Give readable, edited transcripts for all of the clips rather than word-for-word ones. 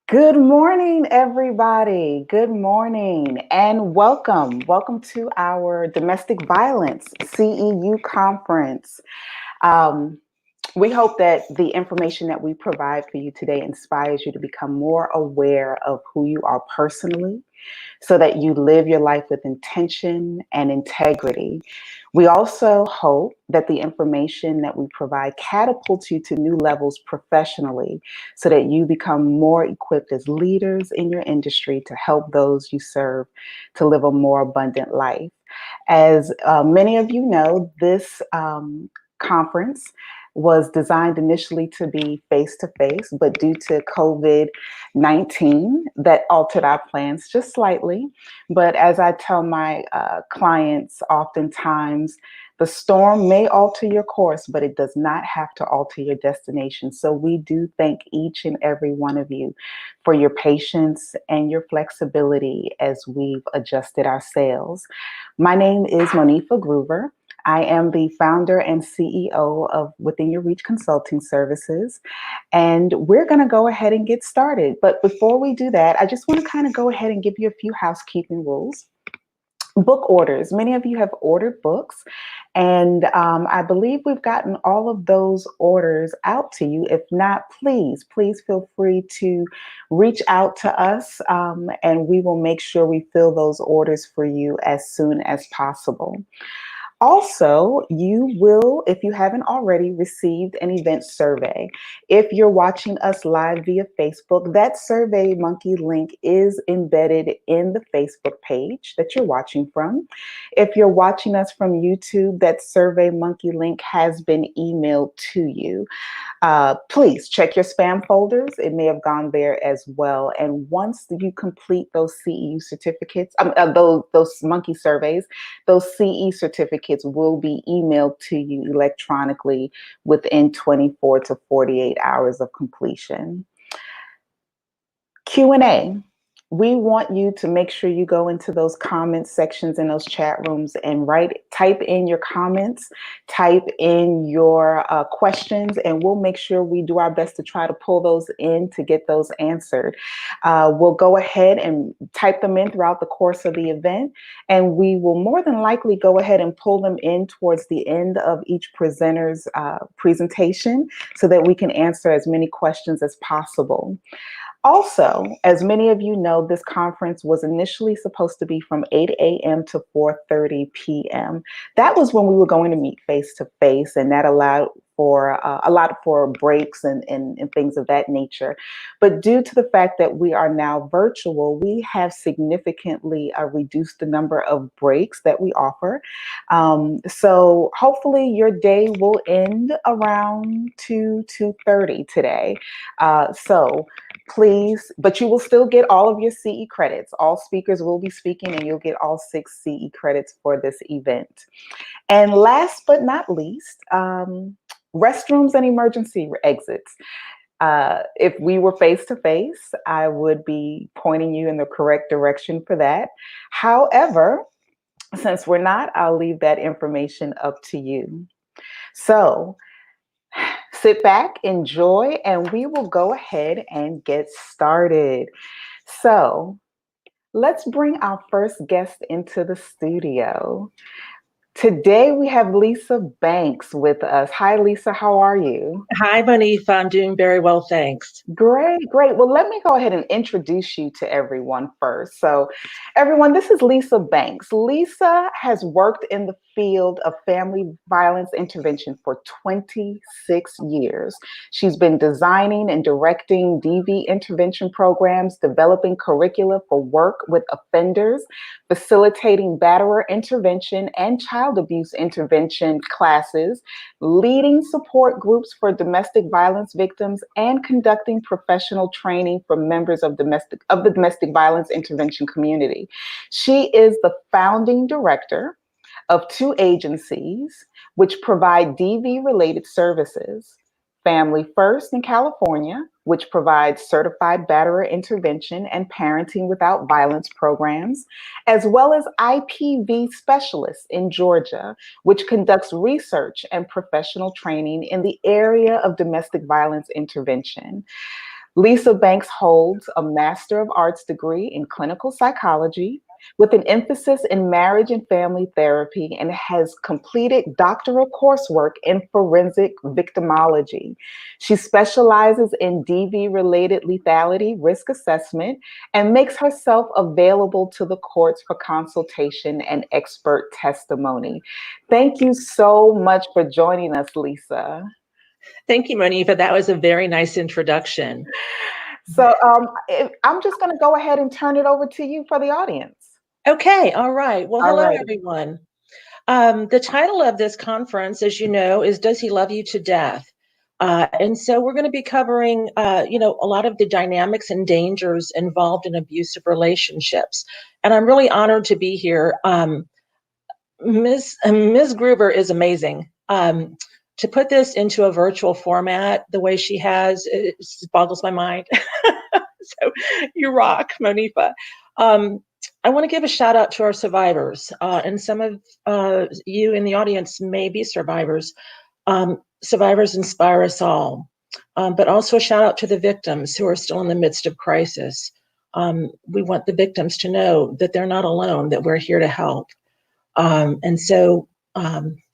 Good morning, everybody. Good morning and welcome. Welcome to our Domestic Violence CEU conference. Um, we hope that the information that we provide for you today inspires you to become more aware of who you are personally so that you live your life with intention and integrity. We also hope that the information that we provide catapults you to new levels professionally so that you become more equipped as leaders in your industry to help those you serve to live a more abundant life. As many of you know, this conference was designed initially to be face to face, but due to COVID-19, that altered our plans just slightly. But as I tell my clients, oftentimes the storm may alter your course, but it does not have to alter your destination. So we do thank each and every one of you for your patience and your flexibility as we've adjusted our sails. My name is Monifa Groover. I am the founder and CEO of Within Your Reach Consulting Services, and we're going to go ahead and get started. But before we do that, I just want to kind of go ahead and give you a few housekeeping rules. Book orders. Many of you have ordered books, and I believe we've gotten all of those orders out to you. If not, please feel free to reach out to us, and we will make sure we fill those orders for you as soon as possible. Also, you will, if you haven't already, received an event survey. If you're watching us live via Facebook, that Survey Monkey link is embedded in the Facebook page that you're watching from. If you're watching us from YouTube, that Survey Monkey link has been emailed to you. Please check your spam folders. It may have gone there as well. And once you complete those CEU certificates, those monkey surveys, those CE certificates will be emailed to you electronically within 24 to 48 hours of completion. Q&A. We want you to make sure you go into those comment sections in those chat rooms and type in your comments, type in your questions, and we'll make sure we do our best to try to pull those in to get those answered. We'll go ahead and type them in throughout the course of the event, and we will more than likely go ahead and pull them in towards the end of each presenter's presentation so that we can answer as many questions as possible. Also, as many of you know, this conference was initially supposed to be from 8 a.m. to 4:30 p.m. That was when we were going to meet face to face, and that allowed for a lot for breaks and things of that nature. But due to the fact that we are now virtual, we have significantly reduced the number of breaks that we offer. So hopefully your day will end around 2:30 today. So please, but you will still get all of your CE credits. All speakers will be speaking and you'll get all 6 CE credits for this event. And last but not least, restrooms and emergency exits. If we were face to face, I would be pointing you in the correct direction for that. However, since we're not, I'll leave that information up to you. So sit back, enjoy, and we will go ahead and get started. So let's bring our first guest into the studio. Today we have Lisa Banks with us. Hi, Lisa, how are you? Hi, Monifa. I'm doing very well, thanks. Great. Well, let me go ahead and introduce you to everyone first. So, everyone, this is Lisa Banks. Lisa has worked in the field of family violence intervention for 26 years. She's been designing and directing DV intervention programs, developing curricula for work with offenders, facilitating batterer intervention and child abuse intervention classes, leading support groups for domestic violence victims, and conducting professional training for members of the domestic violence intervention community. She is the founding director of 2 agencies which provide DV-related services. Family First in California, which provides certified batterer intervention and parenting without violence programs, as well as IPV Specialists in Georgia, which conducts research and professional training in the area of domestic violence intervention. Lisa Banks holds a Master of Arts degree in clinical psychology with an emphasis in marriage and family therapy and has completed doctoral coursework in forensic victimology. She specializes in DV-related lethality risk assessment and makes herself available to the courts for consultation and expert testimony. Thank you so much for joining us, Lisa. Thank you, Monifa. That was a very nice introduction. So I'm just going to go ahead and turn it over to you for the audience. Okay, all right. Well, All hello, right. everyone. The title of this conference, as you know, is Does He Love You to Death? And so we're going to be covering, a lot of the dynamics and dangers involved in abusive relationships. And I'm really honored to be here. Ms. Gruber is amazing. To put this into a virtual format the way she has, it boggles my mind. So you rock, Monifa. I want to give a shout out to our survivors, and some of you in the audience may be survivors. Survivors inspire us all, but also a shout out to the victims who are still in the midst of crisis. We want the victims to know that they're not alone, that we're here to help. And so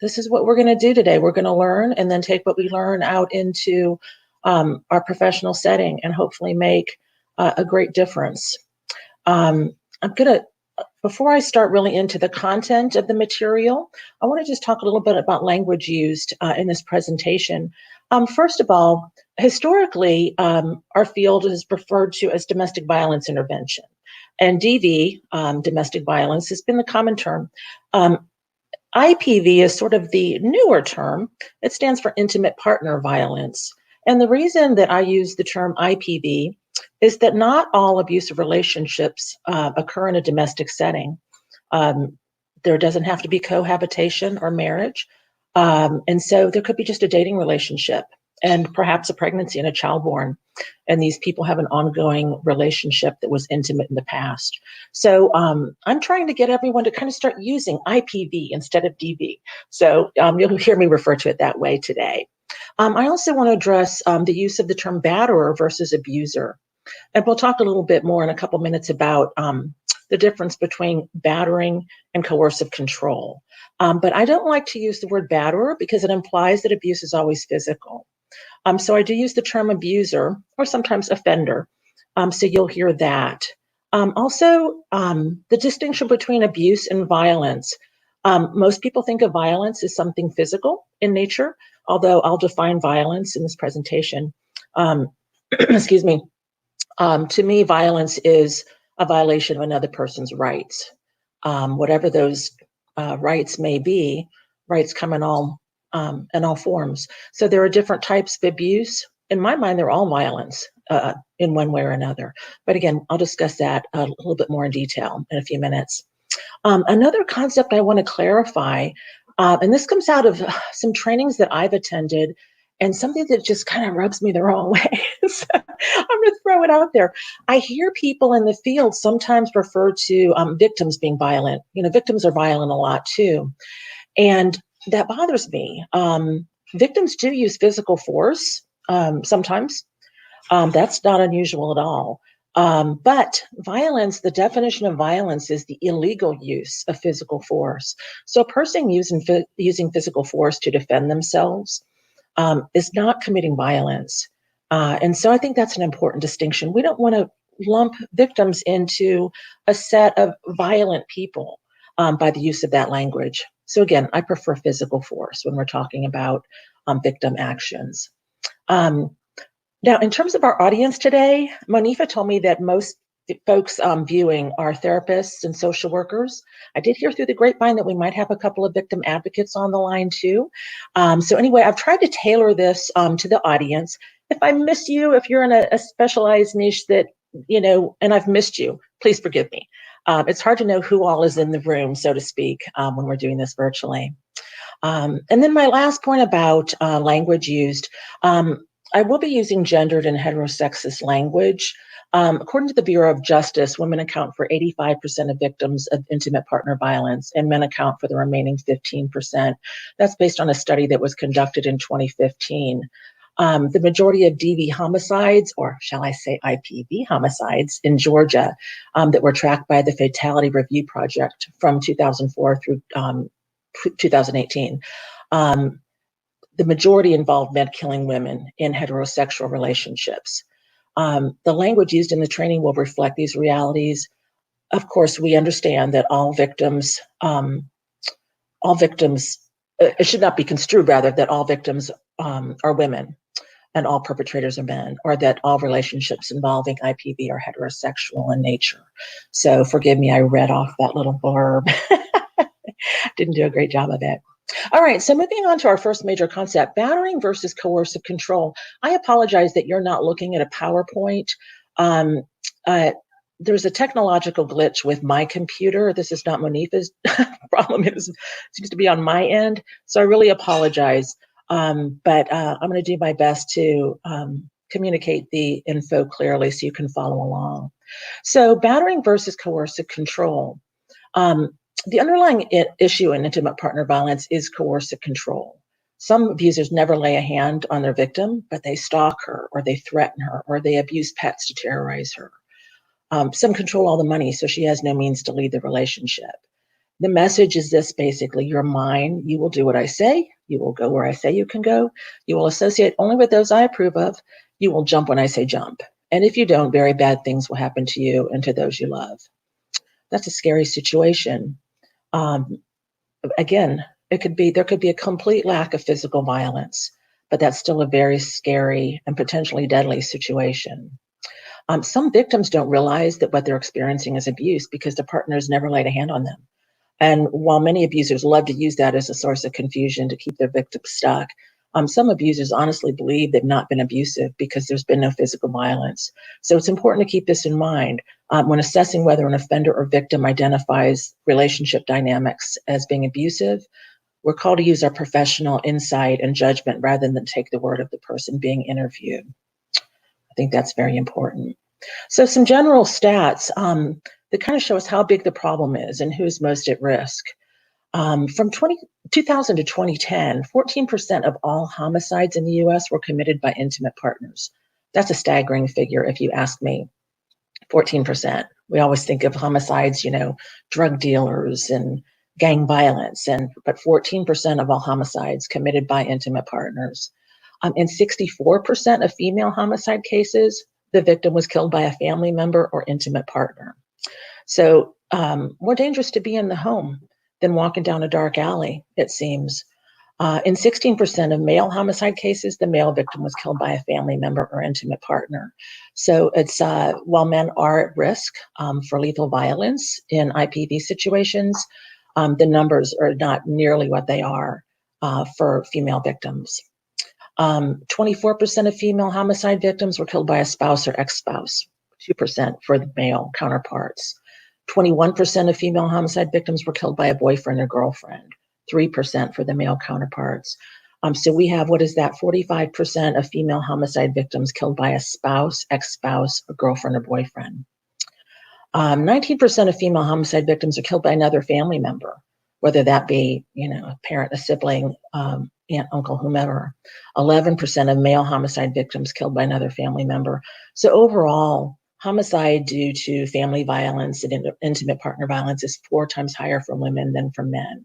this is what we're going to do today. We're going to learn and then take what we learn out into our professional setting and hopefully make a great difference. Before I start really into the content of the material, I want to just talk a little bit about language used in this presentation. First of all, historically, our field is referred to as domestic violence intervention. And DV, domestic violence, has been the common term. IPV is sort of the newer term. It stands for intimate partner violence. And the reason that I use the term IPV is that not all abusive relationships occur in a domestic setting. There doesn't have to be cohabitation or marriage. And so there could be just a dating relationship and perhaps a pregnancy and a child born. And these people have an ongoing relationship that was intimate in the past. So I'm trying to get everyone to kind of start using IPV instead of DV. So you'll hear me refer to it that way today. I also want to address the use of the term batterer versus abuser. And we'll talk a little bit more in a couple minutes about the difference between battering and coercive control. But I don't like to use the word batterer because it implies that abuse is always physical. So I do use the term abuser or sometimes offender. So you'll hear that. Also, the distinction between abuse and violence. Most people think of violence as something physical in nature, although I'll define violence in this presentation. Excuse me. To me, violence is a violation of another person's rights. Whatever those rights may be, rights come in all forms. So there are different types of abuse. In my mind, they're all violence in one way or another. But again, I'll discuss that a little bit more in detail in a few minutes. Another concept I want to clarify, and this comes out of some trainings that I've attended, and something that just kind of rubs me the wrong way. So I'm going to throw it out there. I hear people in the field sometimes refer to victims being violent. Victims are violent a lot too. And that bothers me. Victims do use physical force sometimes. That's not unusual at all. But violence, the definition of violence is the illegal use of physical force. So a person using physical force to defend themselves is not committing violence. And so I think that's an important distinction. We don't want to lump victims into a set of violent people by the use of that language. So again, I prefer physical force when we're talking about victim actions. Now, in terms of our audience today, Monifa told me that most folks viewing are therapists and social workers. I did hear through the grapevine that we might have a couple of victim advocates on the line too. So anyway, I've tried to tailor this to the audience. If I miss you, if you're in a specialized niche that, and I've missed you, please forgive me. It's hard to know who all is in the room, so to speak, when we're doing this virtually. And then my last point about language used, I will be using gendered and heterosexist language. According to the Bureau of Justice, women account for 85% of victims of intimate partner violence, and men account for the remaining 15%. That's based on a study that was conducted in 2015. The majority of DV homicides, or shall I say IPV homicides in Georgia, that were tracked by the Fatality Review Project from 2004 through 2018, the majority involved men killing women in heterosexual relationships. The language used in the training will reflect these realities. Of course, we understand that all victims, it should not be construed rather that all victims are women and all perpetrators are men, or that all relationships involving IPV are heterosexual in nature. So forgive me, I read off that little blurb. Didn't do a great job of it. All right, so moving on to our first major concept, battering versus coercive control. I apologize that you're not looking at a PowerPoint. Um, there's a technological glitch with my computer. This is not Monifa's problem. It seems to be on my end. So I really apologize. But I'm going to do my best to communicate the info clearly so you can follow along. So battering versus coercive control. The underlying issue in intimate partner violence is coercive control. Some abusers never lay a hand on their victim, but they stalk her, or they threaten her, or they abuse pets to terrorize her. Some control all the money, so she has no means to lead the relationship. The message is this, basically: you're mine, you will do what I say, you will go where I say you can go, you will associate only with those I approve of, you will jump when I say jump. And if you don't, very bad things will happen to you and to those you love. That's a scary situation. Again, there could be a complete lack of physical violence, but that's still a very scary and potentially deadly situation. Some victims don't realize that what they're experiencing is abuse because the partners never laid a hand on them. And while many abusers love to use that as a source of confusion to keep their victims stuck, some abusers honestly believe they've not been abusive because there's been no physical violence. So it's important to keep this in mind when assessing whether an offender or victim identifies relationship dynamics as being abusive. We're called to use our professional insight and judgment rather than take the word of the person being interviewed. I think that's very important. So some general stats that kind of show us how big the problem is and who's most at risk. From 2000 to 2010, 14% of all homicides in the US were committed by intimate partners. That's a staggering figure if you ask me, 14%. We always think of homicides, drug dealers and gang violence, but 14% of all homicides committed by intimate partners. In 64% of female homicide cases, the victim was killed by a family member or intimate partner. So more dangerous to be in the home than walking down a dark alley, it seems. In 16% of male homicide cases, the male victim was killed by a family member or intimate partner. So it's while men are at risk for lethal violence in IPV situations, the numbers are not nearly what they are for female victims. 24% of female homicide victims were killed by a spouse or ex-spouse, 2% for the male counterparts. 21% of female homicide victims were killed by a boyfriend or girlfriend, 3% for the male counterparts. So we have, 45% of female homicide victims killed by a spouse, ex-spouse, a girlfriend or boyfriend. 19% of female homicide victims are killed by another family member, whether that be, a parent, a sibling, aunt, uncle, whomever. 11% of male homicide victims killed by another family member. So overall, homicide due to family violence and intimate partner violence is 4 times higher for women than for men.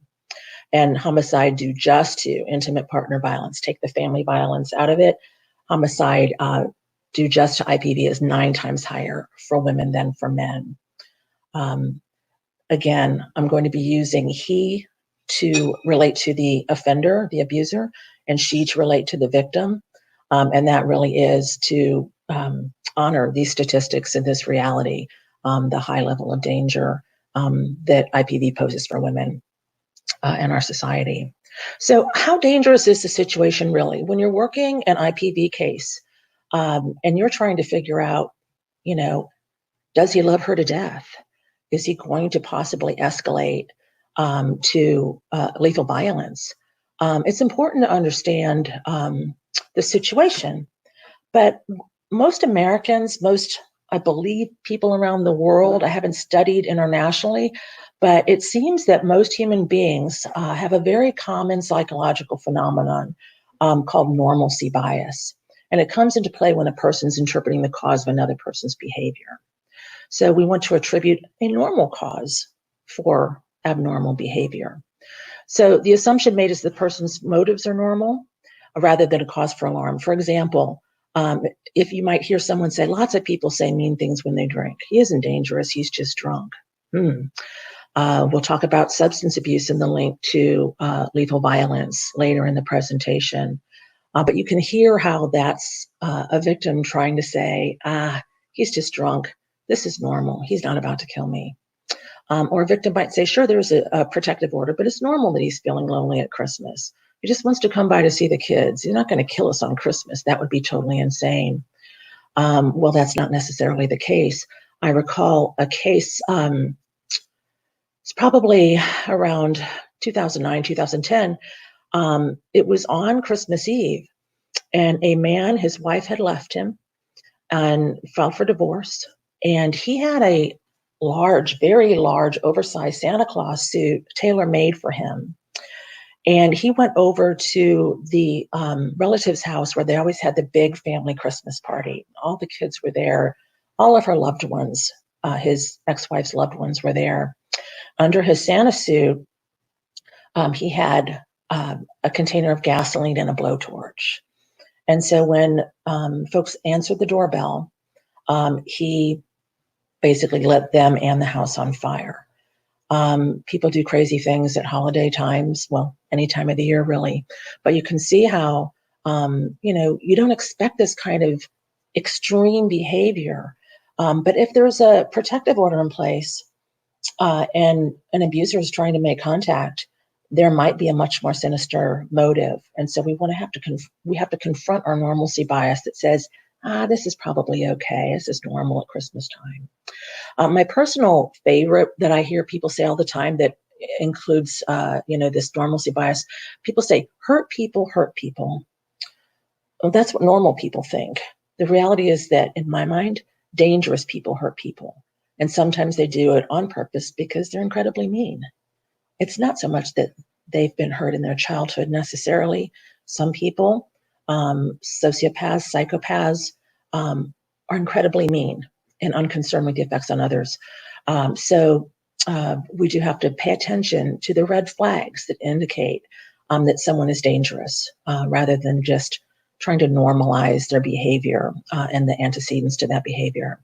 And homicide due just to intimate partner violence, take the family violence out of it, homicide due just to IPV is 9 times higher for women than for men. Again, I'm going to be using he to relate to the offender, the abuser, and she to relate to the victim. And that really is to honor these statistics and this reality, the high level of danger that IPV poses for women in our society. So how dangerous is the situation really? When you're working an IPV case and you're trying to figure out, does he love her to death? Is he going to possibly escalate to lethal violence? It's important to understand the situation, but most Americans, I believe, people around the world, I haven't studied internationally, but it seems that most human beings have a very common psychological phenomenon called normalcy bias. And it comes into play when a person's interpreting the cause of another person's behavior. So we want to attribute a normal cause for abnormal behavior. So the assumption made is the person's motives are normal rather than a cause for alarm. For example, if you might hear someone say, lots of people say mean things when they drink. He isn't dangerous, he's just drunk. We'll talk about substance abuse and the link to lethal violence later in the presentation. But you can hear how that's a victim trying to say, he's just drunk. This is normal. He's not about to kill me. Or a victim might say, sure, there's a protective order, but it's normal that he's feeling lonely at Christmas. He just wants to come by to see the kids. He's not going to kill us on Christmas. That would be totally insane. Well, that's not necessarily the case. I recall a case, it's probably around 2009, 2010. It was on Christmas Eve, and a man, his wife had left him and filed for divorce. And he had a large, very large, oversized Santa Claus suit tailor-made for him. And he went over to the relative's house where they always had the big family Christmas party. All the kids were there. All of her loved ones, his ex-wife's loved ones were there. Under his Santa suit, he had a container of gasoline and a blowtorch. And so when folks answered the doorbell, he basically lit them and the house on fire. People do crazy things at holiday times, well, any time of the year, really. But you can see how, you don't expect this kind of extreme behavior. But if there's a protective order in place and an abuser is trying to make contact, there might be a much more sinister motive. And so we have to confront our normalcy bias that says, this is probably okay. This is normal at Christmas time. My personal favorite that I hear people say all the time that includes, this normalcy bias, people say, hurt people hurt people. Well, that's what normal people think. The reality is that, in my mind, dangerous people hurt people. And sometimes they do it on purpose because they're incredibly mean. It's not so much that they've been hurt in their childhood necessarily. Some people, sociopaths, psychopaths, are incredibly mean and unconcerned with the effects on others. So we do have to pay attention to the red flags that indicate that someone is dangerous rather than just trying to normalize their behavior and the antecedents to that behavior.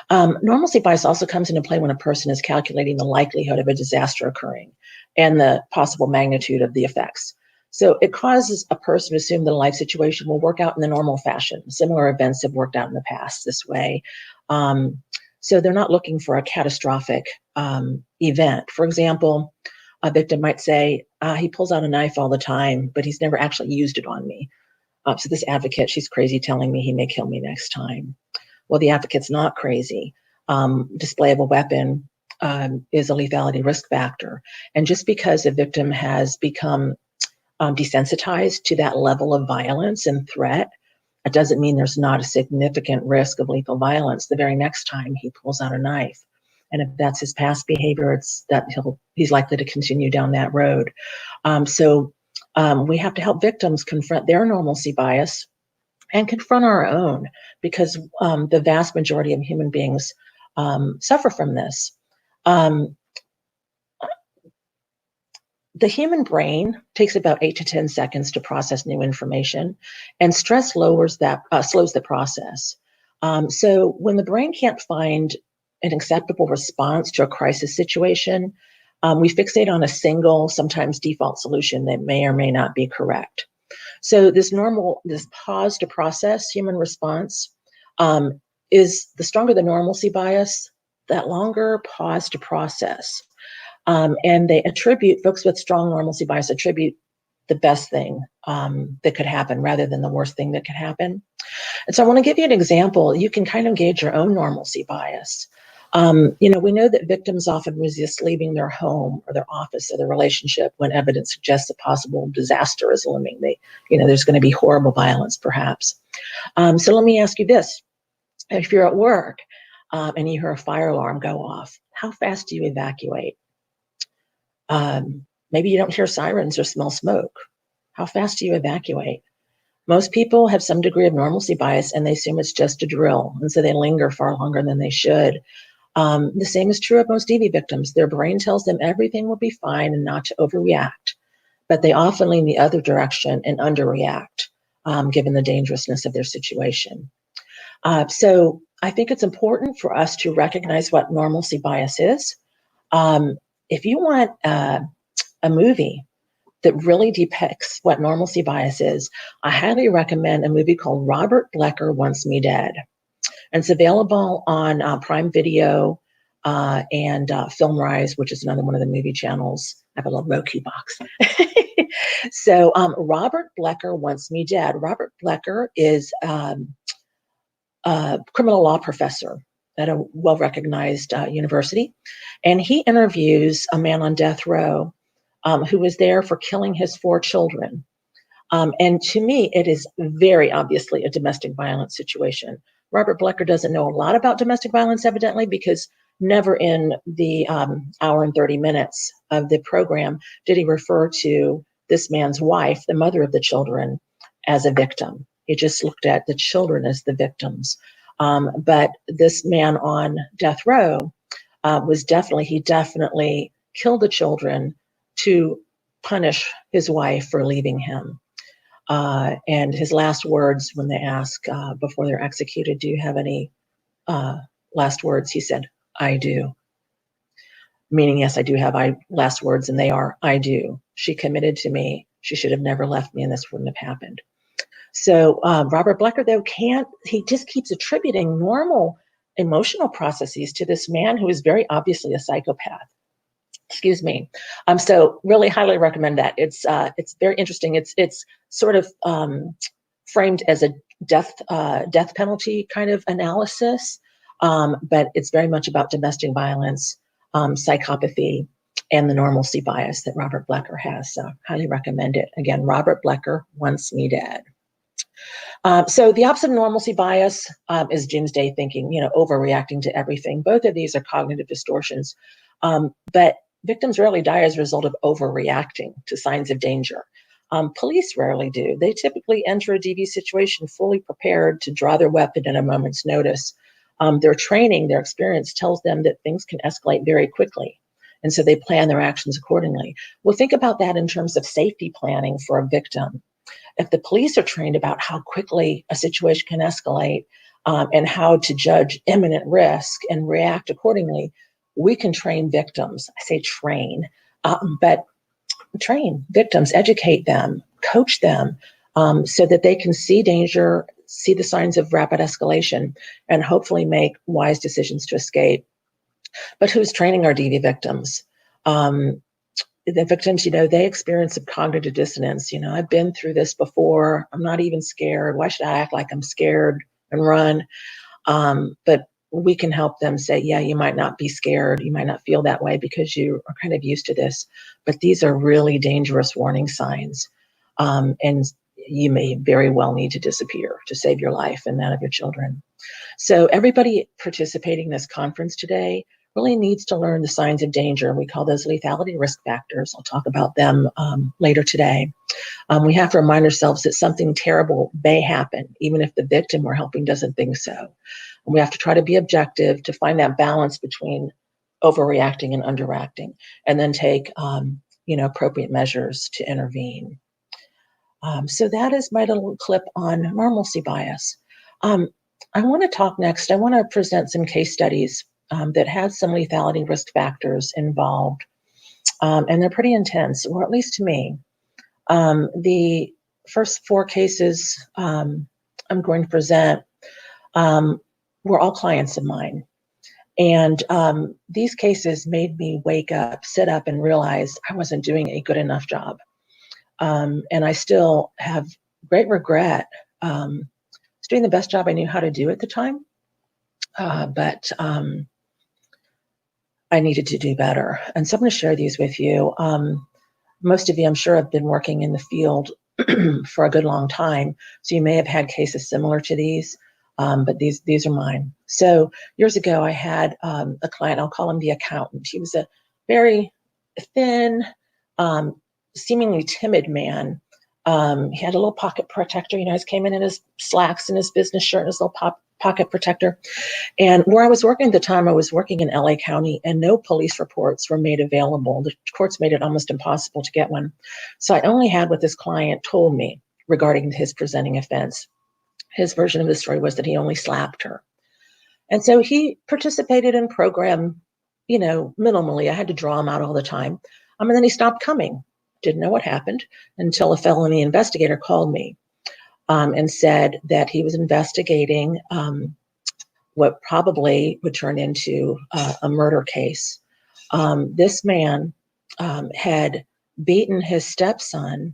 Normalcy bias also comes into play when a person is calculating the likelihood of a disaster occurring and the possible magnitude of the effects. So it causes a person to assume that a life situation will work out in the normal fashion. Similar events have worked out in the past this way. So they're not looking for a catastrophic event. For example, a victim might say, he pulls out a knife all the time, but he's never actually used it on me. So this advocate, she's crazy telling me he may kill me next time. Well, the advocate's not crazy. Display of a weapon is a lethality risk factor. And just because a victim has become desensitized to that level of violence and threat, it doesn't mean there's not a significant risk of lethal violence the very next time he pulls out a knife. And if that's his past behavior, it's that he's likely to continue down that road. So we have to help victims confront their normalcy bias and confront our own, because the vast majority of human beings suffer from this. The human brain takes about 8 to 10 seconds to process new information, and stress slows the process. So when the brain can't find an acceptable response to a crisis situation, we fixate on a single, sometimes default solution that may or may not be correct. So this pause to process human response is the stronger the normalcy bias, that longer pause to process. And folks with strong normalcy bias attribute the best thing that could happen rather than the worst thing that could happen. And so I want to give you an example. You can kind of gauge your own normalcy bias. We know that victims often resist leaving their home or their office or their relationship when evidence suggests a possible disaster is looming. There's going to be horrible violence, perhaps. So let me ask you this. If you're at work and you hear a fire alarm go off, how fast do you evacuate? Maybe you don't hear sirens or smell smoke. How fast do you evacuate? Most people have some degree of normalcy bias and they assume it's just a drill. And so they linger far longer than they should. The same is true of most DV victims. Their brain tells them everything will be fine and not to overreact, but they often lean the other direction and underreact, given the dangerousness of their situation. So I think it's important for us to recognize what normalcy bias is. If you want a movie that really depicts what normalcy bias is, I highly recommend a movie called Robert Blecker Wants Me Dead. And it's available on Prime Video and FilmRise, which is another one of the movie channels. I have a little Roku box. So Robert Blecker Wants Me Dead. Robert Blecker is a criminal law professor at a well-recognized university. And he interviews a man on death row who was there for killing his 4 children. And to me, it is very obviously a domestic violence situation. Robert Blecker doesn't know a lot about domestic violence, evidently, because never in the hour and 30 minutes of the program did he refer to this man's wife, the mother of the children, as a victim. He just looked at the children as the victims. But this man on death row he definitely killed the children to punish his wife for leaving him. And his last words when they ask before they're executed, do you have any last words? He said, I do. Meaning, yes, I do have last words, and they are, I do. She committed to me. She should have never left me, and this wouldn't have happened. So Robert Blecker, though, he just keeps attributing normal emotional processes to this man who is very obviously a psychopath. Excuse me. So really highly recommend that. It's very interesting. It's sort of framed as a death penalty kind of analysis, but it's very much about domestic violence, psychopathy, and the normalcy bias that Robert Blecker has. So highly recommend it. Again, Robert Blecker Wants Me Dead. So the opposite of normalcy bias is doomsday thinking, overreacting to everything. Both of these are cognitive distortions, but victims rarely die as a result of overreacting to signs of danger. Police rarely do. They typically enter a DV situation fully prepared to draw their weapon at a moment's notice. Their training, their experience tells them that things can escalate very quickly. And so they plan their actions accordingly. Well, think about that in terms of safety planning for a victim. If the police are trained about how quickly a situation can escalate and how to judge imminent risk and react accordingly, we can train victims. I say train, but train victims, educate them, coach them so that they can see danger, see the signs of rapid escalation, and hopefully make wise decisions to escape. But who's training our DV victims? The victims, they experience some cognitive dissonance. I've been through this before. I'm not even scared. Why should I act like I'm scared and run? But we can help them say, yeah, you might not be scared. You might not feel that way because you are kind of used to this. But these are really dangerous warning signs. And you may very well need to disappear to save your life and that of your children. So everybody participating in this conference today really needs to learn the signs of danger. We call those lethality risk factors. I'll talk about them later today. We have to remind ourselves that something terrible may happen, even if the victim we're helping doesn't think so. And we have to try to be objective to find that balance between overreacting and underacting, and then take appropriate measures to intervene. So that is my little clip on normalcy bias. I want to talk next. I want to present some case studies that had some lethality risk factors involved. And they're pretty intense, or at least to me. The first 4 cases I'm going to present were all clients of mine. And these cases made me wake up, sit up, and realize I wasn't doing a good enough job. And I still have great regret. I was doing the best job I knew how to do at the time, but I needed to do better. And so I'm going to share these with you. Most of you, I'm sure, have been working in the field for a good long time. So you may have had cases similar to these, but these are mine. So years ago, I had a client, I'll call him the accountant. He was a very thin, seemingly timid man, He had a little pocket protector. He came in his slacks and his business shirt and his little pocket protector. And where I was working at the time, I was working in LA County, and no police reports were made available. The courts made it almost impossible to get one. So I only had what this client told me regarding his presenting offense. His version of the story was that he only slapped her. And so he participated in program, minimally. I had to draw him out all the time. And then he stopped coming. Didn't know what happened until a felony investigator called me and said that he was investigating what probably would turn into a murder case. This man had beaten his stepson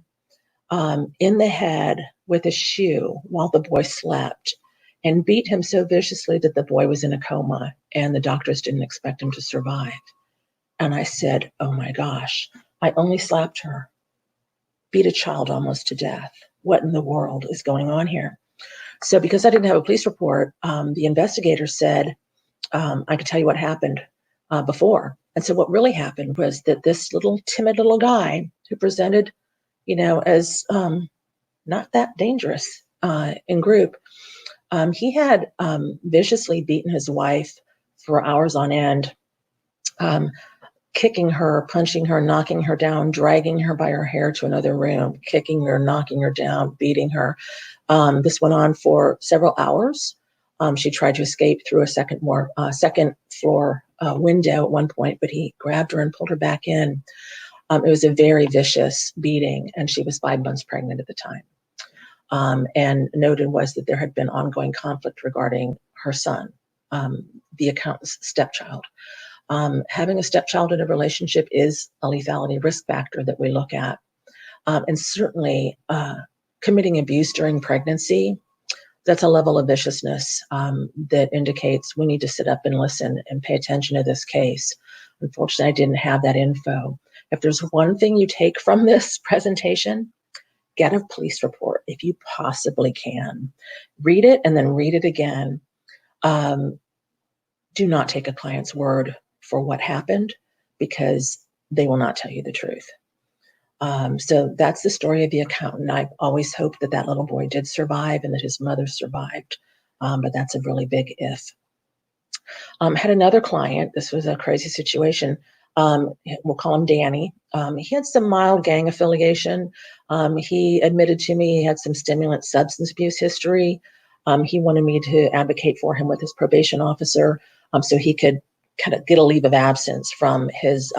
in the head with a shoe while the boy slept, and beat him so viciously that the boy was in a coma and the doctors didn't expect him to survive. And I said, oh my gosh, I only slapped her, beat a child almost to death. What in the world is going on here? So because I didn't have a police report, the investigator said, I could tell you what happened before. And so what really happened was that this timid little guy who presented, as not that dangerous in group, he had viciously beaten his wife for hours on end, kicking her, punching her, knocking her down, dragging her by her hair to another room, kicking her, knocking her down, beating her. This went on for several hours. She tried to escape through a second floor window at one point, but he grabbed her and pulled her back in. It was a very vicious beating, and she was 5 months pregnant at the time. And noted was that there had been ongoing conflict regarding her son, the accountant's stepchild. Having a stepchild in a relationship is a lethality risk factor that we look at. And certainly committing abuse during pregnancy, that's a level of viciousness that indicates we need to sit up and listen and pay attention to this case. Unfortunately, I didn't have that info. If there's one thing you take from this presentation, get a police report if you possibly can. Read it and then read it again. Do not take a client's word for what happened, because they will not tell you the truth. So that's the story of the accountant. I've always hoped that that little boy did survive and that his mother survived, but that's a really big if. Had another client. This was a crazy situation. We'll call him Danny. He had some mild gang affiliation. He admitted to me he had some stimulant substance abuse history. He wanted me to advocate for him with his probation officer so he could kind of get a leave of absence from his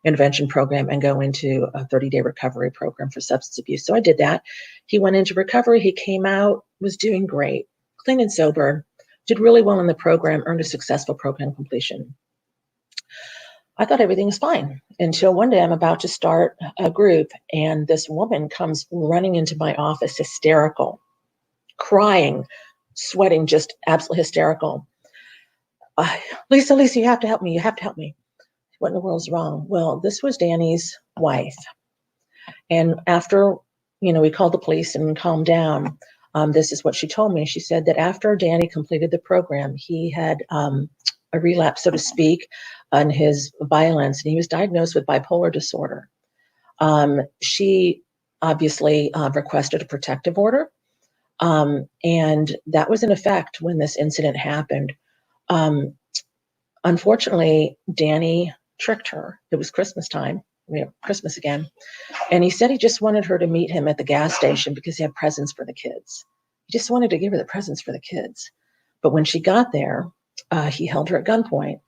intervention program and go into a 30-day recovery program for substance abuse. So I did that. He went into recovery. He came out, was doing great, clean and sober, did really well in the program, earned a successful program completion. I thought everything was fine until one day I'm about to start a group, and this woman comes running into my office, hysterical, crying, sweating, just absolutely hysterical. Lisa, you have to help me. You have to help me. What in the world's wrong? Well, this was Danny's wife. And after, we called the police and calmed down, this is what she told me. She said that after Danny completed the program, he had a relapse, so to speak, on his violence, and he was diagnosed with bipolar disorder. She obviously requested a protective order, and that was in effect when this incident happened. Unfortunately, Danny tricked her. It was Christmas time, Christmas again, and he said he just wanted her to meet him at the gas station because he had presents for the kids. He just wanted to give her the presents for the kids. But when she got there, he held her at gunpoint,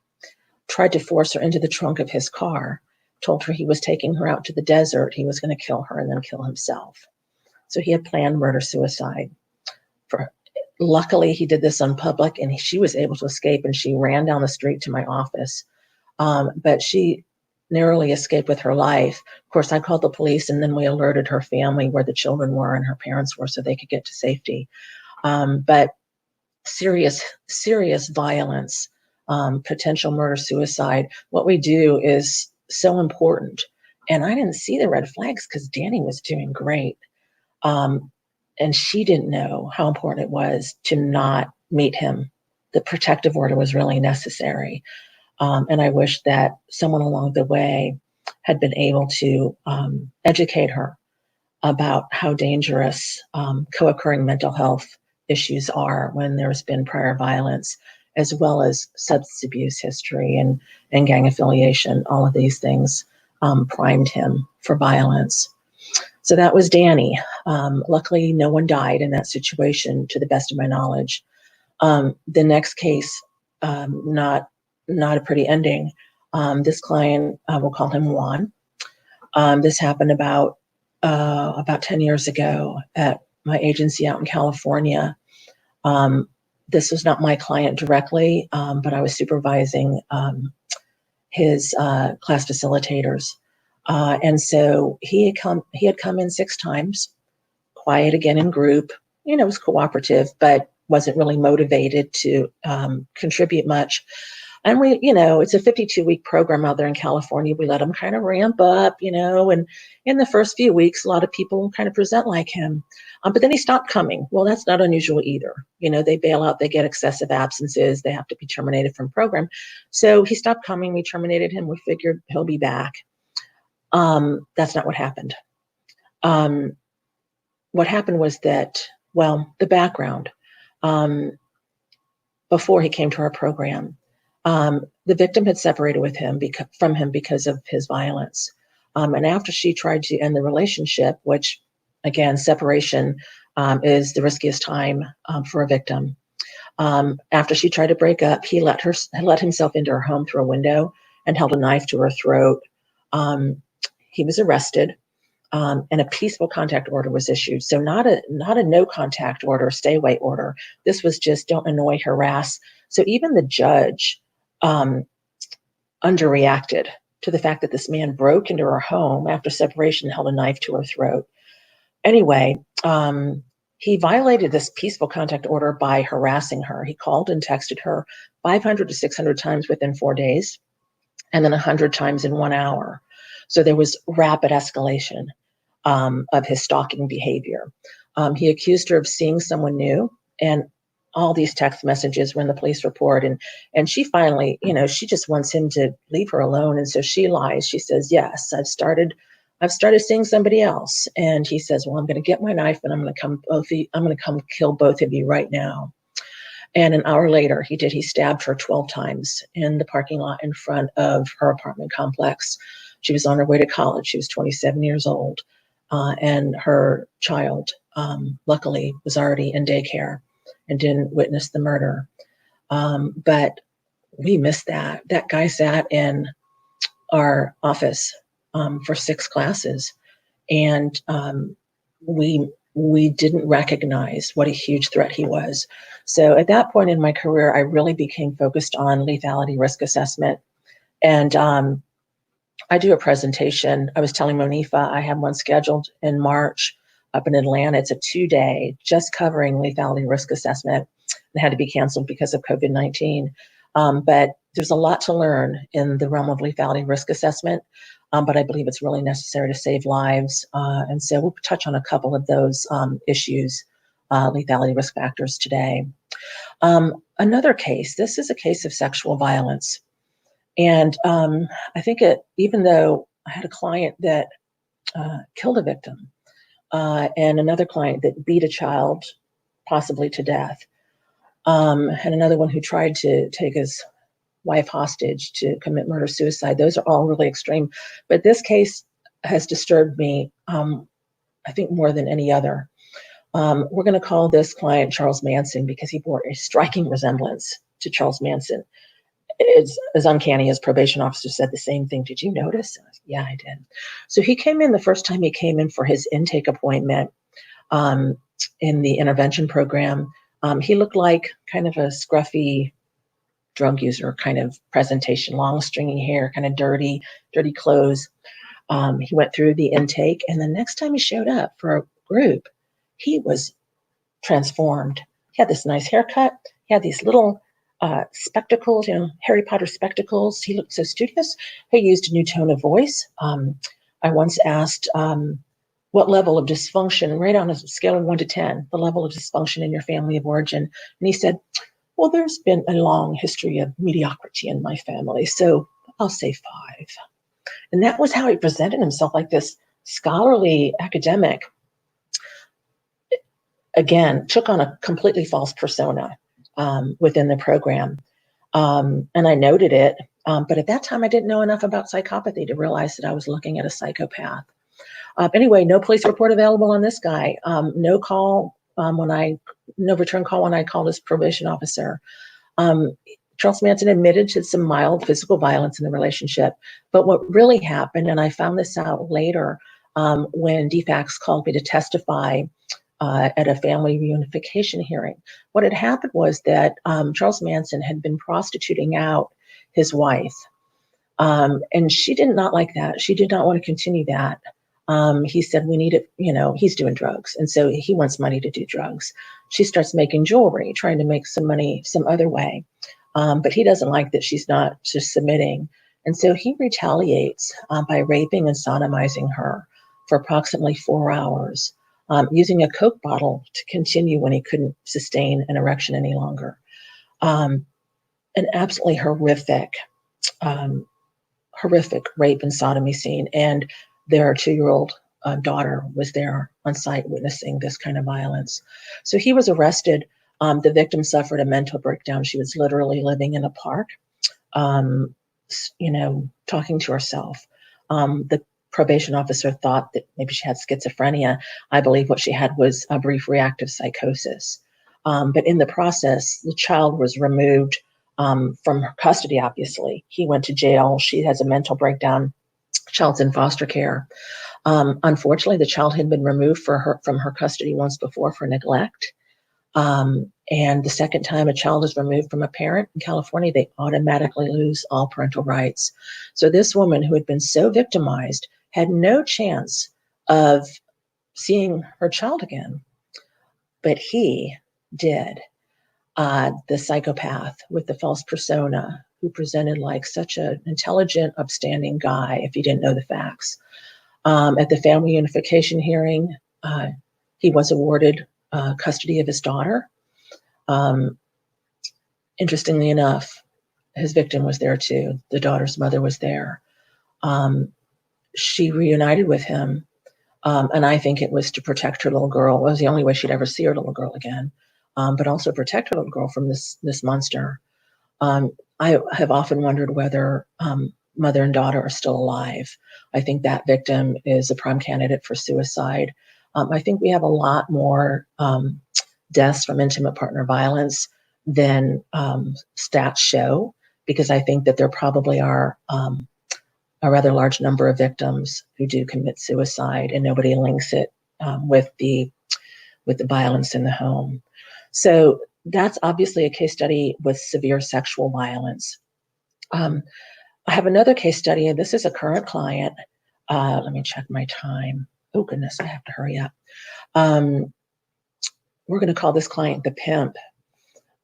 tried to force her into the trunk of his car, told her he was taking her out to the desert, he was going to kill her and then kill himself. So he had planned murder-suicide. Luckily, he did this in public, and she was able to escape, and she ran down the street to my office. But she narrowly escaped with her life. Of course, I called the police, and then we alerted her family where the children were and her parents were so they could get to safety. But serious violence, potential murder-suicide, what we do is so important. And I didn't see the red flags because Danny was doing great. And she didn't know how important it was to not meet him. The protective order was really necessary. And I wish that someone along the way had been able to educate her about how dangerous co-occurring mental health issues are when there's been prior violence, as well as substance abuse history and gang affiliation. All of these things primed him for violence. So that was Danny. Luckily, no one died in that situation, to the best of my knowledge. The next case, not a pretty ending. This client, we'll call him Juan. This happened about 10 years ago at my agency out in California. This was not my client directly, but I was supervising his class facilitators. And so he had come in 6 times, quiet again in group, was cooperative, but wasn't really motivated to contribute much. And it's a 52-week program out there in California. We let them kind of ramp up, and in the first few weeks, a lot of people kind of present like him. But then he stopped coming. Well, that's not unusual either. They bail out, they get excessive absences, they have to be terminated from program. So he stopped coming, we terminated him, we figured he'll be back. That's not what happened. What happened was that, the background, before he came to our program, the victim had separated from him because of his violence. And after she tried to end the relationship, which, again, separation is the riskiest time for a victim. After she tried to break up, he let himself into her home through a window and held a knife to her throat. He was arrested, and a peaceful contact order was issued. So not a no contact order, stay away order. This was just don't annoy, harass. So even the judge underreacted to the fact that this man broke into her home after separation and held a knife to her throat. Anyway, he violated this peaceful contact order by harassing her. He called and texted her 500 to 600 times within 4 days, and then 100 times in 1 hour. So there was rapid escalation of his stalking behavior. He accused her of seeing someone new, and all these text messages were in the police report. And she finally, she just wants him to leave her alone. And so she lies. She says, yes, I've started seeing somebody else. And he says, well, I'm going to get my knife and I'm going to come kill both of you right now. And an hour later, he stabbed her 12 times in the parking lot in front of her apartment complex. She was on her way to college. She was 27 years old. And her child, luckily, was already in daycare and didn't witness the murder. But we missed that. That guy sat in our office for 6 classes, and we didn't recognize what a huge threat he was. So at that point in my career, I really became focused on lethality risk assessment. And I do a presentation. I was telling Monifa I have one scheduled in March up in Atlanta. It's a 2-day just covering lethality risk assessment. It had to be canceled because of COVID-19. But there's a lot to learn in the realm of lethality risk assessment. But I believe it's really necessary to save lives. And so we'll touch on a couple of those issues, lethality risk factors today. Another case, this is a case of sexual violence. And I think even though I had a client that killed a victim and another client that beat a child possibly to death, and another one who tried to take his wife hostage to commit murder-suicide, those are all really extreme. But this case has disturbed me, I think, more than any other. We're going to call this client Charles Manson because he bore a striking resemblance to Charles Manson. It's as uncanny as probation officer said the same thing. Did you notice? Yeah, I did. So he came in the first time he came in for his intake appointment in the intervention program. He looked like kind of a scruffy drug user kind of presentation, long stringy hair, kind of dirty clothes. He went through the intake, and the next time he showed up for a group, he was transformed. He had this nice haircut. He had these little spectacles, Harry Potter spectacles. He looked so studious. He used a new tone of voice. I once asked what level of dysfunction, right on a scale of 1 to 10, the level of dysfunction in your family of origin. And he said, well, there's been a long history of mediocrity in my family, so I'll say 5. And that was how he presented himself, like this scholarly academic, again, took on a completely false persona within the program. And I noted it, but at that time I didn't know enough about psychopathy to realize that I was looking at a psychopath. Anyway, no police report available on this guy. No call no return call when I called his probation officer. Charles Manson admitted to some mild physical violence in the relationship, but what really happened, and I found this out later when DFACS called me to testify at a family reunification hearing. What had happened was that Charles Manson had been prostituting out his wife, and she did not like that. She did not want to continue that. He said, we need it, he's doing drugs. And so he wants money to do drugs. She starts making jewelry, trying to make some money some other way. But he doesn't like that she's not just submitting. And so he retaliates by raping and sodomizing her for approximately 4 hours, using a Coke bottle to continue when he couldn't sustain an erection any longer. An absolutely horrific rape and sodomy scene. And their 2-year-old daughter was there on site witnessing this kind of violence. So he was arrested. The victim suffered a mental breakdown. She was literally living in a park, talking to herself. The probation officer thought that maybe she had schizophrenia. I believe what she had was a brief reactive psychosis. But in the process, the child was removed from her custody, obviously. He went to jail. She has a mental breakdown. Child's in foster care. Unfortunately, the child had been removed from her custody once before for neglect. And the second time a child is removed from a parent in California, they automatically lose all parental rights. So this woman who had been so victimized had no chance of seeing her child again. But he did. The psychopath with the false persona who presented like such an intelligent, upstanding guy if you didn't know the facts. At the family unification hearing, he was awarded custody of his daughter. Interestingly enough, his victim was there too. The daughter's mother was there. She reunited with him, and I think it was to protect her little girl. It was the only way she'd ever see her little girl again, but also protect her little girl from this monster. I have often wondered whether mother and daughter are still alive. I think that victim is a prime candidate for suicide. I think we have a lot more deaths from intimate partner violence than stats show, because I think that there probably are a rather large number of victims who do commit suicide, and nobody links it with the violence in the home. So that's obviously a case study with severe sexual violence. I have another case study, and this is a current client. Let me check my time. Oh, goodness, I have to hurry up. We're going to call this client the pimp.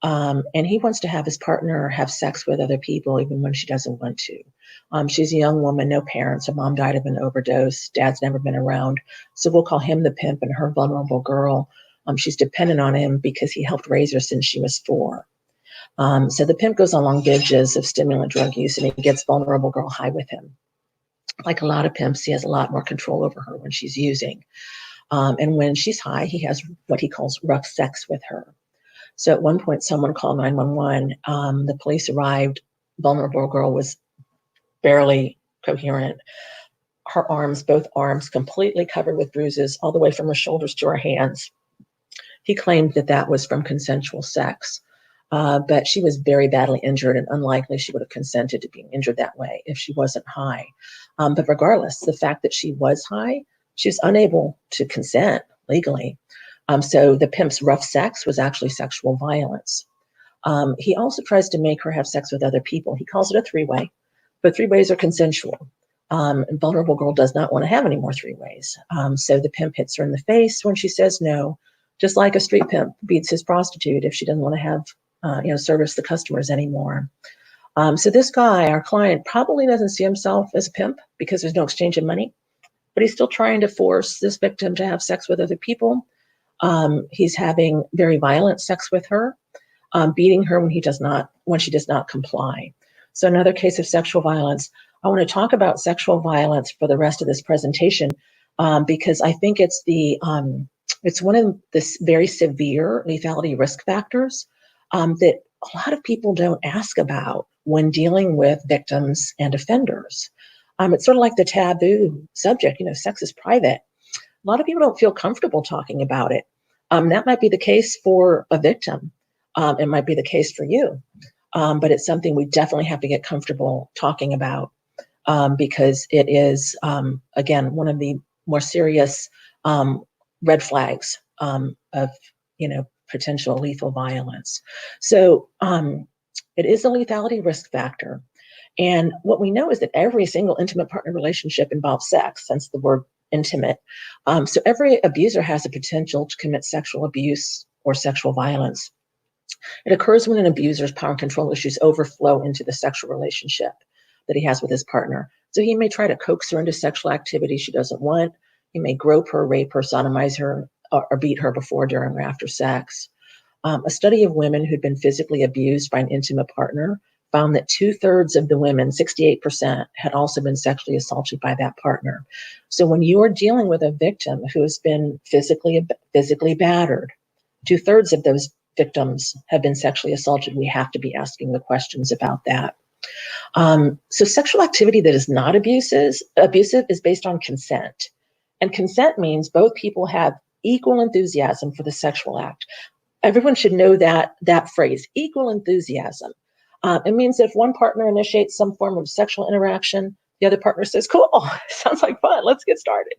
And he wants to have his partner have sex with other people even when she doesn't want to. She's a young woman, no parents. Her mom died of an overdose. Dad's never been around. So we'll call him the pimp and her vulnerable girl. She's dependent on him because he helped raise her since she was 4. So the pimp goes on long binges of stimulant drug use, and he gets vulnerable girl high with him. Like a lot of pimps, he has a lot more control over her when she's using. And when she's high, he has what he calls rough sex with her. So at one point, someone called 911. The police arrived. Vulnerable girl was barely coherent. Her arms, both arms, completely covered with bruises, all the way from her shoulders to her hands. He claimed that that was from consensual sex, but she was very badly injured, and unlikely she would have consented to being injured that way if she wasn't high. But regardless, the fact that she was high, she was unable to consent legally. So the pimp's rough sex was actually sexual violence. He also tries to make her have sex with other people. He calls it a 3-way, but 3-ways are consensual. And vulnerable girl does not want to have any more 3-ways. So the pimp hits her in the face when she says no, just like a street pimp beats his prostitute if she doesn't want to have, service the customers anymore. So this guy, our client, probably doesn't see himself as a pimp because there's no exchange of money, but he's still trying to force this victim to have sex with other people. He's having very violent sex with her, beating her when she does not comply. So another case of sexual violence. I want to talk about sexual violence for the rest of this presentation, because I think it's one of the very severe lethality risk factors that a lot of people don't ask about when dealing with victims and offenders. It's sort of like the taboo subject, sex is private. A lot of people don't feel comfortable talking about it. That might be the case for a victim. It might be the case for you. But it's something we definitely have to get comfortable talking about because it is, again, one of the more serious red flags of, potential lethal violence. So it is a lethality risk factor. And what we know is that every single intimate partner relationship involves sex, since the word intimate. So every abuser has the potential to commit sexual abuse or sexual violence. It occurs when an abuser's power and control issues overflow into the sexual relationship that he has with his partner. So he may try to coax her into sexual activity she doesn't want. He may grope her, rape her, sodomize her, or beat her before, during, or after sex. A study of women who'd been physically abused by an intimate partner found that 2/3 of the women, 68%, had also been sexually assaulted by that partner. So when you are dealing with a victim who has been physically battered, 2/3 of those victims have been sexually assaulted. We have to be asking the questions about that. So sexual activity that is not abusive is based on consent. And consent means both people have equal enthusiasm for the sexual act. Everyone should know that phrase, equal enthusiasm. It means if one partner initiates some form of sexual interaction, the other partner says, cool, sounds like fun, let's get started.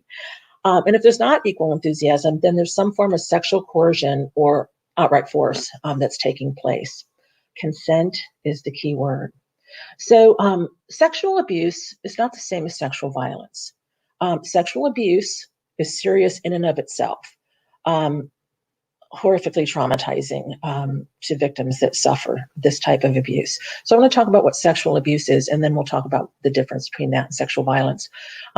And if there's not equal enthusiasm, then there's some form of sexual coercion or outright force that's taking place. Consent is the key word. So sexual abuse is not the same as sexual violence. Sexual abuse is serious in and of itself. Horrifically traumatizing to victims that suffer this type of abuse. So I want to talk about what sexual abuse is, and then we'll talk about the difference between that and sexual violence.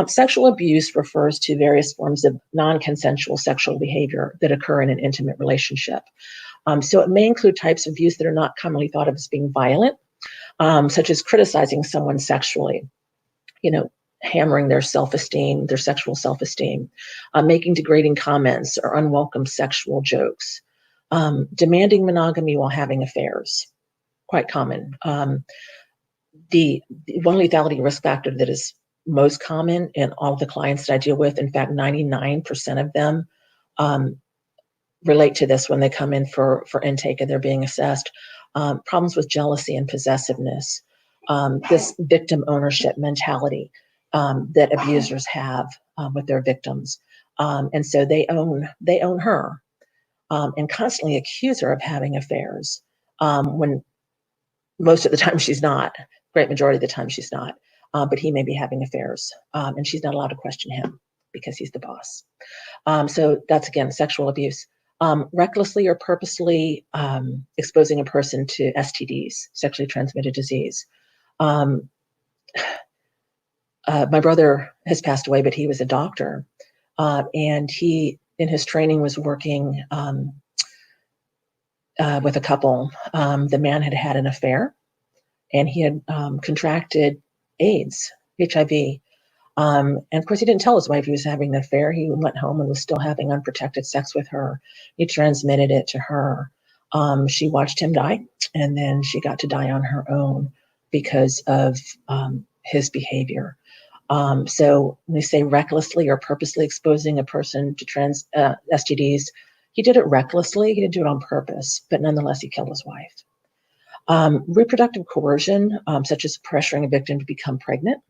Sexual abuse refers to various forms of non-consensual sexual behavior that occur in an intimate relationship. So it may include types of abuse that are not commonly thought of as being violent, such as criticizing someone sexually, hammering their self-esteem, their sexual self-esteem, making degrading comments or unwelcome sexual jokes, demanding monogamy while having affairs, quite common. The one lethality risk factor that is most common in all of the clients that I deal with, in fact, 99% of them relate to this when they come in for intake and they're being assessed. Problems with jealousy and possessiveness, this victim ownership mentality that abusers have with their victims. And so they own her and constantly accuse her of having affairs when most of the time she's not, great majority of the time she's not, but he may be having affairs and she's not allowed to question him because he's the boss. So that's, again, sexual abuse. Recklessly or purposely exposing a person to STDs, sexually transmitted disease. My brother has passed away, but he was a doctor, and he, in his training, was working with a couple. The man had had an affair, and he had contracted AIDS, HIV. And of course, he didn't tell his wife he was having an affair. He went home and was still having unprotected sex with her. He transmitted it to her. She watched him die, and then she got to die on her own because of his behavior. So when we say recklessly or purposely exposing a person to STDs, he did it recklessly. He didn't do it on purpose, but nonetheless, he killed his wife. Reproductive coercion, such as pressuring a victim to become pregnant,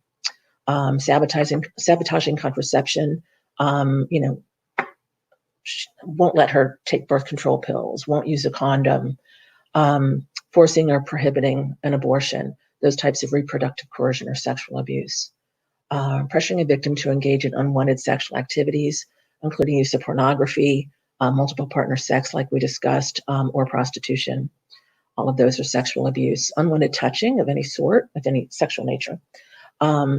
sabotaging contraception, won't let her take birth control pills, won't use a condom, forcing or prohibiting an abortion, those types of reproductive coercion or sexual abuse. Pressuring a victim to engage in unwanted sexual activities, including use of pornography, multiple partner sex, like we discussed, or prostitution. All of those are sexual abuse. Unwanted touching of any sort, of any sexual nature.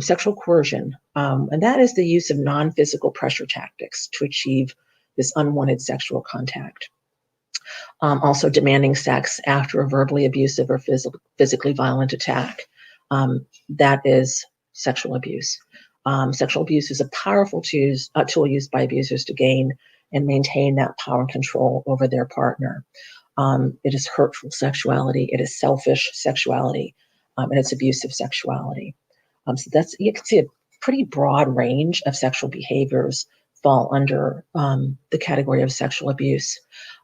Sexual coercion, and that is the use of non-physical pressure tactics to achieve this unwanted sexual contact. Also demanding sex after a verbally abusive or physically violent attack. That is sexual abuse. Sexual abuse is a powerful tool used by abusers to gain and maintain that power and control over their partner. It is hurtful sexuality, it is selfish sexuality, and it's abusive sexuality. So you can see a pretty broad range of sexual behaviors fall under the category of sexual abuse.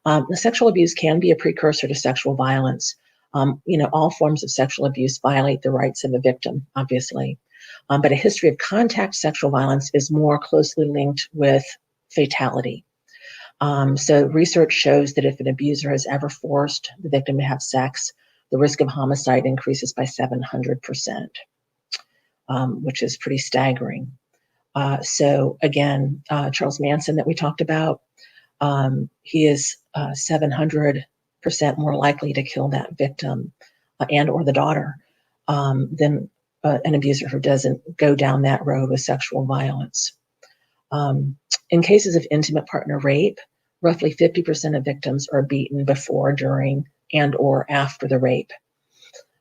The sexual abuse can be a precursor to sexual violence. All forms of sexual abuse violate the rights of the victim, obviously. But a history of contact sexual violence is more closely linked with fatality. So research shows that if an abuser has ever forced the victim to have sex, the risk of homicide increases by 700%, which is pretty staggering. So again, Charles Manson that we talked about, he is 700% more likely to kill that victim and or the daughter than an abuser who doesn't go down that road with sexual violence. In cases of intimate partner rape, roughly 50% of victims are beaten before, during, and or after the rape.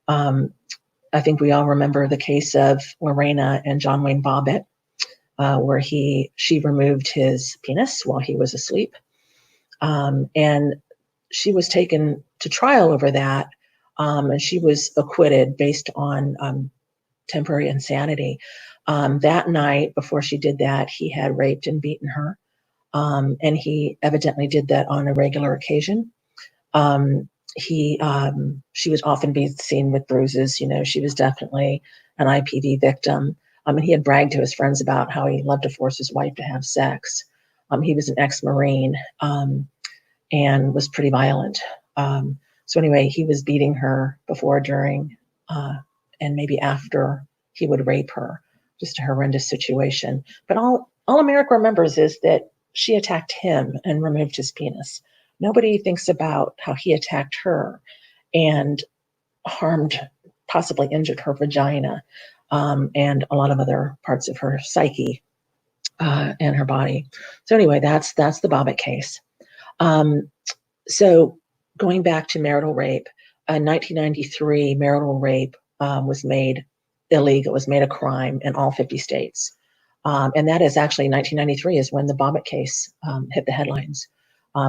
I think we all remember the case of Lorena and John Wayne Bobbitt, where she removed his penis while he was asleep. And she was taken to trial over that, and she was acquitted based on temporary insanity. That night before she did that, he had raped and beaten her, and he evidently did that on a regular occasion. She would often be seen with bruises. She was definitely an IPV victim. And he had bragged to his friends about how he loved to force his wife to have sex. He was an ex-Marine and was pretty violent. So anyway, he was beating her before, during, and maybe after he would rape her. Just a horrendous situation. But all America remembers is that she attacked him and removed his penis. Nobody thinks about how he attacked her and possibly injured her vagina, and a lot of other parts of her psyche and her body. So anyway, that's the Bobbitt case. So going back to marital rape, in 1993, marital rape was made illegal. It was made a crime in all 50 states. And that is actually 1993 is when the Bobbitt case hit the headlines.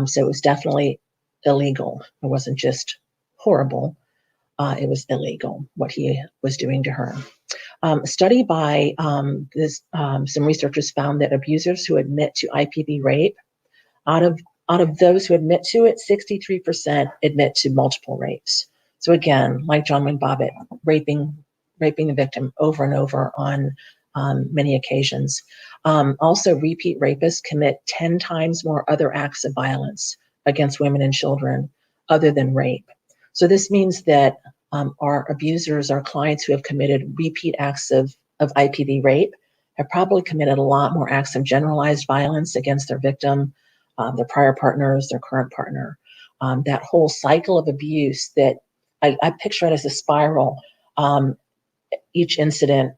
So it was definitely illegal. It wasn't just horrible. It was illegal what he was doing to her. A study by some researchers found that abusers who admit to IPV rape, out of those who admit to it, 63% admit to multiple rapes. So again, like John Wayne Bobbitt, raping the victim over and over on many occasions. Also, repeat rapists commit 10 times more other acts of violence against women and children other than rape. So this means that our abusers, our clients who have committed repeat acts of IPV rape, have probably committed a lot more acts of generalized violence against their victim, their prior partners, their current partner. That whole cycle of abuse that I picture it as a spiral. Each incident,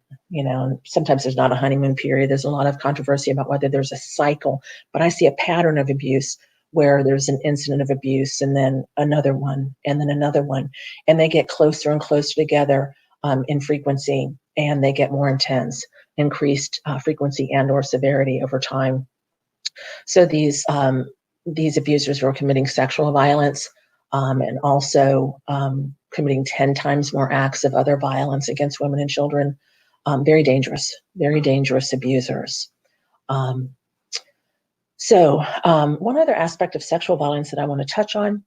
sometimes there's not a honeymoon period. There's a lot of controversy about whether there's a cycle, but I see a pattern of abuse where there's an incident of abuse and then another one and then another one, and they get closer and closer together in frequency, and they get more intense, increased frequency and or severity over time. So these abusers were committing sexual violence and also committing 10 times more acts of other violence against women and children. Very dangerous abusers. So one other aspect of sexual violence that I want to touch on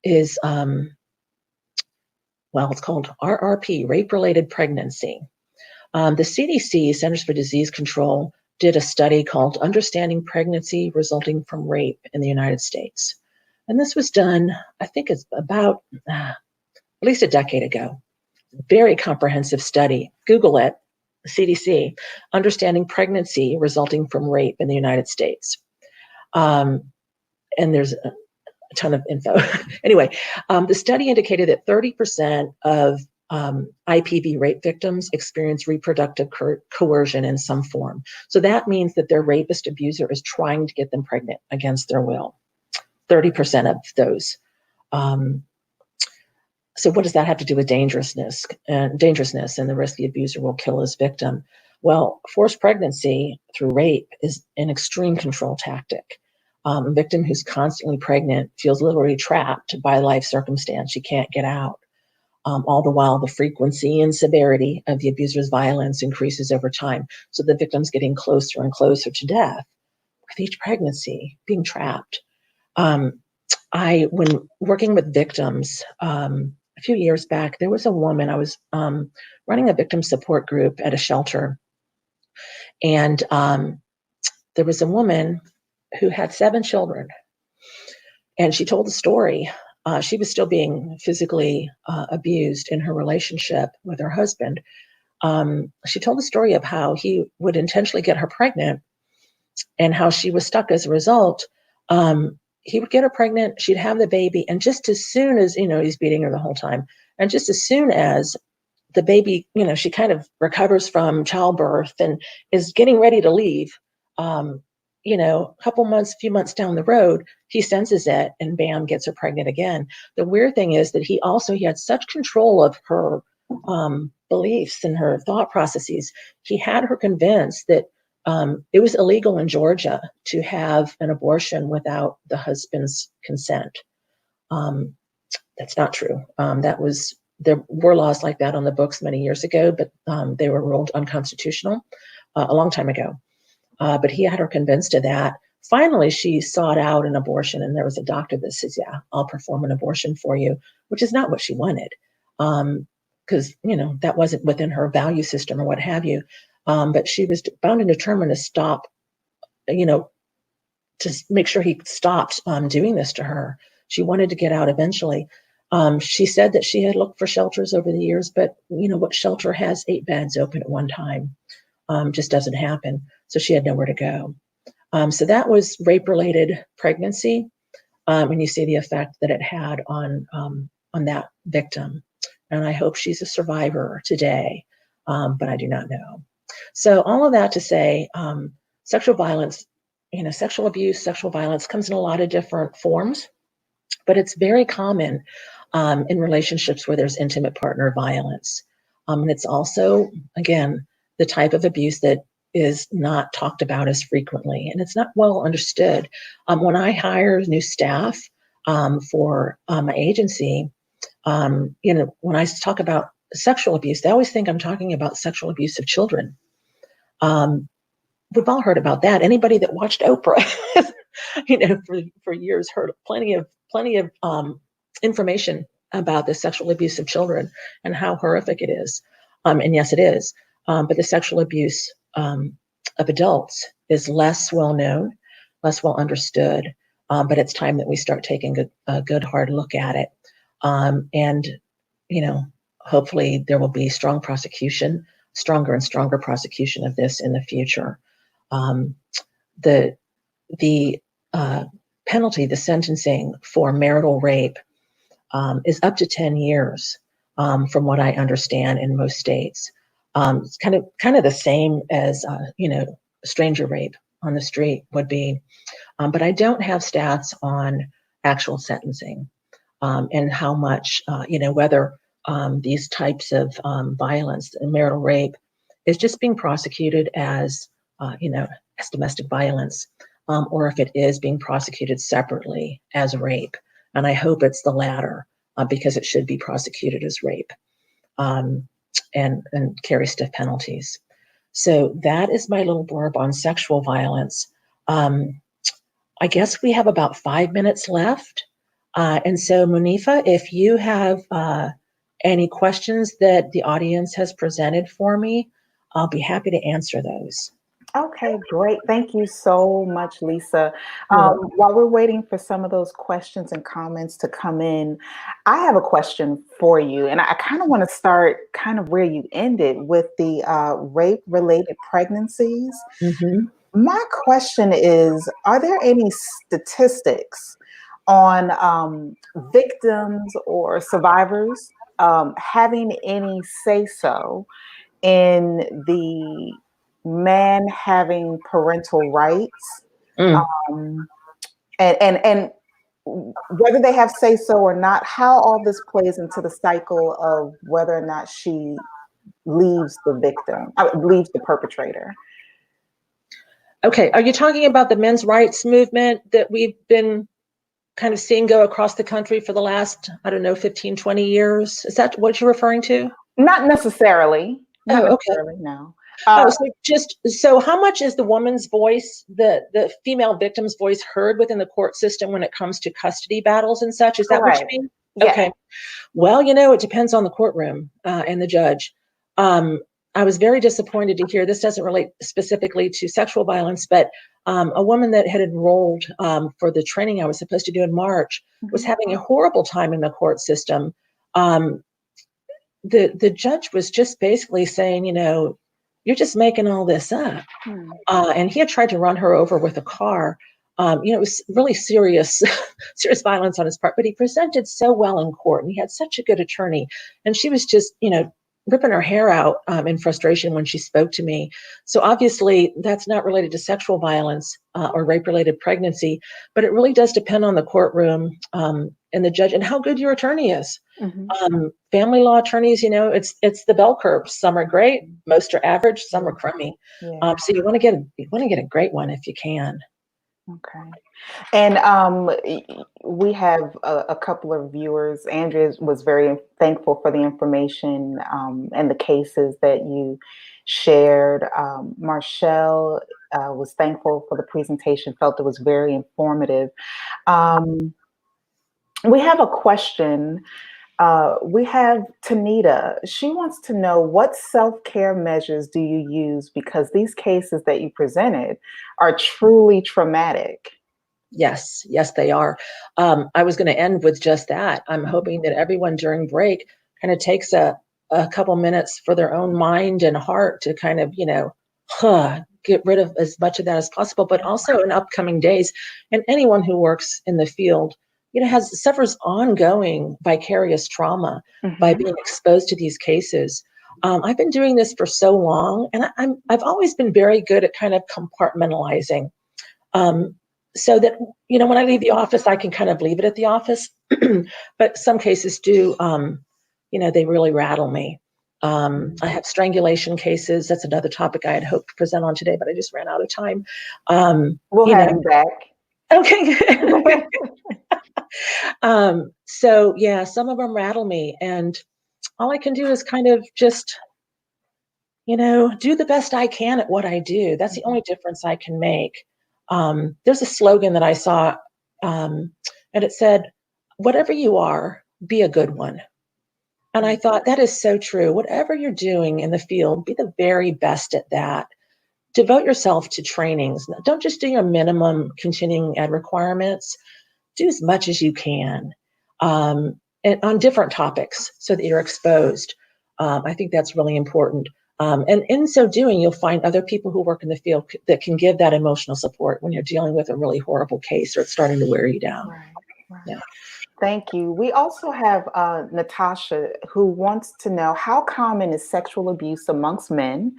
is, it's called RRP, rape-related pregnancy. The CDC, Centers for Disease Control, did a study called Understanding Pregnancy Resulting from Rape in the United States. And this was done, I think it's about at least a decade ago. Very comprehensive study. Google it, CDC, Understanding Pregnancy Resulting from Rape in the United States. And there's a ton of info. Anyway, the study indicated that 30% of IPV rape victims experience reproductive coercion in some form. So that means that their rapist abuser is trying to get them pregnant against their will. 30% of those. So what does that have to do with dangerousness and the risk the abuser will kill his victim? Well, forced pregnancy through rape is an extreme control tactic. A victim who's constantly pregnant feels literally trapped by life circumstance. She can't get out. All the while, the frequency and severity of the abuser's violence increases over time. So the victim's getting closer and closer to death with each pregnancy, being trapped. Um, when working with victims a few years back, there was a woman. I was running a victim support group at a shelter, and there was a woman who had 7 children, and she told the story. She was still being physically abused in her relationship with her husband. She told the story of how he would intentionally get her pregnant and how she was stuck as a result. He would get her pregnant, she'd have the baby, and just as soon as, he's beating her the whole time, and just as soon as the baby, she kind of recovers from childbirth and is getting ready to leave, a couple months, few months down the road, he senses it and bam, gets her pregnant again. The weird thing is that he had such control of her beliefs and her thought processes. He had her convinced that it was illegal in Georgia to have an abortion without the husband's consent. Um, that's not true. There were laws like that on the books many years ago, but they were ruled unconstitutional a long time ago. But he had her convinced of that. Finally, she sought out an abortion, and there was a doctor that says, "Yeah, I'll perform an abortion for you," which is not what she wanted, because that wasn't within her value system or what have you. But she was bound and determined to stop, you know, to make sure he stopped doing this to her. She wanted to get out eventually. She said that she had looked for shelters over the years, but what shelter has 8 beds open at one time? Just doesn't happen. So she had nowhere to go. So that was rape-related pregnancy, and you see the effect that it had on that victim. And I hope she's a survivor today, but I do not know. So all of that to say, sexual violence, sexual abuse, sexual violence comes in a lot of different forms, but it's very common in relationships where there's intimate partner violence. And it's also, again, the type of abuse that is not talked about as frequently, and it's not well understood. When I hire new staff for my agency, when I talk about sexual abuse, they always think I'm talking about sexual abuse of children. We've all heard about that. Anybody that watched Oprah, for years, heard plenty of information about the sexual abuse of children and how horrific it is. And yes, it is. But the sexual abuse of adults is less well known, less well understood. But it's time that we start taking a good hard look at it. And hopefully there will be stronger and stronger prosecution of this in the future. The penalty, the sentencing for marital rape is up to 10 years, from what I understand in most states. It's kind of the same as stranger rape on the street would be, but I don't have stats on actual sentencing and how much whether these types of violence and marital rape is just being prosecuted as as domestic violence, or if it is being prosecuted separately as rape. And I hope it's the latter, because it should be prosecuted as rape and carry stiff penalties. So that is my little blurb on sexual violence. I guess we have about 5 minutes left. And so, Munifa, if you have any questions that the audience has presented for me, I'll be happy to answer those. Okay, great. Thank you so much, Lisa. You're welcome. While we're waiting for some of those questions and comments to come in, I have a question for you. And I kind of want to start kind of where you ended with the rape-related pregnancies. Mm-hmm. My question is, are there any statistics on victims or survivors having any say-so in the man having parental rights, Mm. um, and whether they have say so or not, how all this plays into the cycle of whether or not she leaves the victim, leaves the perpetrator. Okay, are you talking about the men's rights movement that we've been kind of seeing go across the country for the last, I don't know, 15, 20 years? Is that what you're referring to? Not necessarily. Not Oh, okay. necessarily, no. Oh, so how much is the woman's voice, the female victim's voice heard within the court system when it comes to custody battles and such? Is that what you Correct. mean? Yes. Okay. Well, it depends on the courtroom and the judge. I was very disappointed to hear this doesn't relate specifically to sexual violence, but a woman that had enrolled for the training I was supposed to do in March was having a horrible time in the court system. The judge was just basically saying, you're just making all this up. And he had tried to run her over with a car. It was really serious, serious violence on his part, but he presented so well in court and he had such a good attorney. And she was just, ripping her hair out in frustration when she spoke to me. So obviously that's not related to sexual violence or rape-related pregnancy, but it really does depend on the courtroom and the judge and how good your attorney is. Family law attorneys, it's the bell curve. Some are great, most are average, some are crummy. Yeah. So you want to get a great one if you can. Okay. And we have a couple of viewers. Andrea was very thankful for the information and the cases that you shared. Marshall was thankful for the presentation, felt it was very informative. We have a question. We have Tanita. She wants to know, what self-care measures do you use, because these cases that you presented are truly traumatic? Yes, they are. I was going to end with just that. I'm hoping that everyone during break kind of takes a couple minutes for their own mind and heart to kind of, get rid of as much of that as possible, but also in upcoming days. And anyone who works in the field, suffers ongoing vicarious trauma by being exposed to these cases. I've been doing this for so long, and I've always been very good at kind of compartmentalizing. So that, when I leave the office, I can kind of leave it at the office. But some cases do, they really rattle me. I have strangulation cases. That's another topic I had hoped to present on today, but I just ran out of time. We'll have you back. Okay. So yeah, some of them rattle me, and all I can do is kind of just, do the best I can at what I do. That's the only difference I can make. There's a slogan that I saw, and it said, "Whatever you are, be a good one." And I thought that is so true. Whatever you're doing in the field, be the very best at that. Devote yourself to trainings. Don't just do your minimum continuing ed requirements. Do as much as you can, and on different topics so that you're exposed. I think that's really important. And in so doing, you'll find other people who work in the field that can give that emotional support when you're dealing with a really horrible case or it's starting to wear you down. Right. Yeah. Thank you. We also have Natasha, who wants to know, how common is sexual abuse amongst men?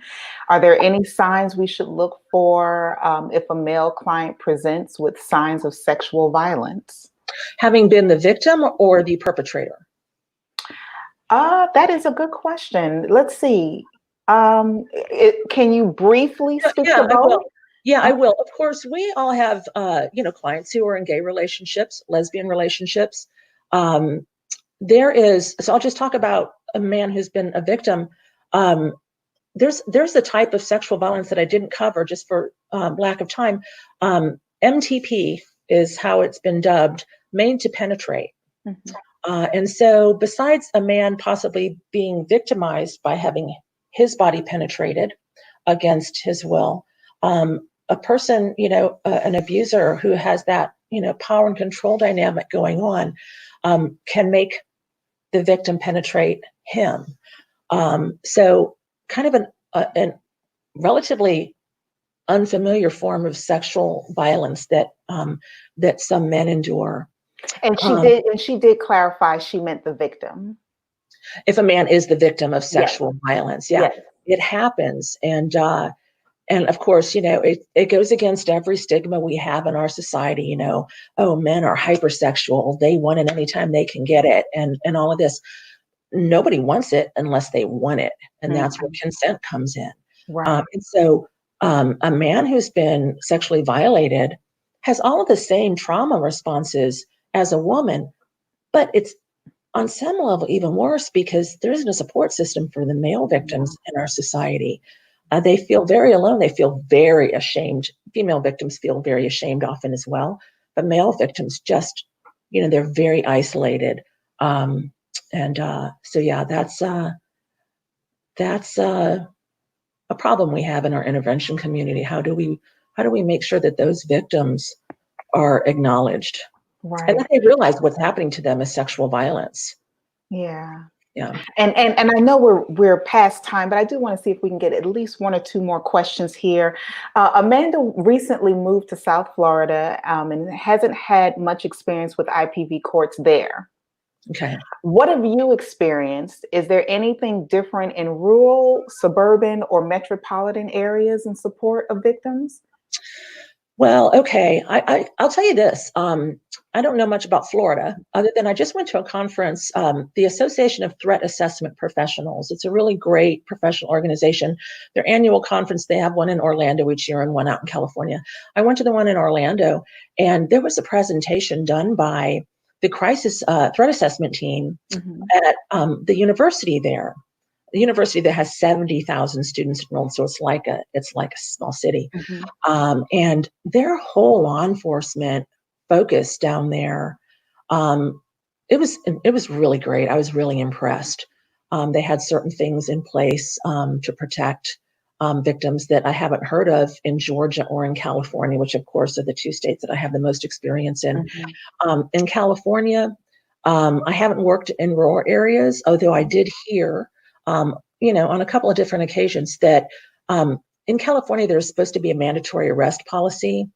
Are there any signs we should look for if a male client presents with signs of sexual violence? Having been the victim or the perpetrator? That is a good question. Let's see. Can you briefly speak to I will. both? Yeah, I will. Of course, we all have, clients who are in gay relationships, lesbian relationships. So I'll just talk about a man who's been a victim. There's a type of sexual violence that I didn't cover just for lack of time. MTP is how it's been dubbed, made to penetrate. And so besides a man possibly being victimized by having his body penetrated against his will, a person, an abuser who has that, power and control dynamic going on, can make the victim penetrate him. So kind of an relatively unfamiliar form of sexual violence that some men endure. And she did clarify she meant the victim. If a man is the victim of Yes. sexual violence, yeah, Yes. it happens. And of course, it goes against every stigma we have in our society, oh, men are hypersexual. They want it anytime they can get it, and all of this. nobody wants it unless they want it. And that's where Mhm. consent comes in. Right. And so a man who's been sexually violated has all of the same trauma responses as a woman, but it's on some level even worse because there isn't a support system for the male Yeah. victims in our society. They feel very alone. They feel very ashamed. Female victims feel very ashamed often as well, but male victims just, they're very isolated. And so, yeah, that's a problem we have in our intervention community. How do we make sure that those victims are acknowledged and Right. that they realize what's happening to them is sexual violence? Yeah. Yeah. And I know we're past time, but I do want to see if we can get at least one or two more questions here. Amanda recently moved to South Florida and hasn't had much experience with IPV courts there. Okay. What have you experienced? Is there anything different in rural, suburban, or metropolitan areas in support of victims? Well, okay. I'll tell you this. I don't know much about Florida, other than I just went to a conference, the Association of Threat Assessment Professionals. It's a really great professional organization. Their annual conference, they have one in Orlando each year and one out in California. I went to the one in Orlando, and there was a presentation done by the crisis threat assessment team Mhm. at the university there. The university that has 70,000 students enrolled, so it's like a small city. Mhm. And their whole law enforcement focus down there, um, it was really great. I was really impressed. They had certain things in place to protect victims that I haven't heard of in Georgia or in California, which of course are the two states that I have the most experience in. Mhm. In California, I haven't worked in rural areas, although I did hear, on a couple of different occasions that in California, there's supposed to be a mandatory arrest policy,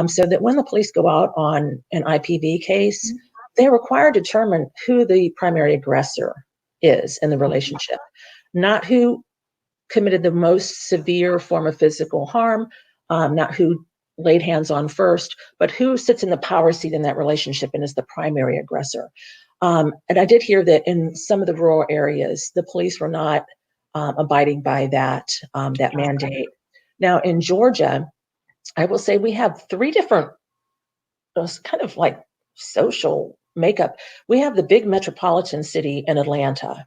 so that when the police go out on an IPV case, they're required to determine who the primary aggressor is in the relationship, not who committed the most severe form of physical harm, not who laid hands on first, but who sits in the power seat in that relationship and is the primary aggressor. And I did hear that in some of the rural areas, the police were not abiding by that Okay. mandate. Now in Georgia, I will say we have three different those kind of like social makeup. We have the big metropolitan city in Atlanta,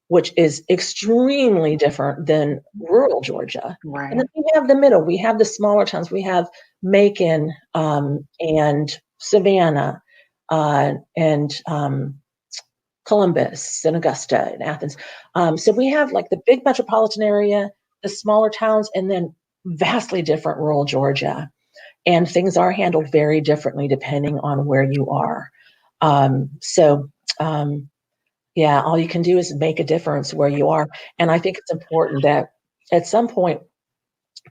which is extremely different than rural Georgia. And Right. then we have the middle. We have the smaller towns. We have Macon and Savannah and Columbus and Augusta and Athens. So we have like the big metropolitan area, the smaller towns, and then vastly different rural Georgia. And things are handled very differently depending on where you are. So, yeah, all you can do is make a difference where you are. And I think it's important that at some point,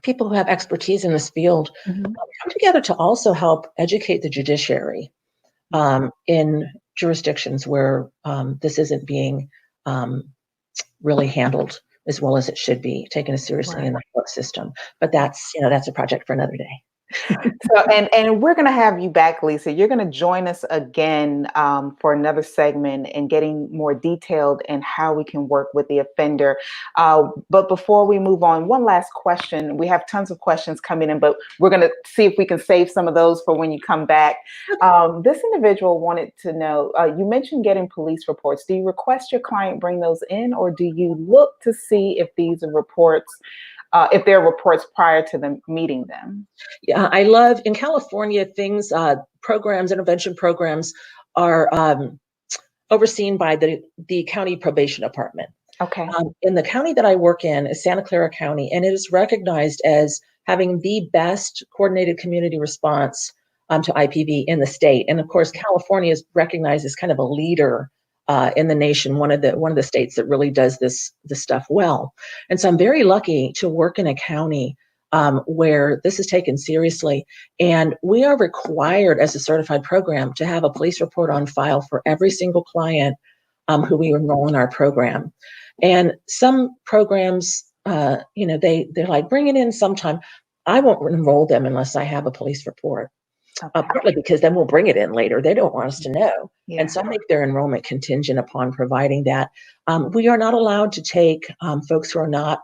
people who have expertise in this field Mhm. come together to also help educate the judiciary in jurisdictions where this isn't being um, really handled as well as it should be, taken as seriously in Right. the court system. But that's a project for another day. So, and we're going to have you back, Lisa. You're going to join us again for another segment and getting more detailed in how we can work with the offender. But before we move on, one last question. We have tons of questions coming in, but we're going to see if we can save some of those for when you come back. This individual wanted to know, you mentioned getting police reports. Do you request your client bring those in, or do you look to see if these are reports, if there are reports prior to them meeting them? Yeah, I love in California things, programs, intervention programs are overseen by the county probation department. Okay. In the county that I work in is Santa Clara County, and it is recognized as having the best coordinated community response to IPV in the state. And of course, California is recognized as kind of a leader in the nation, one of the states that really does this stuff well. And so I'm very lucky to work in a county where this is taken seriously. And we are required as a certified program to have a police report on file for every single client who we enroll in our program. And some programs, they're like, bring it in sometime. I won't enroll them unless I have a police report. Okay. partly because then we'll bring it in later. They don't want us to know. Yeah. And some make their enrollment contingent upon providing that. We are not allowed to take folks who are not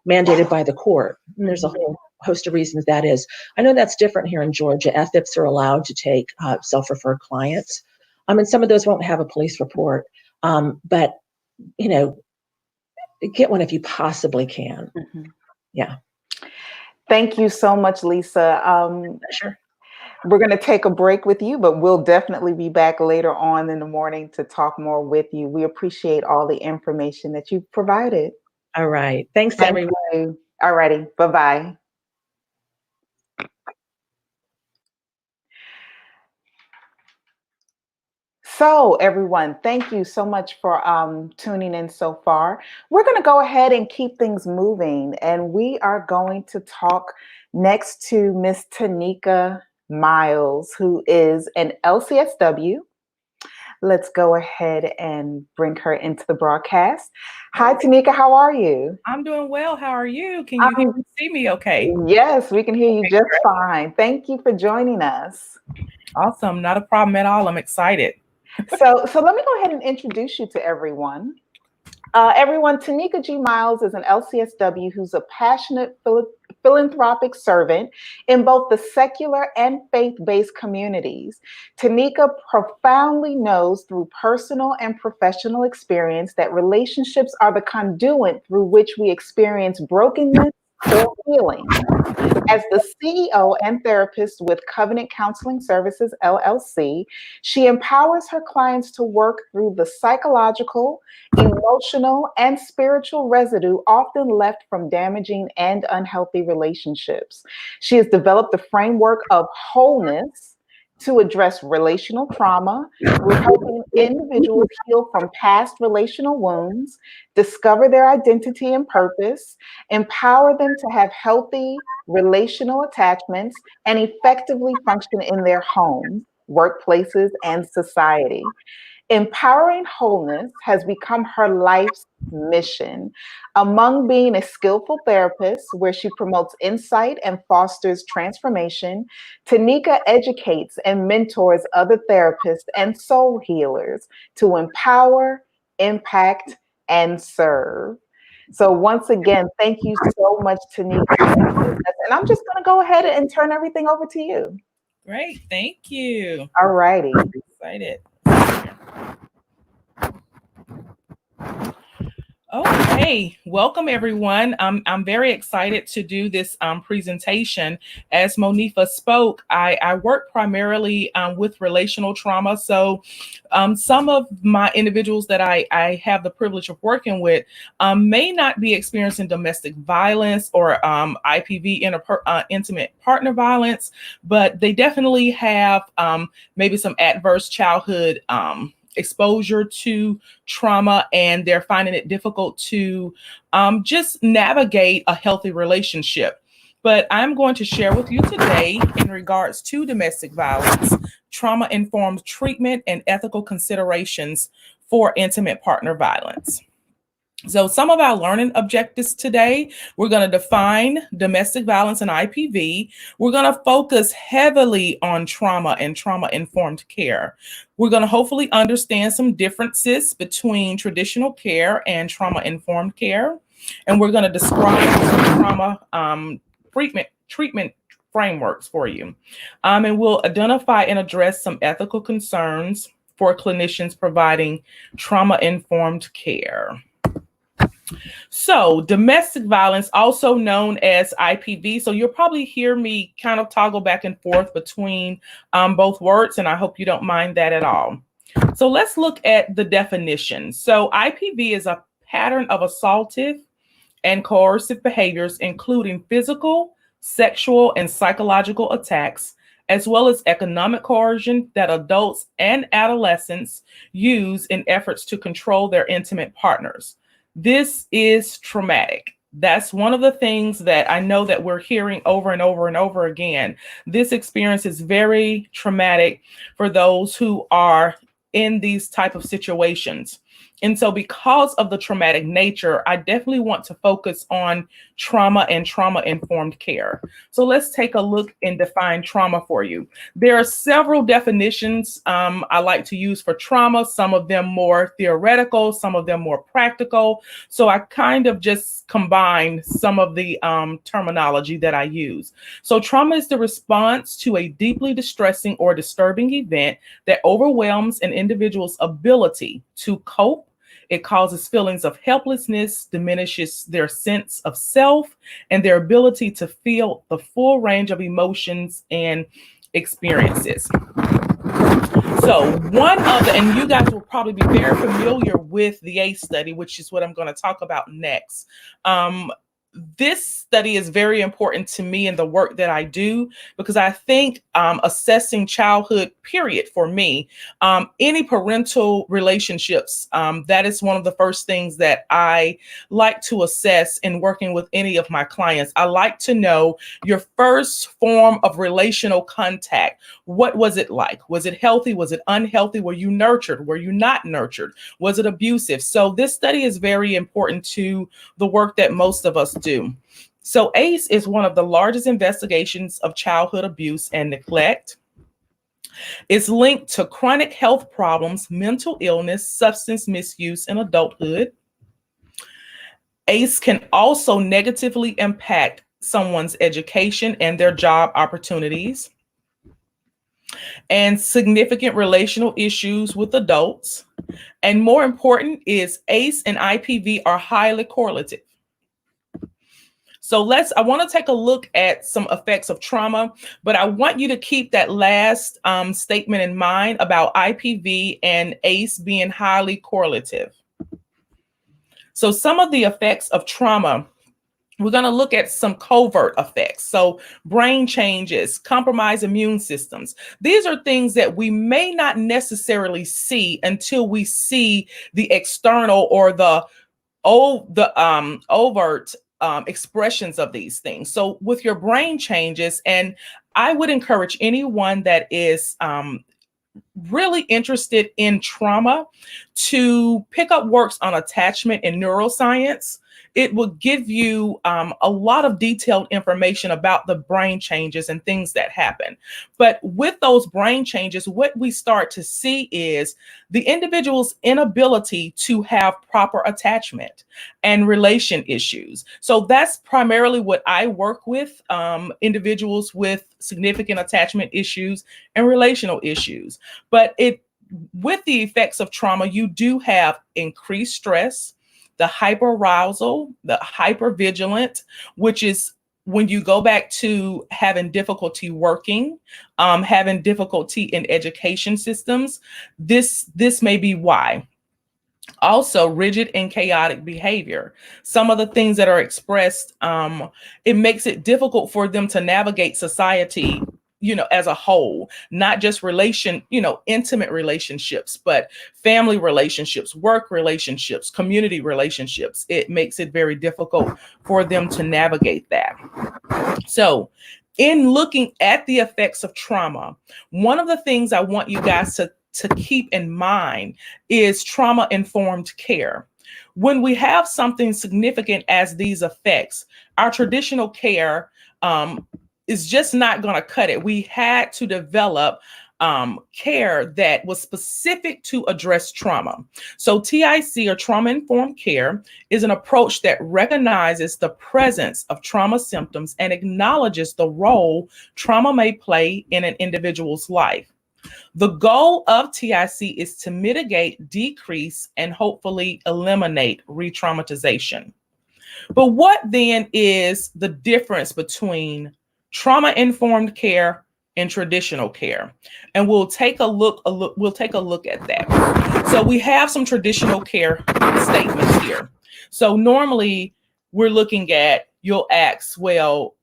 mandated by the court. And there's a whole host of reasons that is. I know that's different here in Georgia. FIPs are allowed to take self-referred clients. And some of those won't have a police report. But, get one if you possibly can. Mm-hmm. Yeah. Thank you so much, Lisa. Sure. We're going to take a break with you, but we'll definitely be back later on in the morning to talk more with you. We appreciate all the information that you provided. All right. Thanks, Thank everyone. you. All righty. Bye-bye. So, everyone, thank you so much for tuning in so far. We're going to go ahead and keep things moving, and we are going to talk next to Miss Tanika Miles, who is an LCSW. Let's go ahead and bring her into the broadcast. Hi, Tanika, how are you? I'm doing well. How are you? Can you hear and see me okay? Yes, we can hear you just fine. Thank you for joining us. Awesome. Not a problem at all. I'm excited. So let me go ahead and introduce you to everyone. Everyone, Tanika G. Miles is an LCSW who's a passionate philanthropic servant in both the secular and faith-based communities. Tanika profoundly knows through personal and professional experience that relationships are the conduit through which we experience brokenness or healing. As the CEO and therapist with Covenant Counseling Services, LLC, she empowers her clients to work through the psychological, emotional, and spiritual residue often left from damaging and unhealthy relationships. She has developed a framework of wholeness to address relational trauma through helping individuals heal from past relational wounds, discover their identity and purpose, empower them to have healthy relational attachments, and effectively function in their homes, workplaces, and society. Empowering wholeness has become her life's mission. Among being a skillful therapist, where she promotes insight and fosters transformation, Tanika educates and mentors other therapists and soul healers to empower, impact, and serve. So once again, thank you so much, Tanika, for joining us. And I'm just going to go ahead and turn everything over to you. Great. Thank you. All righty. Excited. Okay, welcome everyone. I'm very excited to do this presentation. As Monifa spoke, I work primarily with relational trauma. So some of my individuals that I have the privilege of working with may not be experiencing domestic violence or IPV, intimate partner violence, but they definitely have maybe some adverse childhood exposure to trauma, and they're finding it difficult to just navigate a healthy relationship. But I'm going to share with you today in regards to domestic violence, trauma-informed treatment, and ethical considerations for intimate partner violence. So some of our learning objectives today, we're going to define domestic violence and IPV. We're going to focus heavily on trauma and trauma-informed care. We're going to hopefully understand some differences between traditional care and trauma-informed care. And we're going to describe some trauma treatment frameworks for you. And we'll identify and address some ethical concerns for clinicians providing trauma-informed care. So domestic violence, also known as IPV. So you'll probably hear me kind of toggle back and forth between both words, and I hope you don't mind that at all. So let's look at the definition. So IPV is a pattern of assaultive and coercive behaviors, including physical, sexual, and psychological attacks, as well as economic coercion that adults and adolescents use in efforts to control their intimate partners. This is traumatic. That's one of the things that I know that we're hearing over and over and over again. This experience is very traumatic for those who are in these type of situations. And so, because of the traumatic nature, I definitely want to focus on trauma and trauma informed care. So, let's take a look and define trauma for you. There are several definitions I like to use for trauma, some of them more theoretical, some of them more practical. So, I kind of just combine some of the terminology that I use. So, trauma is the response to a deeply distressing or disturbing event that overwhelms an individual's ability to cope. It causes feelings of helplessness, diminishes their sense of self, and their ability to feel the full range of emotions and experiences. So, one of the, and you guys will probably be very familiar with the ACE study, which is what I'm going to talk about next. This study is very important to me in the work that I do, because I think assessing childhood, period, for me, any parental relationships, that is one of the first things that I like to assess in working with any of my clients. I like to know your first form of relational contact. What was it like? Was it healthy? Was it unhealthy? Were you nurtured? Were you not nurtured? Was it abusive? So this study is very important to the work that most of us do. So ACE is one of the largest investigations of childhood abuse and neglect. It's linked to chronic health problems, mental illness, substance misuse in adulthood. ACE can also negatively impact someone's education and their job opportunities, and significant relational issues with adults. And more important is ACE and IPV are highly correlative. So I want to take a look at some effects of trauma, but I want you to keep that last statement in mind about IPV and ACE being highly correlative. So some of the effects of trauma, we're going to look at some covert effects. So brain changes, compromised immune systems. These are things that we may not necessarily see until we see the external or the overt expressions of these things. So with your brain changes, and I would encourage anyone that is really interested in trauma to pick up works on attachment and neuroscience. It will give you a lot of detailed information about the brain changes and things that happen. But with those brain changes, what we start to see is the individual's inability to have proper attachment and relation issues. So that's primarily what I work with, individuals with significant attachment issues and relational issues. But with the effects of trauma, you do have increased stress, the hyperarousal, the hypervigilant, which is when you go back to having difficulty working, having difficulty in education systems. This may be why. Also, rigid and chaotic behavior. Some of the things that are expressed, it makes it difficult for them to navigate society, as a whole, not just intimate relationships, but family relationships, work relationships, community relationships. It makes it very difficult for them to navigate that. So, in looking at the effects of trauma, one of the things I want you guys to keep in mind is trauma-informed care. When we have something significant as these effects, our traditional care is just not going to cut it. We had to develop care that was specific to address trauma. So TIC, or trauma-informed care, is an approach that recognizes the presence of trauma symptoms and acknowledges the role trauma may play in an individual's life. The goal of TIC is to mitigate, decrease, and hopefully eliminate re-traumatization. But what then is the difference between trauma-informed care and traditional care? And we'll take a look at that. So we have some traditional care statements here. So normally we're looking at, you'll ask, well,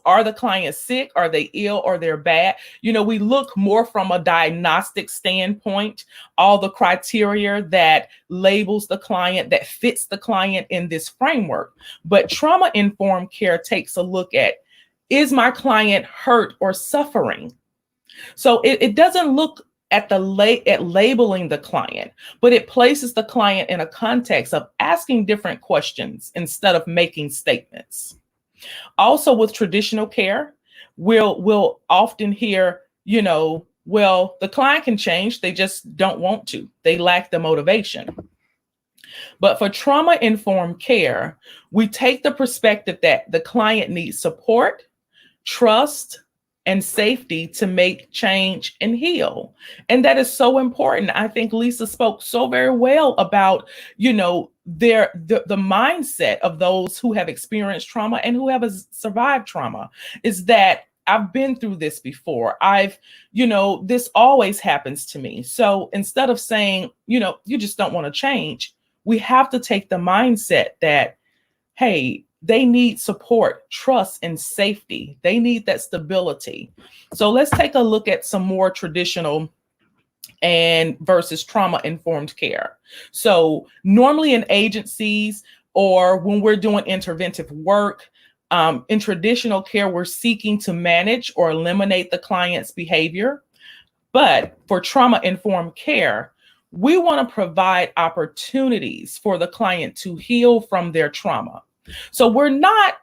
are the clients sick? Are they ill? Or they're bad? We look more from a diagnostic standpoint, all the criteria that labels the client, that fits the client in this framework. But trauma-informed care takes a look at, is my client hurt or suffering? So it doesn't look at at labeling the client, but it places the client in a context of asking different questions instead of making statements. Also, with traditional care, we'll often hear, well, the client can change, they just don't want to. They lack the motivation. But for trauma informed care, we take the perspective that the client needs support, trust, and safety to make change and heal. And that is so important. I think Lisa spoke so very well about, the mindset of those who have experienced trauma and who have survived trauma is that I've been through this before. This always happens to me. So instead of saying, you just don't want to change, we have to take the mindset that, hey, they need support, trust, and safety. They need that stability. So let's take a look at some more traditional and versus trauma-informed care. So normally in agencies or when we're doing interventive work, in traditional care, we're seeking to manage or eliminate the client's behavior. But for trauma-informed care, we want to provide opportunities for the client to heal from their trauma. So we're not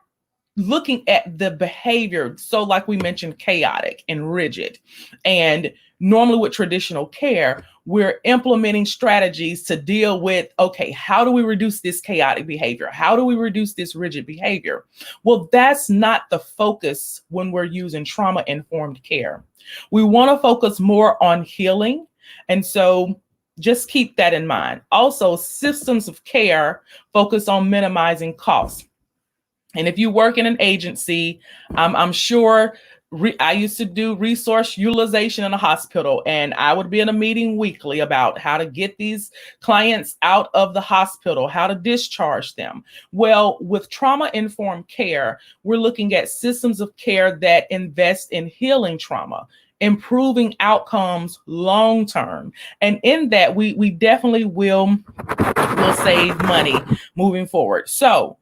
looking at the behavior. So like we mentioned, chaotic and rigid. And normally with traditional care, we're implementing strategies to deal with, okay, how do we reduce this chaotic behavior? How do we reduce this rigid behavior? Well, that's not the focus when we're using trauma-informed care. We want to focus more on healing. And so just keep that in mind. Also, systems of care focus on minimizing costs. And if you work in an agency, I'm sure I used to do resource utilization in a hospital, and I would be in a meeting weekly about how to get these clients out of the hospital, how to discharge them. Well, with trauma-informed care, we're looking at systems of care that invest in healing trauma, improving outcomes long term. And in that, we definitely will save money moving forward. So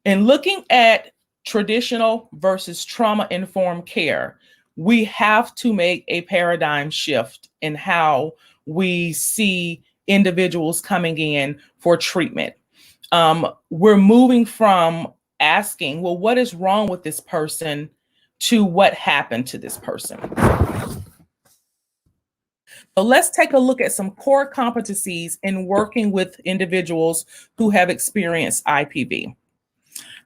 in looking at traditional versus trauma-informed care, we have to make a paradigm shift in how we see individuals coming in for treatment. We're moving from asking, well, what is wrong with this person, to what happened to this person. So let's take a look at some core competencies in working with individuals who have experienced IPV.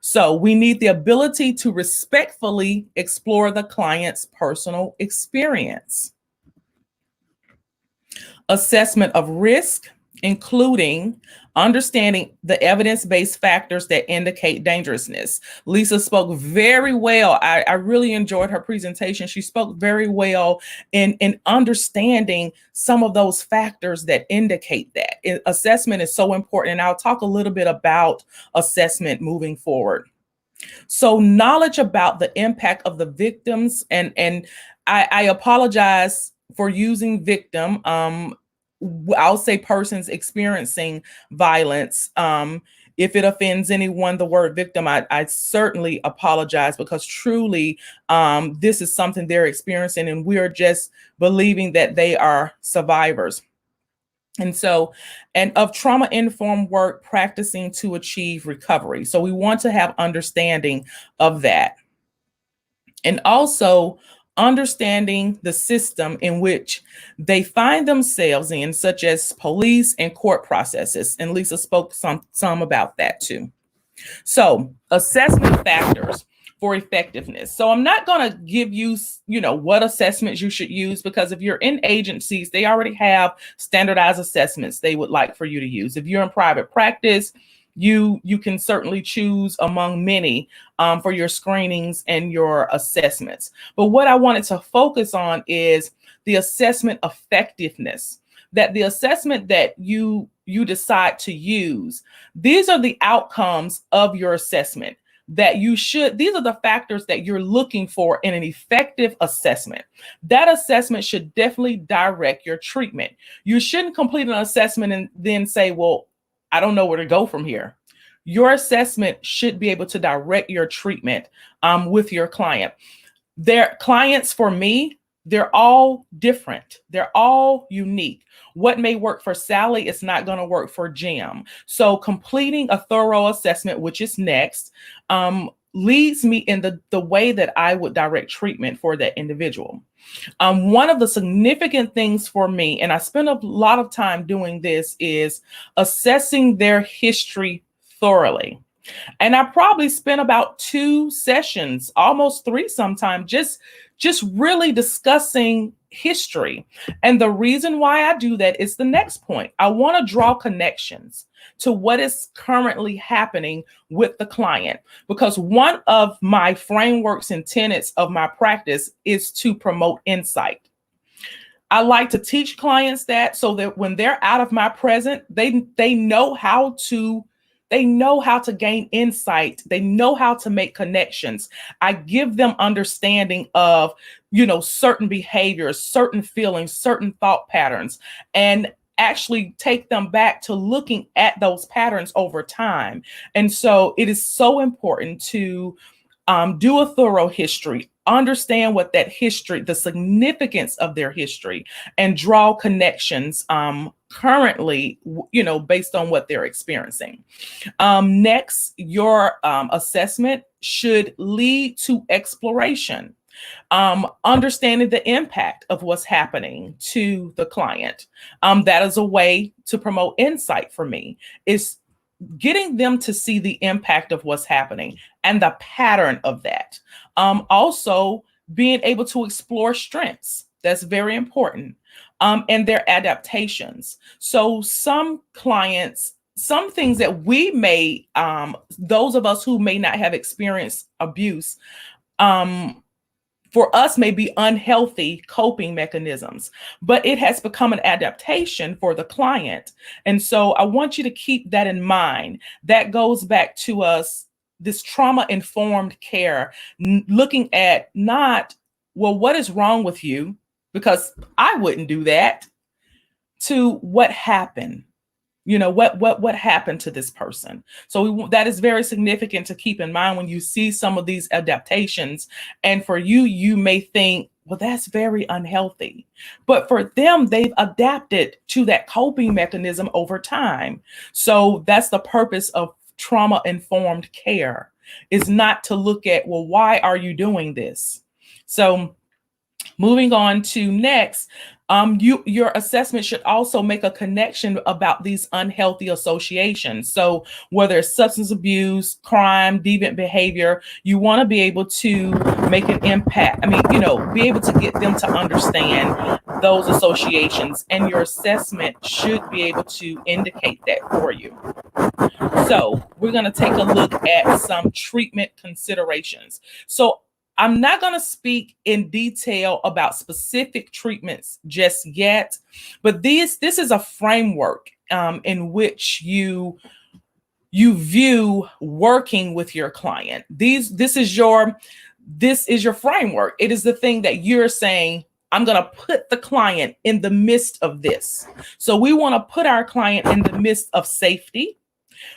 So we need the ability to respectfully explore the client's personal experience. Assessment of risk, including understanding the evidence-based factors that indicate dangerousness. Lisa spoke very well. I really enjoyed her presentation. She spoke very well in understanding some of those factors that indicate that. Assessment is so important, and I'll talk a little bit about assessment moving forward. So knowledge about the impact of the victims, and I apologize for using victim. I'll say persons experiencing violence. If it offends anyone, the word victim, I certainly apologize, because truly this is something they're experiencing, and we're just believing that they are survivors. And so, and of trauma-informed work practicing to achieve recovery. So we want to have understanding of that. And also understanding the system in which they find themselves in, such as police and court processes. And Lisa spoke some about that too. So assessment factors for effectiveness. So I'm not going to give you, what assessments you should use, because if you're in agencies, they already have standardized assessments they would like for you to use. If you're in private practice, you can certainly choose among many for your screenings and your assessments. But what I wanted to focus on is the assessment effectiveness, that the assessment that you decide to use, these are the outcomes of your assessment that these are the factors that you're looking for in an effective assessment. That assessment should definitely direct your treatment. You shouldn't complete an assessment and then say, well, I don't know where to go from here. Your assessment should be able to direct your treatment with your client. Their clients, for me, They're all different. They're all unique. What may work for Sally is not going to work for Jim. So completing a thorough assessment, which is next, leads me in the way that I would direct treatment for that individual. One of the significant things for me, and I spend a lot of time doing this, is assessing their history thoroughly. And I probably spent about 2 sessions, almost 3 sometimes, just really discussing history. And the reason why I do that is the next point. I want to draw connections to what is currently happening with the client, because one of my frameworks and tenets of my practice is to promote insight. I like to teach clients that, so that when they're out of my presence, they know how to gain insight. They know how to make connections. I give them understanding of, certain behaviors, certain feelings, certain thought patterns, and actually take them back to looking at those patterns over time. And so it is so important to do a thorough history, understand what that history, the significance of their history, and draw connections currently, based on what they're experiencing. Next, your assessment should lead to exploration. Understanding the impact of what's happening to the client. That is a way to promote insight for me, is getting them to see the impact of what's happening and the pattern of that. Also, being able to explore strengths. That's very important. And their adaptations. So some clients, some things that we may, those of us who may not have experienced abuse, for us may be unhealthy coping mechanisms, but it has become an adaptation for the client. And so I want you to keep that in mind. That goes back to us, this trauma-informed care, looking at not, well, what is wrong with you? Because I wouldn't do that, to what happened. What happened to this person. So that is very significant to keep in mind when you see some of these adaptations. And for you may think, well, that's very unhealthy. But for them, they've adapted to that coping mechanism over time. So that's the purpose of trauma-informed care, is not to look at, well, why are you doing this? So moving on to next, your assessment should also make a connection about these unhealthy associations. So whether it's substance abuse, crime, deviant behavior, you want to be able to make an impact. Be able to get them to understand those associations, and your assessment should be able to indicate that for you. So we're going to take a look at some treatment considerations. So I'm not going to speak in detail about specific treatments just yet, but this is a framework in which you view working with your client. This is your framework. It is the thing that you're saying, I'm going to put the client in the midst of this. So we want to put our client in the midst of safety.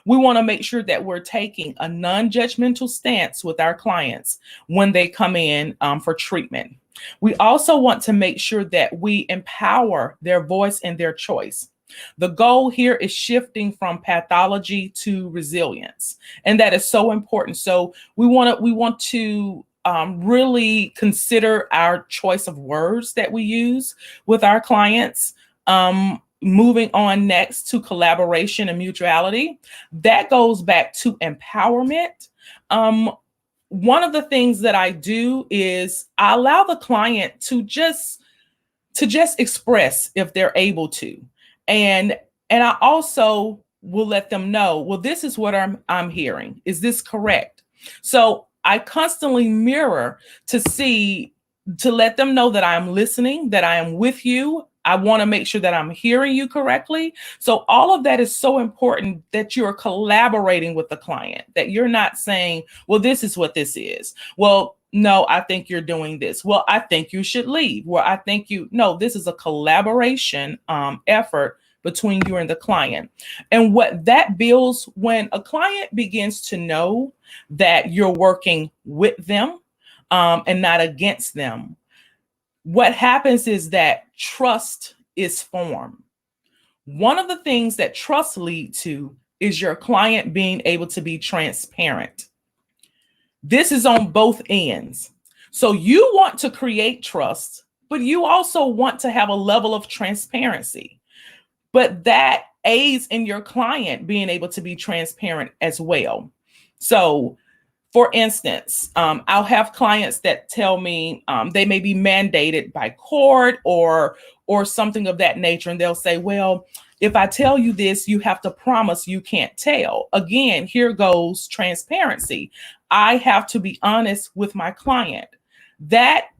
We want to make sure that we're taking a non-judgmental stance with our clients when they come in for treatment. We also want to make sure that we empower their voice and their choice. The goal here is shifting from pathology to resilience, and that is so important. So we want to really consider our choice of words that we use with our clients. Moving on next to collaboration and mutuality, that goes back to empowerment. One of the things that I do is I allow the client to just express if they're able to, and I also will let them know, well, this is what I'm hearing. Is this correct? So I constantly mirror to let them know that I'm listening, that I am with you. I want to make sure that I'm hearing you correctly. So all of that is so important, that you're collaborating with the client, that you're not saying, well, this is what this is. Well, no, I think you're doing this. Well, I think you should leave. Well, no, this is a collaboration effort between you and the client. And what that builds, when a client begins to know that you're working with them and not against them, what happens is that trust is formed. One of the things that trust lead to is your client being able to be transparent. This is on both ends. So you want to create trust, but you also want to have a level of transparency. But that aids in your client being able to be transparent as well. So for instance, I'll have clients that tell me they may be mandated by court or something of that nature, and they'll say, "Well, if I tell you this, you have to promise you can't tell." Again, here goes transparency. I have to be honest with my client. That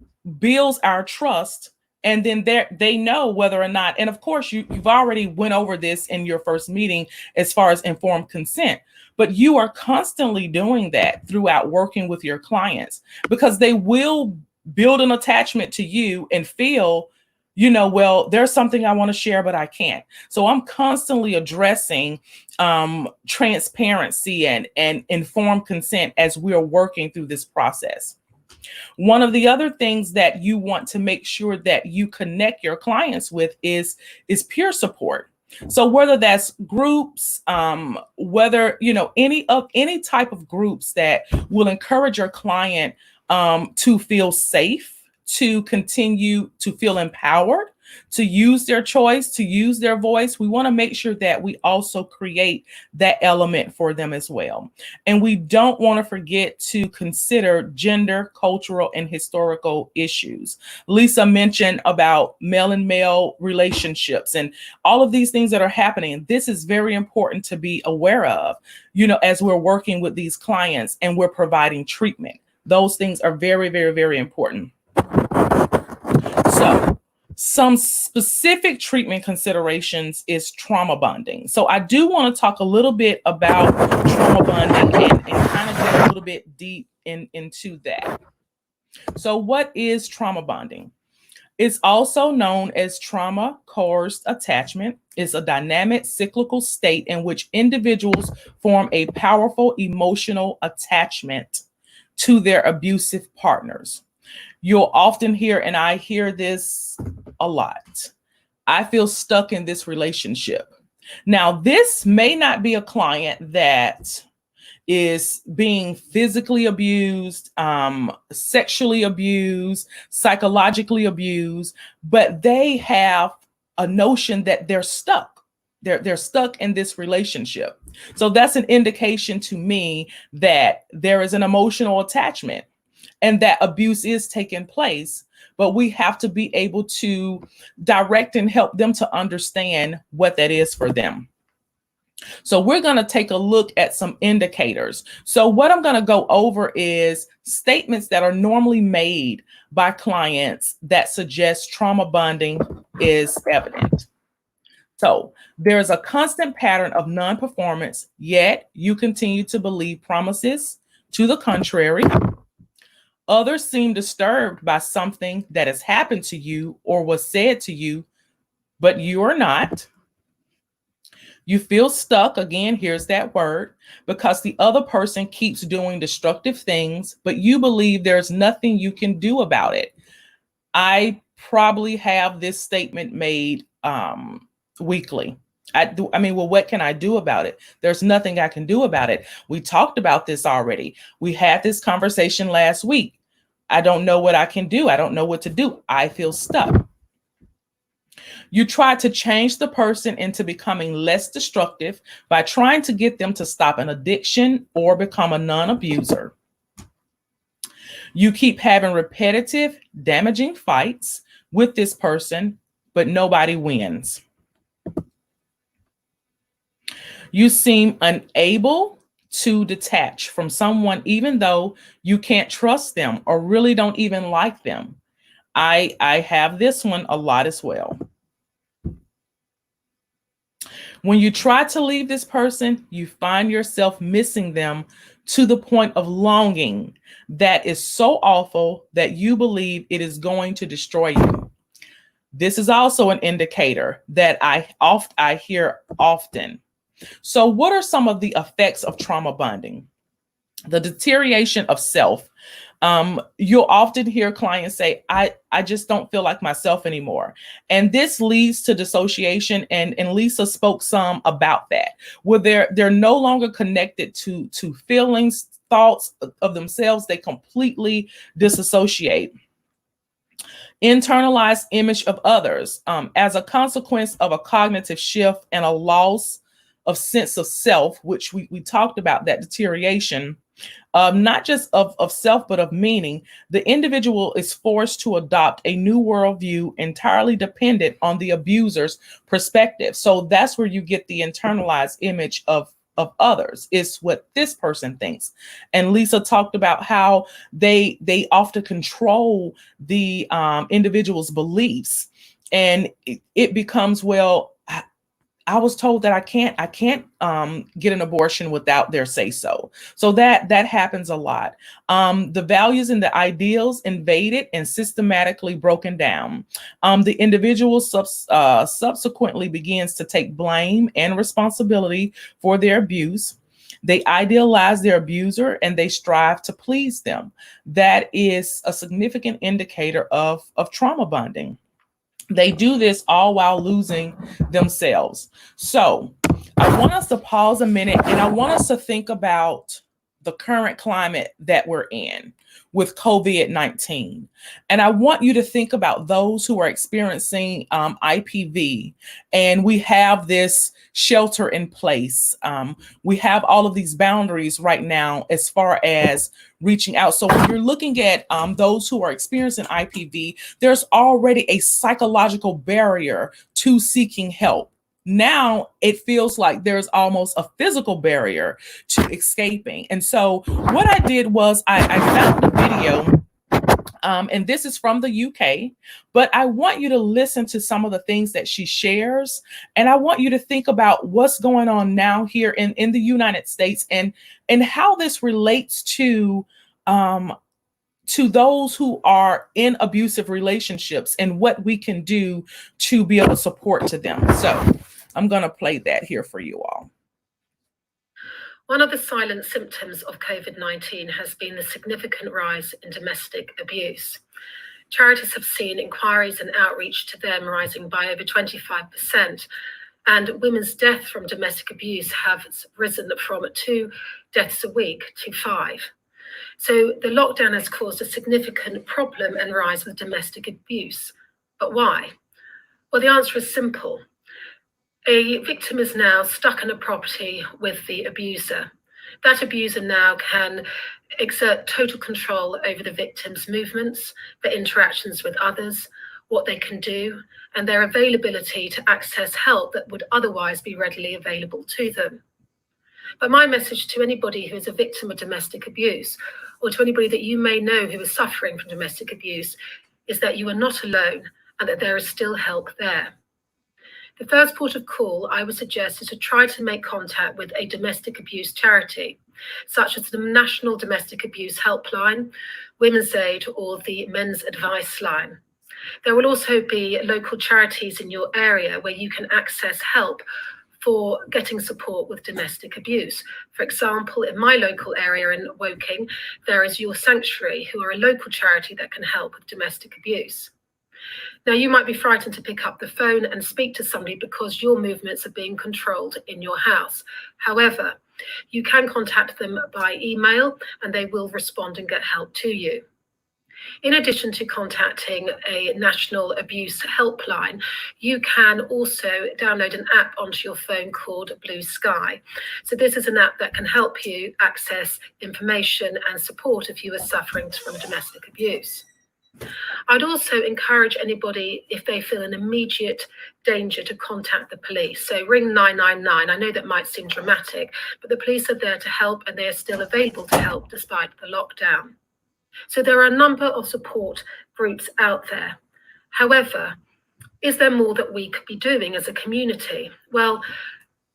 builds our trust, and then they know whether or not. And of course, you've already went over this in your first meeting as far as informed consent. But you are constantly doing that throughout working with your clients, because they will build an attachment to you and feel, well, there's something I want to share, but I can't. So I'm constantly addressing transparency and informed consent as we're working through this process. One of the other things that you want to make sure that you connect your clients with is peer support. So whether that's groups, whether any type of groups that will encourage your client to feel safe, to continue to feel empowered, to use their choice, to use their voice. We want to make sure that we also create that element for them as well. And we don't want to forget to consider gender, cultural, and historical issues. Lisa mentioned about male and male relationships and all of these things that are happening. This is very important to be aware of, as we're working with these clients and we're providing treatment. Those things are very, very, very important. So some specific treatment considerations is trauma bonding. So I do want to talk a little bit about trauma bonding and kind of get a little bit deep into that. So what is trauma bonding? It's also known as trauma-caused attachment. It's a dynamic cyclical state in which individuals form a powerful emotional attachment to their abusive partners. You'll often hear, and I hear this a lot, I feel stuck in this relationship. Now, this may not be a client that is being physically abused, sexually abused, psychologically abused, but they have a notion that they're stuck. They're stuck in this relationship. So that's an indication to me that there is an emotional attachment and that abuse is taking place, but we have to be able to direct and help them to understand what that is for them. So we're going to take a look at some indicators. So what I'm going to go over is statements that are normally made by clients that suggest trauma bonding is evident. So there's a constant pattern of non-performance, yet you continue to believe promises to the contrary. Others seem disturbed by something that has happened to you or was said to you, but you are not. You feel stuck, again, here's that word, because the other person keeps doing destructive things, but you believe there's nothing you can do about it. I probably have this statement made weekly. Well, what can I do about it? There's nothing I can do about it. We talked about this already. We had this conversation last week. I don't know what I can do. I don't know what to do. I feel stuck. You try to change the person into becoming less destructive by trying to get them to stop an addiction or become a non-abuser. You keep having repetitive, damaging fights with this person, but nobody wins. You seem unable to detach from someone, even though you can't trust them or really don't even like them. I have this one a lot as well. When you try to leave this person, you find yourself missing them to the point of longing that is so awful that you believe it is going to destroy you. This is also an indicator that I hear often. So what are some of the effects of trauma bonding? The deterioration of self. You'll often hear clients say, I just don't feel like myself anymore. And this leads to dissociation. And Lisa spoke some about that, where they're no longer connected to feelings, thoughts of themselves. They completely disassociate. Internalized image of others, as a consequence of a cognitive shift and a loss of sense of self, which we talked about, that deterioration, not just of self, but of meaning. The individual is forced to adopt a new worldview entirely dependent on the abuser's perspective. So that's where you get the internalized image of others, is what this person thinks. And Lisa talked about how they often control the individual's beliefs, and it becomes, well, I was told that I can't get an abortion without their say so. So that happens a lot. The values and the ideals invaded and systematically broken down. The individual subsequently begins to take blame and responsibility for their abuse. They idealize their abuser and they strive to please them. That is a significant indicator of trauma bonding. They do this all while losing themselves. So I want us to pause a minute and I want us to think about the current climate that we're in with COVID-19. And I want you to think about those who are experiencing IPV, and we have this shelter in place. We have all of these boundaries right now as far as reaching out. So when you're looking at those who are experiencing IPV, there's already a psychological barrier to seeking help. Now it feels like there's almost a physical barrier to escaping. And so what I did was I found a video, and this is from the UK, but I want you to listen to some of the things that she shares. And I want you to think about what's going on now here in the United States, and how this relates to those who are in abusive relationships and what we can do to be able to support to them. So I'm going to play that here for you all. One of the silent symptoms of COVID-19 has been the significant rise in domestic abuse. Charities have seen inquiries and outreach to them rising by over 25%, and women's deaths from domestic abuse have risen from 2 deaths a week to 5. So the lockdown has caused a significant problem and rise with domestic abuse. But why? Well, the answer is simple. A victim is now stuck in a property with the abuser. That abuser now can exert total control over the victim's movements, their interactions with others, what they can do, and their availability to access help that would otherwise be readily available to them. But my message to anybody who is a victim of domestic abuse, or to anybody that you may know who is suffering from domestic abuse, is that you are not alone and that there is still help there. The first port of call I would suggest is to try to make contact with a domestic abuse charity, such as the National Domestic Abuse Helpline, Women's Aid, or the Men's Advice Line. There will also be local charities in your area where you can access help for getting support with domestic abuse. For example, in my local area in Woking, there is Your Sanctuary, who are a local charity that can help with domestic abuse. Now, you might be frightened to pick up the phone and speak to somebody because your movements are being controlled in your house. However, you can contact them by email and they will respond and get help to you. In addition to contacting a national abuse helpline, you can also download an app onto your phone called Blue Sky. So this is an app that can help you access information and support if you are suffering from domestic abuse. I'd also encourage anybody, if they feel an immediate danger, to contact the police. So ring 999. I know that might seem dramatic, but the police are there to help and they are still available to help despite the lockdown. So there are a number of support groups out there. However, is there more that we could be doing as a community? Well,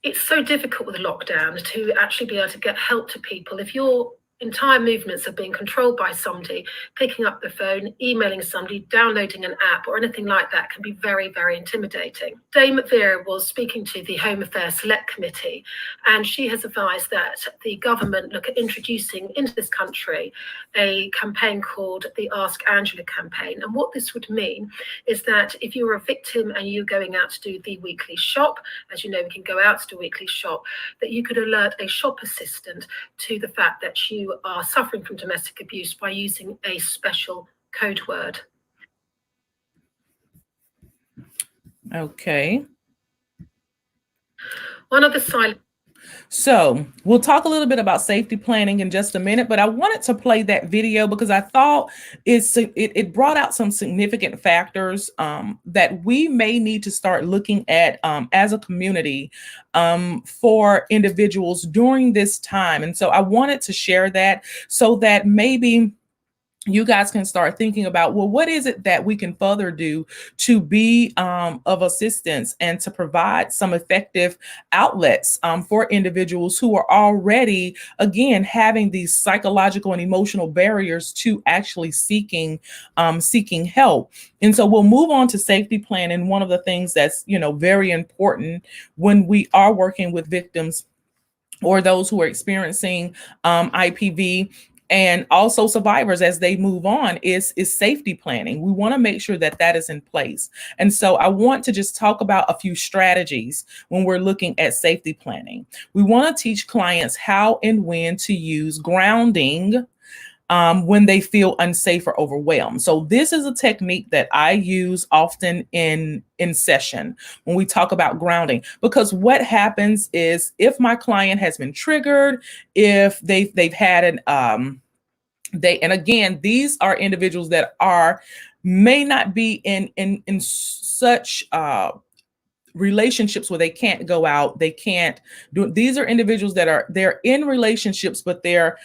it's so difficult with lockdown to actually be able to get help to people. If you're Entire movements are being controlled by somebody, picking up the phone, emailing somebody, downloading an app, or anything like that can be very, very intimidating. Dame Vera was speaking to the Home Affairs Select Committee, and she has advised that the government look at introducing into this country a campaign called the Ask Angela campaign. And what this would mean is that if you're a victim and you're going out to do the weekly shop, as you know, we can go out to do weekly shop, that you could alert a shop assistant to the fact that you are suffering from domestic abuse by using a special code word. Okay. One of the silent. So we'll talk a little bit about safety planning in just a minute, but I wanted to play that video because I thought it brought out some significant factors that we may need to start looking at as a community for individuals during this time. And so I wanted to share that so that maybe you guys can start thinking about, well, what is it that we can further do to be of assistance and to provide some effective outlets for individuals who are already, again, having these psychological and emotional barriers to actually seeking help. And so we'll move on to safety plan. And one of the things that's, very important when we are working with victims or those who are experiencing IPV, and also survivors as they move on is safety planning. We want to make sure that that is in place. And so I want to just talk about a few strategies when we're looking at safety planning. We want to teach clients how and when to use grounding when they feel unsafe or overwhelmed. So this is a technique that I use often in session when we talk about grounding, because what happens is if my client has been triggered, if they've had an and again, these are individuals that may not be in such relationships where they can't go out, they can't do. These are individuals that they're in relationships, but they're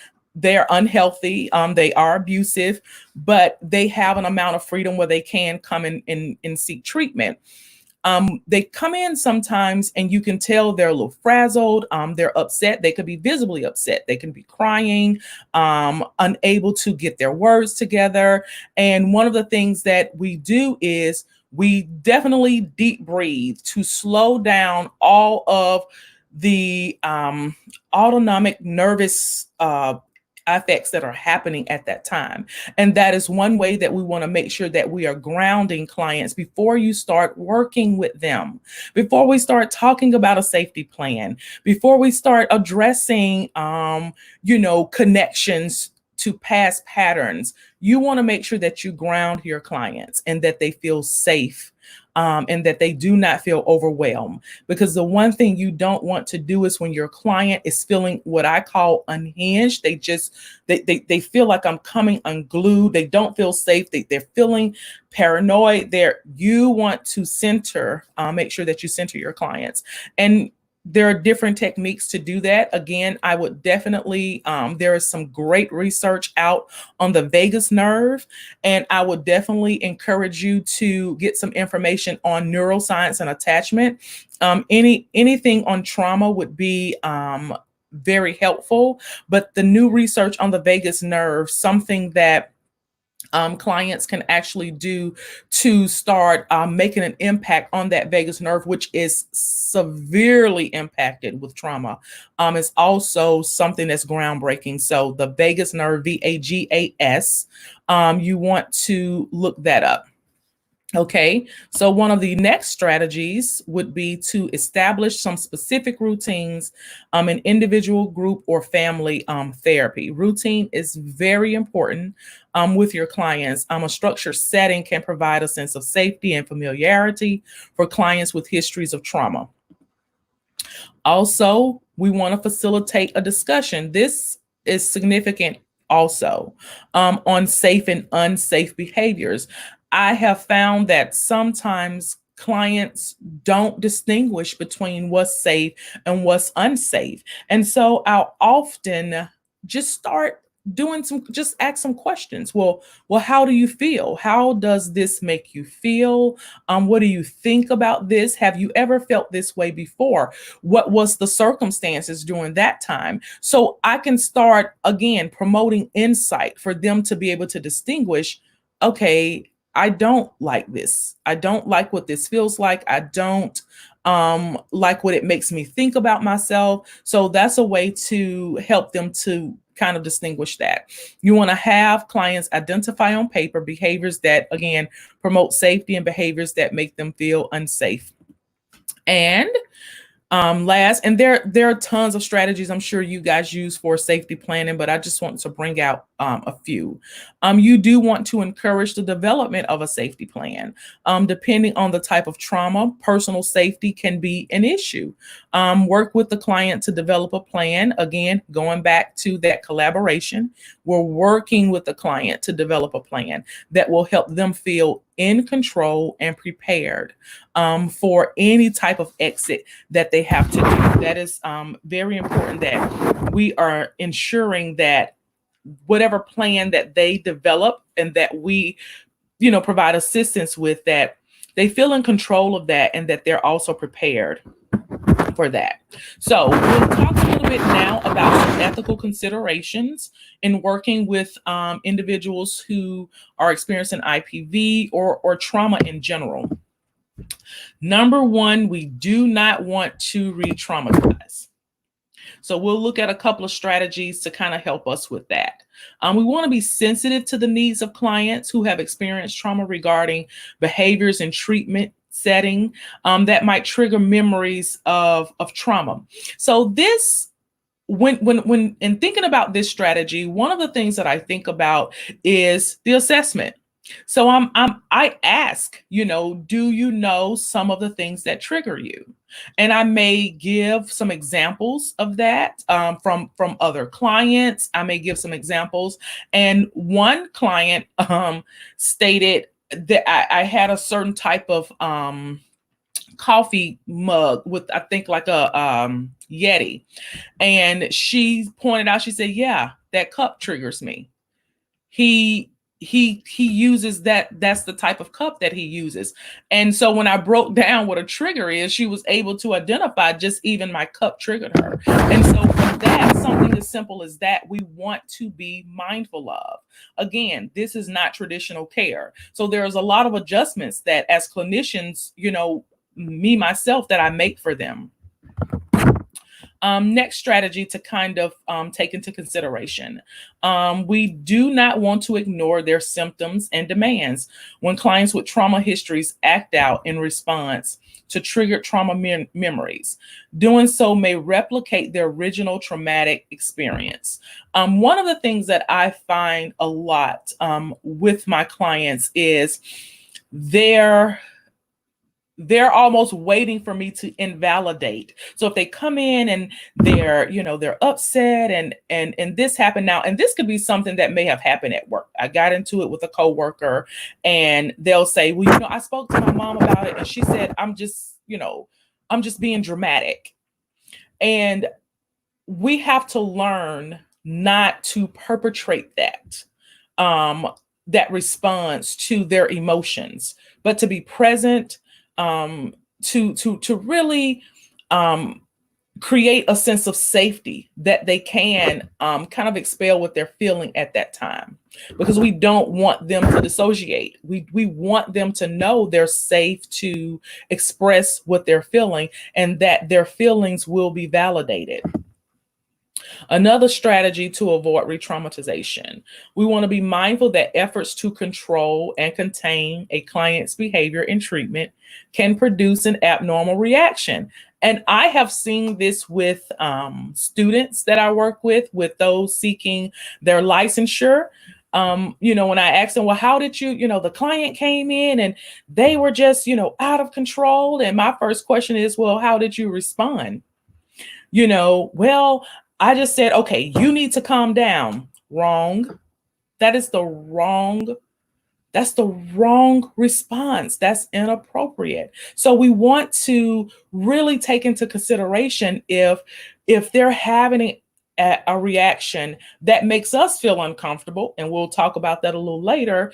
unhealthy, they are abusive, but they have an amount of freedom where they can come and seek treatment. They come in sometimes and you can tell they're a little frazzled, they're upset, they could be visibly upset, they can be crying, unable to get their words together. And one of the things that we do is we definitely deep breathe to slow down all of the autonomic nervous effects that are happening at that time. And that is one way that we want to make sure that we are grounding clients before you start working with them, before we start talking about a safety plan, before we start addressing, connections to past patterns. You want to make sure that you ground your clients and that they feel safe. And that they do not feel overwhelmed, because the one thing you don't want to do is when your client is feeling what I call unhinged, they feel like I'm coming unglued. They don't feel safe. They're feeling paranoid. You want to make sure that you center your clients. And there are different techniques to do that. Again, I would definitely, there is some great research out on the vagus nerve, and I would definitely encourage you to get some information on neuroscience and attachment. Anything on trauma would be very helpful, but the new research on the vagus nerve, something that clients can actually do to start making an impact on that vagus nerve, which is severely impacted with trauma, is also something that's groundbreaking. So the vagus nerve, VAGAS, you want to look that up. Okay, so one of the next strategies would be to establish some specific routines in individual, group, or family therapy. Routine is very important with your clients. A structured setting can provide a sense of safety and familiarity for clients with histories of trauma. Also, we want to facilitate a discussion. This is significant also on safe and unsafe behaviors. I have found that sometimes clients don't distinguish between what's safe and what's unsafe. And so I'll often just start just ask some questions. Well, how do you feel? How does this make you feel? What do you think about this? Have you ever felt this way before? What was the circumstances during that time? So I can start again promoting insight for them to be able to distinguish, okay, I don't like this. I don't like what this feels like. I don't like what it makes me think about myself. So that's a way to help them to kind of distinguish that. You want to have clients identify on paper behaviors that, again, promote safety and behaviors that make them feel unsafe. And last, and there are tons of strategies I'm sure you guys use for safety planning, but I just want to bring out a few. You do want to encourage the development of a safety plan. Depending on the type of trauma, personal safety can be an issue. Work with the client to develop a plan. Again, going back to that collaboration, we're working with the client to develop a plan that will help them feel in control and prepared for any type of exit that they have to do. That is very important, that we are ensuring that whatever plan that they develop and that we, provide assistance with, that they feel in control of that and that they're also prepared for that. So we'll talk a little bit now about some ethical considerations in working with individuals who are experiencing IPV or trauma in general. Number one, we do not want to re-traumatize. So we'll look at a couple of strategies to kind of help us with that. We want to be sensitive to the needs of clients who have experienced trauma regarding behaviors and treatment setting that might trigger memories of trauma. So this, when in thinking about this strategy, one of the things that I think about is the assessment. So I ask, do you know some of the things that trigger you? And I may give some examples of that from other clients. I may give some examples. And one client stated that I had a certain type of coffee mug with, I think, like a Yeti. And she pointed out, she said, yeah, that cup triggers me. He uses that's the type of cup that he uses. And so when I broke down what a trigger is, she was able to identify just even my cup triggered her. And so for that, something as simple as that, we want to be mindful of. Again, this is not traditional care. So there's a lot of adjustments that as clinicians, me myself, that I make for them. Next strategy to kind of take into consideration. We do not want to ignore their symptoms and demands. When clients with trauma histories act out in response to triggered trauma memories, doing so may replicate their original traumatic experience. One of the things that I find a lot with my clients is they're almost waiting for me to invalidate. So if they come in and they're upset and this happened now, and this could be something that may have happened at work. I got into it with a coworker and they'll say, well, I spoke to my mom about it and she said, I'm just being dramatic. And we have to learn not to perpetrate that response to their emotions, but to be present, to really create a sense of safety that they can kind of expel what they're feeling at that time, because we don't want them to dissociate. We want them to know they're safe to express what they're feeling and that their feelings will be validated. Another strategy to avoid re-traumatization. We want to be mindful that efforts to control and contain a client's behavior in treatment can produce an abnormal reaction. And I have seen this with students that I work with those seeking their licensure. When I asked them, well, how did the client came in and they were just, out of control. And my first question is, well, how did you respond? Well, I just said, okay, you need to calm down. Wrong. That's the wrong response. That's inappropriate. So we want to really take into consideration if they're having at a reaction that makes us feel uncomfortable, and we'll talk about that a little later,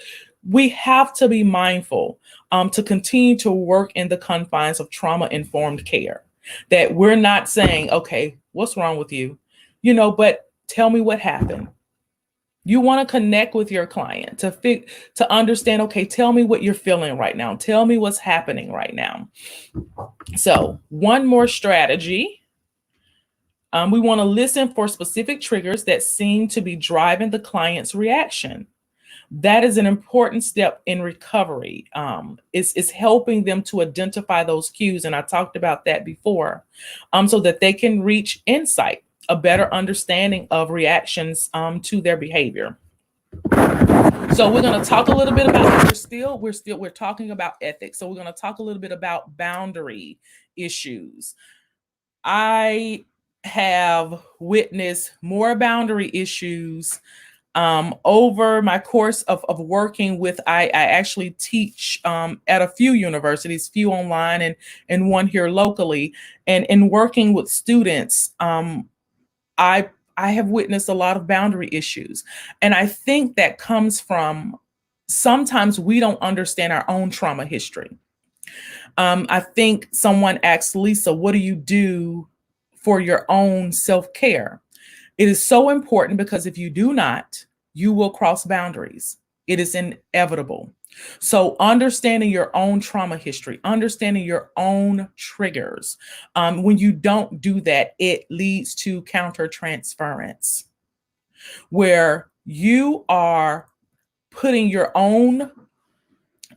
we have to be mindful to continue to work in the confines of trauma-informed care. That we're not saying, okay, what's wrong with you? But tell me what happened. You want to connect with your client to understand, okay, tell me what you're feeling right now. Tell me what's happening right now. So, one more strategy. We want to listen for specific triggers that seem to be driving the client's reaction. That is an important step in recovery. It's helping them to identify those cues, and I talked about that before, so that they can reach insight, a better understanding of reactions to their behavior. So we're going to talk a little bit about, we're talking about ethics. So we're going to talk a little bit about boundary issues. I have witnessed more boundary issues over my course of working with, I actually teach at a few universities, few online and one here locally. And in working with students, I have witnessed a lot of boundary issues. And I think that comes from sometimes we don't understand our own trauma history. I think someone asked Lisa, what do you do for your own self-care? It is so important because if you do not, you will cross boundaries. It is inevitable. So understanding your own trauma history, understanding your own triggers. When you don't do that, it leads to countertransference, where you are putting your own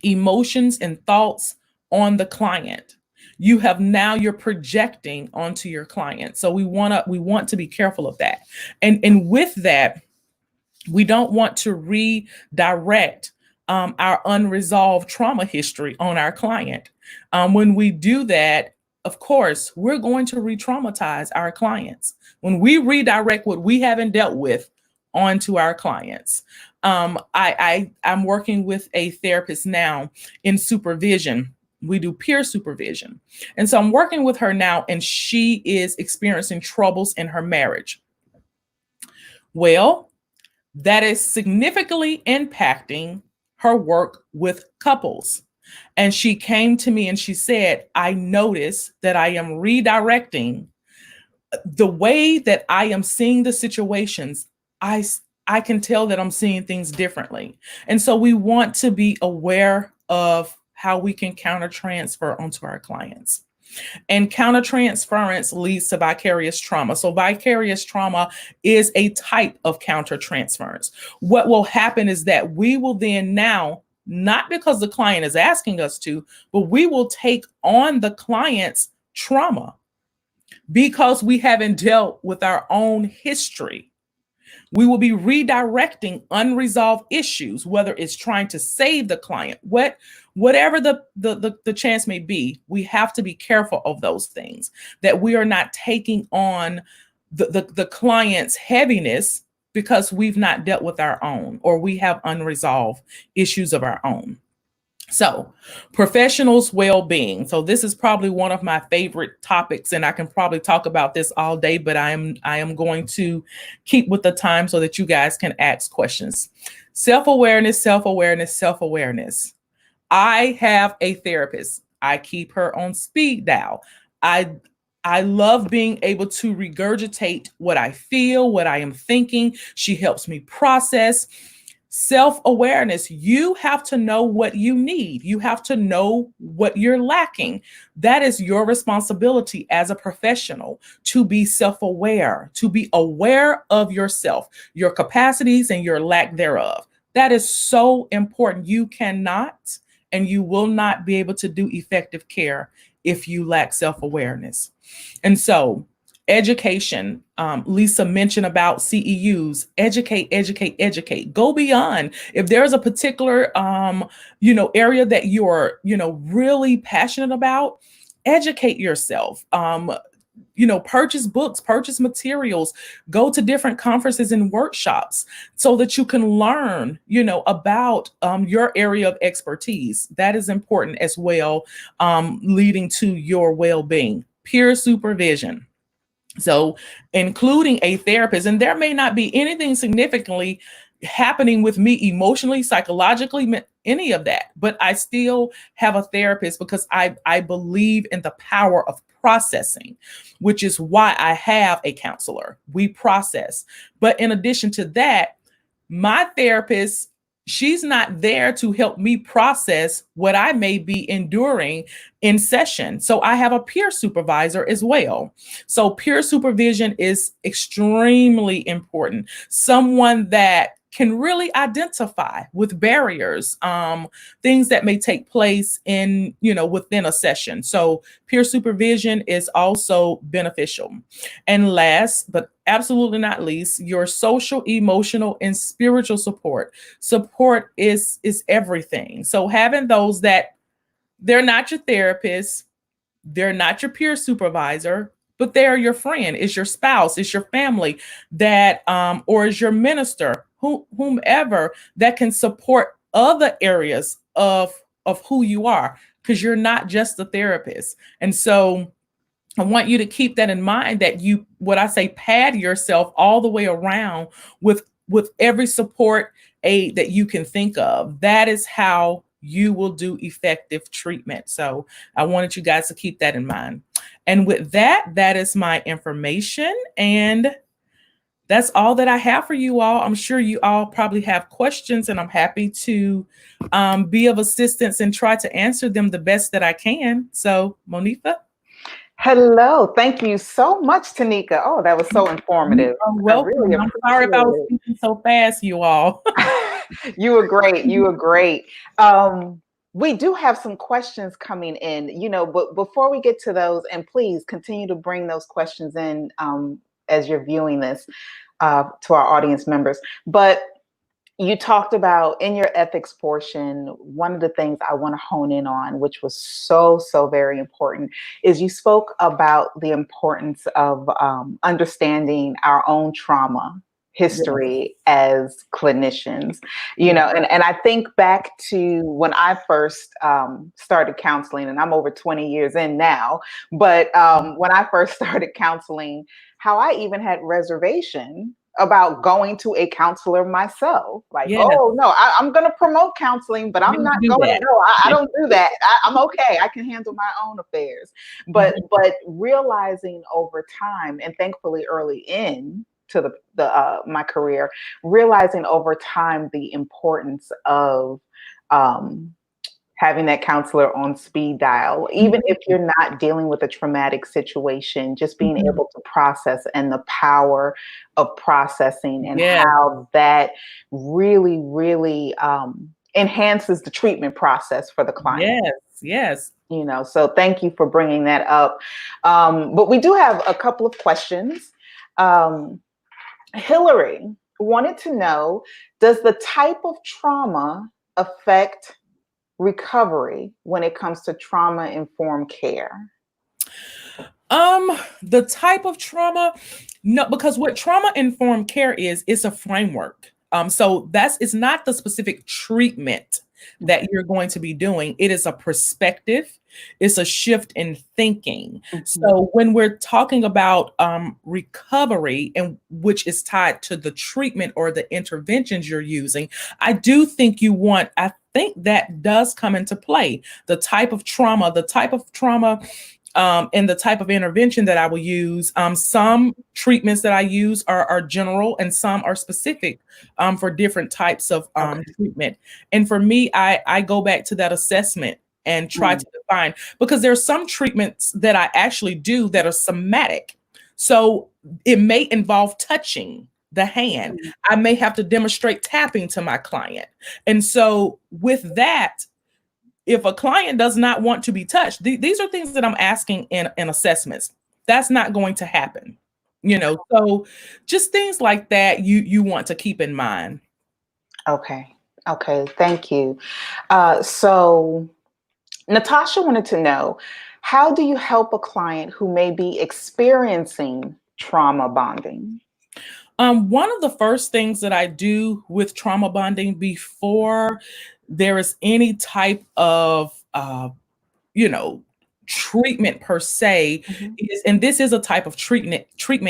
emotions and thoughts on the client. You're projecting onto your client. So we want to be careful of that. And with that, we don't want to redirect our unresolved trauma history on our client. When we do that, of course, we're going to re-traumatize our clients. When we redirect what we haven't dealt with onto our clients. I'm working with a therapist now in supervision. We do peer supervision. And so I'm working with her now, and she is experiencing troubles in her marriage. Well, that is significantly impacting her work with couples. And she came to me and she said, I notice that I am redirecting the way that I am seeing the situations. I can tell that I'm seeing things differently. And so we want to be aware of how we can countertransfer onto our clients. And countertransference leads to vicarious trauma. So vicarious trauma is a type of countertransference. What will happen is that we will then now, not because the client is asking us to, but we will take on the client's trauma because we haven't dealt with our own history. We will be redirecting unresolved issues, whether it's trying to save the client, whatever the chance may be. We have to be careful of those things, that we are not taking on the client's heaviness because we've not dealt with our own, or we have unresolved issues of our own. So, professionals' well-being. So this is probably one of my favorite topics, and I can probably talk about this all day, but I am going to keep with the time so that you guys can ask questions. Self-awareness, self-awareness, self-awareness. I have a therapist. I keep her on speed dial. I love being able to regurgitate what I feel, what I am thinking. She helps me process. Self-awareness, you have to know what you need. You have to know what you're lacking. That is your responsibility as a professional, to be self-aware, to be aware of yourself, your capacities and your lack thereof. That is so important. You cannot and you will not be able to do effective care if you lack self-awareness. And so education, Lisa mentioned about CEUs, educate, educate, educate, go beyond. If there's a particular, area that you're, really passionate about, educate yourself, purchase books, purchase materials, go to different conferences and workshops so that you can learn, about your area of expertise. That is important as well, leading to your well-being. Peer supervision. So, including a therapist, and there may not be anything significantly happening with me emotionally, psychologically, any of that, but I still have a therapist because I believe in the power of processing, which is why I have a counselor. We process. But in addition to that, my therapist, she's not there to help me process what I may be enduring in session. So I have a peer supervisor as well. So peer supervision is extremely important. Someone that can really identify with barriers, things that may take place in, within a session. So peer supervision is also beneficial. And last, but absolutely not least, your social, emotional, and spiritual support. Support is everything. So having those that they're not your therapist, they're not your peer supervisor, but they're your friend, is your spouse, is your family that or is your minister, whomever that can support other areas of who you are, because you're not just a therapist. And so I want you to keep that in mind, that you, what I say, pad yourself all the way around with every support aid that you can think of. That is how you will do effective treatment. So I wanted you guys to keep that in mind. And with that, that is my information. And that's all that I have for you all. I'm sure you all probably have questions, and I'm happy to be of assistance and try to answer them the best that I can. So, Monifa? Hello. Thank you so much, Tanika. Oh, that was so You informative. are I really welcome. I'm sorry if I was appreciate speaking so fast, you all. it. You were great. You were great. We do have some questions coming in, but before we get to those, and please continue to bring those questions in as you're viewing this to our audience members. But you talked about, in your ethics portion, one of the things I want to hone in on, which was so, so very important, is you spoke about the importance of understanding our own trauma history as clinicians, Yeah. and I think back to when I first started counseling, and I'm over 20 years in now, but when I first started counseling, how I even had reservation about going to a counselor myself. Like, Yes, oh no, I'm going to promote counseling, but I'm you not do going to. that. No, I Yeah. don't do that. I'm okay. I can handle my own affairs. But Mhm. realizing over time, and thankfully early in to the my career, realizing over time the importance of um, having that counselor on speed dial, even if you're not dealing with a traumatic situation, just being Mhm. able to process, and the power of processing, and Yes, how that really, really enhances the treatment process for the client. yes, yes. So thank you for bringing that up. But we do have a couple of questions. Um, Hillary wanted to know, does the type of trauma affect recovery when it comes to trauma informed care? The type of trauma, no, because what trauma informed care is, it's a framework. So it's not the specific treatment that you're going to be doing. It is a perspective, it's a shift in thinking. Mhm. So when we're talking about recovery, and which is tied to the treatment or the interventions you're using, I think that does come into play. The type of trauma and the type of intervention that I will use. Some treatments that I use are general, and some are specific for different types of Okay. treatment. And for me, I go back to that assessment and try Mm. to define, because there's some treatments that I actually do that are somatic. So it may involve touching the hand. Mm. I may have to demonstrate tapping to my client. And so with that, if a client does not want to be touched, these are things that I'm asking in assessments. That's not going to happen. So just things like that you want to keep in mind. Okay. Okay. Thank you. So Natasha wanted to know, how do you help a client who may be experiencing trauma bonding? One of the first things that I do with trauma bonding before there is any type of you know treatment per se is, and this is a type of treatment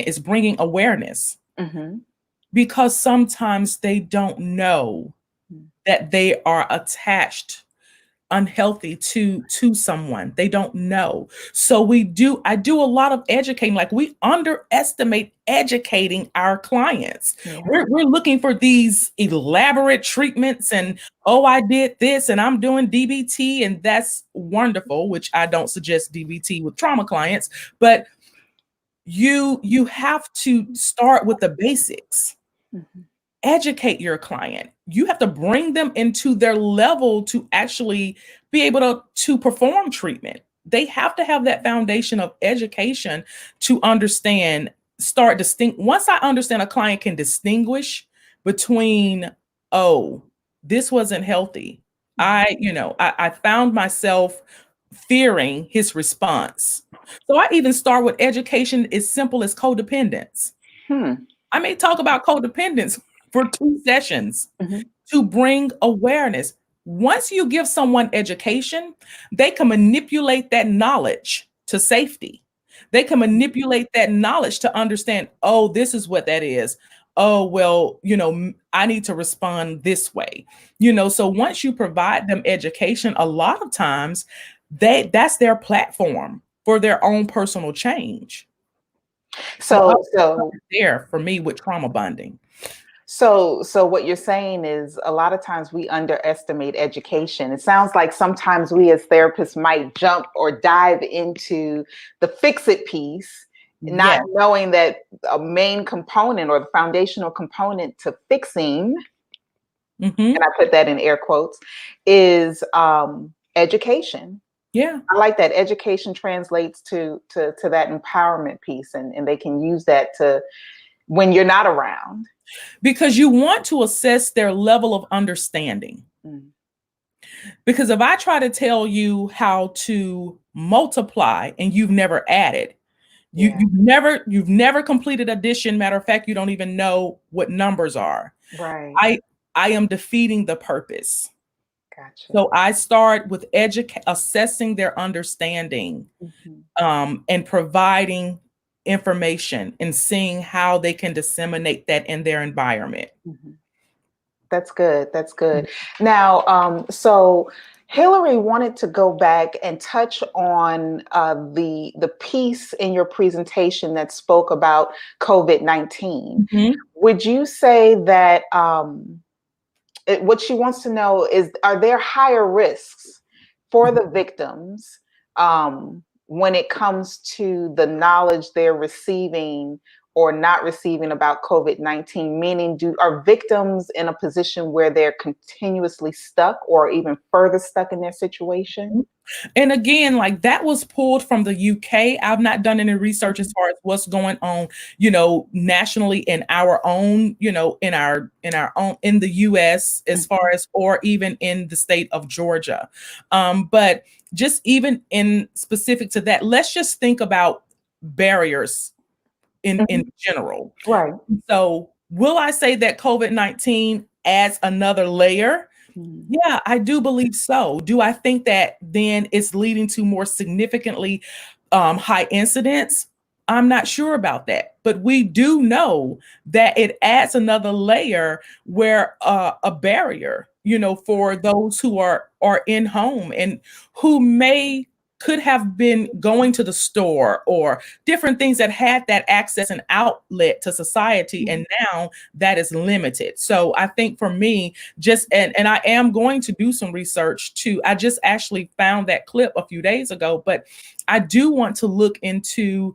is bringing awareness, because sometimes they don't know that they are attached unhealthy to someone. They don't know. So I do a lot of educating. Like, we underestimate educating our clients. Yeah. We're looking for these elaborate treatments, and oh, I did this and I'm doing DBT, and that's wonderful, which I don't suggest DBT with trauma clients, but you have to start with the basics. Educate your client. You have to bring them into their level to actually be able to perform treatment. They have to have that foundation of education to understand, once I understand a client can distinguish between, oh, this wasn't healthy. I found myself fearing his response. So I even start with education as simple as codependence. I may talk about codependence for 2 sessions to bring awareness. Once you give someone education, they can manipulate that knowledge to safety. They can manipulate that knowledge to understand, oh, this is what that is. Oh, well, I need to respond this way. So once you provide them education, a lot of times that's their platform for their own personal change. So there for me with trauma bonding. So what you're saying is, a lot of times we underestimate education. It sounds like sometimes we as therapists might jump or dive into the fix it piece, not knowing that a main component or the foundational component to fixing, and I put that in air quotes, is education. Yeah. I like that. Education translates to that empowerment piece, and they can use that to, when you're not around. Because you want to assess their level of understanding. Because if I try to tell you how to multiply and you've never added, you've never completed addition. Matter of fact, you don't even know what numbers are. Right. I am defeating the purpose. Gotcha. So I start with assessing their understanding, and providing information and seeing how they can disseminate that in their environment. That's good. That's good. Now, so Hillary wanted to go back and touch on the piece in your presentation that spoke about COVID-19. Would you say that what she wants to know is, are there higher risks for the victims when it comes to the knowledge they're receiving or not receiving about COVID-19? Meaning, are victims in a position where they're continuously stuck or even further stuck in their situation? And again, like, that was pulled from the UK. I've not done any research as far as what's going on, nationally in our own, in the US, as far as, or even in the state of Georgia. But just even in specific to that, let's just think about barriers in general. Right. So will I say that COVID-19 adds another layer? Yeah, I do believe so. Do I think that then it's leading to more significantly high incidents? I'm not sure about that, but we do know that it adds another layer where a barrier, for those who are in home and who could have been going to the store or different things that had that access and outlet to society. And now that is limited. So I think for me, and I am going to do some research too. I just actually found that clip a few days ago, but I do want to look into,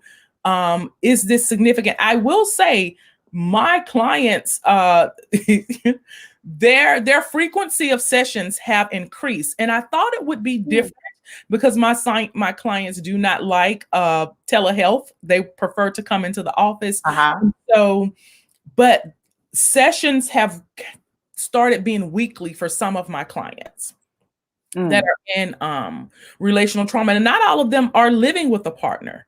is this significant? I will say my clients, their frequency of sessions have increased. And I thought it would be different, because my clients do not like telehealth. They prefer to come into the office. So, but sessions have started being weekly for some of my clients that are in relational trauma. And not all of them are living with a partner.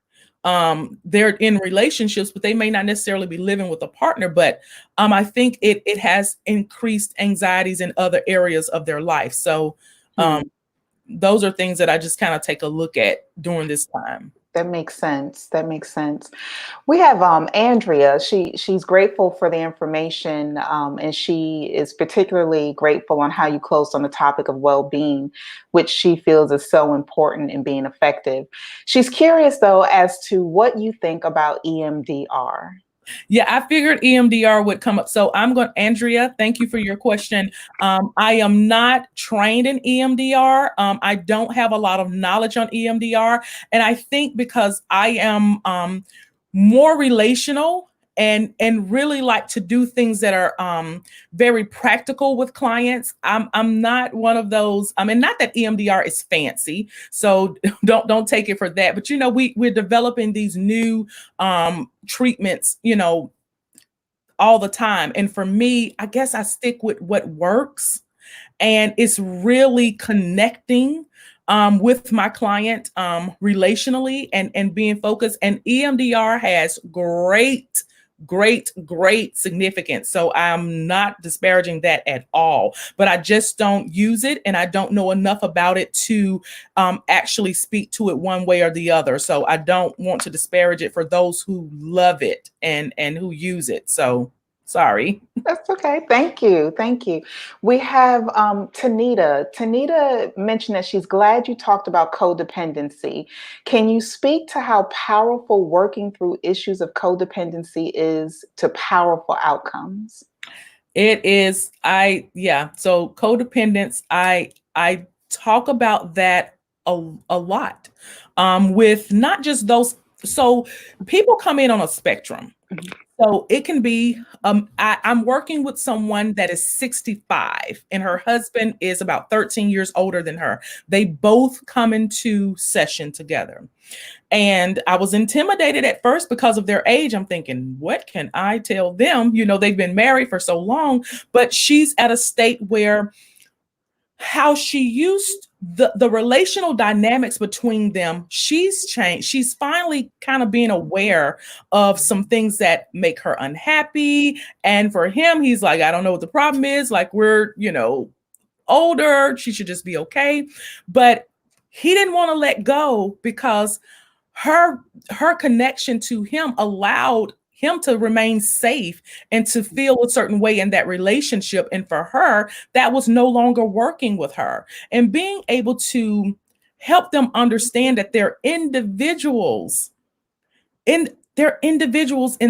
They're in relationships, but they may not necessarily be living with a partner. But I think it has increased anxieties in other areas of their life. So those are things that I just kind of take a look at during this time. That makes sense. That makes sense. We have Andrea. She's grateful for the information, and she is particularly grateful on how you closed on the topic of well-being, which she feels is so important in being effective. She's curious though as to what you think about EMDR. Yeah, I figured EMDR would come up. So Andrea, thank you for your question. I am not trained in EMDR. I don't have a lot of knowledge on EMDR. And I think because I am more relational and really like to do things that are very practical with clients. I'm not one of those. I mean, not that EMDR is fancy, so don't take it for that. But we're developing these new treatments, all the time. And for me, I guess I stick with what works, and it's really connecting with my client relationally and being focused. And EMDR has great significance. So I'm not disparaging that at all, but I just don't use it, and I don't know enough about it to actually speak to it one way or the other. So I don't want to disparage it for those who love it and who use it. So sorry. That's okay. Thank you. Thank you. We have Tanita. Tanita mentioned that she's glad you talked about codependency. Can you speak to how powerful working through issues of codependency is to powerful outcomes? It is. So codependence, I talk about that a lot with not just those. So people come in on a spectrum. So it can be, I'm working with someone that is 65 and her husband is about 13 years older than her. They both come into session together. And I was intimidated at first because of their age. I'm thinking, what can I tell them? They've been married for so long, but she's at a state where how she used the relational dynamics between them, she's changed. She's finally kind of being aware of some things that make her unhappy. And for him, he's like, I don't know what the problem is. Like, we're, older. She should just be okay. But he didn't want to let go because her connection to him allowed him to remain safe and to feel a certain way in that relationship. And for her, that was no longer working with her. And being able to help them understand that they're individuals in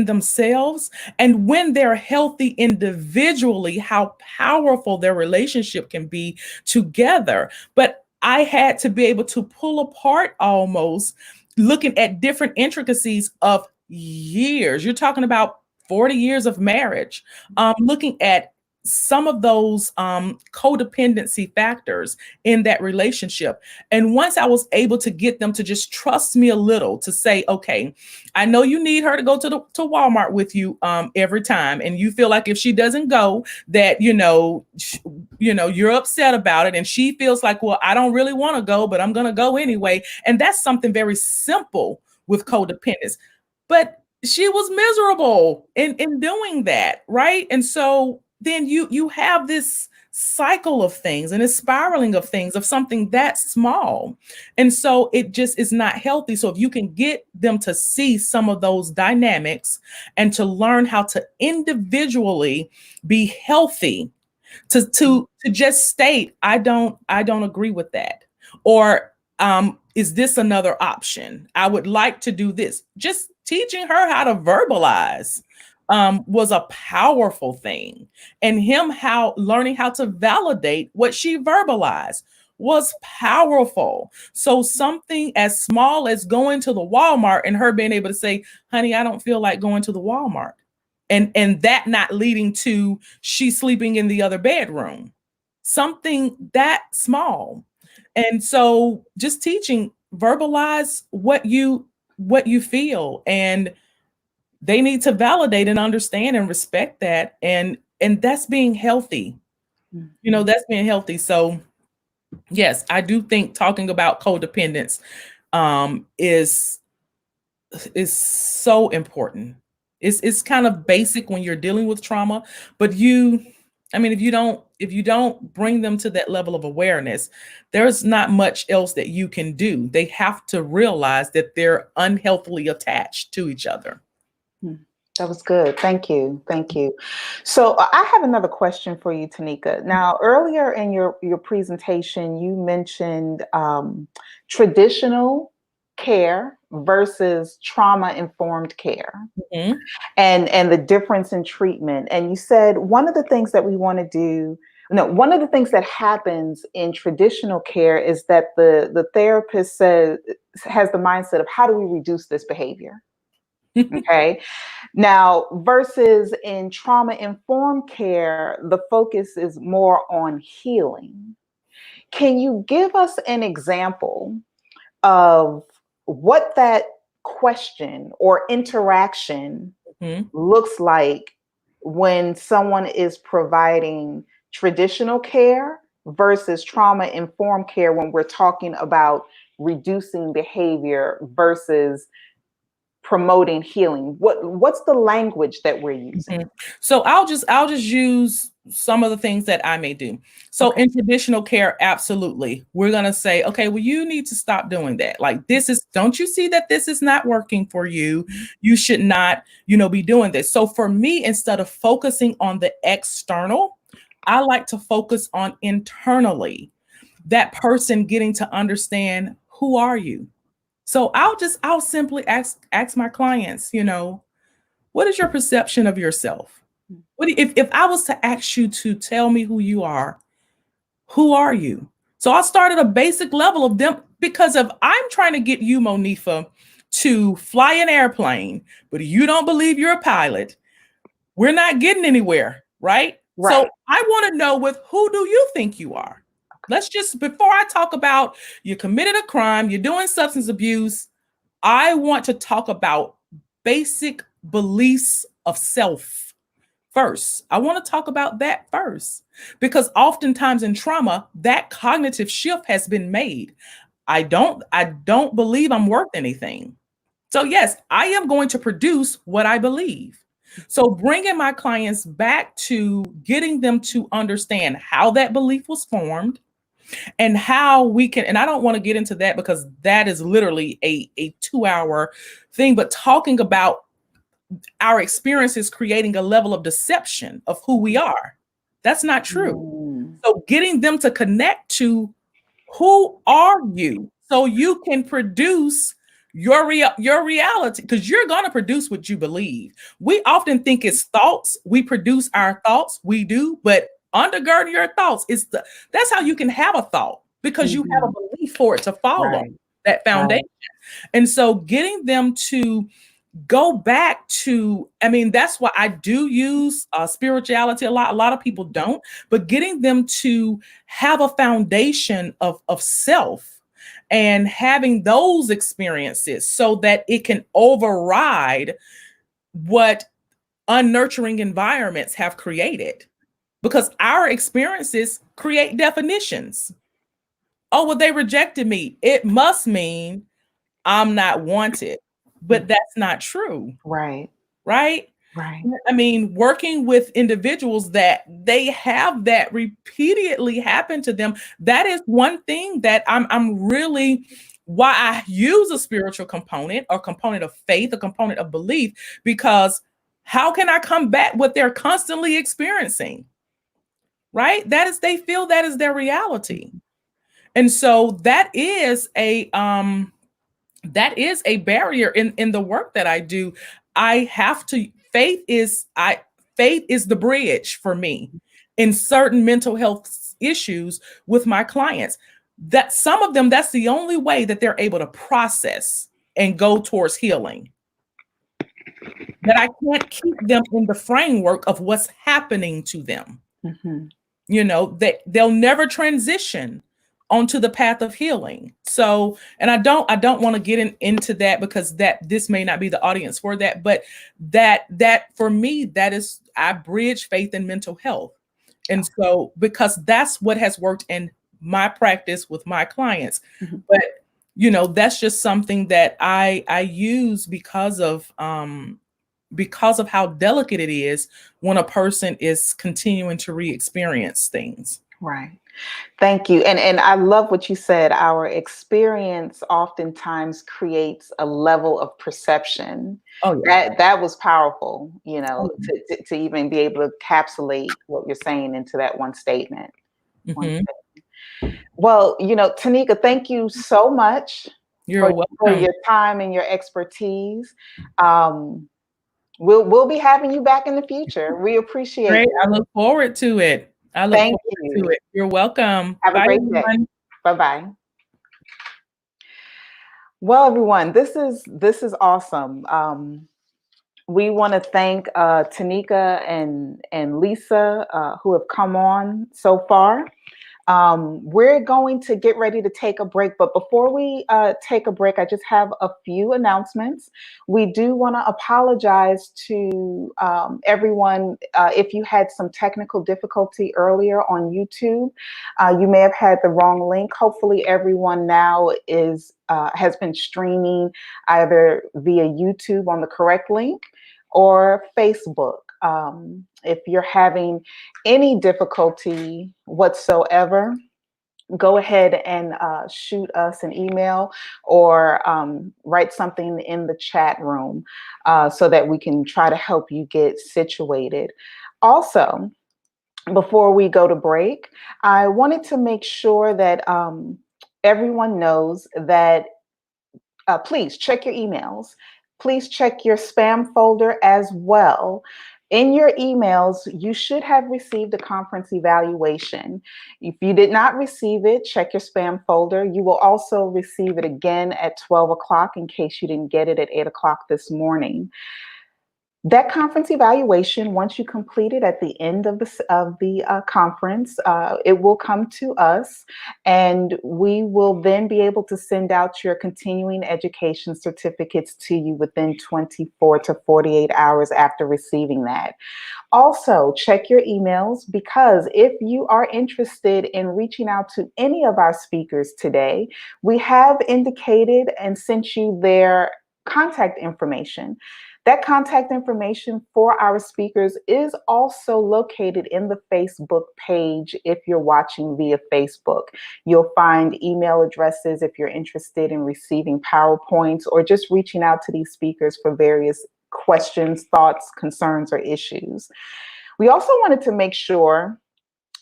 themselves. And when they're healthy individually, how powerful their relationship can be together. But I had to be able to pull apart almost looking at different intricacies of years. You're talking about 40 years of marriage, looking at some of those codependency factors in that relationship. And once I was able to get them to just trust me a little, to say, okay, I know you need her to go to Walmart with you every time, and you feel like if she doesn't go, that you're upset about it, and she feels like, well, I don't really want to go, but I'm going to go anyway. And that's something very simple with codependence. But she was miserable in doing that, right? And so then you have this cycle of things and a spiraling of things of something that small. And so it just is not healthy. So if you can get them to see some of those dynamics and to learn how to individually be healthy, to just state, I don't agree with that. Or is this another option? I would like to do this. Just teaching her how to verbalize was a powerful thing. And him learning how to validate what she verbalized was powerful. So something as small as going to the Walmart and her being able to say, honey, I don't feel like going to the Walmart. And that not leading to she sleeping in the other bedroom. Something that small. And so just teaching, verbalize what you feel, and they need to validate and understand and respect that. And that's being healthy. That's being healthy. So yes, I do think talking about codependence is so important. It's kind of basic when you're dealing with trauma, but you I mean, if you don't bring them to that level of awareness, there's not much else that you can do. They have to realize that they're unhealthily attached to each other. Hmm. That was good. Thank you. Thank you. So I have another question for you, Tanika. Now, earlier in your presentation, you mentioned traditional care versus trauma-informed care, Mhm. and the difference in treatment. And you said one of the things that we want to do, no, one of the things that happens in traditional care is that the therapist has the mindset of how do we reduce this behavior? Okay. Now, versus in trauma informed care, the focus is more on healing. Can you give us an example of what that question or interaction Mhm. looks like when someone is providing traditional care versus trauma informed care when we're talking about reducing behavior versus promoting healing? What's the language that we're using? Mhm. So I'll just use some of the things that I may do. So Okay. in traditional care, absolutely. We're going to say, okay, well, you need to stop doing that. Like don't you see that this is not working for you? You should not, be doing this. So for me, instead of focusing on the external, I like to focus on internally, that person getting to understand, who are you? So I'll simply ask my clients, what is your perception of yourself? If I was to ask you to tell me who you are, who are you? So I start at a basic level of them, because if I'm trying to get you, Monifa, to fly an airplane, but you don't believe you're a pilot, we're not getting anywhere, right? So Right. I want to know, with who do you think you are? Let's just, before I talk about you committed a crime, you're doing substance abuse, I want to talk about basic beliefs of self first. I want to talk about that first, because oftentimes in trauma, that cognitive shift has been made. I don't believe I'm worth anything. So yes, I am going to produce what I believe. So bringing my clients back to getting them to understand how that belief was formed, and how we can, and I don't want to get into that because that is literally a 2 hour thing, but talking about our experiences creating a level of deception of who we are. That's not true. Mm, So getting them to connect to, who are you, so you can produce your reality, because you're going to produce what you believe. We often think it's thoughts. We produce our thoughts. We do, but undergirding your thoughts is that's how you can have a thought, because you have mhm. a belief for it to fall on, Right. that Right. foundation. And so getting them to go back to, I mean, that's why I do use spirituality a lot. A lot of people don't, but getting them to have a foundation of self, and having those experiences so that it can override what unnurturing environments have created, because our experiences create definitions. Oh, well, they rejected me, it must mean I'm not wanted. Mm, But that's not true, right. right? Right. I mean, working with individuals that they have that repeatedly happen to them, that is one thing that I'm really, why I use a spiritual component, or component of faith, a component of belief, because how can I combat what they're constantly experiencing? Right? They feel that is their reality. And so that is a barrier in the work that I do. I have to faith is the bridge for me in certain mental health issues with my clients. That some of them, that's the only way that they're able to process and go towards healing. That I can't keep them in the framework of what's happening to them. Mhm. That they'll never transition onto the path of healing. So, and I don't want to get into that, because that this may not be the audience for that, but that for me, that is, I bridge faith and mental health. And so, because that's what has worked in my practice with my clients. Mhm. But that's just something that I use because of because of how delicate it is when a person is continuing to re-experience things. Right. Thank you. And I love what you said. Our experience oftentimes creates a level of perception. Oh yeah. That was powerful, Oh, to even be able to encapsulate what you're saying into that one statement. yeah. One Well, Tanika, thank you so much You're for welcome. your time and your expertise. Um, we'll be having you back in the future. We appreciate Great. you. I look forward to it. I look Thank forward to you. it. You're welcome. Have a Bye, great day. everyone. Bye-bye. Well, everyone, this is awesome. We want to thank Tanika and Lisa who have come on so far. We're going to get ready to take a break, but before we take a break, I just have a few announcements. We do want to apologize to everyone if you had some technical difficulty earlier on YouTube. You may have had the wrong link. Hopefully, everyone now has been streaming either via YouTube on the correct link or Facebook. If you're having any difficulty whatsoever, go ahead and shoot us an email or write something in the chat room so that we can try to help you get situated. Also, before we go to break, I wanted to make sure that everyone knows that please check your emails. Please check your spam folder as well. In your emails, you should have received a conference evaluation. If you did not receive it, check your spam folder. You will also receive it again at 12 o'clock in case you didn't get it at 8 o'clock this morning. That conference evaluation, once you complete it at the end of the conference, it will come to us, and we will then be able to send out your continuing education certificates to you within 24 to 48 hours after receiving that. Also, check your emails, because if you are interested in reaching out to any of our speakers today, we have indicated and sent you their contact information. That contact information for our speakers is also located in the Facebook page if you're watching via Facebook. You'll find email addresses if you're interested in receiving PowerPoints or just reaching out to these speakers for various questions, thoughts, concerns, or issues. We also wanted to make sure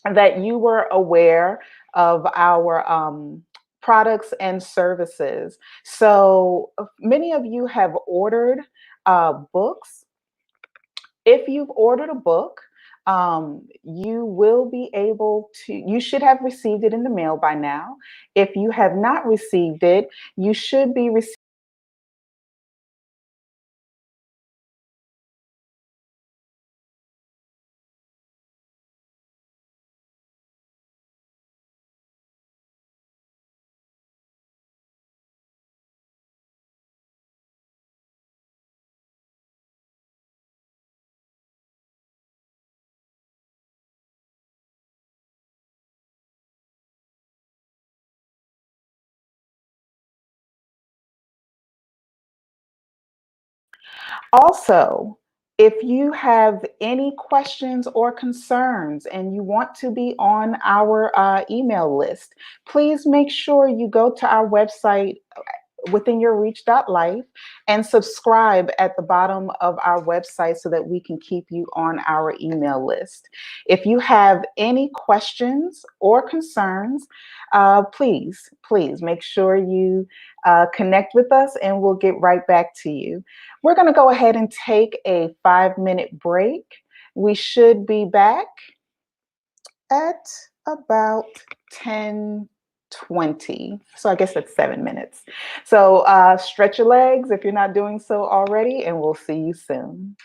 that you were aware of our products and services. So many of you have ordered books. If you've ordered a book, you will be able to, you should have received it in the mail by now. If you have not received it, you should be receiving Also, if you have any questions or concerns and you want to be on our email list, please make sure you go to our website within your reach.life and subscribe at the bottom of our website so that we can keep you on our email list. If you have any questions or concerns, please make sure you connect with us and we'll get right back to you. We're going to go ahead and take a 5-minute break. We should be back at about 10:20. So I guess that's 7 minutes. So stretch your legs if you're not doing so already, and we'll see you soon.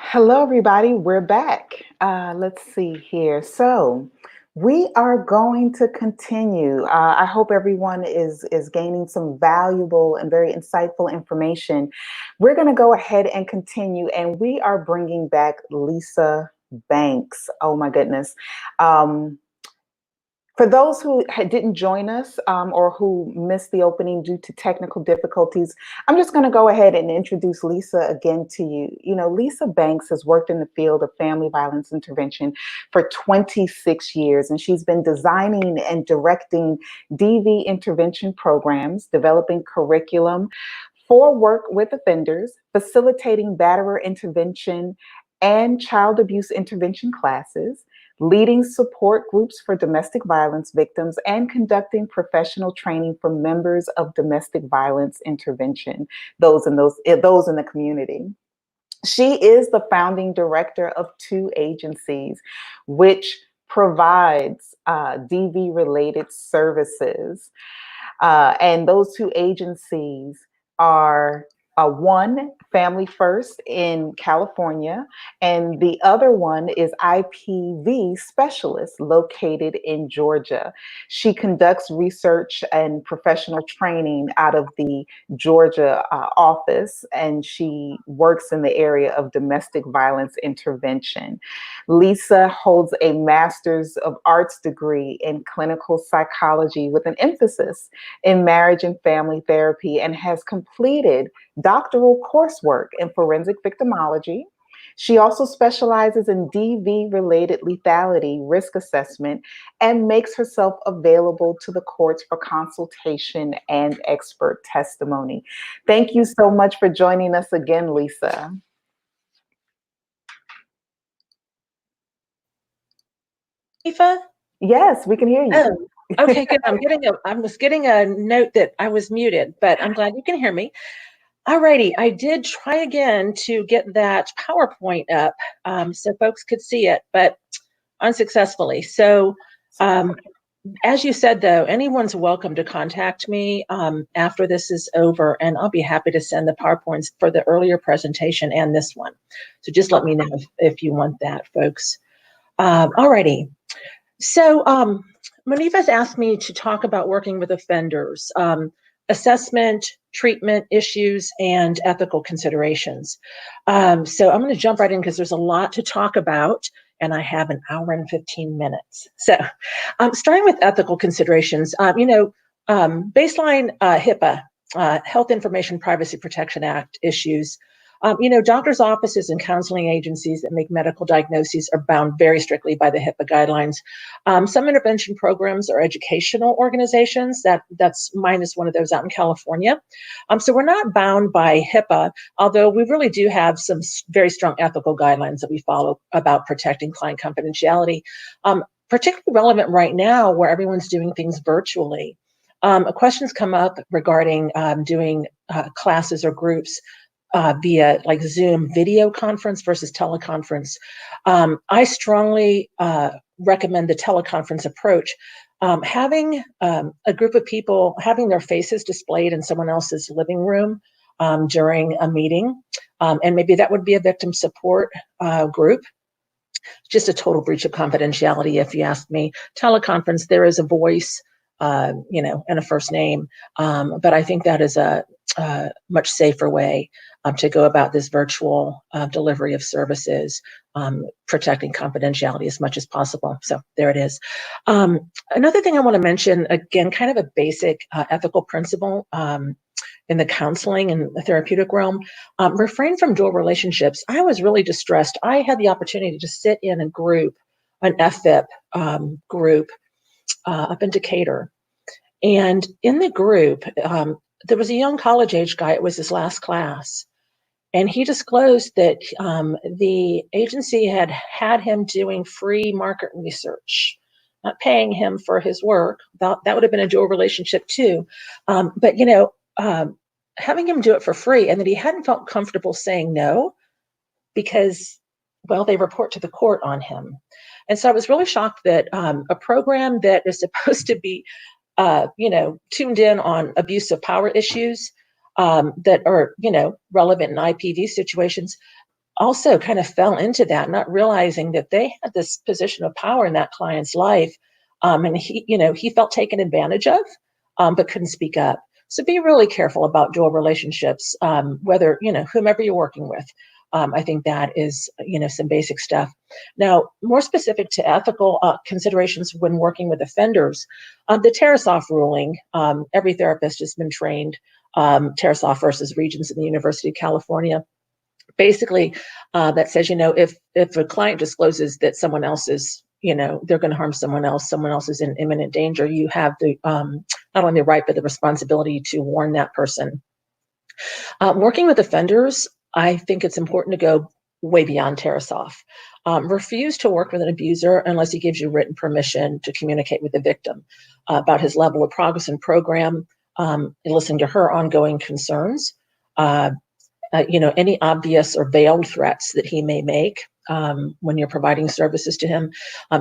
Hello, everybody. We're back. Let's see here. So we are going to continue. I hope everyone is gaining some valuable and very insightful information. We're going to go ahead and continue, and we are bringing back Lisa Banks. Oh my goodness. For those who didn't join us or who missed the opening due to technical difficulties, I'm just going to go ahead and introduce Lisa again to you. You know, Lisa Banks has worked in the field of family violence intervention for 26 years, and she's been designing and directing DV intervention programs, developing curriculum for work with offenders, facilitating batterer intervention and child abuse intervention classes, leading support groups for domestic violence victims, and conducting professional training for members of domestic violence intervention, those in the community. She is the founding director of two agencies, which provides DV related services. And those two agencies are one, Family First in California, and the other one is IPV Specialist located in Georgia. She conducts research and professional training out of the Georgia office, and she works in the area of domestic violence intervention. Lisa holds a Master's of Arts degree in clinical psychology with an emphasis in marriage and family therapy, and has completed doctoral coursework in forensic victimology. She also specializes in DV related lethality risk assessment and makes herself available to the courts for consultation and expert testimony. Thank you so much for joining us again, Lisa. Aoife? Yes, we can hear you. Oh, okay, good. I was getting a note that I was muted, but I'm glad you can hear me. Alrighty, I did try again to get that PowerPoint up so folks could see it, but unsuccessfully. So as you said, though, anyone's welcome to contact me after this is over, and I'll be happy to send the PowerPoints for the earlier presentation and this one. So just let me know if you want that, folks. Alrighty. So Monifa's asked me to talk about working with offenders, assessment, treatment issues, and ethical considerations. So I'm going to jump right in because there's a lot to talk about, and I have an hour and 15 minutes. So starting with ethical considerations, baseline HIPAA, Health Information Privacy Protection Act issues. Doctors' offices and counseling agencies that make medical diagnoses are bound very strictly by the HIPAA guidelines. Some intervention programs are educational organizations. That's mine is one of those out in California. So we're not bound by HIPAA, although we really do have some very strong ethical guidelines that we follow about protecting client confidentiality. Particularly relevant right now where everyone's doing things virtually. Questions come up regarding doing classes or groups via like Zoom video conference versus teleconference. I strongly recommend the teleconference approach. Having a group of people, having their faces displayed in someone else's living room during a meeting, and maybe that would be a victim support group. Just a total breach of confidentiality, if you ask me. Teleconference, there is a voice, and a first name, but I think that is a much safer way to go about this virtual delivery of services, protecting confidentiality as much as possible. So there it is. Another thing I want to mention, again, kind of a basic ethical principle in the counseling and the therapeutic realm, refrain from dual relationships. I was really distressed. I had the opportunity to sit in a group, an FVIP group up in Decatur. And in the group, there was a young college-age guy. It was his last class. And he disclosed that the agency had him doing free market research, not paying him for his work. That would have been a dual relationship too. But having him do it for free, and that he hadn't felt comfortable saying no because, well, they report to the court on him. And so I was really shocked that a program that is supposed to be, tuned in on abuse of power issues that are, relevant in IPV situations, also kind of fell into that, not realizing that they had this position of power in that client's life. And he felt taken advantage of, but couldn't speak up. So be really careful about dual relationships, whether, whomever you're working with. I think that is, some basic stuff. Now, more specific to ethical considerations when working with offenders, the Tarasoff ruling, every therapist has been trained, Tarasoff versus Regents in the University of California. Basically, that says, if a client discloses that someone else is, they're going to harm someone else is in imminent danger, you have the not only the right, but the responsibility to warn that person. Working with offenders, I think it's important to go way beyond Tarasoff. Refuse to work with an abuser unless he gives you written permission to communicate with the victim about his level of progress and program, and listen to her ongoing concerns. Any obvious or veiled threats that he may make when you're providing services to him,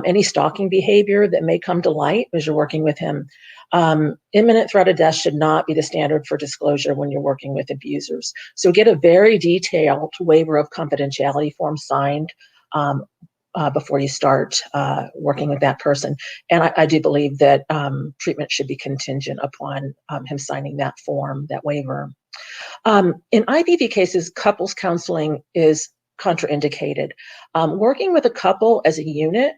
any stalking behavior that may come to light as you're working with him. Imminent threat of death should not be the standard for disclosure when you're working with abusers. So get a very detailed waiver of confidentiality form signed before you start working with that person. And I do believe that treatment should be contingent upon him signing that form, that waiver. In IPV cases, couples counseling is contraindicated. Working with a couple as a unit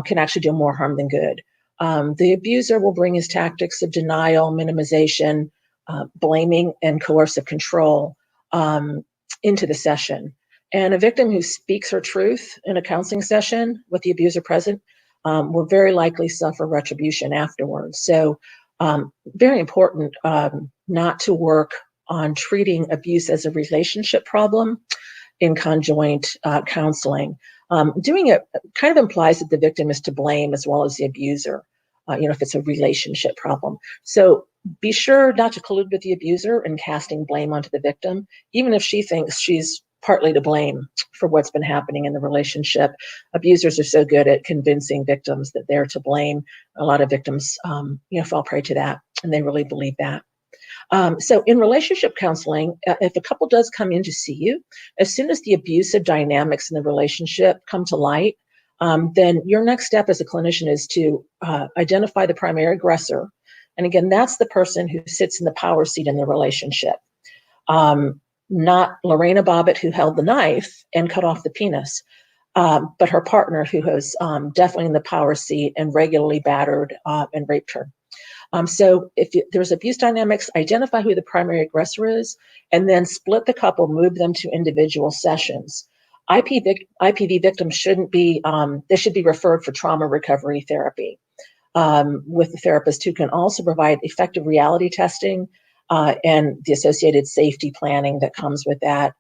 can actually do more harm than good. The abuser will bring his tactics of denial, minimization, blaming, and coercive control into the session. And a victim who speaks her truth in a counseling session with the abuser present will very likely suffer retribution afterwards. So very important not to work on treating abuse as a relationship problem in conjoint counseling. Doing it kind of implies that the victim is to blame as well as the abuser, if it's a relationship problem. So be sure not to collude with the abuser in casting blame onto the victim, even if she thinks she's partly to blame for what's been happening in the relationship. Abusers are so good at convincing victims that they're to blame. A lot of victims, fall prey to that, and they really believe that. So in relationship counseling, if a couple does come in to see you, as soon as the abusive dynamics in the relationship come to light, then your next step as a clinician is to identify the primary aggressor. And again, that's the person who sits in the power seat in the relationship, not Lorena Bobbitt, who held the knife and cut off the penis, but her partner, who was definitely in the power seat and regularly battered and raped her. So if there's abuse dynamics, identify who the primary aggressor is, and then split the couple, move them to individual sessions. IPV victims shouldn't be, they should be referred for trauma recovery therapy with a therapist who can also provide effective reality testing and the associated safety planning that comes with that.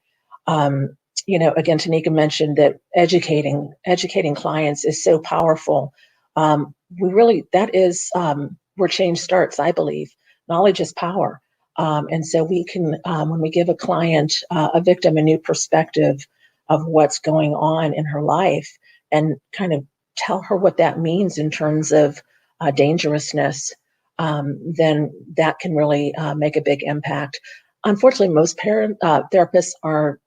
Again, Tanika mentioned that educating clients is so powerful. That is where change starts, I believe. Knowledge is power. And so we can, when we give a client, a victim, a new perspective of what's going on in her life and kind of tell her what that means in terms of dangerousness, then that can really make a big impact. Unfortunately, most therapists are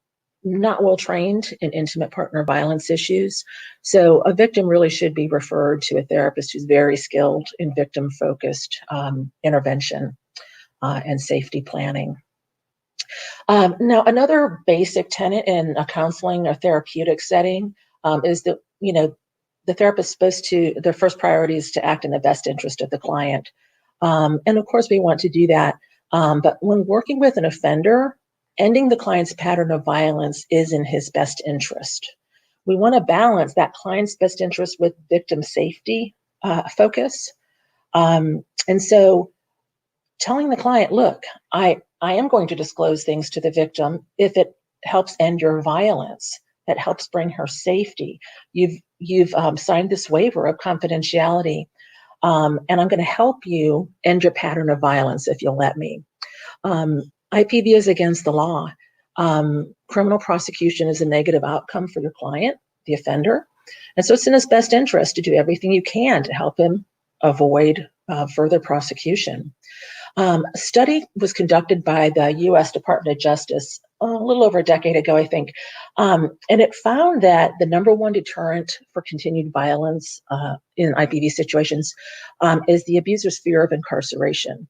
not well trained in intimate partner violence issues. So a victim really should be referred to a therapist who's very skilled in victim-focused intervention and safety planning. Now, another basic tenet in a counseling or therapeutic setting is that, the therapist is supposed to, their first priority is to act in the best interest of the client. And of course, we want to do that. But when working with an offender, ending the client's pattern of violence is in his best interest. We want to balance that client's best interest with victim safety focus. And so telling the client, look, I am going to disclose things to the victim if it helps end your violence, that helps bring her safety. You've signed this waiver of confidentiality, and I'm going to help you end your pattern of violence if you'll let me. IPV is against the law. Criminal prosecution is a negative outcome for your client, the offender. And so it's in his best interest to do everything you can to help him avoid further prosecution. A study was conducted by the U.S. Department of Justice little over a decade ago, I think. And it found that the number one deterrent for continued violence in IPV situations is the abuser's fear of incarceration.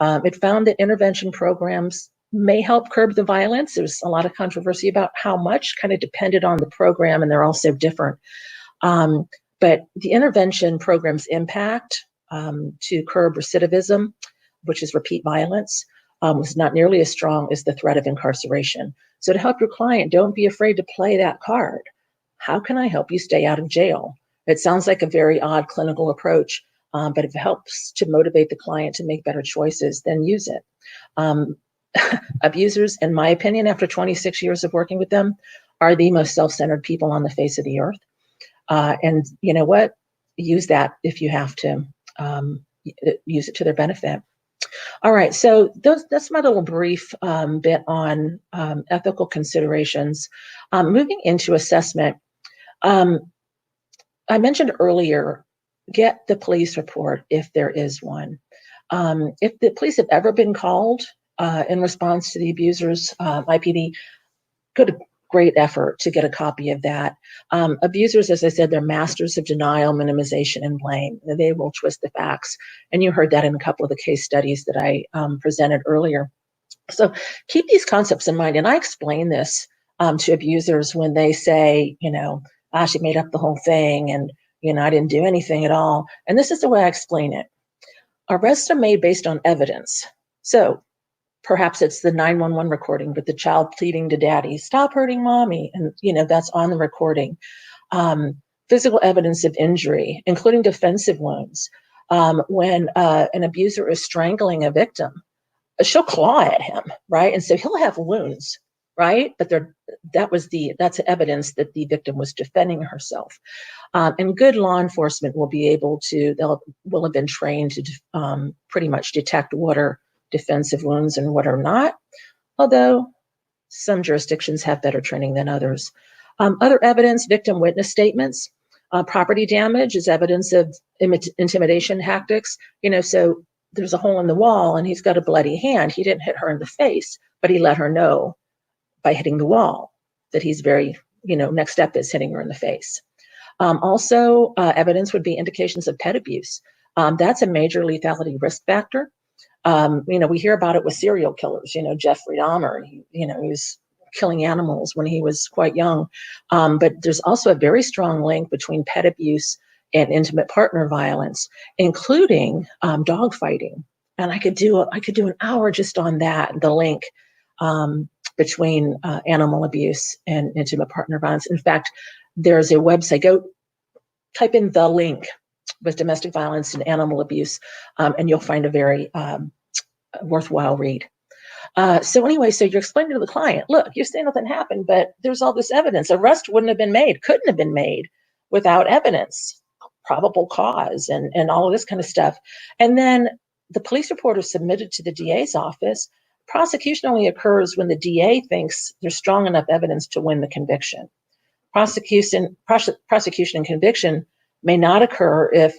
It found that intervention programs may help curb the violence. There's a lot of controversy about how much, kind of depended on the program, and they're all so different. But the intervention program's impact to curb recidivism, which is repeat violence, was not nearly as strong as the threat of incarceration. So to help your client, don't be afraid to play that card. How can I help you stay out of jail? It sounds like a very odd clinical approach, but if it helps to motivate the client to make better choices, then use it. Abusers, in my opinion, after 26 years of working with them, are the most self-centered people on the face of the earth. And you know what? Use that if you have to. Use it to their benefit. All right, so that's my little brief bit on ethical considerations. Moving into assessment, I mentioned earlier, get the police report if there is one. If the police have ever been called in response to the abuser's IPV, go to great effort to get a copy of that. Abusers, as I said, they're masters of denial, minimization, and blame. They will twist the facts. And you heard that in a couple of the case studies that I presented earlier. So keep these concepts in mind. And I explain this to abusers when they say, she made up the whole thing and, I didn't do anything at all. And this is the way I explain it. Arrests are made based on evidence. So perhaps it's the 911 recording with the child pleading to daddy, stop hurting mommy. And, that's on the recording. Physical evidence of injury, including defensive wounds. When an abuser is strangling a victim, she'll claw at him, right? And so he'll have wounds, right? But that's evidence that the victim was defending herself. And good law enforcement will be able to, will have been trained to pretty much detect what are defensive wounds and what are not, although some jurisdictions have better training than others. Other evidence, victim witness statements, property damage is evidence of intimidation tactics. So there's a hole in the wall and he's got a bloody hand. He didn't hit her in the face, but he let her know by hitting the wall that he's very, next step is hitting her in the face. Also, evidence would be indications of pet abuse. That's a major lethality risk factor. We hear about it with serial killers, Jeffrey Dahmer, he was killing animals when he was quite young. But there's also a very strong link between pet abuse and intimate partner violence, including dog fighting. And I could do an hour just on that, the link between animal abuse and intimate partner violence. In fact, there's a website, go type in the link with domestic violence and animal abuse, and you'll find a very worthwhile read. So anyway, so you're explaining to the client, look, you say nothing happened, but there's all this evidence. Arrest wouldn't have been made, couldn't have been made without evidence, probable cause, and all of this kind of stuff. And then the police report is submitted to the DA's office. Prosecution only occurs when the DA thinks there's strong enough evidence to win the conviction. Prosecution and conviction may not occur if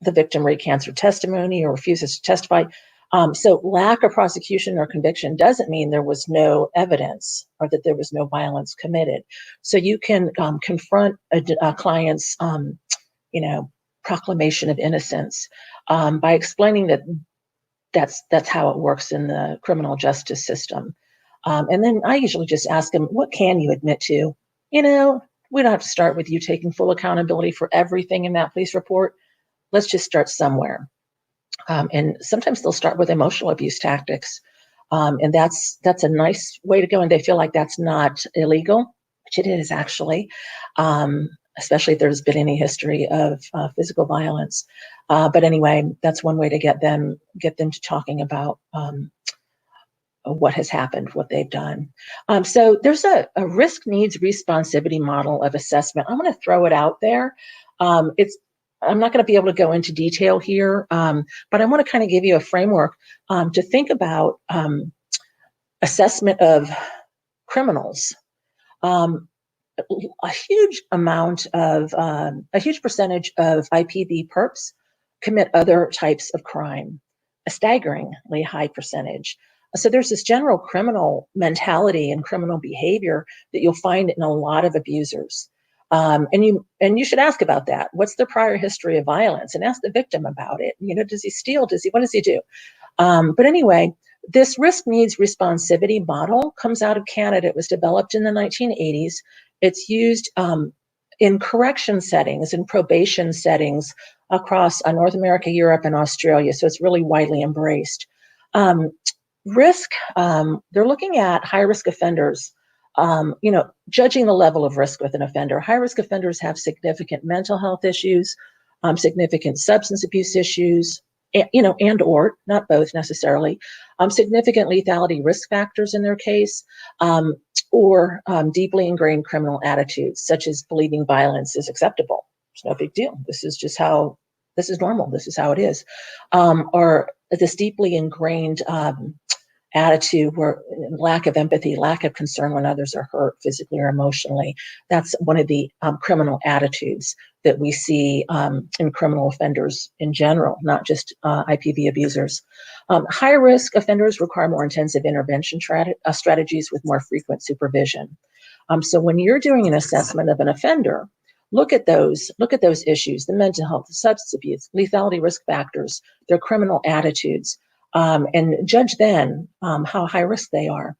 the victim recants her testimony or refuses to testify. So lack of prosecution or conviction doesn't mean there was no evidence or that there was no violence committed. So you can confront a client's, proclamation of innocence by explaining that that's how it works in the criminal justice system. And then I usually just ask them, what can you admit to? We don't have to start with you taking full accountability for everything in that police report. Let's just start somewhere. And sometimes they'll start with emotional abuse tactics. And that's a nice way to go. And they feel like that's not illegal, which it is actually, especially if there's been any history of physical violence. But anyway, that's one way to get them to talking about what has happened, what they've done. So there's a risk needs responsivity model of assessment. I'm going to throw it out there. I'm not going to be able to go into detail here, but I want to kind of give you a framework to think about assessment of criminals. A huge percentage of IPV perps commit other types of crime, a staggeringly high percentage. So there's this general criminal mentality and criminal behavior that you'll find in a lot of abusers. And you should ask about that. What's their prior history of violence? And ask the victim about it. Does he steal? What does he do? But anyway, this risk needs responsivity model comes out of Canada. It was developed in the 1980s. It's used in correction settings and probation settings across North America, Europe, and Australia. So it's really widely embraced. Risk, they're looking at high-risk offenders, judging the level of risk with an offender. High-risk offenders have significant mental health issues, significant substance abuse issues, and or, not both necessarily, significant lethality risk factors in their case, or deeply ingrained criminal attitudes, such as believing violence is acceptable. It's no big deal. This is normal. This is how it is. Or this deeply ingrained attitude where lack of empathy, lack of concern when others are hurt physically or emotionally. That's one of the criminal attitudes that we see in criminal offenders in general, not just IPV abusers. High-risk offenders require more intensive intervention strategies with more frequent supervision. So when you're doing an assessment of an offender, look at those issues: the mental health, the substance abuse, lethality risk factors, their criminal attitudes, and judge then how high risk they are.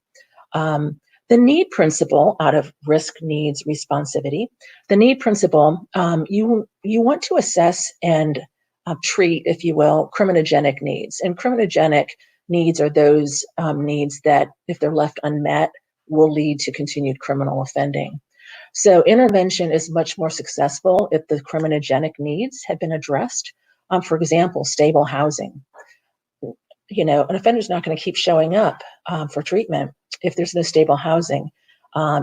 The need principle out of risk needs responsivity. The need principle, you want to assess and treat, if you will, criminogenic needs. And criminogenic needs are those needs that, if they're left unmet, will lead to continued criminal offending. So intervention is much more successful if the criminogenic needs have been addressed. For example, stable housing. An offender's not going to keep showing up for treatment if there's no stable housing,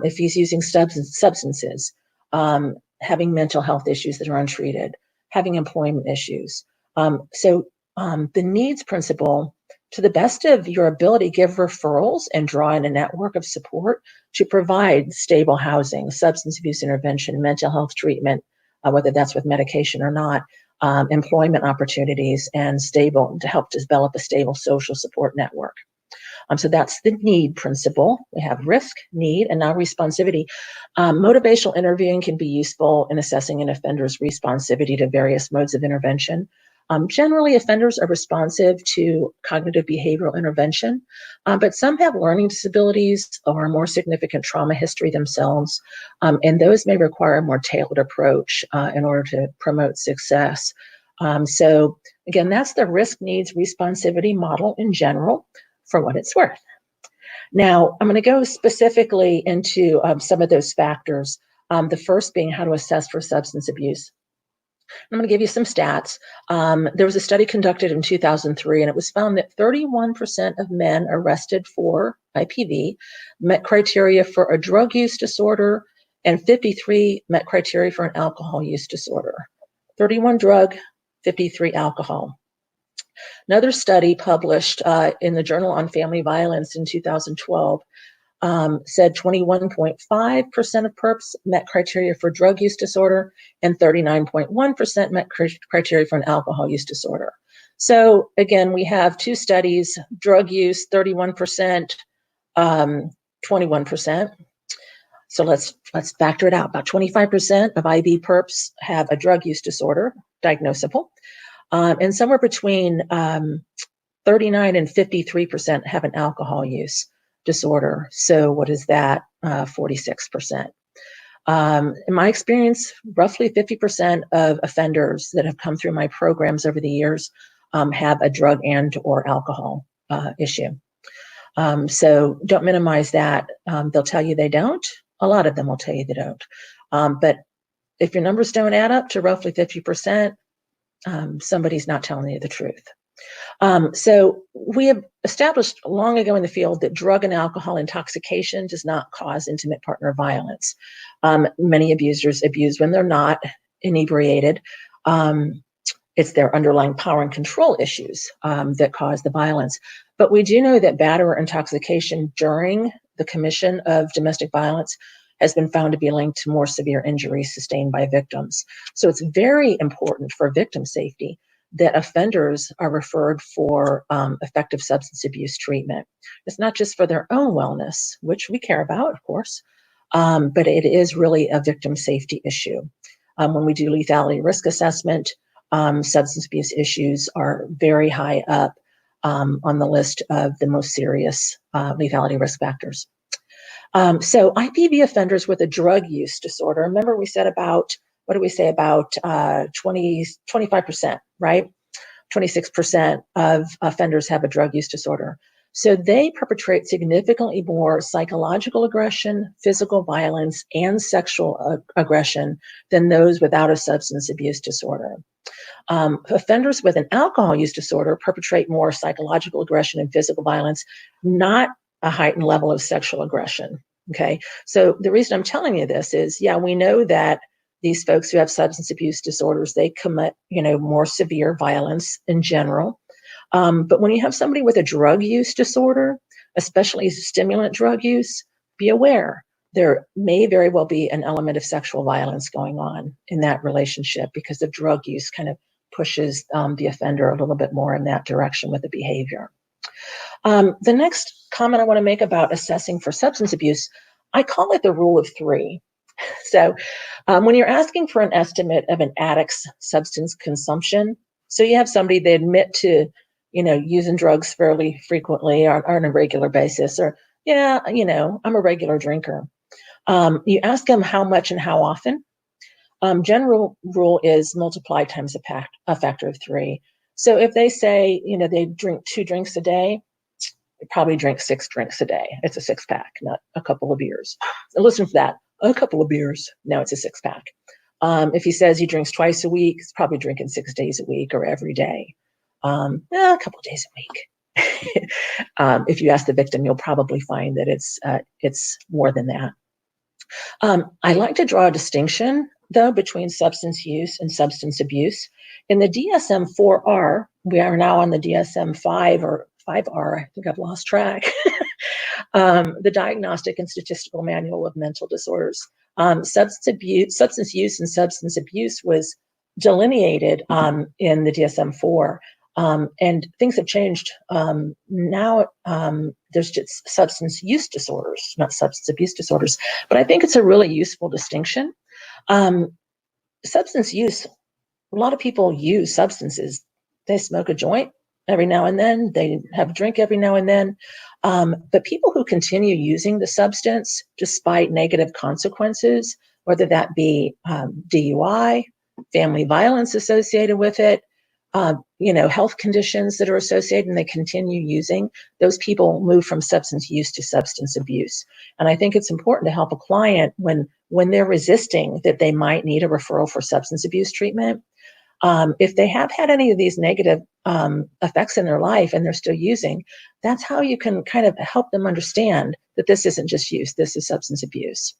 if he's using substances, having mental health issues that are untreated, having employment issues. So the needs principle, to the best of your ability, give referrals and draw in a network of support to provide stable housing, substance abuse intervention, mental health treatment, whether that's with medication or not, employment opportunities, and to help develop a stable social support network. So that's the need principle. We have risk, need, and now responsivity. Motivational interviewing can be useful in assessing an offender's responsivity to various modes of intervention. Generally, offenders are responsive to cognitive behavioral intervention, but some have learning disabilities or a more significant trauma history themselves, and those may require a more tailored approach in order to promote success. So again, that's the risk needs responsivity model in general, for what it's worth. Now, I'm going to go specifically into some of those factors, the first being how to assess for substance abuse. I'm going to give you some stats. There was a study conducted in 2003, and it was found that 31% of men arrested for IPV met criteria for a drug use disorder, and 53 met criteria for an alcohol use disorder. 31 drug, 53 alcohol. Another study published in the Journal on Family Violence in 2012 said 21.5% of perps met criteria for drug use disorder, and 39.1% met criteria for an alcohol use disorder. So again, we have two studies: drug use 31%, 21%. So let's factor it out. About 25% of IB perps have a drug use disorder, diagnosable. And somewhere between 39 and 53% have an alcohol use disorder. So what is that? 46%. In my experience, roughly 50% of offenders that have come through my programs over the years have a drug and or alcohol issue. So don't minimize that. They'll tell you they don't. A lot of them will tell you they don't. But if your numbers don't add up to roughly 50%, somebody's not telling you the truth. So we have established long ago in the field that drug and alcohol intoxication does not cause intimate partner violence. Many abusers abuse when they're not inebriated. It's their underlying power and control issues that cause the violence. But we do know that bad or intoxication during the commission of domestic violence has been found to be linked to more severe injuries sustained by victims. So it's very important for victim safety that offenders are referred for effective substance abuse treatment. It's not just for their own wellness, which we care about, of course, but it is really a victim safety issue. When we do lethality risk assessment, substance abuse issues are very high up on the list of the most serious lethality risk factors. So IPV offenders with a drug use disorder, remember we said about, what do we say, about 25%, right? 26% of offenders have a drug use disorder. So they perpetrate significantly more psychological aggression, physical violence, and sexual aggression than those without a substance abuse disorder. Offenders with an alcohol use disorder perpetrate more psychological aggression and physical violence, not a heightened level of sexual aggression. Okay, so the reason I'm telling you this is, yeah, we know that these folks who have substance abuse disorders, they commit, more severe violence in general. But when you have somebody with a drug use disorder, especially stimulant drug use, be aware there may very well be an element of sexual violence going on in that relationship because of drug use kind of pushes the offender a little bit more in that direction with the behavior. The next comment I want to make about assessing for substance abuse, I call it the rule of three. So when you're asking for an estimate of an addict's substance consumption, so you have somebody, they admit to, using drugs fairly frequently or on a regular basis, or, I'm a regular drinker. You ask them how much and how often. General rule is multiply times a factor of 3. So if they say, they drink 2 drinks a day, they probably drink 6 drinks a day. It's a 6-pack, not a couple of beers. So listen to that. A couple of beers. No, it's a 6-pack. If he says he drinks twice a week, he's probably drinking 6 days a week or every day. A couple of days a week. If you ask the victim, you'll probably find that it's more than that. I like to draw a distinction, though, between substance use and substance abuse. In the DSM-4R, we are now on the DSM-5 or 5R, I think I've lost track, the Diagnostic and Statistical Manual of Mental Disorders. Substance use and substance abuse was delineated in the DSM-4. And things have changed. Now there's just substance use disorders, not substance abuse disorders. But I think it's a really useful distinction. Substance use, a lot of people use substances. They smoke a joint every now and then. They have a drink every now and then. But people who continue using the substance despite negative consequences, whether that be DUI, family violence associated with it, health conditions that are associated, and they continue using, those people move from substance use to substance abuse. And I think it's important to help a client when they're resisting that they might need a referral for substance abuse treatment. If they have had any of these negative effects in their life and they're still using, that's how you can kind of help them understand that this isn't just use, this is substance abuse.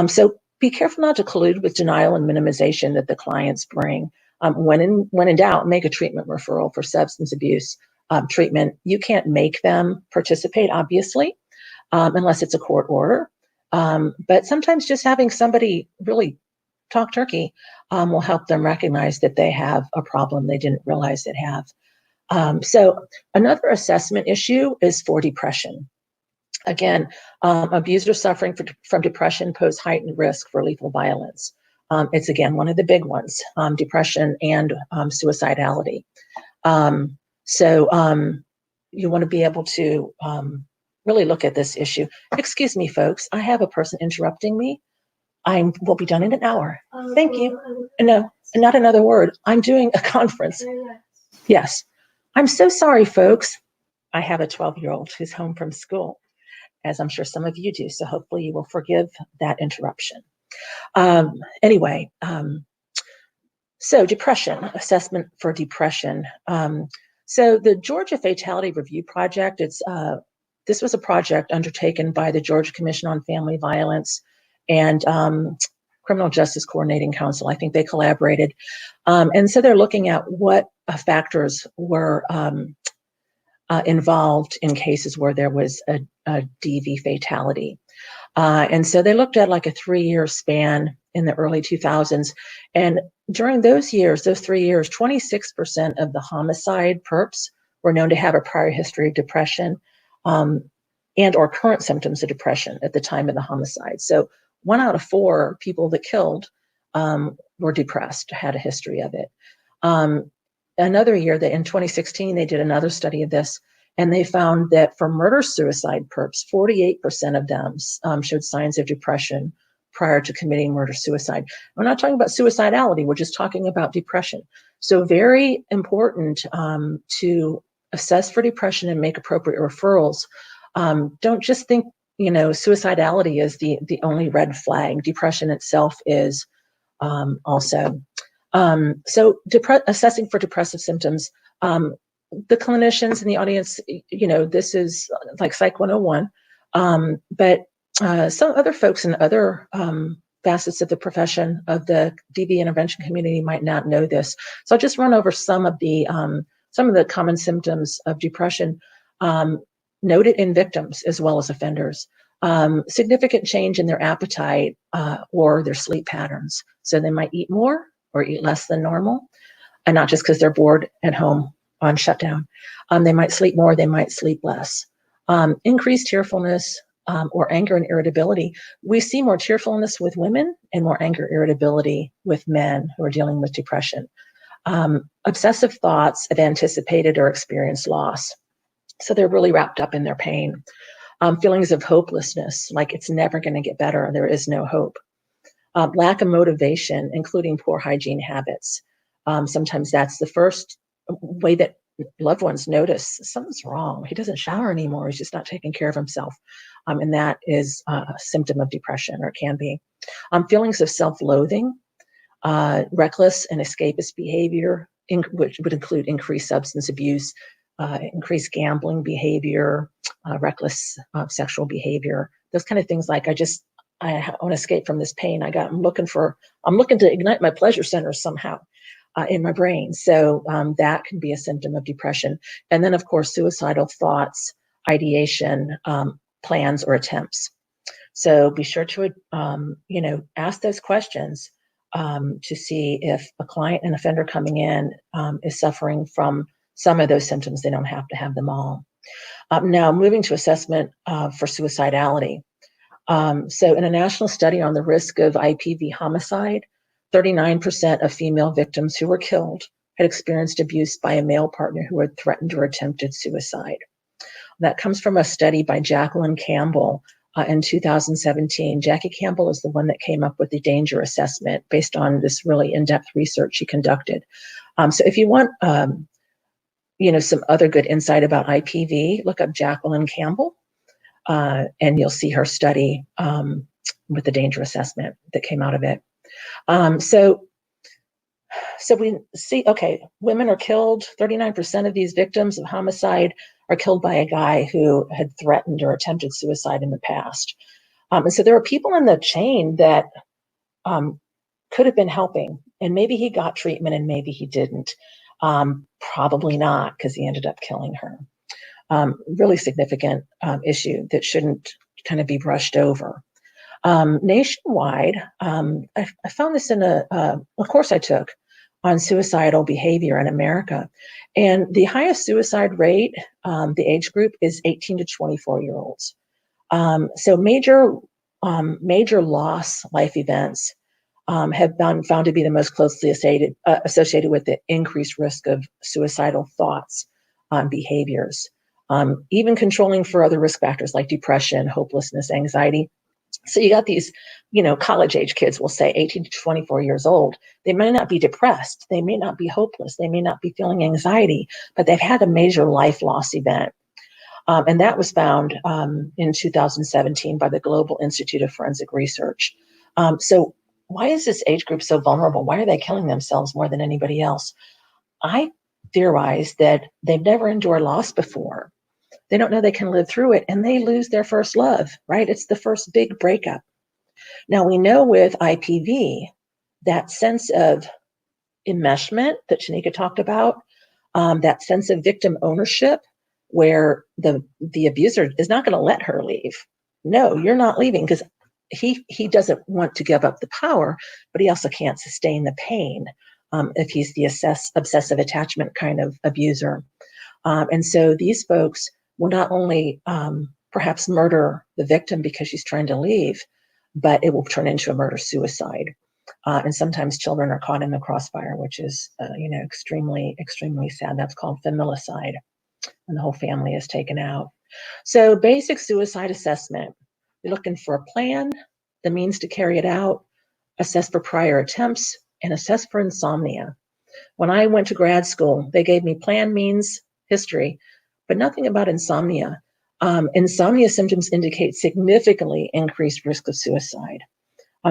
So be careful not to collude with denial and minimization that the clients bring. When in doubt, make a treatment referral for substance abuse treatment. You can't make them participate, obviously, unless it's a court order. But sometimes just having somebody really talk turkey will help them recognize that they have a problem they didn't realize they have. So another assessment issue is for depression. Again, abusers suffering from depression pose heightened risk for lethal violence. It's, again, one of the big ones, depression and suicidality. So you want to be able to really look at this issue. Excuse me, folks. I have a person interrupting me. I will be done in an hour. Thank you. No, not another word. I'm doing a conference. Yes. I'm so sorry, folks. I have a 12-year-old who's home from school, as I'm sure some of you do. So hopefully you will forgive that interruption. Anyway, so depression, assessment for depression. So the Georgia Fatality Review Project, this was a project undertaken by the Georgia Commission on Family Violence and Criminal Justice Coordinating Council. I think they collaborated. And so they're looking at what factors were involved in cases where there was a DV fatality. And so they looked at like a 3-year span in the early 2000s. And during those years, those 3 years, 26% of the homicide perps were known to have a prior history of depression and or current symptoms of depression at the time of the homicide. So 1 out of 4 people that killed were depressed, had a history of it. Another year, that in 2016, they did another study of this, and they found that for murder-suicide perps, 48% of them showed signs of depression prior to committing murder-suicide. We're not talking about suicidality, we're just talking about depression. So very important to assess for depression and make appropriate referrals. Don't just think, suicidality is the only red flag. Depression itself is also. So assessing for depressive symptoms, the clinicians in the audience, this is like Psych 101, but some other folks in other facets of the profession of the DV intervention community might not know this. So I'll just run over some of the common symptoms of depression noted in victims as well as offenders. Significant change in their appetite or their sleep patterns. So they might eat more or eat less than normal, and not just because they're bored at home on shutdown. They might sleep more, they might sleep less. Increased tearfulness or anger and irritability. We see more tearfulness with women and more anger, irritability with men who are dealing with depression. Obsessive thoughts of anticipated or experienced loss. So they're really wrapped up in their pain. Feelings of hopelessness, like it's never going to get better, there is no hope. Lack of motivation, including poor hygiene habits. Sometimes that's the first way that loved ones notice something's wrong. He doesn't shower anymore. He's just not taking care of himself. And that is a symptom of depression, or can be. Feelings of self-loathing, reckless and escapist behavior, which would include increased substance abuse, increased gambling behavior, reckless sexual behavior, those kind of things. Like I want to escape from this pain. I'm looking to ignite my pleasure centers somehow in my brain. So that can be a symptom of depression. And then, of course, suicidal thoughts, ideation, plans, or attempts. So be sure to, ask those questions to see if a client and offender coming in is suffering from some of those symptoms. They don't have to have them all. Now, moving to assessment for suicidality. So in a national study on the risk of IPV homicide, 39% of female victims who were killed had experienced abuse by a male partner who had threatened or attempted suicide. That comes from a study by Jacqueline Campbell in 2017. Jackie Campbell is the one that came up with the danger assessment based on this really in-depth research she conducted. So if you want, some other good insight about IPV, look up Jacqueline Campbell. And you'll see her study with the danger assessment that came out of it. So we see, okay, women are killed. 39% of these victims of homicide are killed by a guy who had threatened or attempted suicide in the past. And so there are people in the chain that could have been helping, and maybe he got treatment and maybe he didn't. Probably not, because he ended up killing her. Really significant issue that shouldn't kind of be brushed over. Nationwide, I found this in a course I took on suicidal behavior in America. And the highest suicide rate, the age group, is 18 to 24-year-olds. So major loss life events have been found to be the most closely associated with the increased risk of suicidal thoughts, behaviors. Even controlling for other risk factors like depression, hopelessness, anxiety. So you got these, college age kids, we'll say 18 to 24 years old. They may not be depressed. They may not be hopeless. They may not be feeling anxiety, but they've had a major life loss event. And that was found in 2017 by the Global Institute of Forensic Research. So why is this age group so vulnerable? Why are they killing themselves more than anybody else? I theorize that they've never endured loss before. They don't know they can live through it, and they lose their first love, right? It's the first big breakup. Now, we know with IPV, that sense of enmeshment that Shanika talked about, that sense of victim ownership, where the abuser is not going to let her leave. No, you're not leaving, because he doesn't want to give up the power, but he also can't sustain the pain if he's the obsessive attachment kind of abuser. And so these folks will not only perhaps murder the victim because she's trying to leave, but it will turn into a murder-suicide. And sometimes children are caught in the crossfire, which is, extremely, extremely sad. That's called familicide, and the whole family is taken out. So basic suicide assessment. You're looking for a plan, the means to carry it out, assess for prior attempts, and assess for insomnia. When I went to grad school, they gave me plan, means, history, but nothing about insomnia. Insomnia symptoms indicate significantly increased risk of suicide.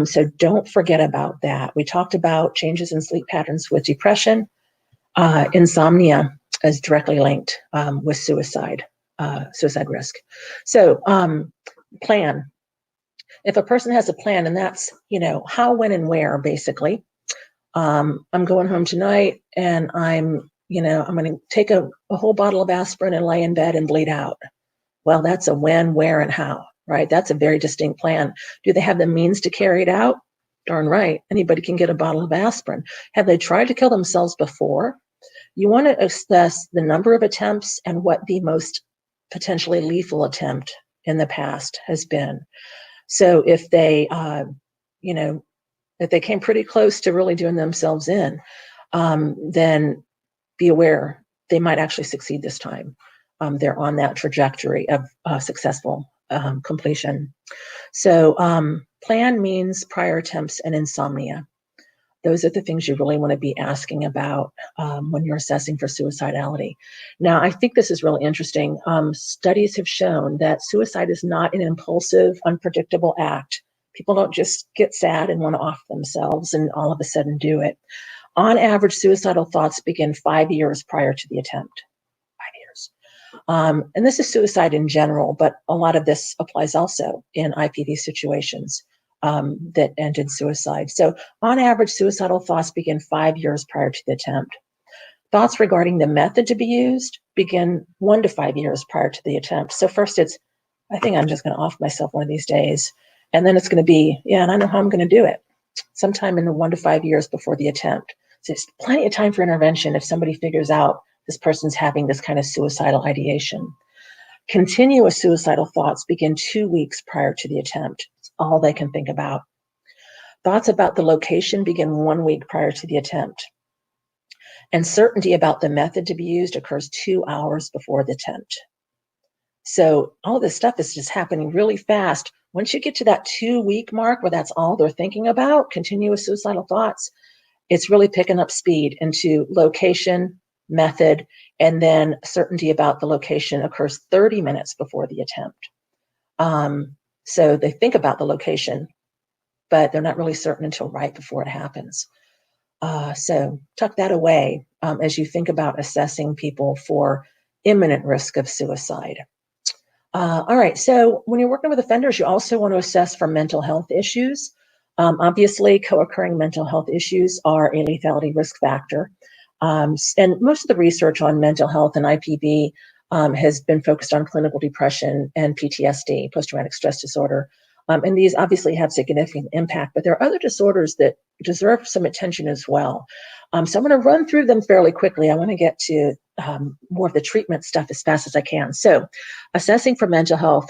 So don't forget about that. We talked about changes in sleep patterns with depression. Insomnia is directly linked with suicide risk. So plan. If a person has a plan, and that's, how, when, and where, basically. I'm going home tonight, and I'm going to take a whole bottle of aspirin and lay in bed and bleed out. Well, that's a when, where, and how, right? That's a very distinct plan. Do they have the means to carry it out? Darn right. Anybody can get a bottle of aspirin. Have they tried to kill themselves before? You want to assess the number of attempts and what the most potentially lethal attempt in the past has been. So if they, if they came pretty close to really doing themselves in, then be aware they might actually succeed this time. They're on that trajectory of successful completion. So plan, means, prior attempts, and insomnia. Those are the things you really want to be asking about when you're assessing for suicidality. Now, I think this is really interesting. Studies have shown that suicide is not an impulsive, unpredictable act. People don't just get sad and want to off themselves and all of a sudden do it. On average, suicidal thoughts begin 5 years prior to the attempt. 5 years. And this is suicide in general, but a lot of this applies also in IPV situations that end in suicide. So on average, suicidal thoughts begin 5 years prior to the attempt. Thoughts regarding the method to be used begin 1 to 5 years prior to the attempt. So first it's, I think I'm just going to off myself one of these days. And then it's going to be, and I know how I'm going to do it. Sometime in the 1 to 5 years before the attempt. So it's plenty of time for intervention if somebody figures out this person's having this kind of suicidal ideation. Continuous suicidal thoughts begin 2 weeks prior to the attempt. It's all they can think about. Thoughts about the location begin 1 week prior to the attempt. And certainty about the method to be used occurs 2 hours before the attempt. So all of this stuff is just happening really fast. Once you get to that 2 week mark where that's all they're thinking about, continuous suicidal thoughts, it's really picking up speed into location, method, and then certainty about the location occurs 30 minutes before the attempt. So they think about the location, but they're not really certain until right before it happens. So tuck that away as you think about assessing people for imminent risk of suicide. All right, so when you're working with offenders, you also want to assess for mental health issues. Obviously, co-occurring mental health issues are a lethality risk factor. And most of the research on mental health and IPV has been focused on clinical depression and PTSD, post-traumatic stress disorder. And these obviously have significant impact, but there are other disorders that deserve some attention as well. So I'm going to run through them fairly quickly. I want to get to more of the treatment stuff as fast as I can. So assessing for mental health,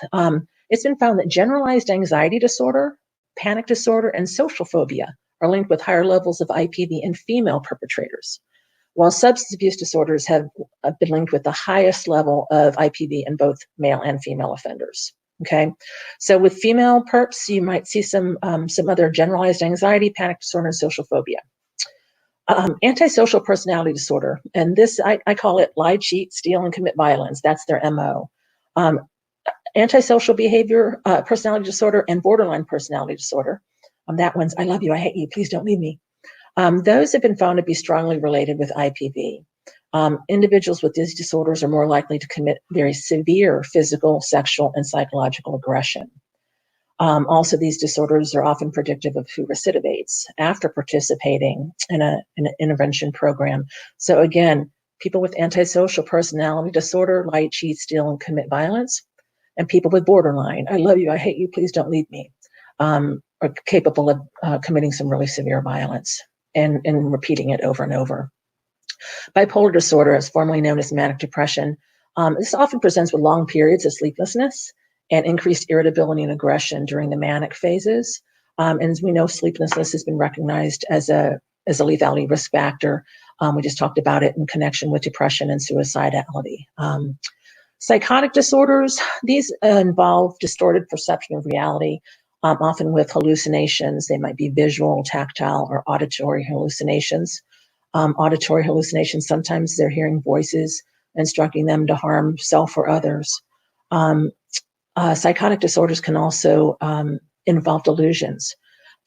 it's been found that generalized anxiety disorder, panic disorder, and social phobia are linked with higher levels of IPV in female perpetrators, while substance abuse disorders have been linked with the highest level of IPV in both male and female offenders. Okay, so with female perps, you might see some other generalized anxiety, panic disorder, and social phobia. Antisocial personality disorder, and this I call it lie, cheat, steal, and commit violence. That's their MO. Antisocial behavior, personality disorder, and borderline personality disorder. That one's I love you, I hate you, please don't leave me. Those have been found to be strongly related with IPV. Individuals with these disorders are more likely to commit very severe physical, sexual, and psychological aggression. Also, these disorders are often predictive of who recidivates after participating in an intervention program. So again, people with antisocial personality disorder, lie, cheat, steal, and commit violence, and people with borderline, I love you, I hate you, please don't leave me, are capable of committing some really severe violence and repeating it over and over. Bipolar disorder, as formerly known as manic depression, this often presents with long periods of sleeplessness and increased irritability and aggression during the manic phases. And as we know, sleeplessness has been recognized as a lethality risk factor. We just talked about it in connection with depression and suicidality. Psychotic disorders, these involve distorted perception of reality, often with hallucinations. They might be visual, tactile, or auditory hallucinations. Auditory hallucinations, sometimes they're hearing voices instructing them to harm self or others. Psychotic disorders can also involve delusions.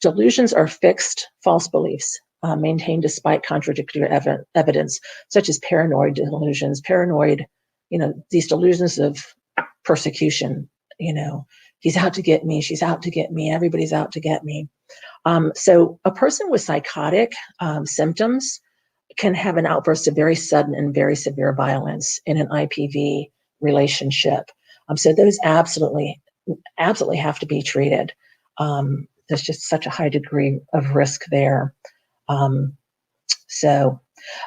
Delusions are fixed, false beliefs maintained despite contradictory evidence, such as paranoid delusions. Paranoid, these delusions of persecution, he's out to get me, she's out to get me, everybody's out to get me. So a person with psychotic symptoms can have an outburst of very sudden and very severe violence in an IPV relationship. So those absolutely have to be treated. There's just such a high degree of risk there. So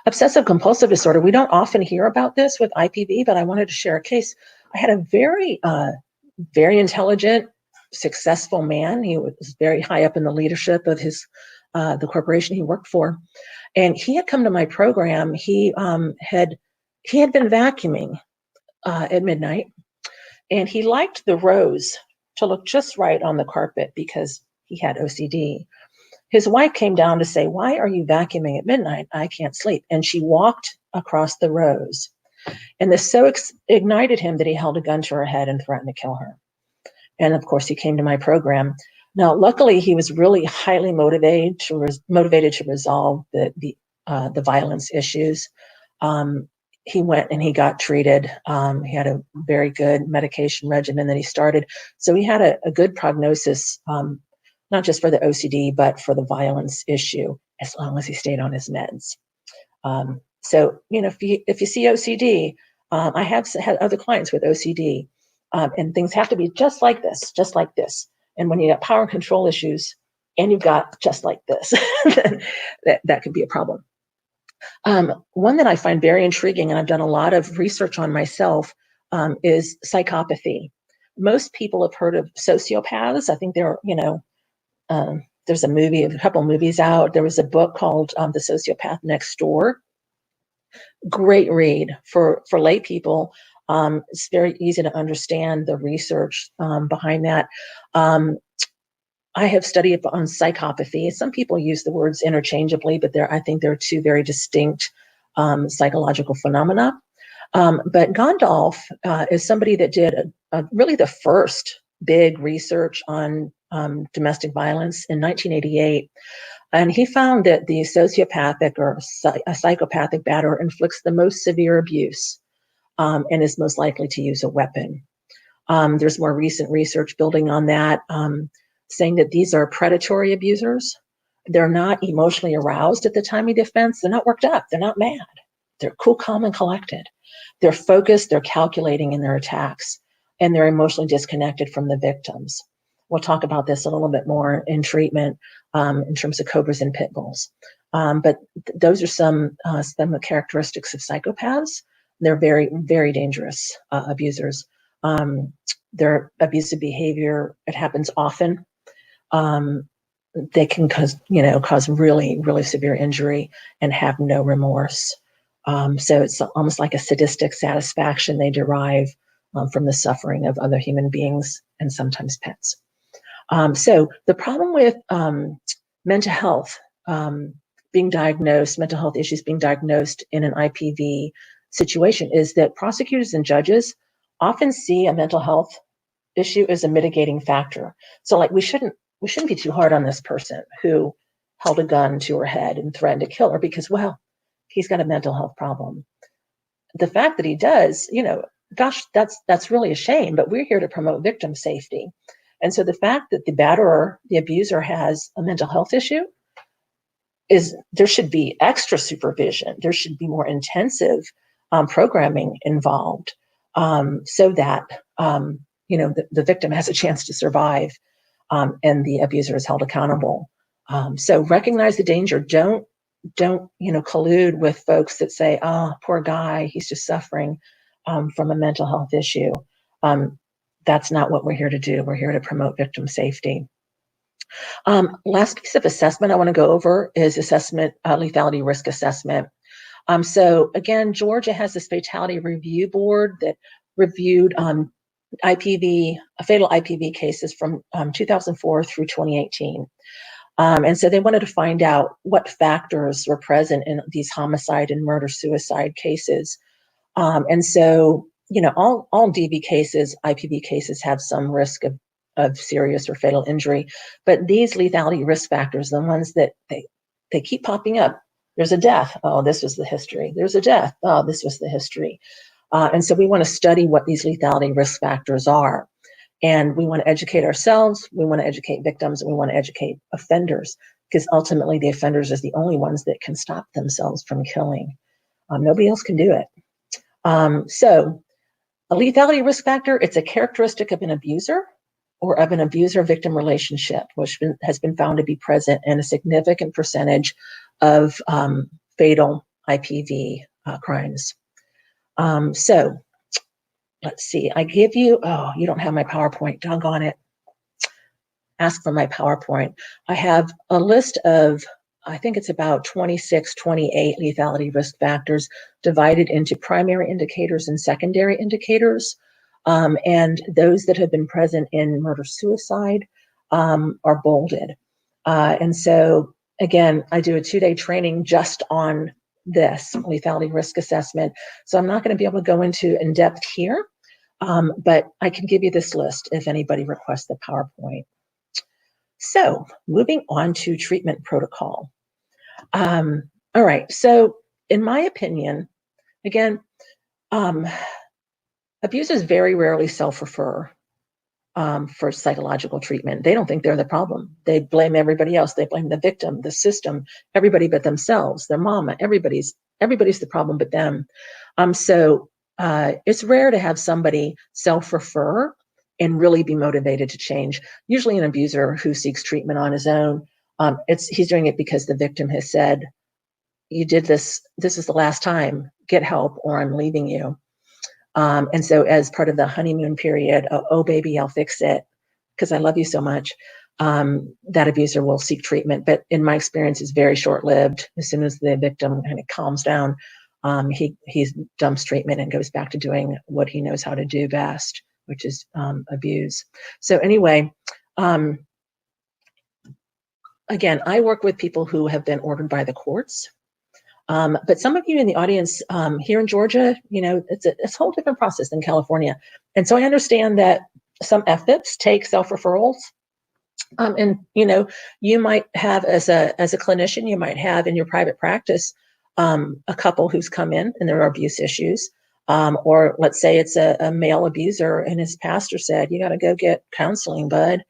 obsessive compulsive disorder, we don't often hear about this with IPV, but I wanted to share a case. I had a very intelligent, successful man. He was very high up in the leadership of the corporation he worked for. And he had come to my program. He had been vacuuming at midnight, and he liked the rows to look just right on the carpet because he had OCD. His wife came down to say, "Why are you vacuuming at midnight? I can't sleep." And she walked across the rows. And this so ignited him that he held a gun to her head and threatened to kill her. And of course, he came to my program. Now, luckily, he was really highly motivated to resolve the violence issues. He went and he got treated. He had a very good medication regimen that he started. So he had a good prognosis, not just for the OCD, but for the violence issue, as long as he stayed on his meds. So, if you see OCD, I have had other clients with OCD, and things have to be just like this. And when you got power and control issues and you've got just like this, then that could be a problem. One that I find very intriguing, and I've done a lot of research on myself, is psychopathy. Most people have heard of sociopaths. I think there's a couple movies out. There was a book called The Sociopath Next Door. Great read for lay people. It's very easy to understand the research behind that. I have studied on psychopathy. Some people use the words interchangeably, but I think they're two very distinct psychological phenomena. But Gondolf is somebody that did really the first big research on domestic violence in 1988. And he found that the sociopathic or a psychopathic batterer inflicts the most severe abuse and is most likely to use a weapon. There's more recent research building on that, saying that these are predatory abusers. They're not emotionally aroused at the time of the offense. They're not worked up. They're not mad. They're cool, calm, and collected. They're focused. They're calculating in their attacks, and they're emotionally disconnected from the victims. We'll talk about this a little bit more in treatment in terms of cobras and pit bulls. But those are some of the characteristics of psychopaths. They're very, very dangerous abusers. Their abusive behavior, it happens often. They can cause really, really severe injury and have no remorse. So it's almost like a sadistic satisfaction they derive from the suffering of other human beings and sometimes pets. So the problem with mental health mental health issues being diagnosed in an IPV situation is that prosecutors and judges often see a mental health issue as a mitigating factor. So like we shouldn't be too hard on this person who held a gun to her head and threatened to kill her because, well, he's got a mental health problem. The fact that he does, gosh, that's really a shame, but we're here to promote victim safety. And so the fact that the batterer, the abuser, has a mental health issue is there should be extra supervision. There should be more intensive programming involved, so that the victim has a chance to survive, and the abuser is held accountable. So recognize the danger. Don't collude with folks that say, "Oh, poor guy, he's just suffering from a mental health issue." That's not what we're here to do. We're here to promote victim safety. Last piece of assessment I want to go over is assessment, lethality risk assessment. So again, Georgia has this fatality review board that reviewed fatal IPV cases from 2004 through 2018. And so they wanted to find out what factors were present in these homicide and murder-suicide cases. And so, all DV cases, IPV cases have some risk of serious or fatal injury, but these lethality risk factors, the ones that they keep popping up. There's a death. Oh, this was the history. There's a death. Oh, this was the history. And so we want to study what these lethality risk factors are. And we want to educate ourselves. We want to educate victims. And we want to educate offenders, because ultimately the offenders is the only ones that can stop themselves from killing. Nobody else can do it. So a lethality risk factor, it's a characteristic of an abuser or of an abuser-victim relationship, which has been found to be present in a significant percentage of fatal IPV crimes. So let's see, I give you, you don't have my PowerPoint, doggone it. Ask for my PowerPoint. I have a list of, I think it's about 26, 28 lethality risk factors divided into primary indicators and secondary indicators. And those that have been present in murder-suicide are bolded. And so, again, I do a 2-day training just on this lethality risk assessment. So I'm not going to be able to go into in depth here, but I can give you this list if anybody requests the PowerPoint. So moving on to treatment protocol. All right, so in my opinion, again, abusers very rarely self-refer for psychological treatment. They don't think they're the problem. They blame everybody else. They blame the victim, the system, everybody but themselves, their mama, everybody's the problem but them. So it's rare to have somebody self-refer and really be motivated to change. Usually an abuser who seeks treatment on his own, he's doing it because the victim has said, you did this is the last time, get help or I'm leaving you. And so as part of the honeymoon period, oh baby, I'll fix it because I love you so much, that abuser will seek treatment. But in my experience, it's very short-lived. As soon as the victim kind of calms down, he dumps treatment and goes back to doing what he knows how to do best, which is abuse. So anyway, again, I work with people who have been ordered by the courts. But some of you in the audience here in Georgia, it's a whole different process than California. And so I understand that some FIPs take self-referrals. And, you might have, as a clinician, you might have in your private practice a couple who's come in and there are abuse issues. Or let's say it's a male abuser and his pastor said, you got to go get counseling, bud.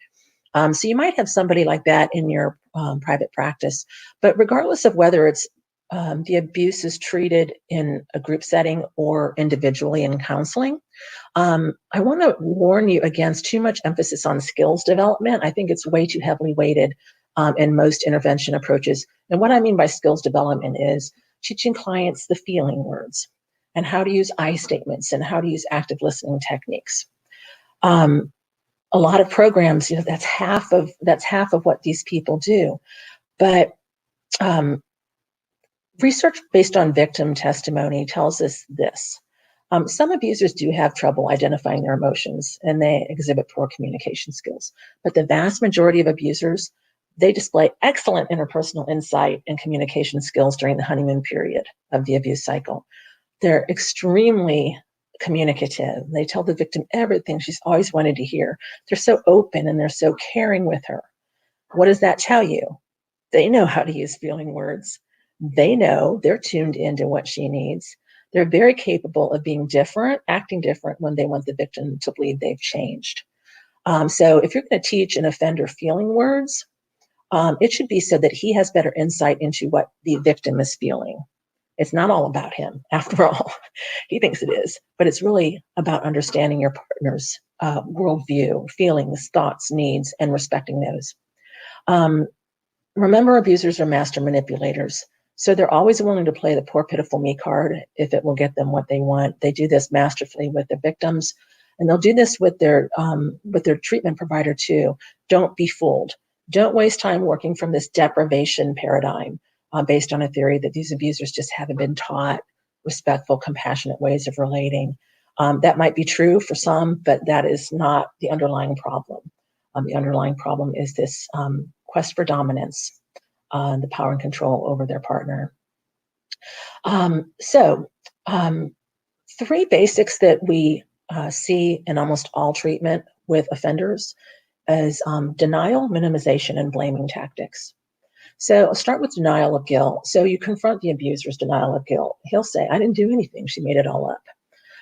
So you might have somebody like that in your private practice. But regardless of whether it's the abuse is treated in a group setting or individually in counseling, I want to warn you against too much emphasis on skills development. I think it's way too heavily weighted in most intervention approaches. And what I mean by skills development is teaching clients the feeling words and how to use I statements and how to use active listening techniques. A lot of programs, that's half of what these people do. But research based on victim testimony tells us this. Some abusers do have trouble identifying their emotions and they exhibit poor communication skills. But the vast majority of abusers, they display excellent interpersonal insight and communication skills during the honeymoon period of the abuse cycle. They're extremely communicative. They tell the victim everything she's always wanted to hear. They're so open and they're so caring with her. What does that tell you? They know how to use feeling words. They know, they're tuned into what she needs. They're very capable of being different, acting different when they want the victim to believe they've changed. So if you're going to teach an offender feeling words, It should be so that he has better insight into what the victim is feeling. It's not all about him, after all. He thinks it is, but it's really about understanding your partner's worldview, feelings, thoughts, needs, and respecting those. Remember, abusers are master manipulators. So they're always willing to play the poor, pitiful me card if it will get them what they want. They do this masterfully with the victims, and they'll do this with their treatment provider too. Don't be fooled. Don't waste time working from this deprivation paradigm based on a theory that these abusers just haven't been taught respectful, compassionate ways of relating. That might be true for some, but that is not the underlying problem. The underlying problem is this quest for dominance, the power and control over their partner. Three basics that we see in almost all treatment with offenders is denial, minimization, and blaming tactics. So I'll start with denial of guilt. So you confront the abuser's denial of guilt. He'll say, I didn't do anything. She made it all up.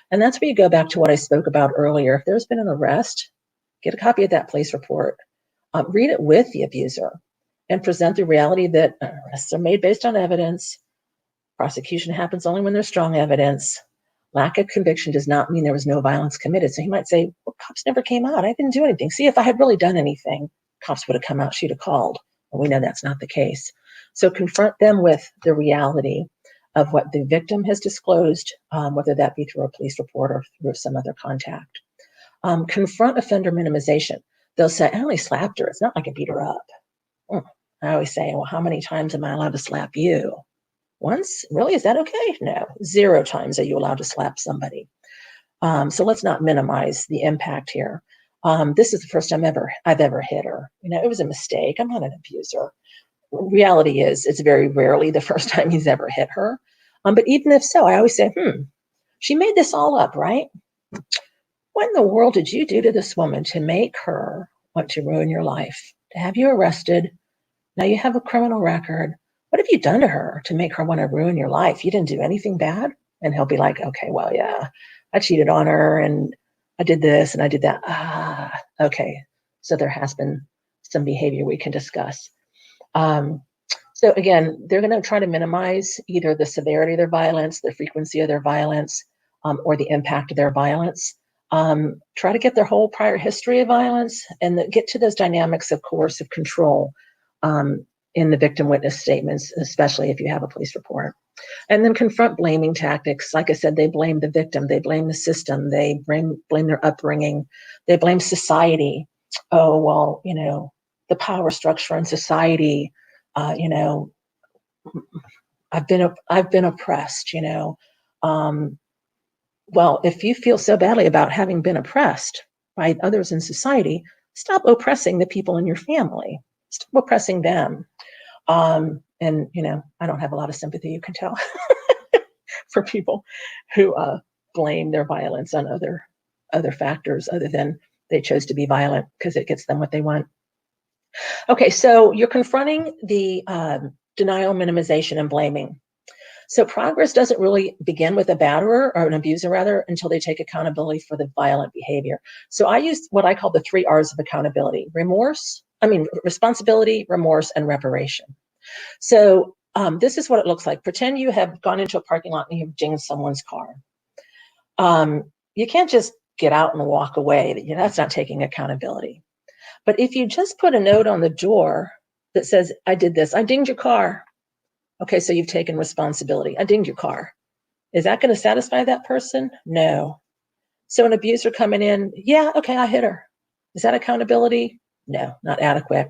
And that's where you go back to what I spoke about earlier. If there's been an arrest, get a copy of that police report. Read it with the abuser and present the reality that arrests are made based on evidence. Prosecution happens only when there's strong evidence. Lack of conviction does not mean there was no violence committed. So he might say, well, cops never came out. I didn't do anything. See, if I had really done anything, cops would have come out. She'd have called. And we know that's not the case. So confront them with the reality of what the victim has disclosed, whether that be through a police report or through some other contact. Confront offender minimization. They'll say, I only slapped her. It's not like I beat her up. I always say, well, how many times am I allowed to slap you? Once? Really? Is that okay? No. 0 times are you allowed to slap somebody. So let's not minimize the impact here. This is the first time I've ever hit her. It was a mistake. I'm not an abuser. Reality is, it's very rarely the first time he's ever hit her. But even if so, I always say, she made this all up, right? What in the world did you do to this woman to make her want to ruin your life, to have you arrested? Now you have a criminal record. What have you done to her to make her want to ruin your life? You didn't do anything bad? And he'll be like, okay, well, yeah, I cheated on her and I did this and I did that. Okay. So there has been some behavior we can discuss. So again, they're going to try to minimize either the severity of their violence, the frequency of their violence, or the impact of their violence. Try to get their whole prior history of violence and get to those dynamics of coercive control in the victim witness statements, especially if you have a police report. And then confront blaming tactics. Like I said, they blame the victim, they blame the system, they blame their upbringing, they blame society. Oh, well, the power structure in society, I've been oppressed, well, if you feel so badly about having been oppressed by others in society, stop oppressing the people in your family. Stop oppressing them. And, I don't have a lot of sympathy, you can tell, for people who blame their violence on other factors other than they chose to be violent because it gets them what they want. Okay, so you're confronting the denial, minimization, and blaming. So progress doesn't really begin with a batterer or an abuser, rather, until they take accountability for the violent behavior. So I use what I call the 3 R's of accountability: responsibility, remorse, and reparation. So this is what it looks like. Pretend you have gone into a parking lot and you've dinged someone's car. You can't just get out and walk away. That's not taking accountability. But if you just put a note on the door that says, I did this, I dinged your car. Okay, so you've taken responsibility. I dinged your car. Is that going to satisfy that person? No. So an abuser coming in, yeah, okay, I hit her. Is that accountability? No, not adequate.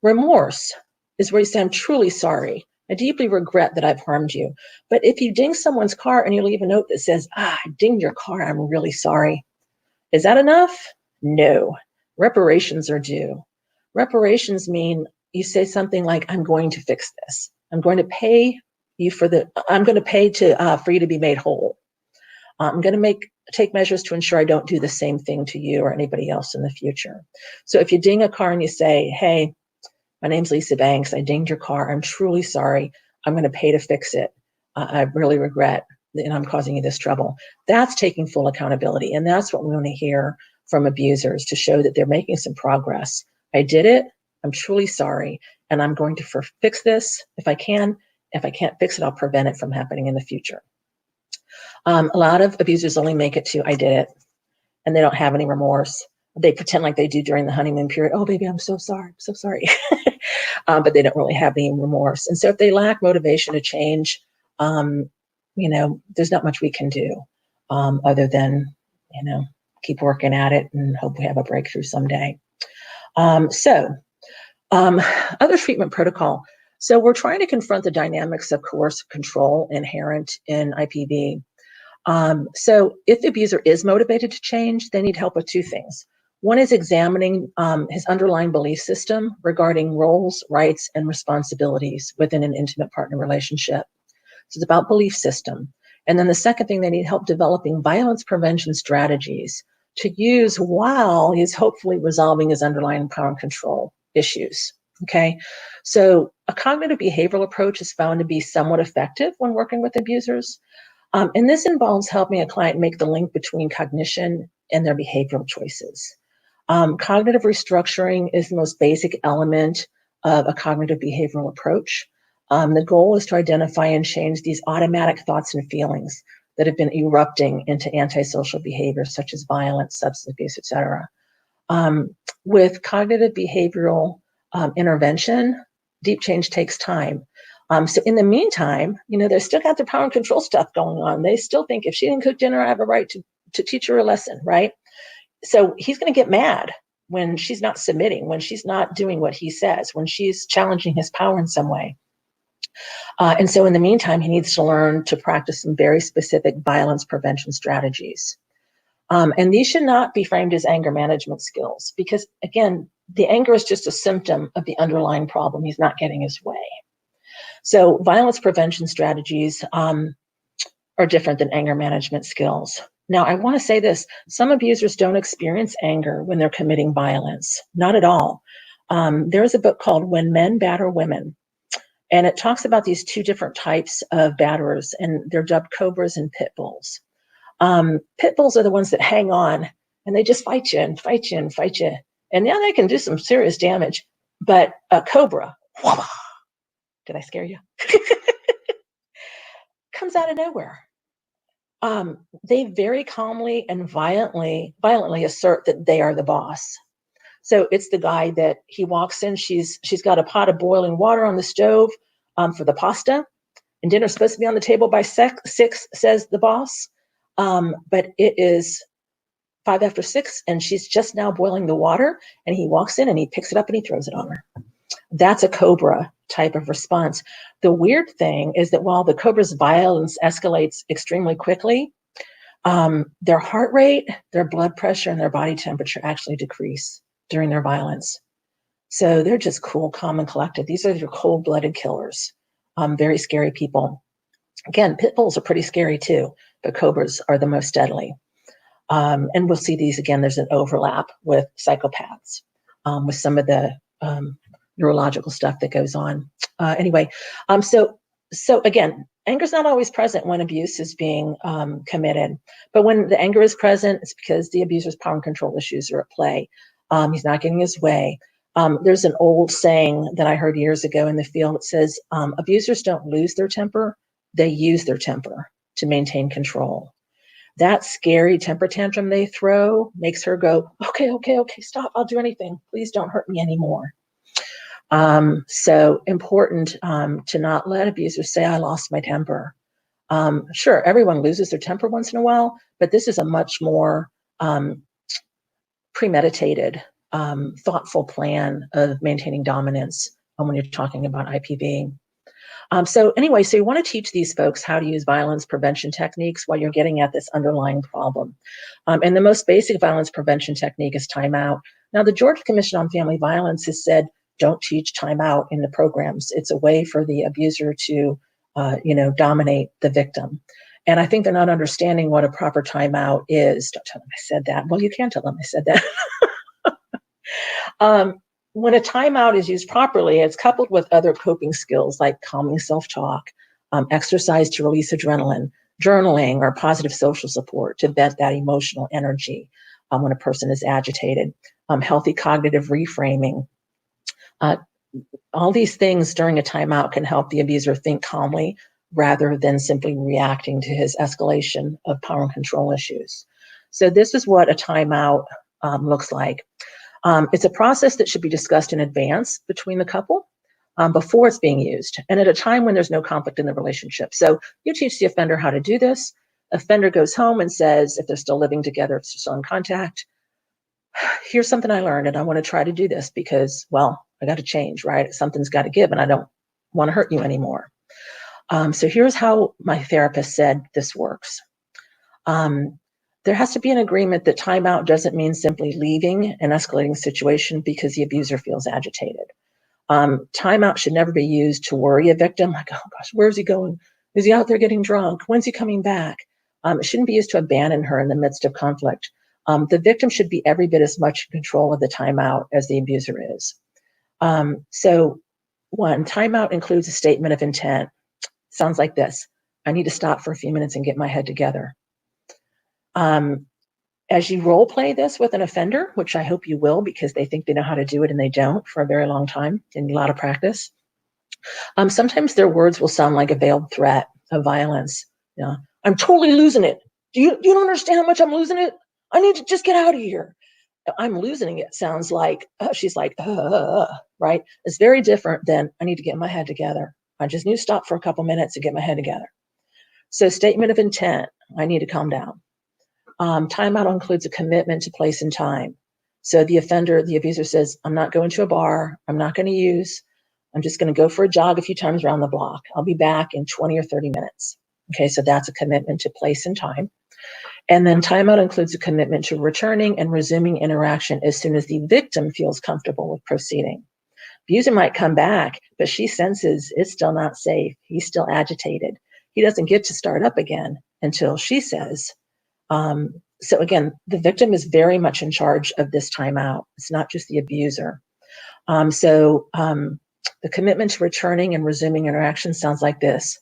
Remorse is where you say, I'm truly sorry. I deeply regret that I've harmed you. But if you ding someone's car and you leave a note that says, I dinged your car, I'm really sorry. Is that enough? No. Reparations are due. Reparations mean you say something like, I'm going to fix this. I'm going to pay you for you to be made whole. I'm going to take measures to ensure I don't do the same thing to you or anybody else in the future. So if you ding a car and you say, hey, my name's Lisa Banks, I dinged your car, I'm truly sorry, I'm going to pay to fix it. I really regret that I'm causing you this trouble. That's taking full accountability. And that's what we want to hear from abusers, to show that they're making some progress. I did it, I'm truly sorry, and I'm going to fix this if I can. If I can't fix it, I'll prevent it from happening in the future. A lot of abusers only make it to, I did it, and they don't have any remorse. They pretend like they do during the honeymoon period. Oh, baby, I'm so sorry. I'm so sorry. But they don't really have any remorse. And so if they lack motivation to change, there's not much we can do other than, keep working at it and hope we have a breakthrough someday. Other treatment protocol. So we're trying to confront the dynamics of coercive control inherent in IPV. So if the abuser is motivated to change, they need help with two things. One is examining his underlying belief system regarding roles, rights, and responsibilities within an intimate partner relationship. So it's about belief system. And then the second thing, they need help developing violence prevention strategies to use while he's hopefully resolving his underlying power and control issues. Okay, so a cognitive behavioral approach is found to be somewhat effective when working with abusers. And this involves helping a client make the link between cognition and their behavioral choices. Cognitive restructuring is the most basic element of a cognitive behavioral approach. The goal is to identify and change these automatic thoughts and feelings that have been erupting into antisocial behaviors such as violence, substance abuse, etc. With cognitive behavioral intervention, deep change takes time. So in the meantime, they've still got their power and control stuff going on. They still think if she didn't cook dinner, I have a right to teach her a lesson, right? So he's going to get mad when she's not submitting, when she's not doing what he says, when she's challenging his power in some way. And so in the meantime, he needs to learn to practice some very specific violence prevention strategies. And these should not be framed as anger management skills because, again, the anger is just a symptom of the underlying problem. He's not getting his way. So violence prevention strategies are different than anger management skills. Now, I want to say this. Some abusers don't experience anger when they're committing violence. Not at all. There's a book called When Men Batter Women. And it talks about these two different types of batterers, and they're dubbed cobras and pit bulls. Pit bulls are the ones that hang on, and they just fight you and fight you and fight you. And yeah, they can do some serious damage. But a cobra, did I scare you? Comes out of nowhere. They very calmly and violently assert that they are the boss. So it's the guy that he walks in, she's got a pot of boiling water on the stove for the pasta, and dinner's supposed to be on the table by 6, says the boss. But it is 5 after 6, and she's just now boiling the water, and he walks in and he picks it up and he throws it on her. That's a cobra type of response. The weird thing is that while the cobra's violence escalates extremely quickly, their heart rate, their blood pressure, and their body temperature actually decrease during their violence. So they're just cool, calm, and collected. These are your cold-blooded killers, very scary people. Again, pit bulls are pretty scary too, but cobras are the most deadly. And we'll see these again. There's an overlap with psychopaths, with some of the neurological stuff that goes on. So again, anger is not always present when abuse is being committed, but when the anger is present, it's because the abuser's power and control issues are at play. He's not getting his way. There's an old saying that I heard years ago in the field. It says, abusers don't lose their temper, they use their temper to maintain control. That scary temper tantrum they throw makes her go, okay, stop, I'll do anything. Please don't hurt me anymore. So important to not let abusers say, I lost my temper. Sure, everyone loses their temper once in a while, but this is a much more premeditated, thoughtful plan of maintaining dominance when you're talking about IPV. So you want to teach these folks how to use violence prevention techniques while you're getting at this underlying problem. And the most basic violence prevention technique is timeout. Now, the Georgia Commission on Family Violence has said, don't teach timeout in the programs. It's a way for the abuser to, dominate the victim. And I think they're not understanding what a proper timeout is. Don't tell them I said that. Well, you can tell them I said that. When a timeout is used properly, it's coupled with other coping skills like calming self-talk, exercise to release adrenaline, journaling, or positive social support to vent that emotional energy when a person is agitated, healthy cognitive reframing, All these things during a timeout can help the abuser think calmly rather than simply reacting to his escalation of power and control issues. So this is what a timeout looks like. It's a process that should be discussed in advance between the couple before it's being used, and at a time when there's no conflict in the relationship. So you teach the offender how to do this. Offender goes home and says, if they're still living together, if they're still in contact, here's something I learned, and I want to try to do this because, well, I got to change, right? Something's got to give, and I don't want to hurt you anymore. So here's how my therapist said this works. There has to be an agreement that timeout doesn't mean simply leaving an escalating situation because the abuser feels agitated. Timeout should never be used to worry a victim, like, oh gosh, where's he going? Is he out there getting drunk? When's he coming back? It shouldn't be used to abandon her in the midst of conflict. The victim should be every bit as much in control of the timeout as the abuser is. So one, timeout includes a statement of intent. Sounds like this: I need to stop for a few minutes and get my head together. As you role play this with an offender, which I hope you will because they think they know how to do it and they don't for a very long time and a lot of practice, sometimes their words will sound like a veiled threat of violence. You know, I'm totally losing it. You don't understand how much I'm losing it? I need to just get out of here. I'm losing it sounds like she's like, right? It's very different than I need to get my head together. I just need to stop for a couple minutes to get my head together. So statement of intent, I need to calm down. Timeout includes a commitment to place and time. So the offender, the abuser says, I'm not going to a bar. I'm not going to use. I'm just going to go for a jog a few times around the block. I'll be back in 20 or 30 minutes. Okay, so that's a commitment to place and time. And then timeout includes a commitment to returning and resuming interaction as soon as the victim feels comfortable with proceeding. Abuser might come back, but she senses it's still not safe. He's still agitated. He doesn't get to start up again until she says. So again, the victim is very much in charge of this timeout. It's not just the abuser. The commitment to returning and resuming interaction sounds like this.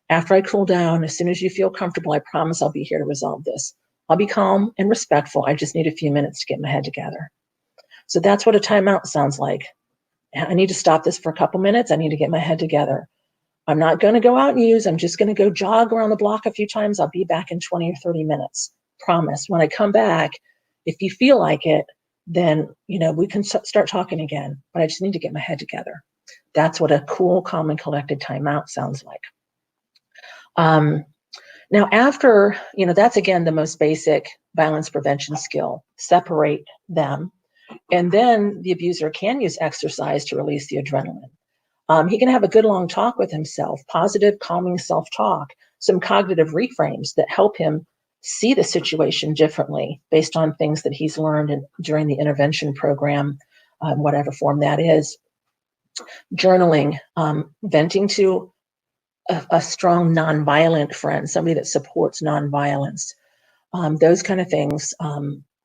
After I cool down, as soon as you feel comfortable, I promise I'll be here to resolve this. I'll be calm and respectful. I just need a few minutes to get my head together. So that's what a timeout sounds like. I need to stop this for a couple minutes. I need to get my head together. I'm not going to go out and use. I'm just going to go jog around the block a few times. I'll be back in 20 or 30 minutes. Promise. When I come back, if you feel like it, then, we can start talking again. But I just need to get my head together. That's what a cool, calm, and collected timeout sounds like. Now, after, that's again the most basic violence prevention skill. Separate them. And then the abuser can use exercise to release the adrenaline. He can have a good long talk with himself, positive, calming self-talk, some cognitive reframes that help him see the situation differently based on things that he's learned during the intervention program, whatever form that is. Journaling, venting to a strong nonviolent friend, somebody that supports nonviolence. Those kind of things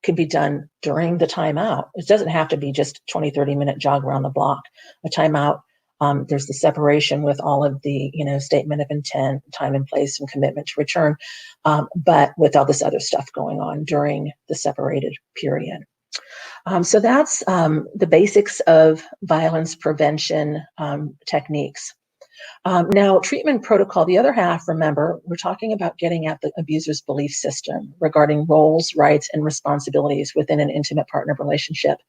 can be done during the timeout. It doesn't have to be just 20, 30-minute jog around the block. A timeout, there's the separation with all of the, statement of intent, time and place, and commitment to return, but with all this other stuff going on during the separated period. So that's the basics of violence prevention techniques. Now, treatment protocol, the other half, remember, we're talking about getting at the abuser's belief system regarding roles, rights, and responsibilities within an intimate partner relationship.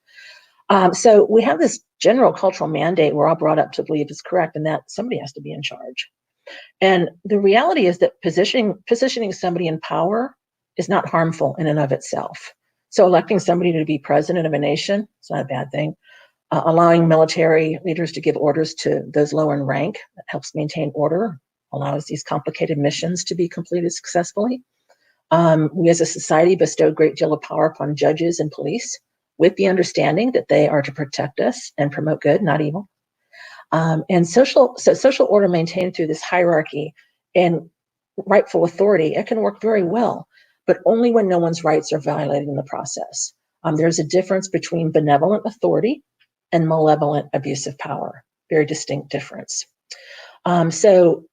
So we have this general cultural mandate we're all brought up to believe is correct, and that somebody has to be in charge. And the reality is that positioning somebody in power is not harmful in and of itself. So electing somebody to be president of a nation, it's not a bad thing. Allowing military leaders to give orders to those lower in rank, that helps maintain order, allows these complicated missions to be completed successfully. We as a society bestow a great deal of power upon judges and police with the understanding that they are to protect us and promote good, not evil. And social order maintained through this hierarchy and rightful authority, it can work very well, but only when no one's rights are violated in the process. There's a difference between benevolent authority and malevolent abuse of power. Very distinct difference. So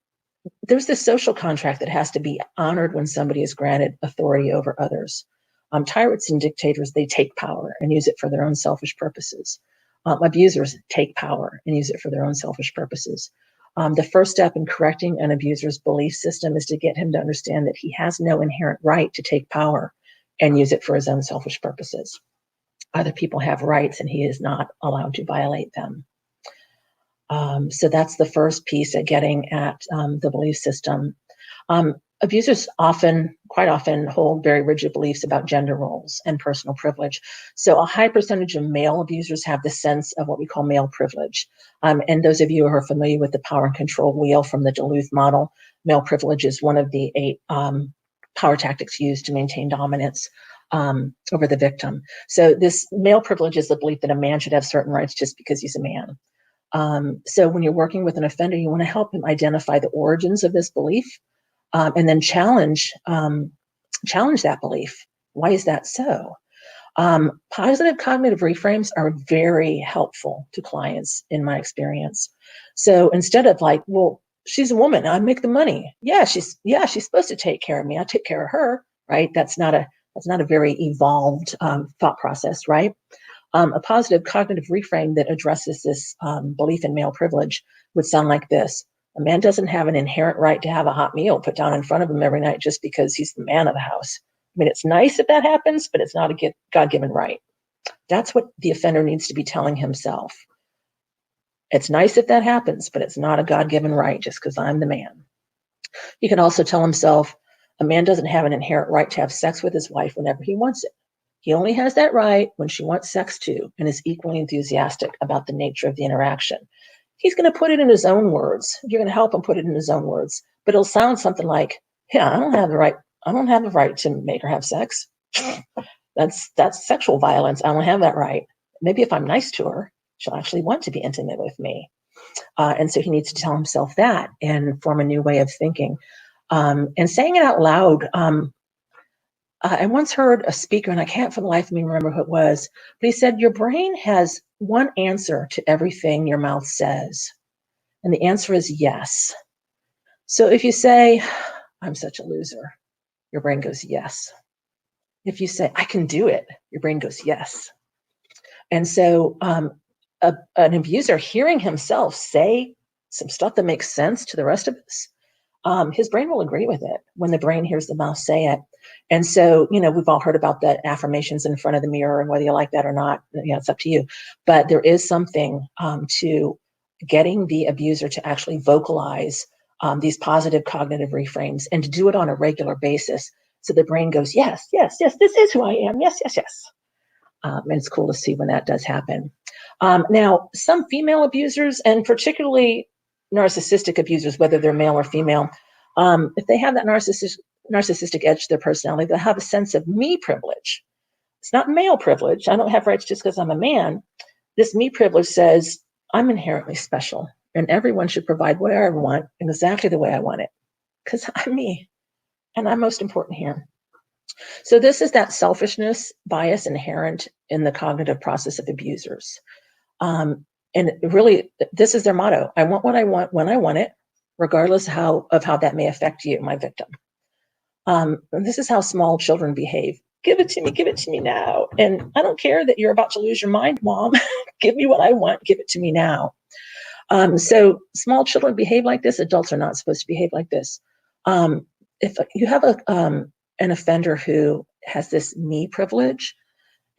there's this social contract that has to be honored when somebody is granted authority over others. Tyrants and dictators, they take power and use it for their own selfish purposes. Abusers take power and use it for their own selfish purposes. The first step in correcting an abuser's belief system is to get him to understand that he has no inherent right to take power and use it for his own selfish purposes. Other people have rights and he is not allowed to violate them. So that's the first piece at getting at the belief system. Abusers quite often hold very rigid beliefs about gender roles and personal privilege. So a high percentage of male abusers have the sense of what we call male privilege. And those of you who are familiar with the power and control wheel from the Duluth model, male privilege is one of the 8 power tactics used to maintain dominance over the victim. So this male privilege is the belief that a man should have certain rights just because he's a man. So when you're working with an offender, you want to help him identify the origins of this belief. And then challenge that belief. Why is that so? Positive cognitive reframes are very helpful to clients in my experience. So instead of like, well, she's a woman, I make the money. Yeah, she's supposed to take care of me. I take care of her, right? That's not a very evolved thought process, right? A positive cognitive reframe that addresses this belief in male privilege would sound like this. A man doesn't have an inherent right to have a hot meal put down in front of him every night just because he's the man of the house. I mean, it's nice if that happens, but it's not a God-given right. That's what the offender needs to be telling himself. It's nice if that happens, but it's not a God-given right just because I'm the man. He can also tell himself, a man doesn't have an inherent right to have sex with his wife whenever he wants it. He only has that right when she wants sex too and is equally enthusiastic about the nature of the interaction. He's going to put it in his own words. You're going to help him put it in his own words, but it'll sound something like, yeah, I don't have the right to make her have sex. That's sexual violence. I don't have that right. Maybe if I'm nice to her, she'll actually want to be intimate with me. And so he needs to tell himself that and form a new way of thinking. And saying it out loud. I once heard a speaker, and I can't for the life of me remember who it was, but he said, your brain has one answer to everything your mouth says. And the answer is yes. So if you say, I'm such a loser, your brain goes, yes. If you say, I can do it, your brain goes, yes. And so an abuser hearing himself say some stuff that makes sense to the rest of us, his brain will agree with it when the brain hears the mouth say it. And so, we've all heard about the affirmations in front of the mirror, and whether you like that or not, it's up to you. But there is something to getting the abuser to actually vocalize these positive cognitive reframes and to do it on a regular basis. So the brain goes, yes, yes, yes, this is who I am. Yes, yes, yes. And it's cool to see when that does happen. Now, some female abusers, and particularly narcissistic abusers, whether they're male or female, if they have that narcissistic edge to their personality, they'll have a sense of me privilege. It's not male privilege. I don't have rights just because I'm a man. This me privilege says I'm inherently special and everyone should provide what I want exactly the way I want it because I'm me and I'm most important here. So this is that selfishness bias inherent in the cognitive process of abusers. And really, this is their motto. I want what I want when I want it, regardless of how that may affect you, my victim. This is how small children behave. Give it to me now. And I don't care that you're about to lose your mind, Mom. Give me what I want. Give it to me now. So small children behave like this. Adults are not supposed to behave like this. If you have an offender who has this me privilege,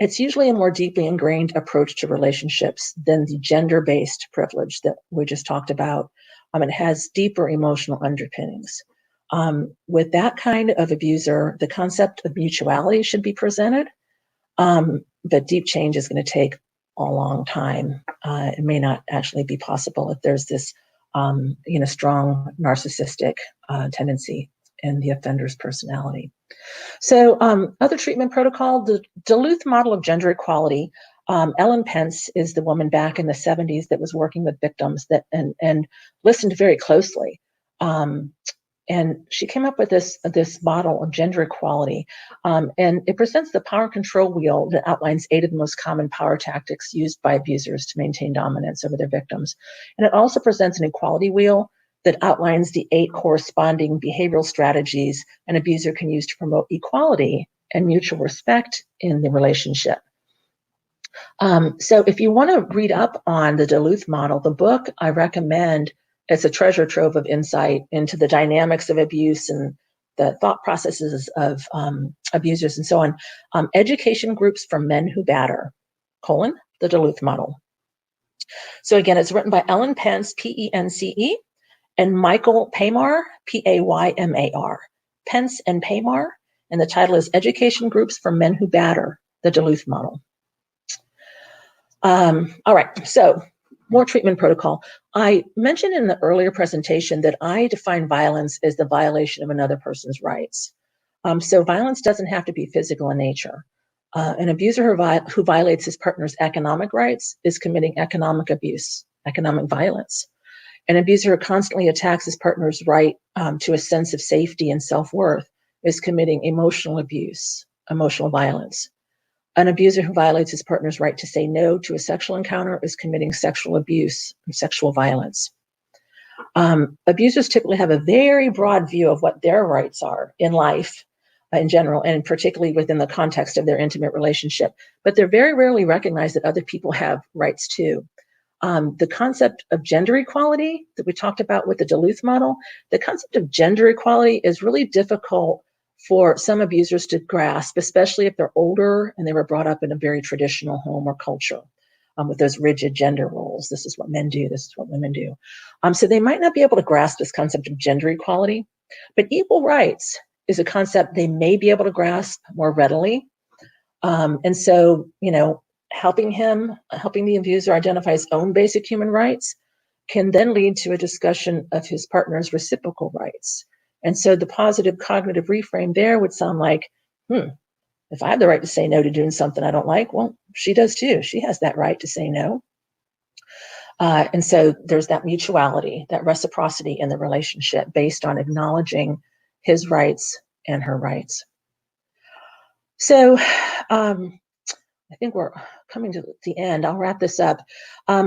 it's usually a more deeply ingrained approach to relationships than the gender-based privilege that we just talked about. It has deeper emotional underpinnings. With that kind of abuser, the concept of mutuality should be presented, but deep change is going to take a long time. It may not actually be possible if there's this, strong narcissistic tendency in the offender's personality. So other treatment protocol, the Duluth model of gender equality. Ellen Pence is the woman back in the 70s that was working with victims and listened very closely. And she came up with this model of gender equality. And it presents the power and control wheel that outlines 8 of the most common power tactics used by abusers to maintain dominance over their victims. And it also presents an equality wheel that outlines the 8 corresponding behavioral strategies an abuser can use to promote equality and mutual respect in the relationship. So if you want to read up on the Duluth model, the book I recommend, it's a treasure trove of insight into the dynamics of abuse and the thought processes of abusers and so on. Education Groups for Men Who Batter, the Duluth model. So again, it's written by Ellen Pence, P-E-N-C-E, and Michael Paymar, P-A-Y-M-A-R, Pence and Paymar, and the title is Education Groups for Men Who Batter, the Duluth model. All right, so more treatment protocol. I mentioned in the earlier presentation that I define violence as the violation of another person's rights. So violence doesn't have to be physical in nature. An abuser who violates his partner's economic rights is committing economic abuse, economic violence. An abuser who constantly attacks his partner's right to a sense of safety and self-worth is committing emotional abuse, emotional violence. An abuser who violates his partner's right to say no to a sexual encounter is committing sexual abuse and sexual violence. Abusers typically have a very broad view of what their rights are in life in general, and particularly within the context of their intimate relationship, but they're very rarely recognized that other people have rights too. The concept of gender equality that we talked about with the Duluth model, the concept of gender equality is really difficult for some abusers to grasp, especially if they're older and they were brought up in a very traditional home or culture with those rigid gender roles. This is what men do, this is what women do. So they might not be able to grasp this concept of gender equality, but equal rights is a concept they may be able to grasp more readily. And so, helping the abuser identify his own basic human rights can then lead to a discussion of his partner's reciprocal rights. And so the positive cognitive reframe there would sound like, if I have the right to say no to doing something I don't like, well, she does too. She has that right to say no. And so there's that mutuality, that reciprocity in the relationship based on acknowledging his rights and her rights. So I think we're coming to the end. I'll wrap this up.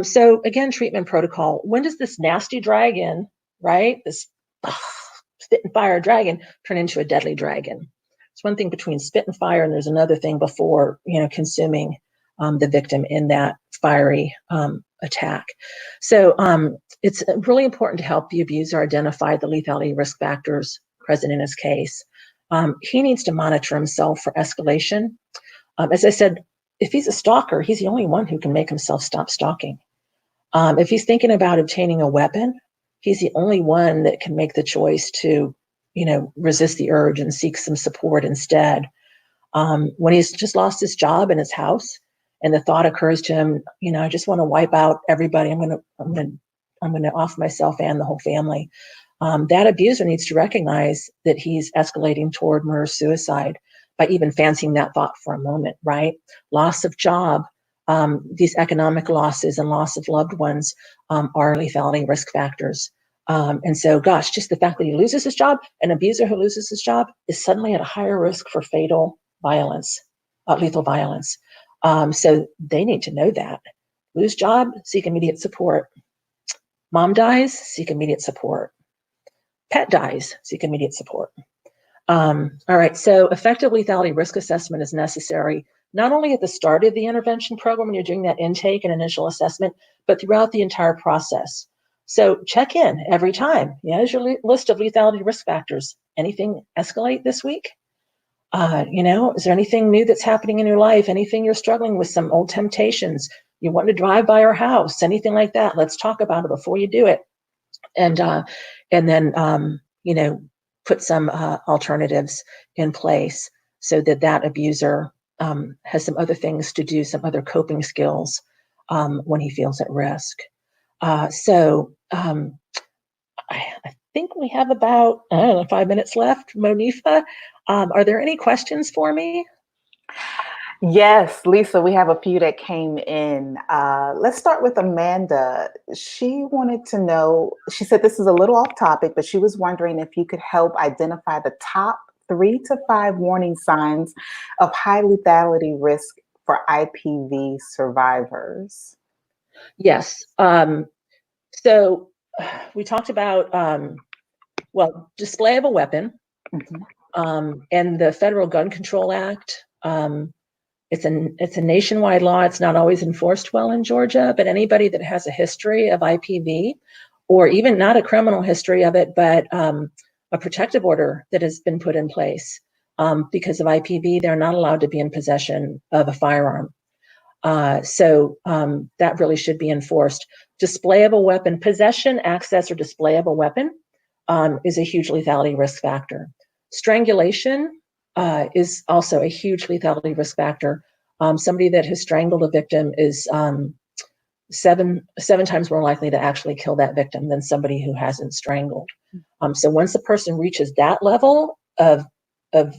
So again, treatment protocol. When does this nasty dragon, right, this spit and fire dragon, turn into a deadly dragon? It's one thing between spit and fire, and there's another thing before, consuming the victim in that fiery attack. So it's really important to help the abuser identify the lethality risk factors present in his case. He needs to monitor himself for escalation. As I said, if he's a stalker, he's the only one who can make himself stop stalking. If he's thinking about obtaining a weapon, he's the only one that can make the choice to, resist the urge and seek some support instead. When he's just lost his job and his house, and the thought occurs to him, I just want to wipe out everybody. I'm going to off myself and the whole family. That abuser needs to recognize that he's escalating toward murder-suicide by even fancying that thought for a moment, right? Loss of job, these economic losses and loss of loved ones are lethality risk factors. And so, gosh, just the fact that he loses his job, an abuser who loses his job is suddenly at a higher risk for fatal violence, lethal violence. So they need to know that. Lose job, seek immediate support. Mom dies, seek immediate support. Pet dies, seek immediate support. All right, so effective lethality risk assessment is necessary, not only at the start of the intervention program when you're doing that intake and initial assessment, but throughout the entire process. So check in every time. Here's your list of lethality risk factors. Anything escalate this week? Is there anything new that's happening in your life? Anything you're struggling with, some old temptations? You want to drive by our house, anything like that? Let's talk about it before you do it. And then, put some alternatives in place so that abuser has some other things to do, some other coping skills when he feels at risk. So I think we have about 5 minutes left. Monifa, are there any questions for me? Yes, Lisa, we have a few that came in. Let's start with Amanda. She wanted to know, she said this is a little off topic, but she was wondering if you could help identify the top 3 to 5 warning signs of high lethality risk for IPV survivors. Yes. So we talked about, display of a weapon, and the Federal Gun Control Act It's a nationwide law. It's not always enforced well in Georgia, but anybody that has a history of IPV, or even not a criminal history of it, but a protective order that has been put in place because of IPV, they're not allowed to be in possession of a firearm. So that really should be enforced. Display of a weapon, possession, access, or display of a weapon is a huge lethality risk factor. Strangulation is also a huge lethality risk factor. Somebody that has strangled a victim is seven times more likely to actually kill that victim than somebody who hasn't strangled. So once a person reaches that level of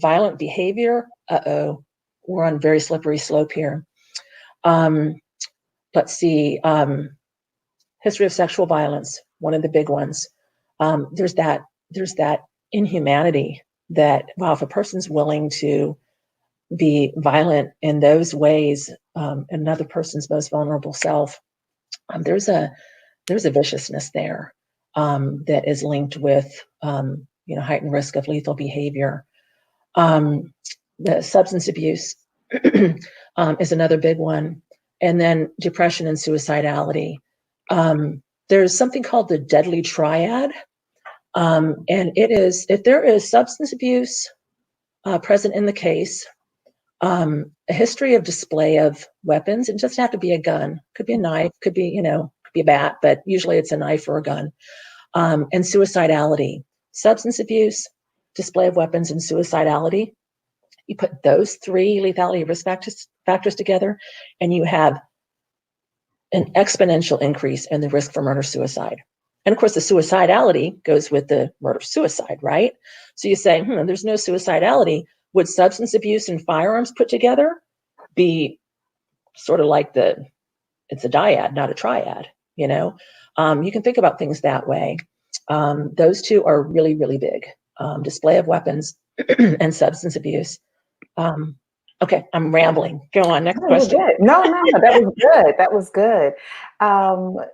violent behavior, we're on a very slippery slope here. Let's see, history of sexual violence, one of the big ones. There's that inhumanity that, wow, if a person's willing to be violent in those ways, another person's most vulnerable self, there's a viciousness there that is linked with heightened risk of lethal behavior. The substance abuse is another big one, and then depression and suicidality. There's something called the deadly triad, and it is if there is substance abuse present in the case, a history of display of weapons. It doesn't have to be a gun. Could be a knife. Could be could be a bat, but usually it's a knife or a gun. And suicidality, substance abuse, display of weapons, and suicidality. You put those three lethality risk factors together, and you have an exponential increase in the risk for murder-suicide. And of course, the suicidality goes with the murder-suicide, right? So you say, there's no suicidality. Would substance abuse and firearms put together be sort of like it's a dyad, not a triad, you can think about things that way. Those two are really, really big. Display of weapons and substance abuse. Okay, I'm rambling. Go on, next question. No, that was good. That was good.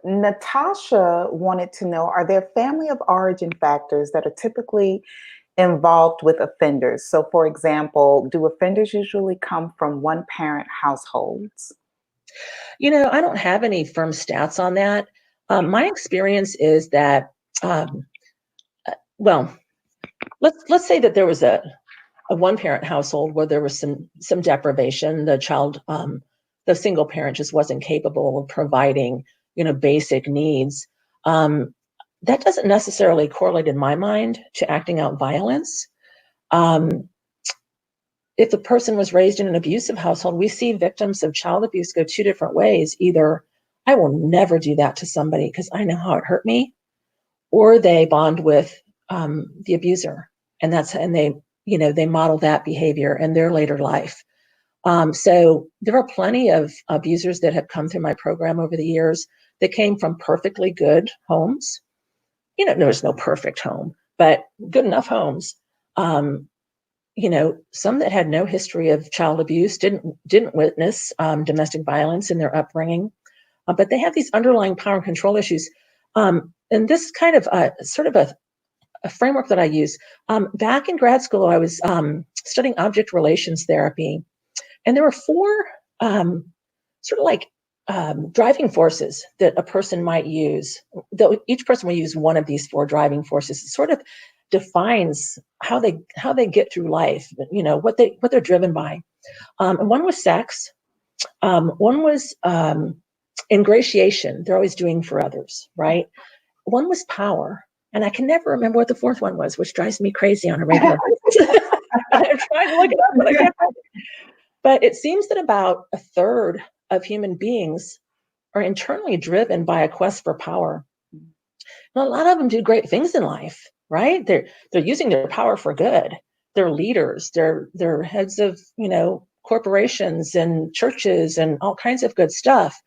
Natasha wanted to know, are there family of origin factors that are typically involved with offenders? So for example, do offenders usually come from one parent households? I don't have any firm stats on that. My experience is that, let's say that there was a one parent household where there was some deprivation. The child, the single parent just wasn't capable of providing, basic needs. That doesn't necessarily correlate in my mind to acting out violence. If the person was raised in an abusive household, we see victims of child abuse go two different ways. Either I will never do that to somebody because I know how it hurt me, or they bond with the abuser, and they model that behavior in their later life. So there are plenty of abusers that have come through my program over the years that came from perfectly good homes. There's no perfect home, but good enough homes. Some that had no history of child abuse, didn't witness domestic violence in their upbringing, but they have these underlying power and control issues. And this kind of sort of a framework that I use. Back in grad school, I was studying object relations therapy, and there were four sort of like driving forces that a person might use. Each person will use one of these four driving forces. It sort of defines how they get through life, what they're driven by. And one was sex. One was ingratiation. They're always doing for others, right? One was power. And I can never remember what the fourth one was, which drives me crazy on a regular basis. I'm trying to look it up, but I can't find it. But it seems that about a third of human beings are internally driven by a quest for power. And a lot of them do great things in life, right? They're using their power for good. They're leaders. They're heads of corporations and churches and all kinds of good stuff.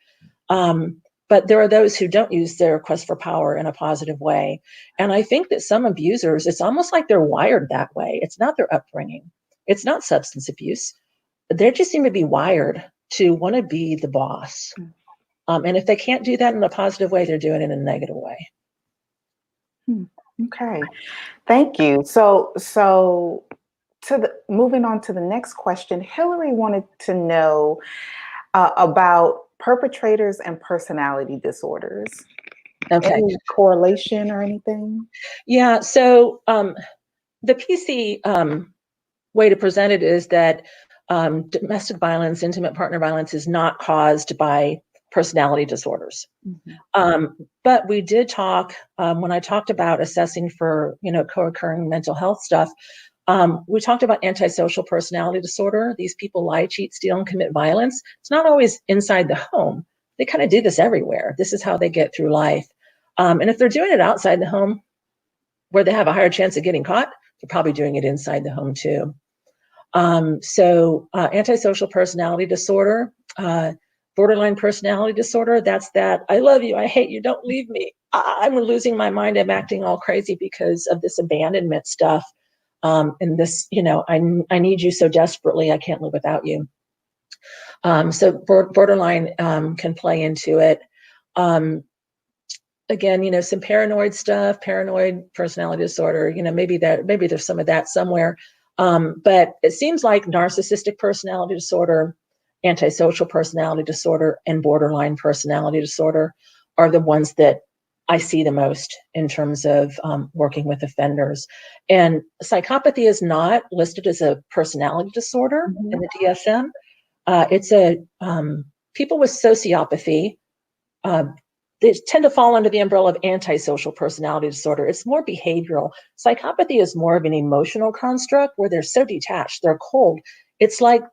But there are those who don't use their quest for power in a positive way. And I think that some abusers, it's almost like they're wired that way. It's not their upbringing. It's not substance abuse. They just seem to be wired to want to be the boss. And if they can't do that in a positive way, they're doing it in a negative way. Okay. Thank you. So moving on to the next question, Hillary wanted to know about perpetrators and personality disorders. Okay. Any correlation or anything? Yeah. So the PC way to present it is that domestic violence, intimate partner violence, is not caused by personality disorders. But we did talk when I talked about assessing for co-occurring mental health stuff. We talked about antisocial personality disorder. These people lie, cheat, steal, and commit violence. It's not always inside the home. They kind of do this everywhere. This is how they get through life. And if they're doing it outside the home, where they have a higher chance of getting caught, they're probably doing it inside the home too. So antisocial personality disorder, borderline personality disorder, that's that I love you, I hate you, don't leave me. I'm losing my mind, I'm acting all crazy because of this abandonment stuff. And this, I need you so desperately, I can't live without you. So borderline can play into it. Again, some paranoid stuff, paranoid personality disorder, maybe there's some of that somewhere. But it seems like narcissistic personality disorder, antisocial personality disorder, and borderline personality disorder are the ones that I see the most in terms of working with offenders. And psychopathy is not listed as a personality disorder in the DSM. It's people with sociopathy, they tend to fall under the umbrella of antisocial personality disorder. It's more behavioral. Psychopathy is more of an emotional construct where they're so detached, they're cold. It's like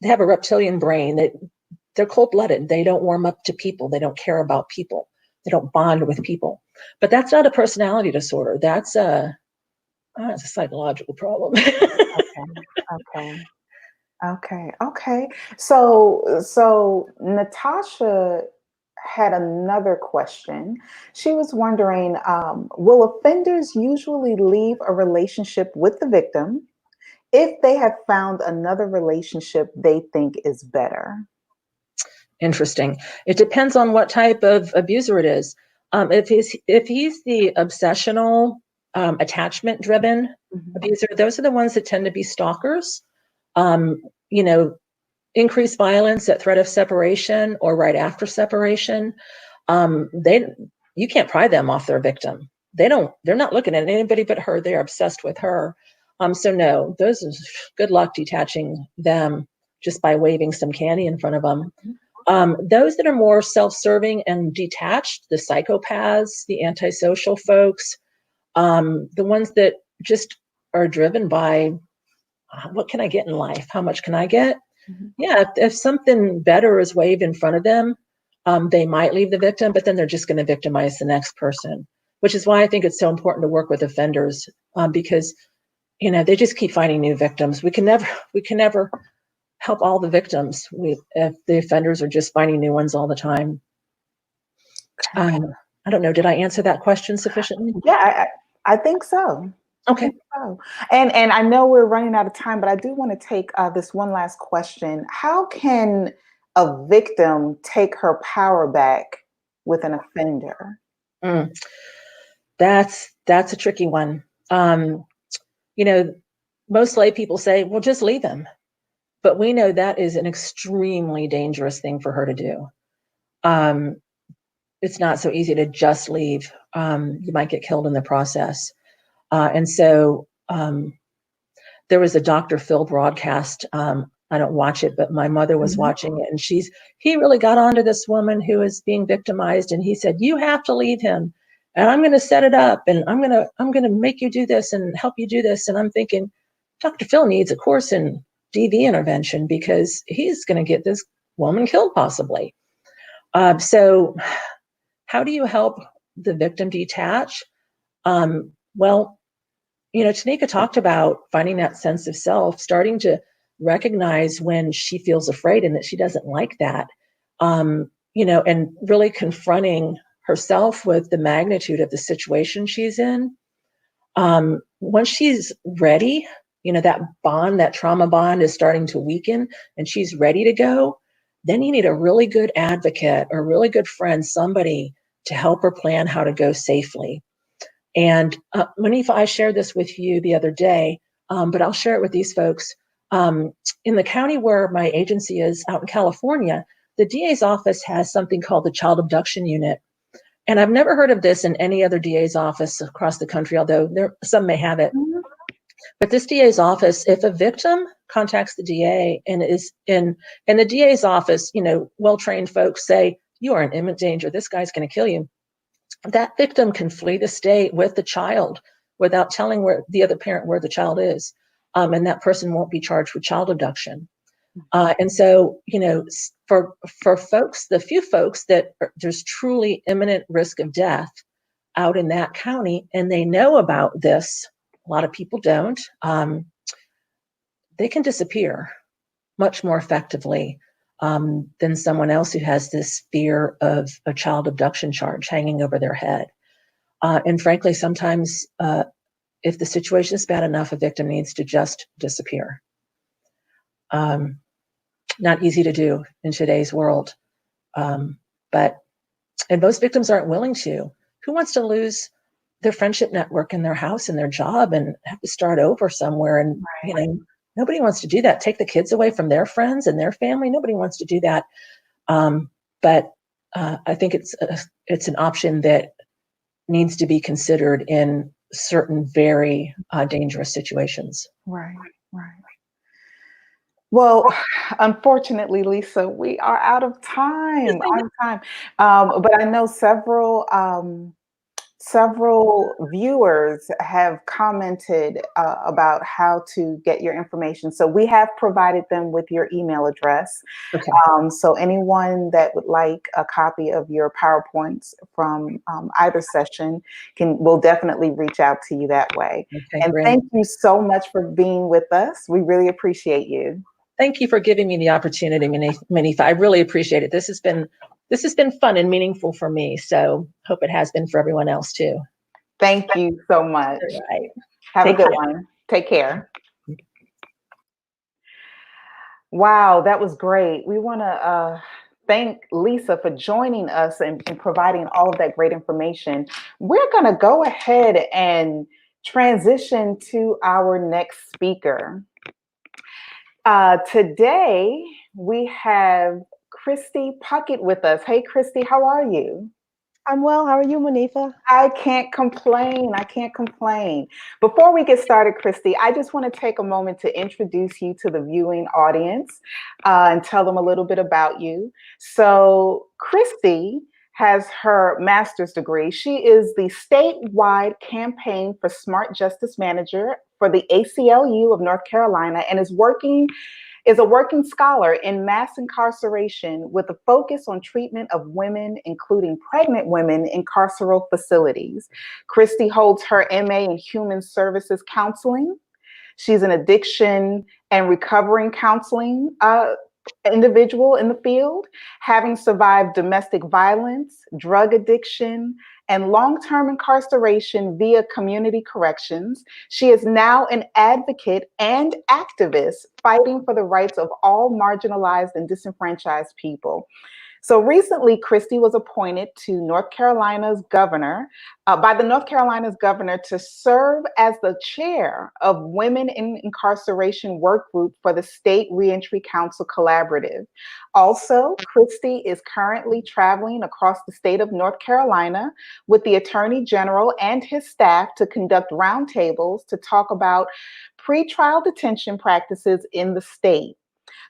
they have a reptilian brain, that they're cold-blooded. They don't warm up to people. They don't care about people. They don't bond with people. But that's not a personality disorder. That's a psychological problem. Okay. So Natasha had another question. She was wondering, will offenders usually leave a relationship with the victim if they have found another relationship they think is better? Interesting. It depends on what type of abuser it is. If he's the obsessional, attachment-driven abuser, those are the ones that tend to be stalkers. Increased violence at threat of separation or right after separation. You can't pry them off their victim. They're not looking at anybody but her. They're obsessed with her. So no, those is good luck detaching them just by waving some candy in front of them. Those that are more self-serving and detached, the psychopaths, the antisocial folks, the ones that just are driven by what can I get in life? How much can I get? Yeah, if something better is waved in front of them, they might leave the victim, but then they're just going to victimize the next person, which is why I think it's so important to work with offenders, because they just keep finding new victims. We can never help all the victims if the offenders are just finding new ones all the time. I don't know. Did I answer that question sufficiently? Yeah, I think so. Okay. And I know we're running out of time, but I do want to take this one last question. How can a victim take her power back with an offender? That's a tricky one. Most lay people say, well, just leave him. But we know that is an extremely dangerous thing for her to do. It's not so easy to just leave. You might get killed in the process. And so there was a Dr. Phil broadcast. I don't watch it, but my mother was watching it, and he really got onto this woman who is being victimized, and he said, you have to leave him, and I'm going to set it up, and I'm going to make you do this and help you do this. And I'm thinking, Dr. Phil needs a course in DV intervention because he's going to get this woman killed possibly. So how do you help the victim detach? Well, Tanika talked about finding that sense of self, starting to recognize when she feels afraid and that she doesn't like that, and really confronting herself with the magnitude of the situation she's in. Once she's ready, that trauma bond is starting to weaken and she's ready to go, then you need a really good advocate or a really good friend, somebody to help her plan how to go safely. And Monifa, I shared this with you the other day. but I'll share it with these folks. In the county where my agency is out in California, the DA's office has something called the Child Abduction Unit. And I've never heard of this in any other DA's office across the country, although some may have it. Mhm. But this DA's office, if a victim contacts the DA and is in the DA's office, well-trained folks say, you are in imminent danger, this guy's going to kill you. That victim can flee the state with the child without telling the other parent where the child is. And that person won't be charged with child abduction. And so, for folks, the few folks that there's truly imminent risk of death out in that county, and they know about this, a lot of people don't, they can disappear much more effectively than someone else who has this fear of a child abduction charge hanging over their head. And frankly, sometimes if the situation is bad enough, a victim needs to just disappear. Not easy to do in today's world. And most victims aren't willing to. Who wants to lose their friendship network and their house and their job and have to start over somewhere? And, nobody wants to do that. Take the kids away from their friends and their family. Nobody wants to do that. But I think it's an option that needs to be considered in certain very dangerous situations. Right. Well, unfortunately, Lisa, we are out of time. But I know several viewers have commented about how to get your information. So we have provided them with your email address. Okay. So anyone that would like a copy of your PowerPoints from either session will definitely reach out to you that way. Okay, and great. Thank you so much for being with us. We really appreciate you. Thank you for giving me the opportunity, Manifa. I really appreciate it. This has been fun and meaningful for me. So hope it has been for everyone else too. Thank you so much. All right. Have a good one. Take care. Wow, that was great. We want to thank Lisa for joining us and providing all of that great information. We're going to go ahead and transition to our next speaker. Today, we have Christy Puckett with us. Hey, Christy, how are you? I'm well. How are you, Manifa? I can't complain. Before we get started, Christy, I just want to take a moment to introduce you to the viewing audience and tell them a little bit about you. So Christy has her master's degree. She is the statewide campaign for Smart Justice Manager for the ACLU of North Carolina and is a working scholar in mass incarceration with a focus on treatment of women, including pregnant women in carceral facilities. Christy holds her MA in Human Services Counseling. She's an addiction and recovering counseling individual in the field, having survived domestic violence, drug addiction, and long-term incarceration via community corrections. She is now an advocate and activist fighting for the rights of all marginalized and disenfranchised people. So recently, Christy was appointed to North Carolina's governor, by the North Carolina's governor to serve as the chair of Women in Incarceration Work Group for the State Reentry Council Collaborative. Also, Christy is currently traveling across the state of North Carolina with the Attorney General and his staff to conduct roundtables to talk about pretrial detention practices in the state.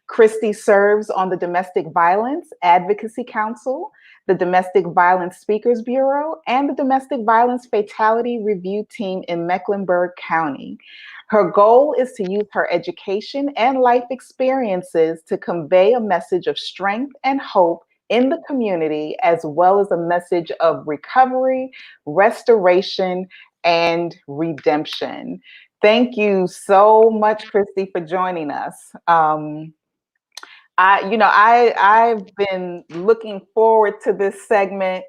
Christy serves on the Domestic Violence Advocacy Council, the Domestic Violence Speakers Bureau, and the Domestic Violence Fatality Review Team in Mecklenburg County. Her goal is to use her education and life experiences to convey a message of strength and hope in the community, as well as a message of recovery, restoration, and redemption. Thank you so much, Christy, for joining us. I've been looking forward to this segment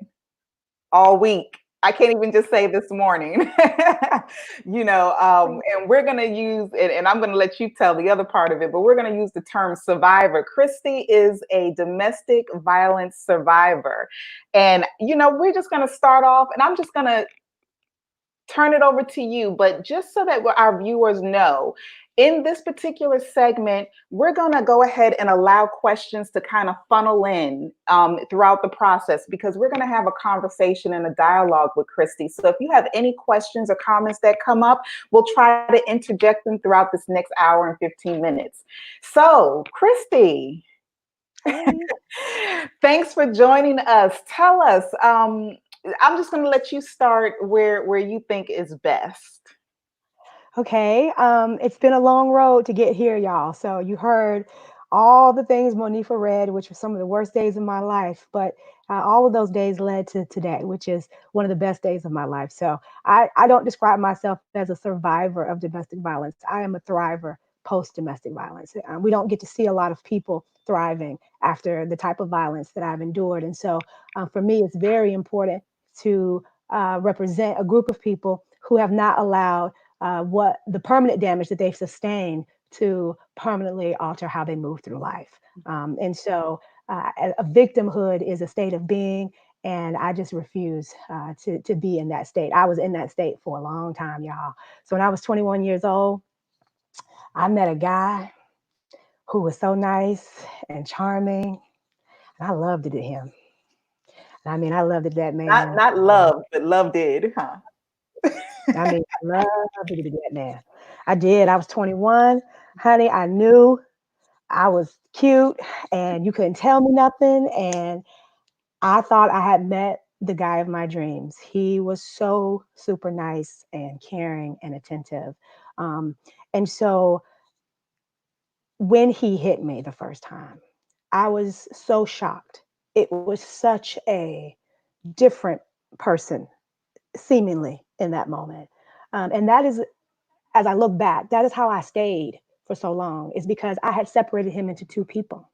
all week. I can't even just say this morning, and we're going to use it, and I'm going to let you tell the other part of it, but we're going to use the term survivor. Christy is a domestic violence survivor. And, we're just going to start off, and I'm just going to turn it over to you. But just so that our viewers know, in this particular segment, we're going to go ahead and allow questions to kind of funnel in throughout the process, because we're going to have a conversation and a dialogue with Christy. So if you have any questions or comments that come up, we'll try to interject them throughout this next hour and 15 minutes. So, Christy, Hey. thanks for joining us. Tell us, I'm just going to let you start where you think is best. Okay. It's been a long road to get here, y'all. So you heard all the things Monifa read, which were some of the worst days of my life, but all of those days led to today, which is one of the best days of my life. So I don't describe myself as a survivor of domestic violence. I am a thriver post domestic violence. We don't get to see a lot of people thriving after the type of violence that I've endured. And so for me, it's very important to represent a group of people who have not allowed what the permanent damage that they've sustained to permanently alter how they move through life. And so a victimhood is a state of being, and I just refuse to be in that state. I was in that state for a long time, y'all. So when I was 21 years old, I met a guy who was so nice and charming, and I loved it at him. I mean, I loved it that Not man. not love, but love did, huh? I mean, I loved it at that man. I did. I was 21, honey. I knew I was cute and you couldn't tell me nothing. And I thought I had met the guy of my dreams. He was so super nice and caring and attentive. Um, and so when he hit me the first time, I was so shocked. It was such a different person, seemingly, in that moment. And that is, as I look back, that is how I stayed for so long, is because I had separated him into two people,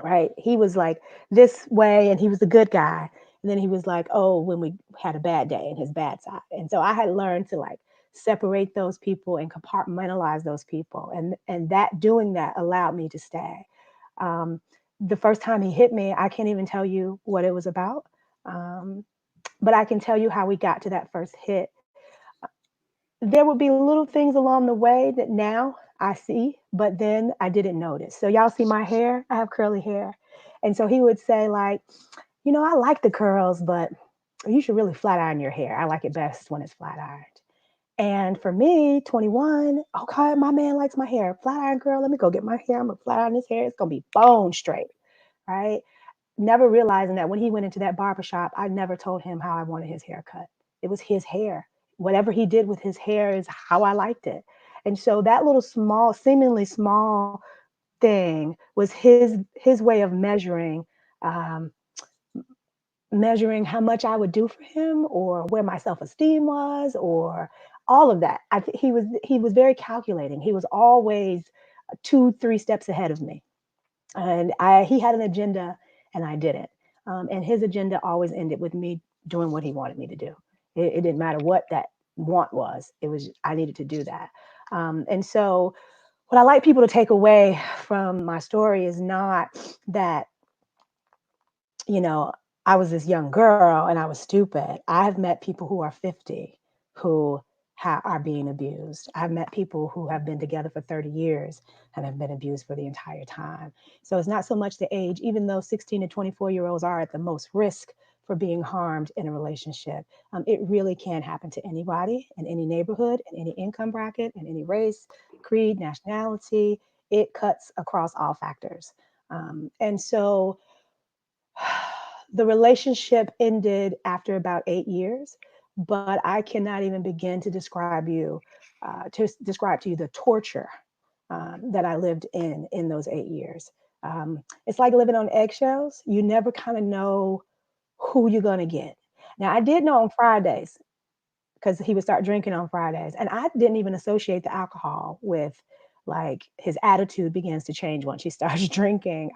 right? He was like this way and he was the good guy. And then he was like, oh, when we had a bad day and his bad side. And so I had learned to like separate those people and compartmentalize those people. And that doing that allowed me to stay. Um, the first time he hit me, I can't even tell you what it was about. Um, but I can tell you how we got to that first hit. There would be little things along the way that now I see, but then I didn't notice. So y'all see my hair? I have curly hair. And so he would say like, I like the curls, but you should really flat iron your hair. I like it best when it's flat ironed. And for me, 21, okay, my man likes my hair. Flat iron girl, let me go get my hair. I'm gonna flat iron his hair. It's gonna be bone straight, right? Never realizing that when he went into that barbershop, I never told him how I wanted his hair cut. It was his hair. Whatever he did with his hair is how I liked it. And so that little small, seemingly small thing was his way of um, measuring how much I would do for him, or where my self esteem was, or all of that. He was very calculating. He was always two, three steps ahead of me, and he had an agenda and I didn't. And his agenda always ended with me doing what he wanted me to do. It didn't matter what that want was. It was I needed to do that. And so, what I like people to take away from my story is not that you know I was this young girl and I was stupid. I have met people who are 50 who are being abused. I've met people who have been together for 30 years and have been abused for the entire time. So it's not so much the age, even though 16 to 24-year-olds are at the most risk for being harmed in a relationship. It really can happen to anybody in any neighborhood, in any income bracket, in any race, creed, nationality. It cuts across all factors. And so the relationship ended after about 8 years, but I cannot even begin to describe to you the torture that I lived in those 8 years. It's like living on eggshells. You never kind of know who you're gonna get. Now I did know on Fridays because he would start drinking on Fridays, and I didn't even associate the alcohol with like his attitude begins to change once he starts drinking.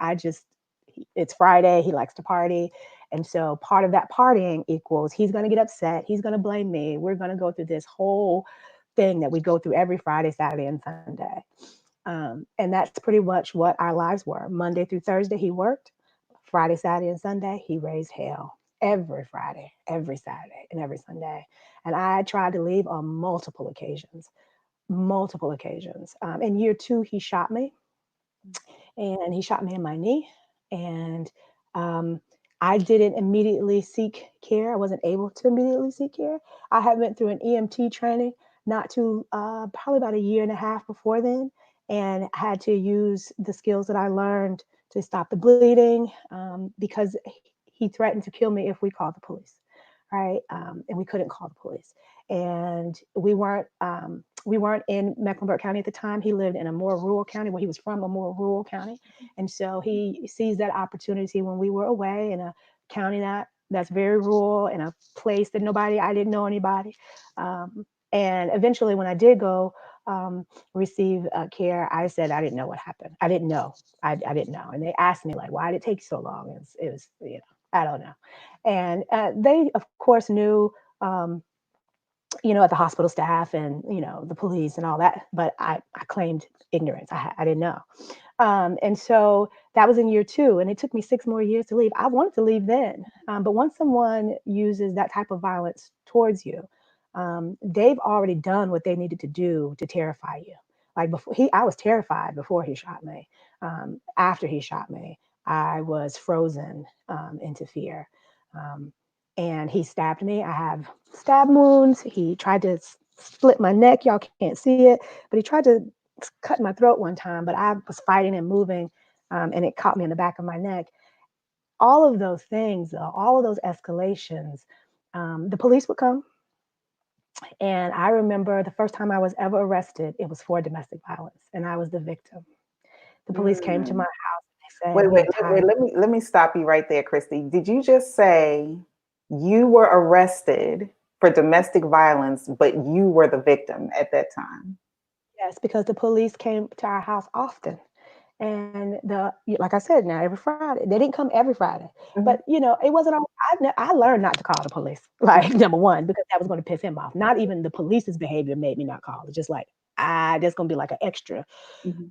It's Friday, he likes to party. And so part of that partying equals he's going to get upset, he's going to blame me. We're going to go through this whole thing that we go through every Friday, Saturday, and Sunday. And that's pretty much what our lives were. Monday through Thursday, he worked. Friday, Saturday, and Sunday, he raised hell. every Friday, every Saturday, and every Sunday. And I tried to leave on multiple occasions, multiple occasions. In year two, he shot me, and he shot me in my knee. And um, I didn't immediately seek care. I wasn't able to immediately seek care. I had went through an EMT training not too probably about a year and a half before then, and had to use the skills that I learned to stop the bleeding, because he threatened to kill me if we called the police, right? And we couldn't call the police, and we weren't in Mecklenburg County at the time. He lived in a more rural county, where he was from, a more rural county. And so he seized that opportunity when we were away in a county that's very rural, in a place that I didn't know anybody. And eventually, when I did go receive care, I said I didn't know what happened. I didn't know. I didn't know. And they asked me, like, why did it take so long? It was I don't know. And they, of course, knew. Um, at the hospital staff and the police and all that, but I claimed ignorance. I didn't know. And so that was in year two, and it took me 6 more years to leave. I wanted to leave then, but once someone uses that type of violence towards you, they've already done what they needed to do to terrify you. Like I was terrified before he shot me. After he shot me, I was frozen into fear. Um, and he stabbed me. I have stab wounds. He tried to split my neck. Y'all can't see it, but he tried to cut my throat one time. But I was fighting and moving, and it caught me in the back of my neck. All of those things, all of those escalations, the police would come. And I remember the first time I was ever arrested, it was for domestic violence, and I was the victim. The police came to my Mm. house and they said, Wait, "We wait, are wait, wait. tired." Let me stop you right there, Christy. Did you just say you were arrested for domestic violence, but you were the victim at that time? Yes, because the police came to our house often. And like I said, now every Friday, they didn't come every Friday, but Mhm. it wasn't all. I learned not to call the police, like, number one, because that was going to piss him off. Not even the police's behavior made me not call. It's just like, there's going to be like an Mhm.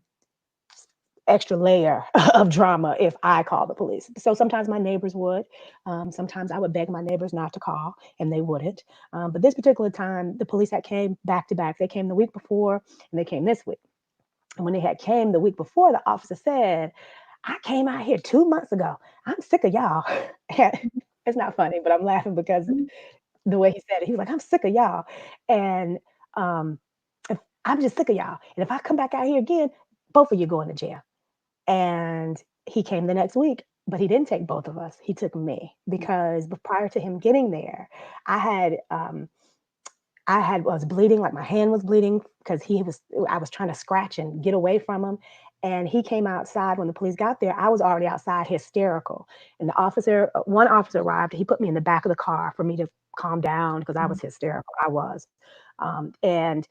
extra layer of drama if I call the police. So sometimes my neighbors would. Sometimes I would beg my neighbors not to call, and they wouldn't. But this particular time, the police had came back to back. They came the week before, and they came this week. And when they had came the week before, the officer said, "I came out here 2 months ago. I'm sick of y'all." And it's not funny, but I'm laughing because Mhm. the way he said it, he was like, "I'm sick of y'all." And um, if, I'm just sick of y'all. And if I come back out here again, both of you going to jail. And he came the next week, but he didn't take both of us. He took me because prior to him getting there, I had was bleeding, like my hand was bleeding because I was trying to scratch and get away from him. And he came outside when the police got there. I was already outside hysterical. And one officer arrived. He put me in the back of the car for me to calm down because I was hysterical. I was. And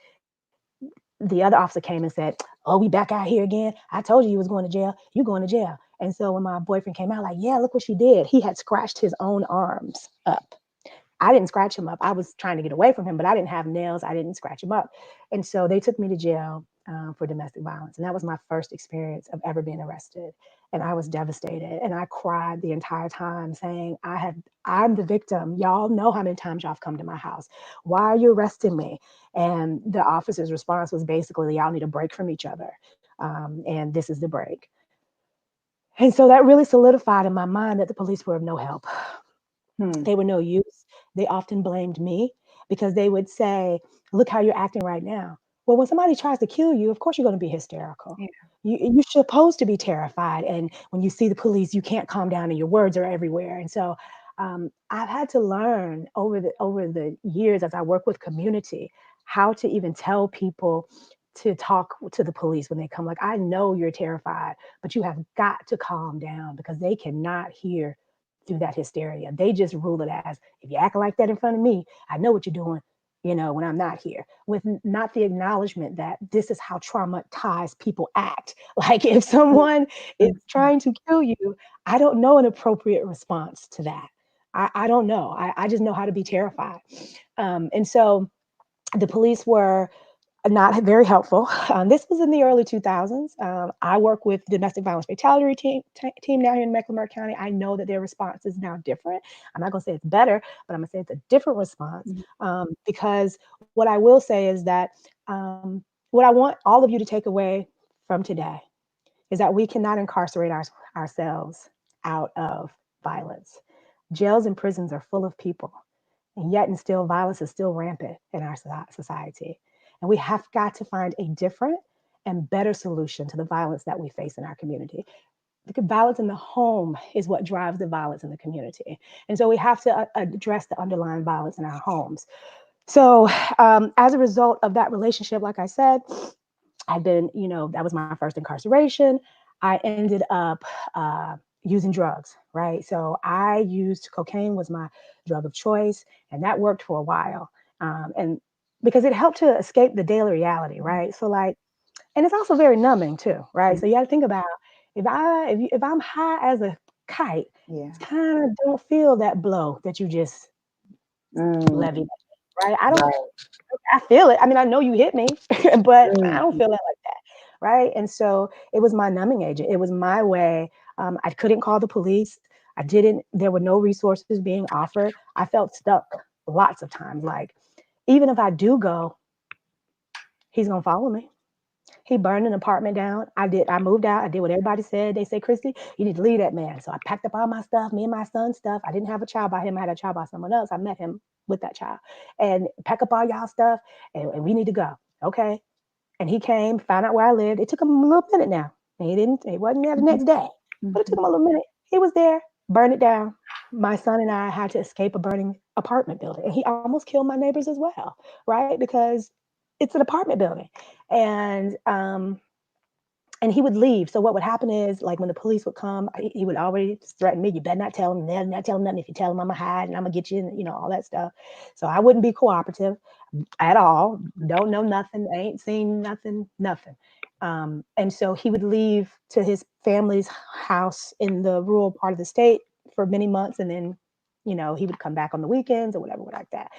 the other officer came and said, "Oh, we back out here again. I told you was going to jail. You going to jail." And so when my boyfriend came out, like, "Yeah, look what she did." He had scratched his own arms up. I didn't scratch him up. I was trying to get away from him, but I didn't have nails. I didn't scratch him up. And so they took me to jail for domestic violence. And that was my first experience of ever being arrested. And I was devastated. And I cried the entire time saying, I'm the victim. Y'all know how many times y'all have come to my house. Why are you arresting me? And the officer's response was basically, y'all need a break from each other. And this is the break. And so that really solidified in my mind that the police were of no help. Hmm. They were no use. They often blamed me because they would say, "Look how you're acting right now." Well, when somebody tries to kill you, of course you're going to be hysterical. Yeah. You're supposed to be terrified. And when you see the police, you can't calm down and your words are everywhere. And so I've had to learn over the years as I work with community how to even tell people to talk to the police when they come. Like, I know you're terrified, but you have got to calm down because they cannot hear through that hysteria. They just rule it as, if you act like that in front of me, I know what you're doing, when I'm not here, with not the acknowledgement that this is how traumatized people act. Like, if someone is Mhm. trying to kill you, I don't know an appropriate response to that. I don't know. I just know how to be terrified. And so the police were not very helpful. This was in the early 2000s. I work with domestic violence fatality team now here in Mecklenburg County. I know that their response is now different. I'm not going to say it's better, but I'm going to say it's a different response, Mhm. because what I will say is that um, what I want all of you to take away from today is that we cannot incarcerate ourselves out of violence. Jails and prisons are full of people, and yet and still violence is still rampant in our society. And we have got to find a different and better solution to the violence that we face in our community. Because violence in the home is what drives the violence in the community. And so we have to address the underlying violence in our homes. So, as a result of that relationship, like I said, I've been, that was my first incarceration. I ended up using drugs, right? So I used cocaine was my drug of choice, and that worked for a while. And because it helped to escape the daily reality, right? So like, and it's also very numbing too, right? So you got to think about if I'm high as a kite, Yeah. it's kind of don't feel that blow that you just Mm, levied, right? I don't right. I feel it. I mean, I know you hit me, but I don't Mm, feel that like that. Right. And so it was my numbing agent. It was my way. I couldn't call the police. There were no resources being offered. I felt stuck lots of times. Like, even if I do go, he's going to follow me. He burned an apartment down. I moved out. I did what everybody said. They said, Christy, you need to leave that man. So I packed up all my stuff, me and my son's stuff. I didn't have a child by him. I had a child by someone else. I met him with that child. And pack up all y'all stuff, and we need to go. Okay. And he came, found out where I lived. It took him a little minute now. He wasn't there the mhm, next day, but it took mhm. him a little minute. He was there, burned it down. My son and I had to escape a burning apartment building. And he almost killed my neighbors as well, right? Because it's an apartment building. And and he would leave. So what would happen is, like when the police would come, he would already threaten me. You better not tell him. They're not telling nothing. If you tell him, I'm gonna hide and I'm gonna get you, and all that stuff. So I wouldn't be cooperative at all. Don't know nothing. Ain't seen nothing. Nothing. And so he would leave to his family's house in the rural part of the state for many months, and then. He would come back on the weekends or whatever like that.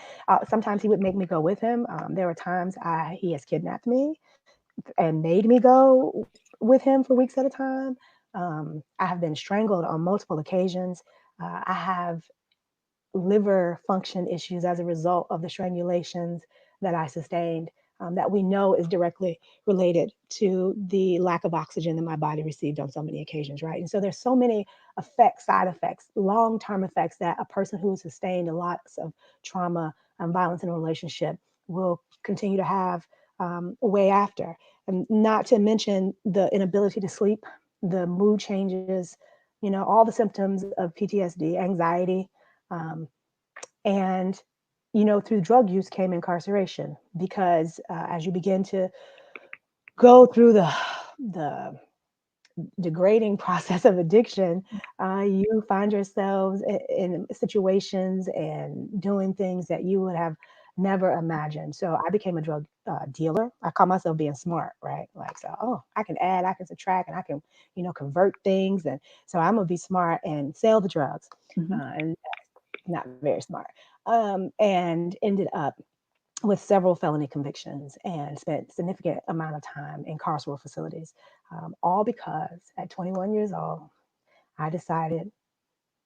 Sometimes he would make me go with him. There were times he has kidnapped me and made me go with him for weeks at a time. I have been strangled on multiple occasions. I have liver function issues as a result of the strangulations that I sustained, that we know is directly related to the lack of oxygen that my body received on so many occasions, right? And so there's so many effects, side effects, long-term effects that a person who has sustained a lots of trauma and violence in a relationship will continue to have way after. And not to mention the inability to sleep, the mood changes, all the symptoms of PTSD, anxiety, um, and through drug use came incarceration because as you begin to go through the degrading process of addiction, you find yourselves in situations and doing things that you would have never imagined. So I became a drug dealer. I call myself being smart, right? Like, so, oh, I can add, I can subtract, and I can, convert things. And so I'm gonna be smart and sell the drugs. Mhm. And not very smart. And ended up with several felony convictions and spent significant amount of time in carceral facilities, all because at 21 years old, I decided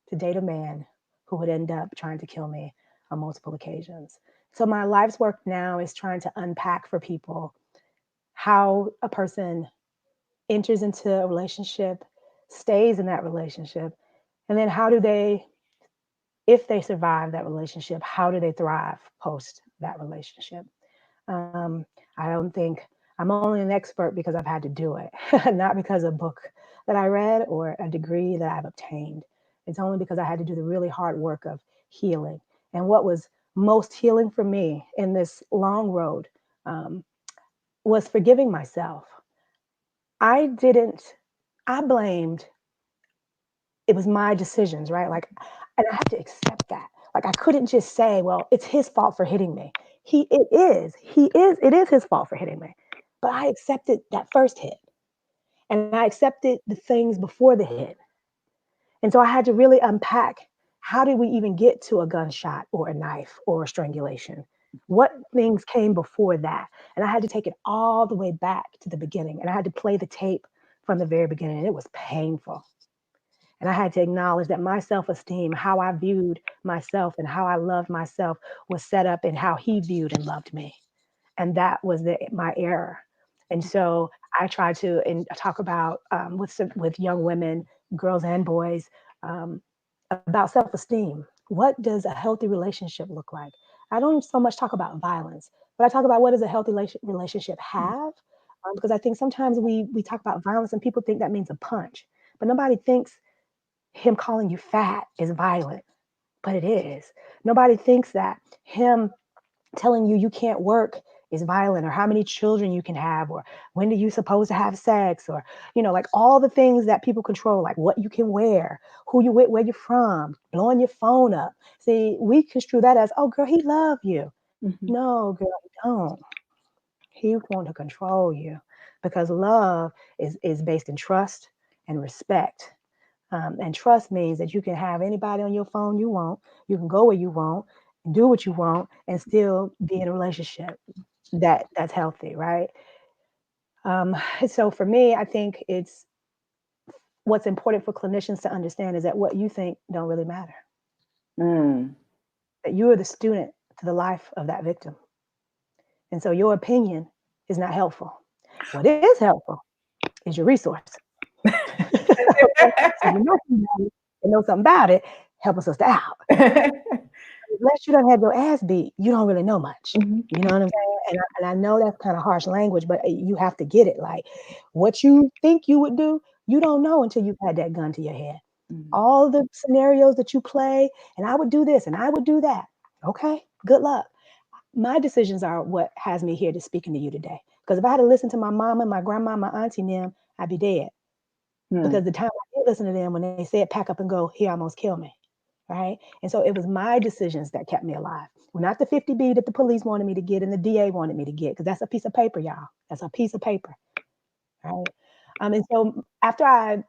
to date a man who would end up trying to kill me on multiple occasions. So my life's work now is trying to unpack for people how a person enters into a relationship, stays in that relationship, and then how do they, if they survive that relationship, how do they thrive post that relationship? Um, I don't think I'm only an expert because I've had to do it, not because of a book that I read or a degree that I've obtained. It's only because I had to do the really hard work of healing. And what was most healing for me in this long road um, was forgiving myself. I didn't, I blamed it was my decisions, right? Like, and I have to accept that. Like, I couldn't just say, well, it's his fault for hitting me. It is his fault for hitting me. But I accepted that first hit and I accepted the things before the hit. And so I had to really unpack how did we even get to a gunshot or a knife or a strangulation? What things came before that? And I had to take it all the way back to the beginning. And I had to play the tape from the very beginning. And it was painful. And I had to acknowledge that my self esteem, how I viewed myself and how I loved myself, was set up in how he viewed and loved me. And that was my error. And so I try to talk about with young women, girls and boys, um, about self-esteem. What does a healthy relationship look like? I don't so much talk about violence, but I talk about what does a healthy relationship have? Because I think sometimes we talk about violence and people think that means a punch, but nobody thinks him calling you fat is violent, but it is. Nobody thinks that him telling you you can't work is violent, or how many children you can have, or when do you supposed to have sex, or like all the things that people control, like what you can wear, who you with, where you're from, blowing your phone up. See, we construe that as, oh girl, he love you. Mhm. No girl, he don't. He want to control you, because love is based in trust and respect. And trust means that you can have anybody on your phone you want, you can go where you want, do what you want, and still be in a relationship that's healthy, right? Um, so for me, I think it's what's important for clinicians to understand is that what you think don't really matter. Mm. That you are the student to the life of that victim, and so your opinion is not helpful. What is helpful is your resource. Okay, so you know somebody that knows something about it, help us out. Unless you don't have your ass beat, you don't really know much. Mhm. You know what I'm saying? And I know that's kind of harsh language, but you have to get it. Like what you think you would do, you don't know until you've had that gun to your head. Mm. All the scenarios that you play, and I would do this and I would do that. Okay, good luck. My decisions are what has me here to speaking to you today. Because if I had to listen to my mama, my grandma, my auntie, and them, I'd be dead. Because Mm. the time I did listen to them when they said pack up and go, he almost killed me. Right. And so it was my decisions that kept me alive. Well, not the 50B that the police wanted me to get and the DA wanted me to get, because that's a piece of paper, y'all. That's a piece of paper. Right. And so after I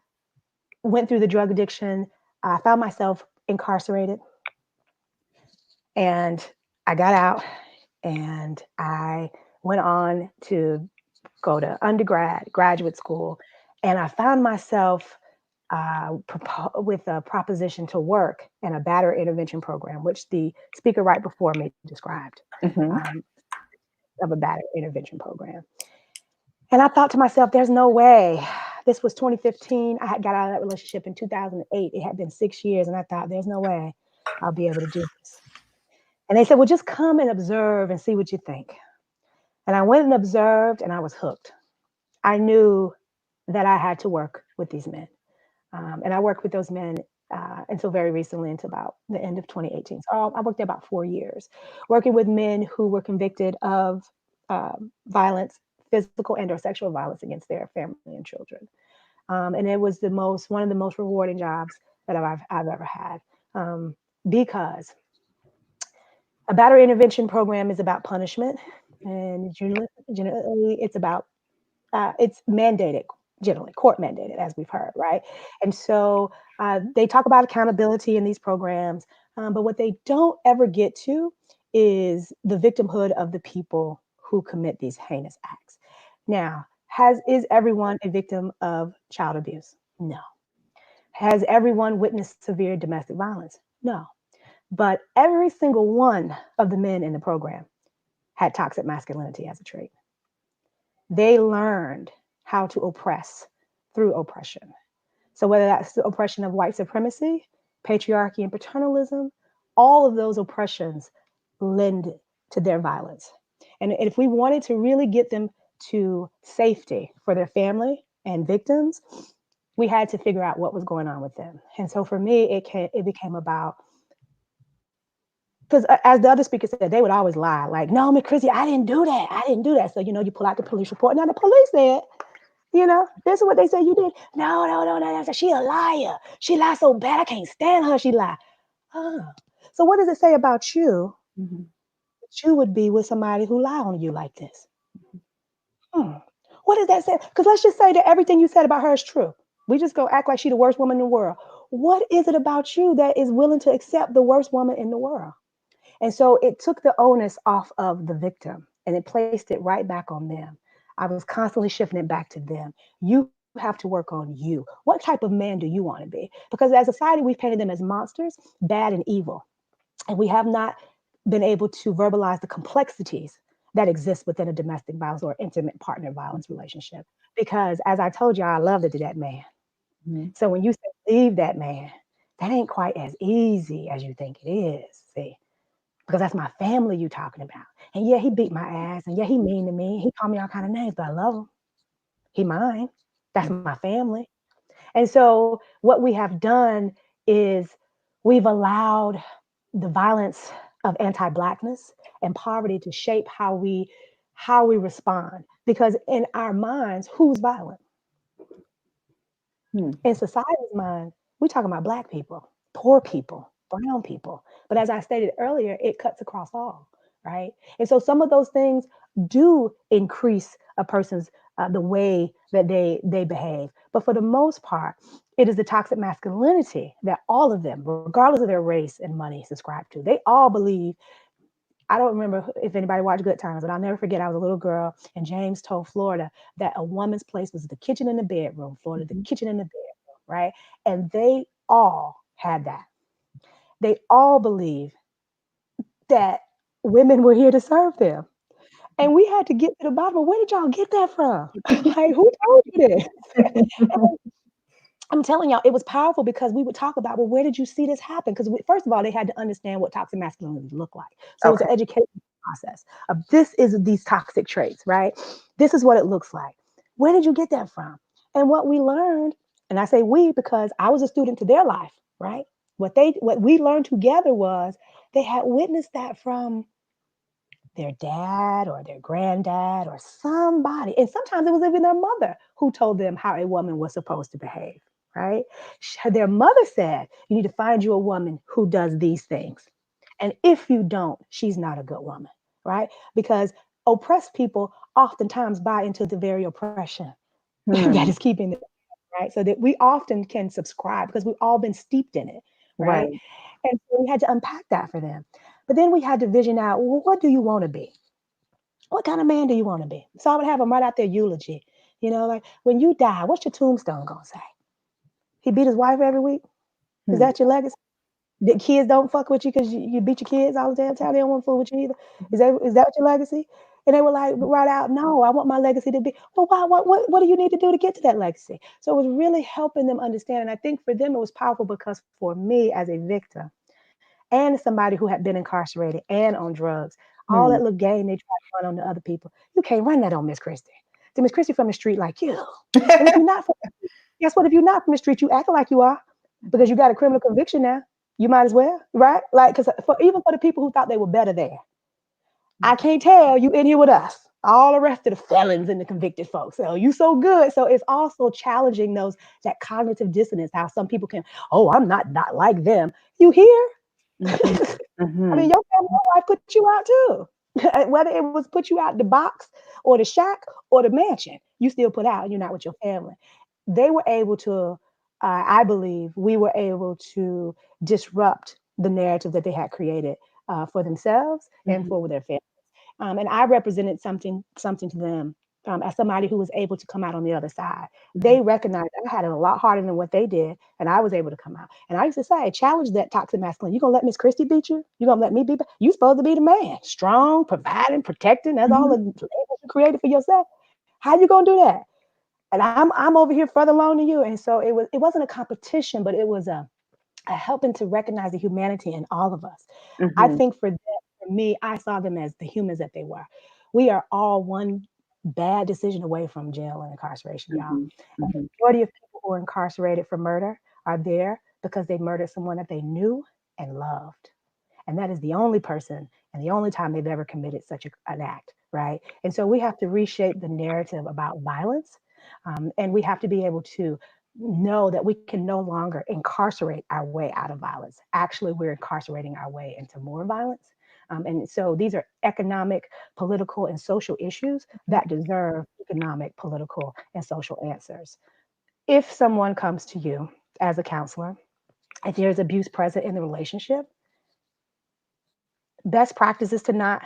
went through the drug addiction, I found myself incarcerated, and I got out and I went on to go to undergrad, graduate school, and I found myself with a proposition to work in a batterer intervention program, which the speaker right before me described, Mhm. um, of a batterer intervention program. And I thought to myself, there's no way. This was 2015. I had got out of that relationship in 2008. It had been 6 years, and I thought, there's no way I'll be able to do this. And they said, well, just come and observe and see what you think. And I went and observed, and I was hooked. I knew that I had to work with these men. And I worked with those men until very recently, until about the end of 2018. So I worked there about 4 years, working with men who were convicted of violence, physical and or sexual violence against their family and children. And it was one of the most rewarding jobs that I've ever had, because a battery intervention program is about punishment, and generally it's mandated, generally court mandated, as we've heard, right? And so they talk about accountability in these programs, but what they don't ever get to is the victimhood of the people who commit these heinous acts. Now, is everyone a victim of child abuse? No. Has everyone witnessed severe domestic violence? No. But every single one of the men in the program had toxic masculinity as a trait. They learned how to oppress through oppression. So, whether that's the oppression of white supremacy, patriarchy, and paternalism, all of those oppressions lend to their violence. And if we wanted to really get them to safety for their family and victims, we had to figure out what was going on with them. And so for me, it became about, because as the other speaker said, they would always lie, like, no, Miss Chrissy, I didn't do that. I didn't do that. So, you pull out the police report. Now the police said, this is what they say you did. No, no, no, no. She a liar. She lied so bad. I can't stand her. She lied. Oh. So what does it say about you Mhm. that you would be with somebody who lied on you like this? What does that say? Because let's just say that everything you said about her is true. We just go act like she's the worst woman in the world. What is it about you that is willing to accept the worst woman in the world? And so it took the onus off of the victim and it placed it right back on them. I was constantly shifting it back to them. You have to work on you. What type of man do you want to be? Because as a society, we've painted them as monsters, bad and evil. And we have not been able to verbalize the complexities that exist within a domestic violence or intimate partner violence relationship. Because as I told you, I love that man. Mhm. So when you say leave that man, that ain't quite as easy as you think it is. See, because that's my family you talking about. And yeah, he beat my ass, and yeah, he mean to me. He called me all kind of names, but I love him. He mine. That's my family. And so what we have done is we've allowed the violence of anti-blackness and poverty to shape how we respond. Because in our minds, who's violent? Hmm. In society's mind, we're talking about black people, poor people, brown people. But as I stated earlier, it cuts across all, right? And so some of those things do increase a person's the way that they behave. But for the most part, it is the toxic masculinity that all of them, regardless of their race and money, subscribe to. They all believe. I don't remember if anybody watched Good Times, but I'll never forget I was a little girl and James told Florida that a woman's place was the kitchen and the bedroom. Florida, the Mhm. kitchen and the bedroom, right? And they all had that. They all believe that women were here to serve them. And we had to get to the bottom of where did y'all get that from? Like, who told you this? I'm telling y'all, it was powerful because we would talk about, well, where did you see this happen? Because first of all, they had to understand what toxic masculinity looked like. So it was Okay. an education process of this is these toxic traits, right? This is what it looks like. Where did you get that from? And what we learned, and I say we because I was a student to their life, right? What we learned together was they had witnessed that from their dad or their granddad or somebody. And sometimes it was even their mother who told them how a woman was supposed to behave, right? Their mother said, you need to find you a woman who does these things. And if you don't, she's not a good woman, right? Because oppressed people oftentimes buy into the very oppression that is Hmm. keeping them, right? So that we often can subscribe because we've all been steeped in it, right? Right. And so we had to unpack that for them. But then we had to vision out, well, what do you want to be? What kind of man do you want to be? So I would have them write out their eulogy. Like when you die, what's your tombstone gonna say? He beat his wife every week. Is Hmm. that your legacy? The kids don't fuck with you because you beat your kids all the damn time. They don't want to fool with you either. Is that your legacy? And they were like, right out, no, I want my legacy to be. Well, why? What do you need to do to get to that legacy? So it was really helping them understand. And I think for them it was powerful because for me as a victim and somebody who had been incarcerated and on drugs, all that Hmm. little game they try to run on the other people, you can't run that on Miss Christie. See, Miss Christie from the street like you. And if you're not from, guess what? If you're not from the street, you act like you are because you got a criminal conviction now. You might as well, right? Like, because even for the people who thought they were better there, I can't tell you in here with us. All the rest of the felons and the convicted folks. So you so good. So it's also challenging that cognitive dissonance. How some people can, oh, I'm not like them. You hear? Mhm. I mean, Mhm. your family life put you out too. Whether it was put you out the box or the shack or the mansion, you still put out and you're not with your family. They were able to, I believe, we were able to disrupt the narrative that they had created for themselves and Mhm. for their family. And I represented something to them as somebody who was able to come out on the other side. Mhm. They recognized I had it a lot harder than what they did, and I was able to come out. And I used to say, challenge that toxic masculine. You gonna let Miss Christie beat you? You gonna let me beat? You supposed to be the man, strong, providing, protecting. That's all the Mhm. labels you created for yourself. How you gonna do that? And I'm over here further along than you. And so it wasn't a competition, but it was helping to recognize the humanity in all of us. I Mhm. think for me, I saw them as the humans that they were. We are all one bad decision away from jail and incarceration, y'all. Mhm. And the Mhm. majority of people who are incarcerated for murder are there because they murdered someone that they knew and loved. And that is the only person and the only time they've ever committed such an act, right? And so we have to reshape the narrative about violence. And we have to be able to know that we can no longer incarcerate our way out of violence. Actually, we're incarcerating our way into more violence. And so these are economic, political, and social issues that deserve economic, political, and social answers. If someone comes to you as a counselor, if there's abuse present in the relationship, best practice is to not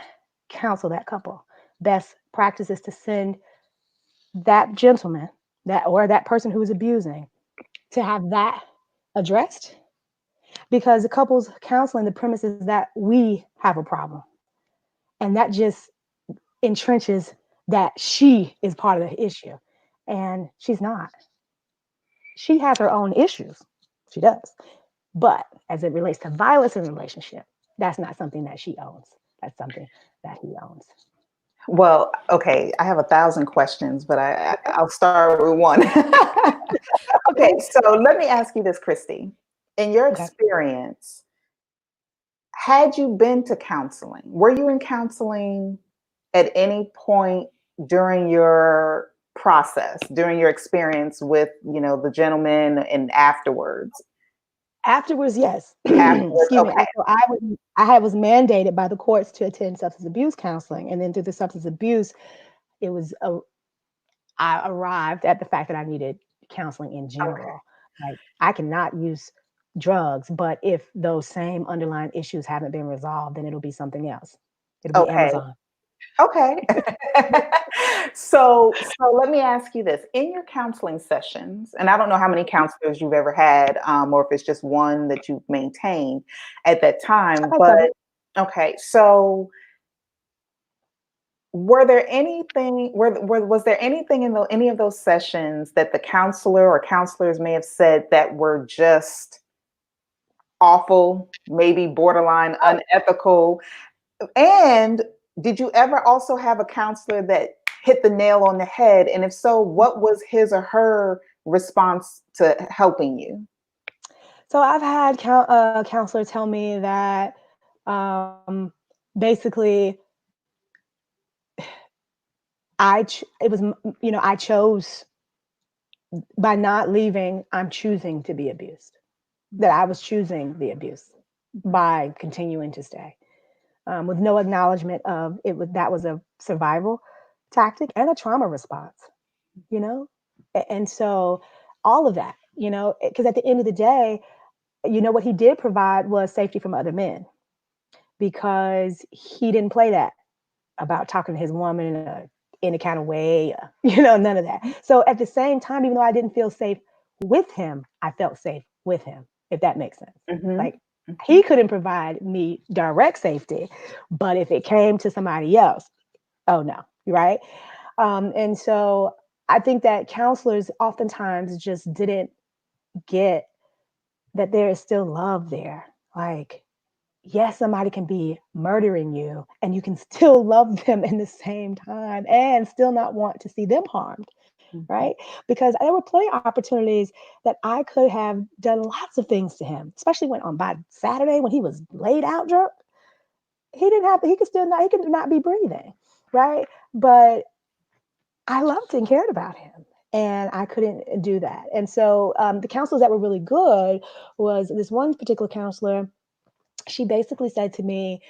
counsel that couple. Best practice is to send that gentleman, that or that person who is abusing, to have that addressed, because the couples counseling, the premise is that we have a problem, and that just entrenches that she is part of the issue, and she's not. She has her own issues, she does, but as it relates to violence in a relationship, that's not something that she owns. That's something that he owns. Well, okay, I have 1,000 questions, but Okay. I'll start with one. Okay, Okay. so let me ask you this, Christy. In your Okay. experience, had you been to counseling? Were you in counseling at any point during your process, during your experience with, the gentleman and afterwards? Afterwards, yes. Afterwards, Excuse me. okay. So I was mandated by the courts to attend substance abuse counseling, and then through the substance abuse, it was I arrived at the fact that I needed counseling in Okay. general. Like, I cannot use drugs, but if those same underlying issues haven't been resolved, then it'll be something else. It'll be Okay. Amazon. Okay. So let me ask you this. In your counseling sessions, and I don't know how many counselors you've ever had, or if it's just one that you've maintained at that time, I've had but several. okay, so were there anything, was there anything in any of those sessions that the counselor or counselors may have said that were just awful, maybe borderline Oh, unethical? And did you ever also have a counselor that hit the nail on the head? And if so, what was his or her response to helping you? so I've had counselor tell me that basically it was I chose by not leaving. I'm choosing to be abused. That I was choosing the abuse by continuing to stay, with no acknowledgement of it. That was a survival tactic and a trauma response. You know, and so all of that. Because at the end of the day, what he did provide was safety from other men, because he didn't play that about talking to his woman in a kind of way, none of that. So at the same time, even though I didn't feel safe with him, I felt safe with him, if that makes sense. Mm-hmm. Like, he couldn't provide me direct safety, but if it came to somebody else, oh no, right? And so I think that counselors oftentimes just didn't get that there is still love there. Like, yes, somebody can be murdering you and you can still love them in the same time and still not want to see them harmed, Mm-hmm. right? Because there were plenty of opportunities that I could have done lots of things to him, especially when on by Saturday when he was laid out drunk. He could not be breathing, right? But I loved and cared about him. And I couldn't do that. And so the counselors that were really good was this one particular counselor. She basically said to me,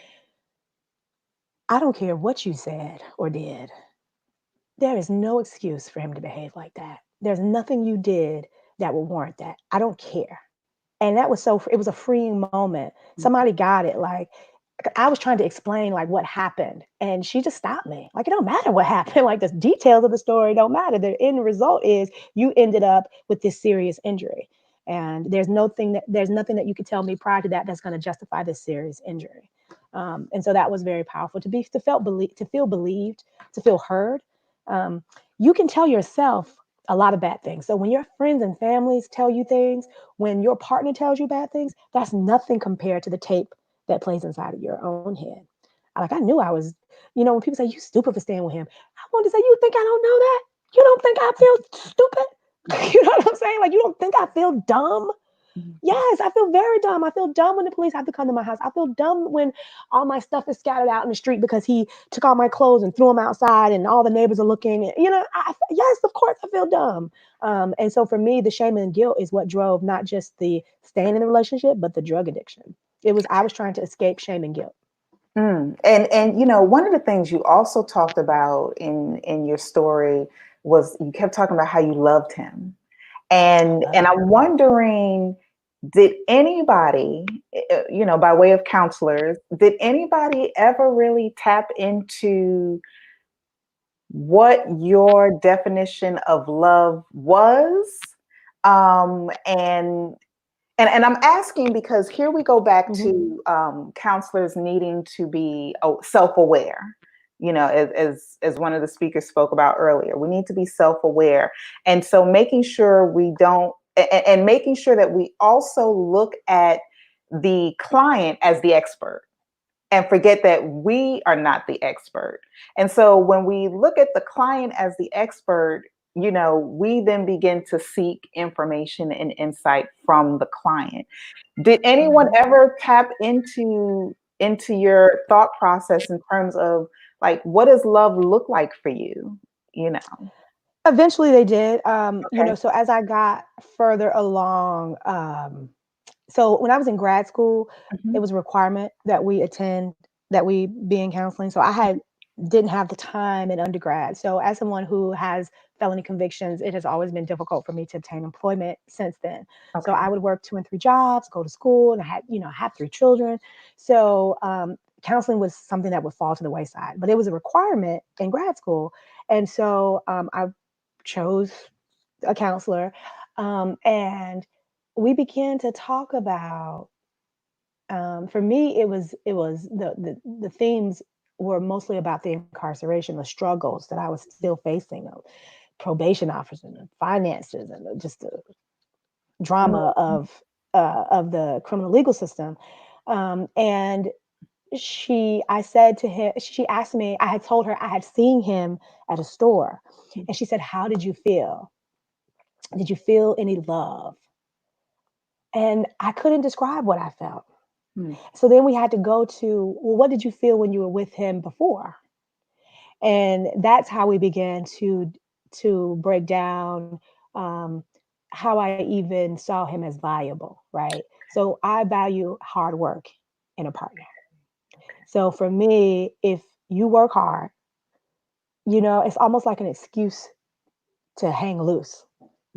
I don't care what you said or did. There is no excuse for him to behave like that. There's nothing you did that will warrant that. I don't care. And that was it was a freeing moment. Somebody got it. Like, I was trying to explain like what happened, and she just stopped me. Like, it don't matter what happened. Like, the details of the story don't matter. The end result is you ended up with this serious injury. And there's nothing that you could tell me prior to that that's going to justify this serious injury. And so that was very powerful to feel believed, to feel heard. Um, you can tell yourself a lot of bad things. So when your friends and families tell you things, when your partner tells you bad things, that's nothing compared to the tape that plays inside of your own head. Like, I knew I was, when people say you stupid for staying with him, I wanted to say, you think I don't know that? You don't think I feel stupid? You know what I'm saying? Like, you don't think I feel dumb? Yes, I feel very dumb. I feel dumb when the police have to come to my house. I feel dumb when all my stuff is scattered out in the street because he took all my clothes and threw them outside and all the neighbors are looking. Yes, of course I feel dumb. And so for me, the shame and guilt is what drove not just the staying in the relationship, but the drug addiction. I was trying to escape shame and guilt. And one of the things you also talked about in your story was you kept talking about how you loved him. And Love. I'm wondering, did anybody, by way of counselors, did anybody ever really tap into what your definition of love was? And I'm asking because here we go back Mhm. to counselors needing to be self-aware. As one of the speakers spoke about earlier, we need to be self-aware, and so making sure we don't, and making sure that we also look at the client as the expert and forget that we are not the expert. And so when we look at the client as the expert, we then begin to seek information and insight from the client. Did anyone Mhm. ever tap into your thought process in terms of like what does love look like for you? You know. Eventually they did. Okay. So as I got further along, so when I was in grad school, it Mhm. was a requirement that we attend, that we be in counseling. So didn't have the time in undergrad. So as someone who has felony convictions, it has always been difficult for me to obtain employment since then. So Okay. I would work 2 and 3 jobs, go to school, and I had 3 children. So counseling was something that would fall to the wayside, but it was a requirement in grad school. And so I chose a counselor, and we began to talk about. For me, it was the themes were mostly about the incarceration, the struggles that I was still facing, of probation officers and the finances and just the drama Mhm. of the criminal legal system. And I said to him, she asked me, I had told her I had seen him at a store, and she said, "How did you feel? Did you feel any love?" And I couldn't describe what I felt. Mhm. So then we had to go to, well, what did you feel when you were with him before? And that's how we began to break down, um, how I even saw him as valuable, right? So I value hard work in a partner. So for me, if you work hard, it's almost like an excuse to hang loose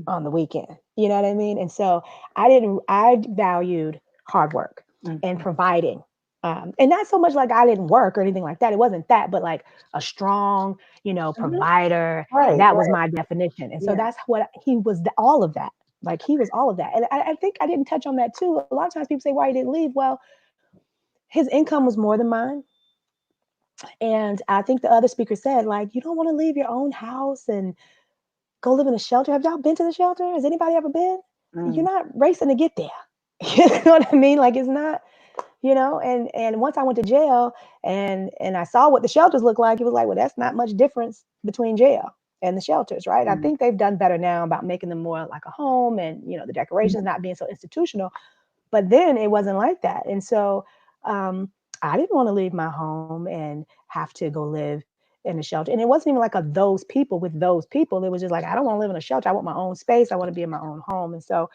on the weekend. You know what I mean? And so I valued hard work and Mhm. providing. And not so much like I didn't work or anything like that. It wasn't that, but like a strong, Mhm. provider. Right. That was Right. my definition. And so Yeah. that's what he was, all of that. Like he was all of that. And I think I didn't touch on that too. A lot of times people say, why he didn't leave? Well, his income was more than mine. And I think the other speaker said, like, you don't want to leave your own house and go live in a shelter. Have y'all been to the shelter? Has anybody ever been? You're Mm. not racing to get there. You know what I mean? Like it's not, and once I went to jail and I saw what the shelters look like, it was like, well, that's not much difference between jail and the shelters, right? I Mm. think they've done better now about making them more like a home, and the decorations not being so institutional. But then it wasn't like that. And so um, I didn't want to leave my home and have to go live in a shelter. And it wasn't even like a those people with those people. It was just like, I don't want to live in a shelter. I want my own space. I want to be in my own home. And so,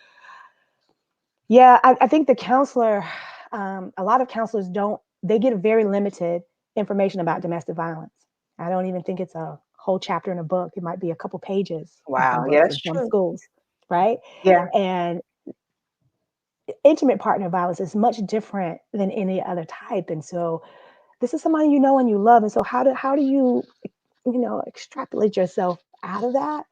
yeah, I think the counselor, a lot of counselors they get very limited information about domestic violence. I don't even think it's a whole chapter in a book. It might be a couple pages in some Wow. Yeah, books in that's some true. schools, right? Yeah. And intimate partner violence is much different than any other type. And so this is somebody you know and you love. And so how do you, extrapolate yourself out of that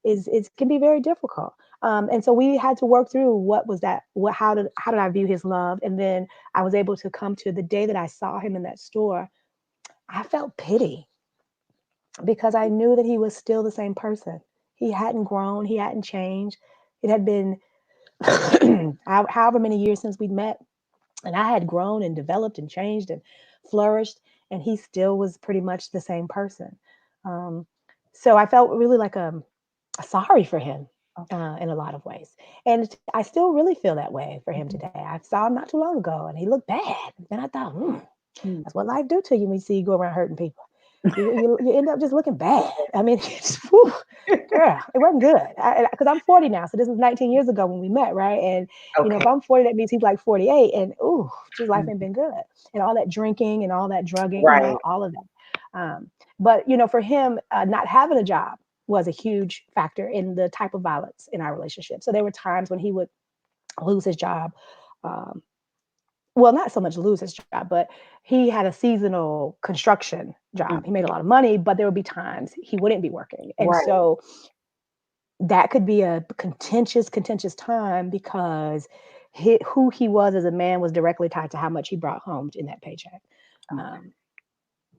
is it can be very difficult. And so we had to work through what was that, how did I view his love? And then I was able to come to the day that I saw him in that store. I felt pity because I knew that he was still the same person. He hadn't grown, he hadn't changed. It had been however many years since we'd met, and I had grown and developed and changed and flourished, and he still was pretty much the same person. Um, so I felt really like sorry for him Okay. in a lot of ways, and I still really feel that way for him today. I saw him not too long ago, and he looked bad, and I thought, Mhm. that's what life do to you when you see you go around hurting people. You end up just looking bad. I mean, it's, whew, girl, it wasn't good. Because I'm 40 now, so this was 19 years ago when we met, right? And Okay. if I'm 40, that means he's like 48, and ooh, just life ain't Mhm. been good, and all that drinking and all that drugging, Right. all of that. But for him, not having a job was a huge factor in the type of violence in our relationship. So there were times when he would lose his job. Um, well, not so much lose his job, but he had a seasonal construction job. He made a lot of money, but there would be times he wouldn't be working. And Right. so that could be a contentious time because who he was as a man was directly tied to how much he brought home in that paycheck. Okay. Um,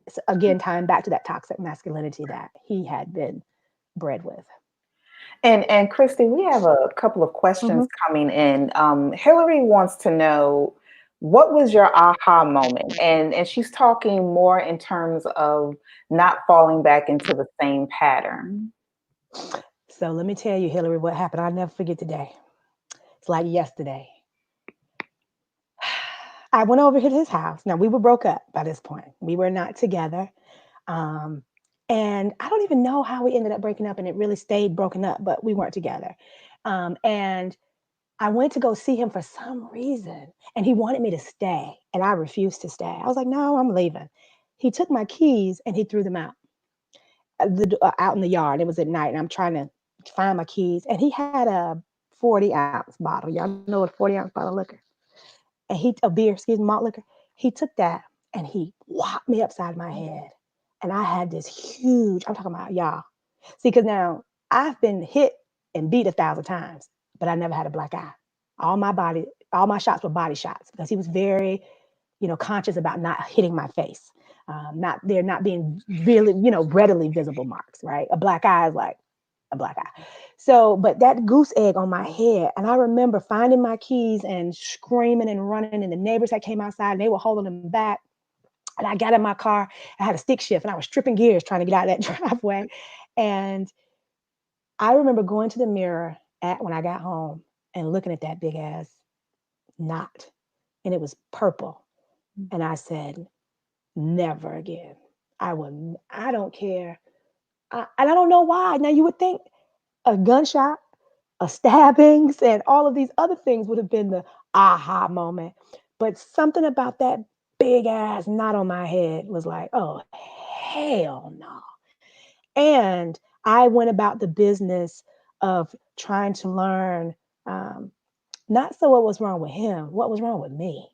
so again, tying back to that toxic masculinity that he had been bred with. And Christy, we have a couple of questions Hmm. coming in. Hillary wants to know, what was your aha moment? And she's talking more in terms of not falling back into the same pattern. So let me tell you, Hillary, what happened. I'll never forget today. It's like yesterday. I went over to his house. Now we were broke up by this point. We were not together. Um, and I don't even know how we ended up breaking up and it really stayed broken up, but we weren't together. And I went to go see him for some reason and he wanted me to stay and I refused to stay. I was like, no, I'm leaving. He took my keys and he threw them out in the yard. It was at night and I'm trying to find my keys. And he had a 40-ounce bottle. Y'all know what 40-ounce bottle of liquor? And a beer, excuse me, malt liquor. He took that and he whopped me upside my head. And I had this huge, I'm talking about y'all. See, because now I've been hit and beat 1,000 times, but I never had a black eye. All my shots were body shots because he was very, conscious about not hitting my face. Not being really, readily visible marks, right? A black eye is like a black eye. So, but that goose egg on my head, and I remember finding my keys and screaming and running, and the neighbors that came outside and they were holding them back. And I got in my car, I had a stick shift, and I was tripping gears trying to get out of that driveway. And I remember going to the mirror when I got home and looking at that big ass knot, and it was purple. And I said, never again. I don't care. And I don't know why. Now you would think a gunshot, a stabbings, and all of these other things would have been the aha moment. But something about that big ass knot on my head was like, oh, hell no. And I went about the business of trying to learn, not so what was wrong with him, what was wrong with me.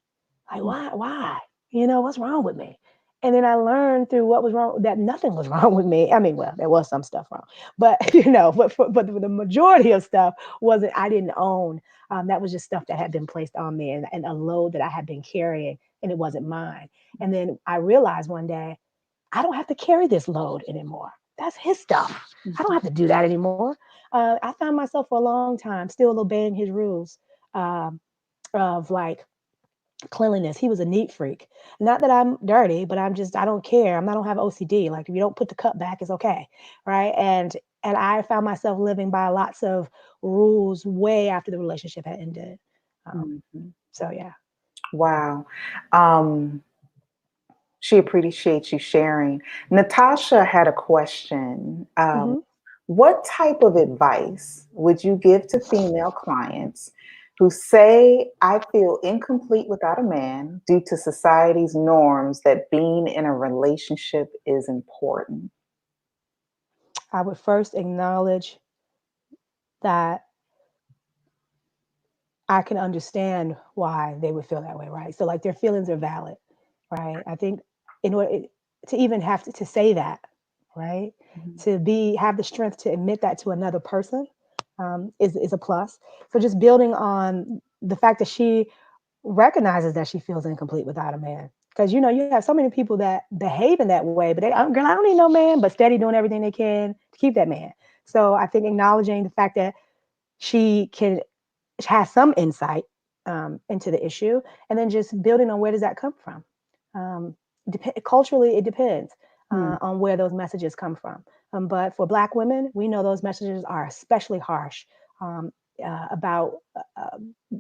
Like, why? What's wrong with me? And then I learned through what was wrong that nothing was wrong with me. I mean, well, there was some stuff wrong, but but the majority of stuff wasn't. I didn't own. That was just stuff that had been placed on me and a load that I had been carrying, and it wasn't mine. And then I realized one day I don't have to carry this load anymore. That's his stuff. I don't have to do that anymore. I found myself for a long time still obeying his rules um, of like cleanliness. He was a neat freak. Not that I'm dirty, but I don't care. I don't have OCD. Like if you don't put the cup back, it's okay, right? And I found myself living by lots of rules way after the relationship had ended. Um, Mhm. so yeah. Wow. Um, she appreciates you sharing. Natasha had a question. Hmm. What type of advice would you give to female clients who say, I feel incomplete without a man due to society's norms that being in a relationship is important? I would first acknowledge that I can understand why they would feel that way, right? So like their feelings are valid, right? I think in order to even have to say that, right? Mhm. To have the strength to admit that to another person is a plus. So just building on the fact that she recognizes that she feels incomplete without a man. Because you have so many people that behave in that way, but girl, I don't need no man, but steady doing everything they can to keep that man. So I think acknowledging the fact that she has some insight into the issue, and then just building on where does that come from. Culturally, it depends Hmm. on where those messages come from. But for Black women, we know those messages are especially harsh um, about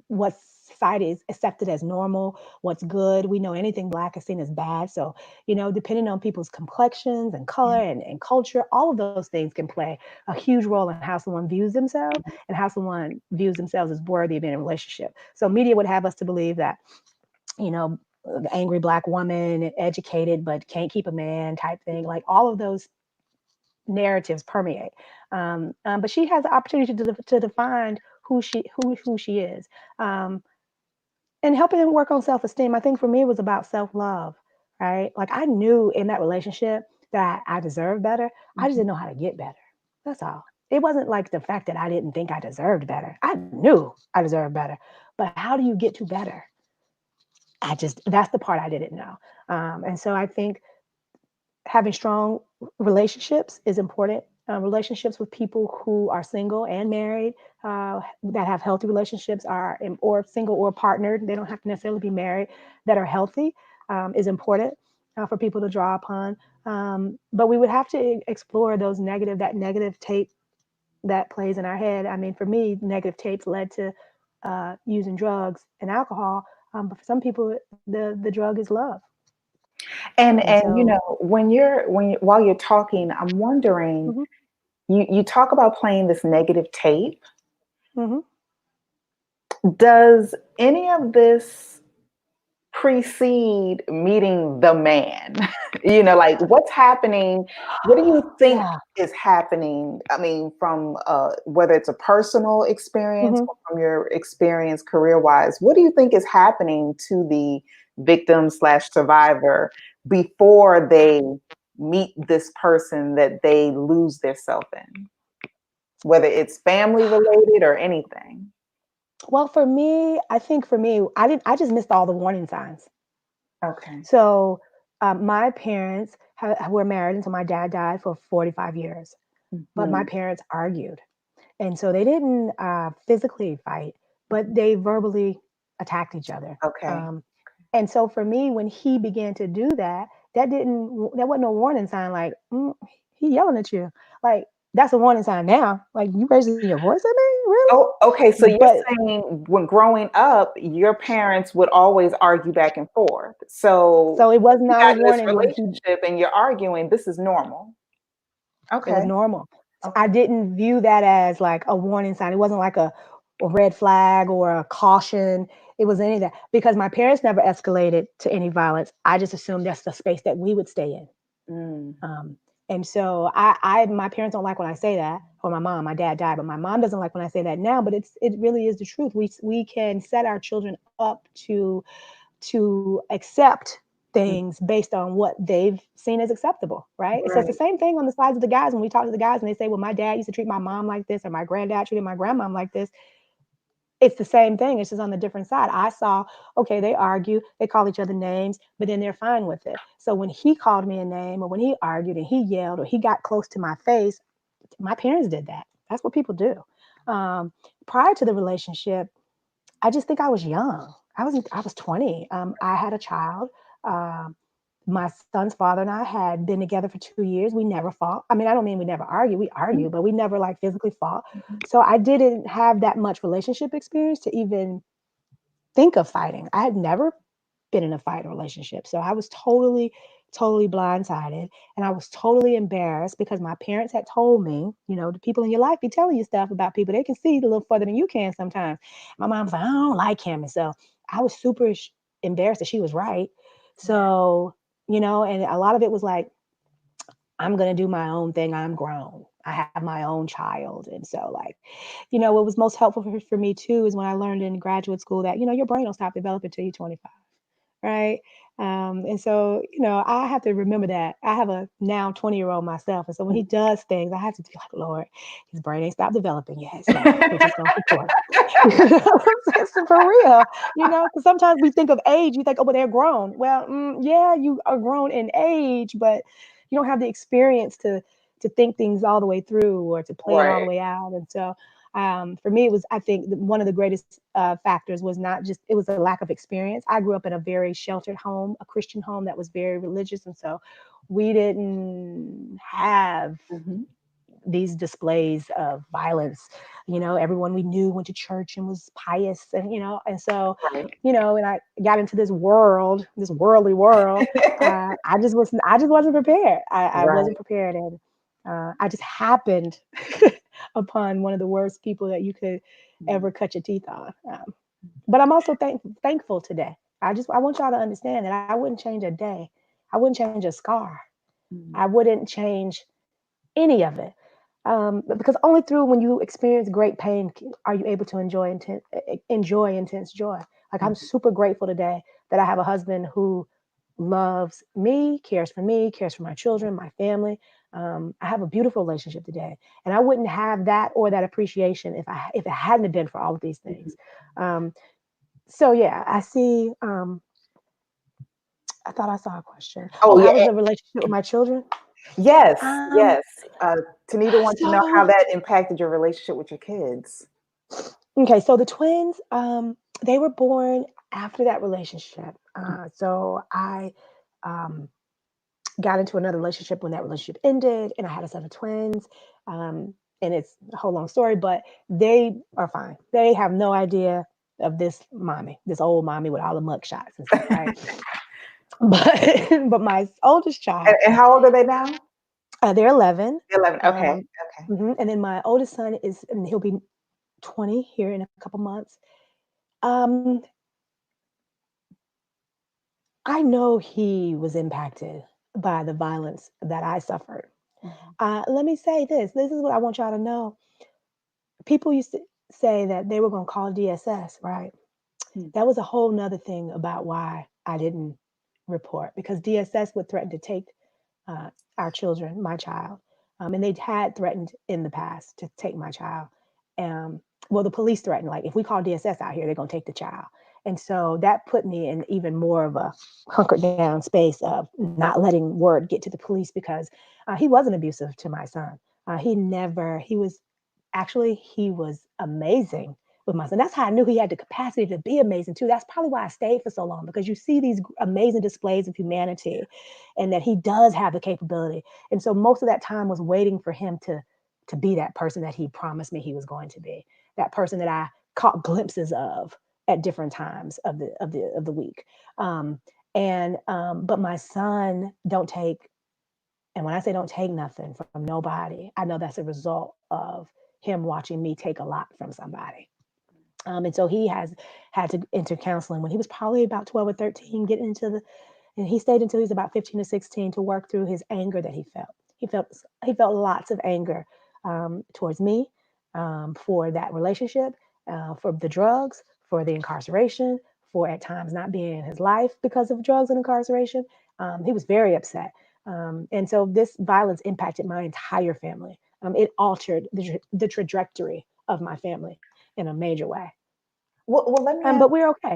what society is accepted as normal, what's good. We know anything Black is seen as bad. So, depending on people's complexions and color and culture, all of those things can play a huge role in how someone views themselves and how someone views themselves as worthy of being in a relationship. So media would have us to believe that, you know, the angry Black woman, educated but can't keep a man type thing. Like all of those narratives permeate. But she has the opportunity to define who she is. Um, and helping him work on self-esteem. I think for me it was about self-love, right? Like I knew in that relationship that I deserved better. I just Mhm. didn't know how to get better. That's all. It wasn't like the fact that I didn't think I deserved better. I knew I deserved better. But how do you get to better? That's the part I didn't know. And so I think having strong relationships is important. Relationships with people who are single and married, that have healthy relationships, or single or partnered. They don't have to necessarily be married. That are healthy, is important for people to draw upon. But we would have to explore that negative tape that plays in our head. I mean, for me, negative tapes led to using drugs and alcohol. But for some people, the drug is love. And And so, while you're talking, I'm wondering, mhm, you talk about playing this negative tape. mhm. Does any of this precede meeting the man? Like what's happening? What do you think Yeah. is happening? I mean, from whether it's a personal experience Mhm. or from your experience career wise, what do you think is happening to the victim slash survivor before they meet this person that they lose their self in, whether it's family related or anything? Well, for me, I think for me, I just missed all the warning signs. Okay. So, my parents were married until my dad died for 45 years, but my Mhm. parents argued. And so they didn't physically fight, but they verbally attacked each other. Okay. Um, and so for me, when he began to do that, that wasn't no warning sign. Like he yelling at you, like that's a warning sign now. Like you raising your voice at me, really? Oh, okay. So you're But saying when growing up, your parents would always argue back and forth. So so it was you not a got in this warning when he relationship and you're arguing, this is normal. It was Okay. normal. So I Okay. didn't view that as like a warning sign. It wasn't like a red flag or a caution. It was any of that because my parents never escalated to any violence. I just assumed that's the space that we would stay in. Mm, Um, and so my parents don't like when I say that, or my dad died, but my mom doesn't like when I say that now. But it really is the truth. We can set our children up to accept mm, things based on what they've seen as acceptable, right? So it's the right. same thing on the sides of the guys when we talk to the guys and they say, well, my dad used to treat my mom like this, or my granddad treated my grandmom like this. It's the same thing. It's just on the different side. I saw, okay, they argue, they call each other names, but then they're fine with it. So when he called me a name or when he argued and he yelled or he got close to my face, my parents did that. That's what people do. Um, Prior to the relationship, I just think I was young. I was 20. I had a child. Um, my son's father and I had been together for 2 years. We never fought. I mean, I don't mean we never argued. We Mhm, argued, but we never like physically fought. mhm. So I didn't have that much relationship experience to even think of fighting. I had never been in a fighting relationship. So I was totally blindsided. And I was totally embarrassed because my parents had told me, the people in your life be telling you stuff about people. They can see a little further than you can sometimes. My mom's like, I don't like him. And so I was super embarrassed that she was right. Yeah. So, and a lot of it was like, I'm going to do my own thing. I'm grown. I have my own child. And so, like, what was most helpful for me too is when I learned in graduate school that, your brain will stop developing until you're 25, right? And so, I have to remember that. I have a now 20-year-old myself. And so when he does things, I have to be like, Lord, his brain ain't stopped developing yet. So we're just going to support him. It's for real, because sometimes we think of age, we think, oh, but they're grown. Well, yeah, you are grown in age, but you don't have the experience to think things all the way through or to play it all the Right. way out. And so for me, it was, I think, one of the greatest factors was not just, it was a lack of experience. I grew up in a very sheltered home, a Christian home that was very religious. And so we didn't have Mhm. these displays of violence. Everyone we knew went to church and was pious, and so, Right. and I got into this worldly world. I just wasn't prepared. I Right. wasn't prepared, and I just happened upon one of the worst people that you could Mm, ever cut your teeth on. But I'm also thankful today. I want y'all to understand that I wouldn't change a day. I wouldn't change a scar. mm, I wouldn't change any of it. But because only through when you experience great pain are you able to enjoy intense joy. Like I'm super grateful today that I have a husband who loves me, cares for my children, my family. I have a beautiful relationship today, and I wouldn't have that or that appreciation if it hadn't have been for all of these things. Um, so yeah, I see. I thought I saw a question. Oh, Oh how was yeah, the relationship with my children? yes, Um, yes. Tanita wants to know how so that impacted your relationship with your kids. okay, so the twins, they were born after that relationship. So I um, got into another relationship when that relationship ended, and I had a set of twins. And it's a whole long story, but they are fine. They have no idea of this mommy, this old mommy with all the mug shots and stuff, right? But but my oldest child, And how old are they now? they're 11. 11. Okay. Um, Okay. and then my oldest son is, and he'll be 20 here in a couple months. Um, I know he was impacted by the violence that I suffered. Mhm. Let me say this. This is what I want y'all to know. People used to say that they were going to call DSS, right? Hmm. That was a whole nother thing about why I didn't report because DSS would threaten to take uh, our children, my child. And they had threatened in the past to take my child. Um, well, the police threatened, like, if we call DSS out here, they're going to take the child. And so that put me in even more of a hunkered down space of not letting word get to the police because he wasn't abusive to my son. He was actually, he was amazing with my son. That's how I knew he had the capacity to be amazing too. That's probably why I stayed for so long because you see these amazing displays of humanity and that he does have the capability. And so most of that time was waiting for him to be that person that he promised me he was going to be. That person that I caught glimpses of at different times of the week. But my son don't take, and when I say don't take nothing from nobody, I know that's a result of him watching me take a lot from somebody. And so he has had to enter counseling when he was probably about 12 or 13, getting into the, and he stayed until he was about 15 or 16 to work through his anger that he felt. He felt lots of anger towards me, for that relationship, for the drugs, for the incarceration, for at times not being in his life because of drugs and incarceration. He was very upset. And so this violence impacted my entire family. It altered the trajectory of my family in a major way. Well, let me But ask. we're okay.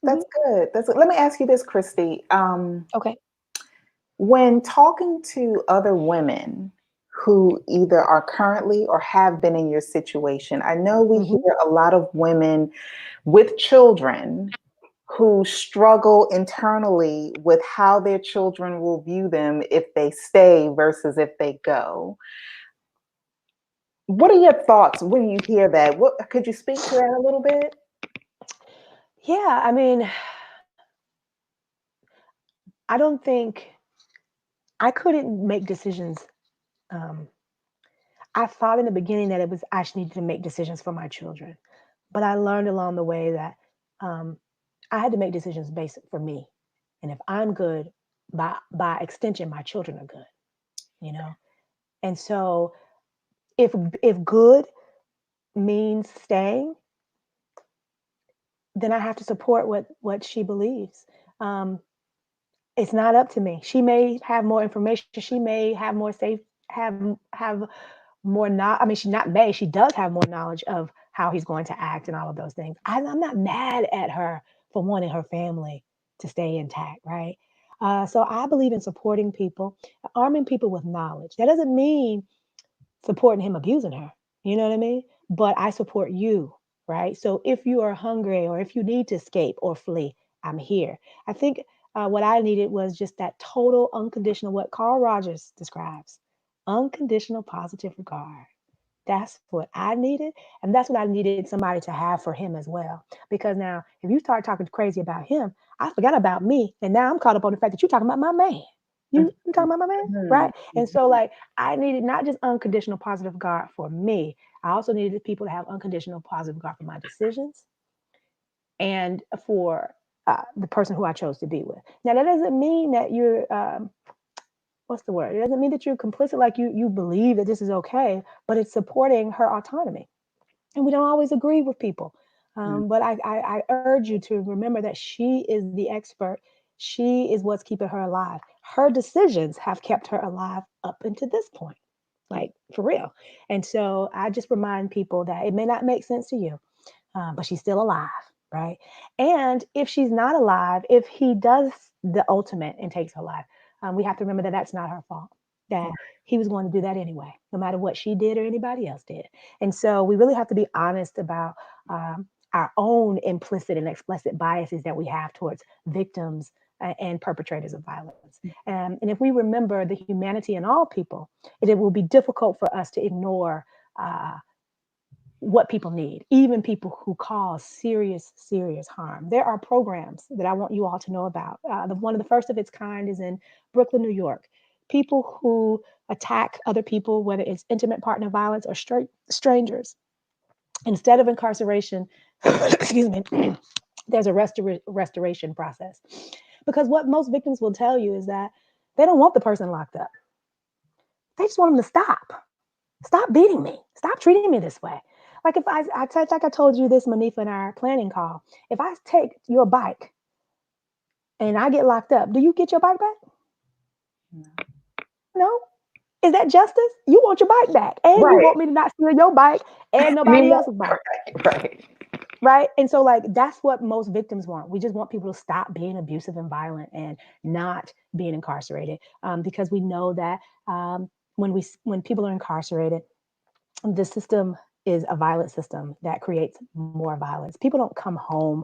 Hmm. That's good. That's good. Let me ask you this, Christy. Okay. When talking to other women who either are currently or have been in your situation, I know we Hmm. hear a lot of women with children who struggle internally with how their children will view them if they stay versus if they go. What are your thoughts when you hear that? What could you speak to that a little bit? Yeah, I mean, I don't think I couldn't make decisions. Um, I thought in the beginning that it was I should need to make decisions for my children, but I learned along the way that um, I had to make decisions based for me, and if I'm good, by extension, my children are good. You know, and so if if good means staying, then I have to support what she believes. Um, it's not up to me. She may have more information. She may have more safe have more not. I mean, she not may. She does have more knowledge of how he's going to act and all of those things. I'm not mad at her for wanting her family to stay intact, right? So I believe in supporting people, arming people with knowledge. That doesn't mean supporting him abusing her. You know what I mean? But I support you, right? So if you are hungry or if you need to escape or flee, I'm here. I think what I needed was just that total unconditional, what Carl Rogers describes, unconditional positive regard. That's what I needed. And that's what I needed somebody to have for him as well. Because now, if you start talking crazy about him, I forgot about me. And now I'm caught up on the fact that you're talking about my man. You talking about my man? Mhm. Right? And so, like, I needed not just unconditional positive regard for me, I also needed people to have unconditional positive regard for my decisions and for the person who I chose to be with. Now, that doesn't mean that you're what's the word? It doesn't mean that you're complicit, like you believe that this is okay, but it's supporting her autonomy. And we don't always agree with people. Mm. But I urge you to remember that she is the expert. She is what's keeping her alive. Her decisions have kept her alive up until this point, like for real. And so I just remind people that it may not make sense to you, but she's still alive, right? And if she's not alive, if he does the ultimate and takes her life, we have to remember that that's not her fault. That he was going to do that anyway, no matter what she did or anybody else did. And so we really have to be honest about our own implicit and explicit biases that we have towards victims and perpetrators of violence. And if we remember the humanity in all people, it will be difficult for us to ignore uh, what people need, even people who cause serious, serious harm. There are programs that I want you all to know about. One of the first of its kind is in Brooklyn, New York. People who attack other people, whether it's intimate partner violence or strangers, instead of incarceration, excuse me, there's a restoration process. Because what most victims will tell you is that they don't want the person locked up. They just want them to stop beating me, stop treating me this way. Like if like I told you this, Manifa, in our planning call, if I take your bike and I get locked up, do you get your bike back? No. Is that justice? You want your bike back, and you Right. want me to not steal your bike and nobody Anymore. else's bike, Right. right? And so, like, that's what most victims want. We just want people to stop being abusive and violent and not being incarcerated, because we know that when people are incarcerated, the system is a violent system that creates more violence. People don't come home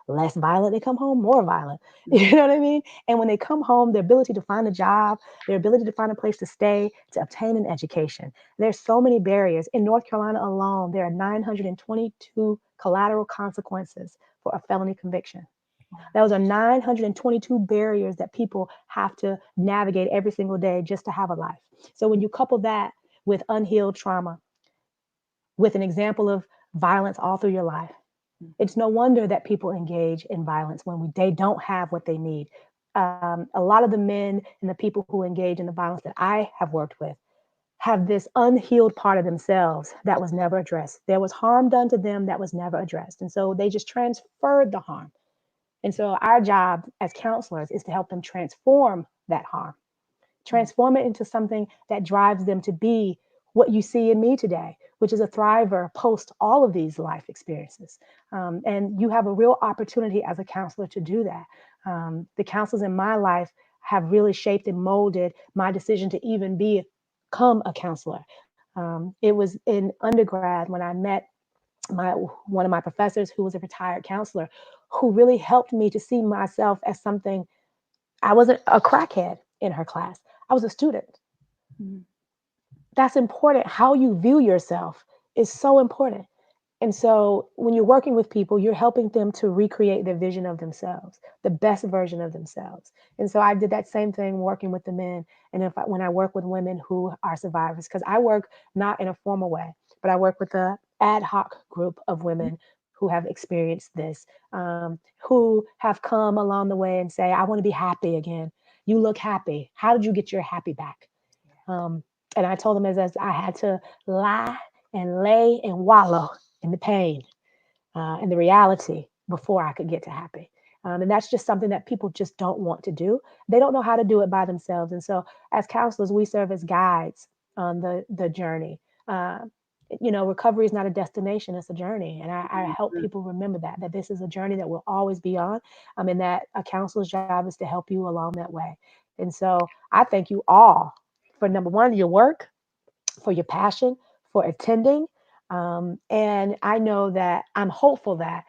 less violent, they come home more violent. You know what I mean? And when they come home, their ability to find a job, their ability to find a place to stay, to obtain an education, there's so many barriers. In North Carolina alone, there are 922 collateral consequences for a felony conviction. Those are 922 barriers that people have to navigate every single day just to have a life. So when you couple that with unhealed trauma, with an example of violence all through your life, it's no wonder that people engage in violence when they don't have what they need. A lot of the men and the people who engage in the violence that I have worked with have this unhealed part of themselves that was never addressed. There was harm done to them that was never addressed. And so they just transferred the harm. And so our job as counselors is to help them transform that harm, transform it into something that drives them to be what you see in me today, which is a thriver post all of these life experiences. And you have a real opportunity as a counselor to do that. The counselors in my life have really shaped and molded my decision to even become a counselor. It was in undergrad when I met my one of my professors who was a retired counselor who really helped me to see myself as something. I wasn't a crackhead in her class. I was a student. Mhm. That's important. How you view yourself is so important. And so when you're working with people, you're helping them to recreate their vision of themselves, the best version of themselves. And so I did that same thing working with the men. And when I work with women who are survivors, because I work not in a formal way, but I work with a ad hoc group of women who have experienced this, who have come along the way and say, I want to be happy again. You look happy. How did you get your happy back? Um, and I told them as I had to lie and lay and wallow in the pain and the reality before I could get to happy. And that's just something that people just don't want to do. They don't know how to do it by themselves. And so, as counselors, we serve as guides on the journey. Uh, recovery is not a destination; it's a journey, and I help people remember that this is a journey that will always be on, and that a counselor's job is to help you along that way. And so, I thank you all for number one, your work, for your passion, for attending. And I know that I'm hopeful that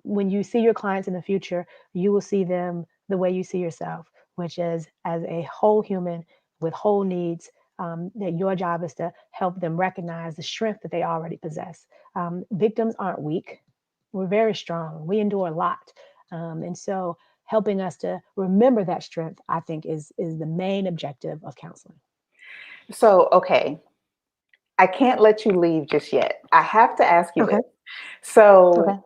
when you see your clients in the future, you will see them the way you see yourself, which is as a whole human with whole needs. That your job is to help them recognize the strength that they already possess. Victims aren't weak, we're very strong, we endure a lot. And so, helping us to remember that strength, I think, is the main objective of counseling. So, okay, I can't let you leave just yet. I have to ask you Okay. this. So, Okay.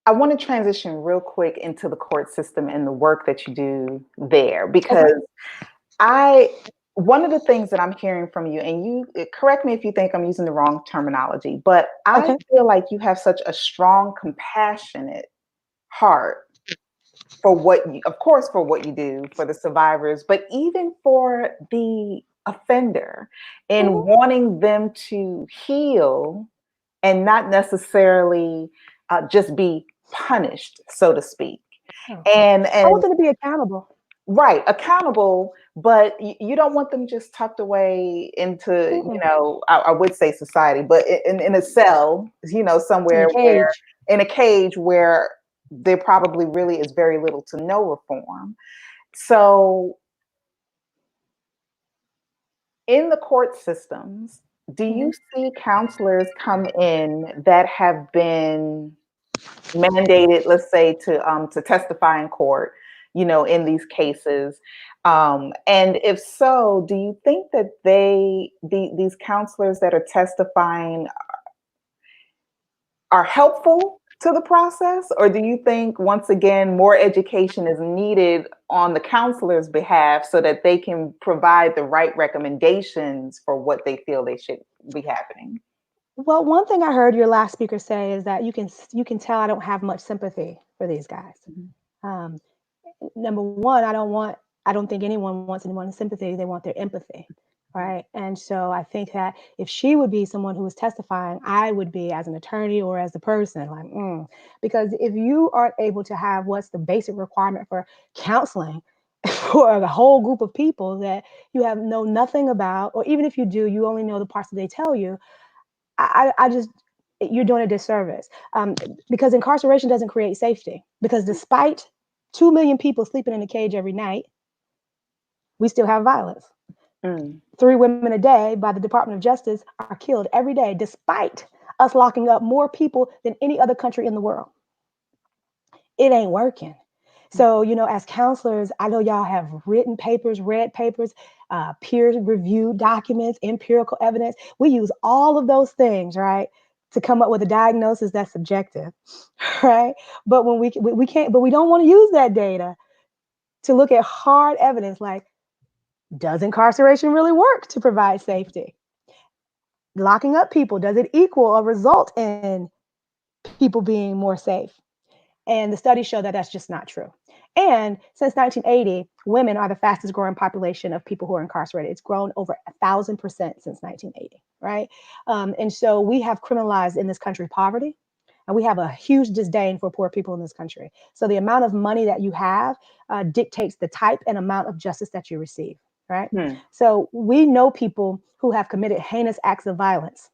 I want to transition real quick into the court system and the work that you do there, Okay. because I one of the things that I'm hearing from you, and you correct me if you think I'm using the wrong terminology, but I Okay. feel like you have such a strong, compassionate heart for what you, of course, for what you do for the survivors, but even for the offender, in Mhm. wanting them to heal and not necessarily just be punished, so to speak. Oh. And I want and them to be accountable. right, accountable, but you don't want them just tucked away into, Mm-mm. I would say society, but in a cell, In a somewhere where cage. in a cage where there probably really is very little to no reform. So in the court systems, do Hmm. you see counselors come in that have been mandated, let's say, to testify in court, in these cases? And if so, do you think that these counselors that are testifying are helpful to the process, or do you think once again more education is needed on the counselor's behalf so that they can provide the right recommendations for what they feel they should be happening? Well, one thing I heard your last speaker say is that you can tell I don't have much sympathy for these guys. Mhm. Um, Number one, I don't think anyone wants anyone's sympathy. They want their empathy, right? And so I think that if she would be someone who was testifying, I would be as an attorney or as the person, like, because if you aren't able to have what's the basic requirement for counseling for a whole group of people that you have know nothing about, or even if you do, you only know the parts that they tell you, I just you're doing a disservice, because incarceration doesn't create safety. Because despite 2 million people sleeping in a cage every night, we still have violence. Mm, 3 women a day by the Department of Justice are killed every day, despite us locking up more people than any other country in the world. It ain't working. So, as counselors, I know y'all have written papers, read papers, peer reviewed documents, empirical evidence. We use all of those things, right, to come up with a diagnosis that's subjective, right? But when we can't, but we don't want to use that data to look at hard evidence like, does incarceration really work to provide safety? Locking up people, does it equal a result in people being more safe? And the studies show that that's just not true. And since 1980, women are the fastest growing population of people who are incarcerated. It's grown over 1,000% since 1980, right? And so we have criminalized in this country poverty, and we have a huge disdain for poor people in this country. So the amount of money that you have dictates the type and amount of justice that you receive, right? mm, So we know people who have committed heinous acts of violence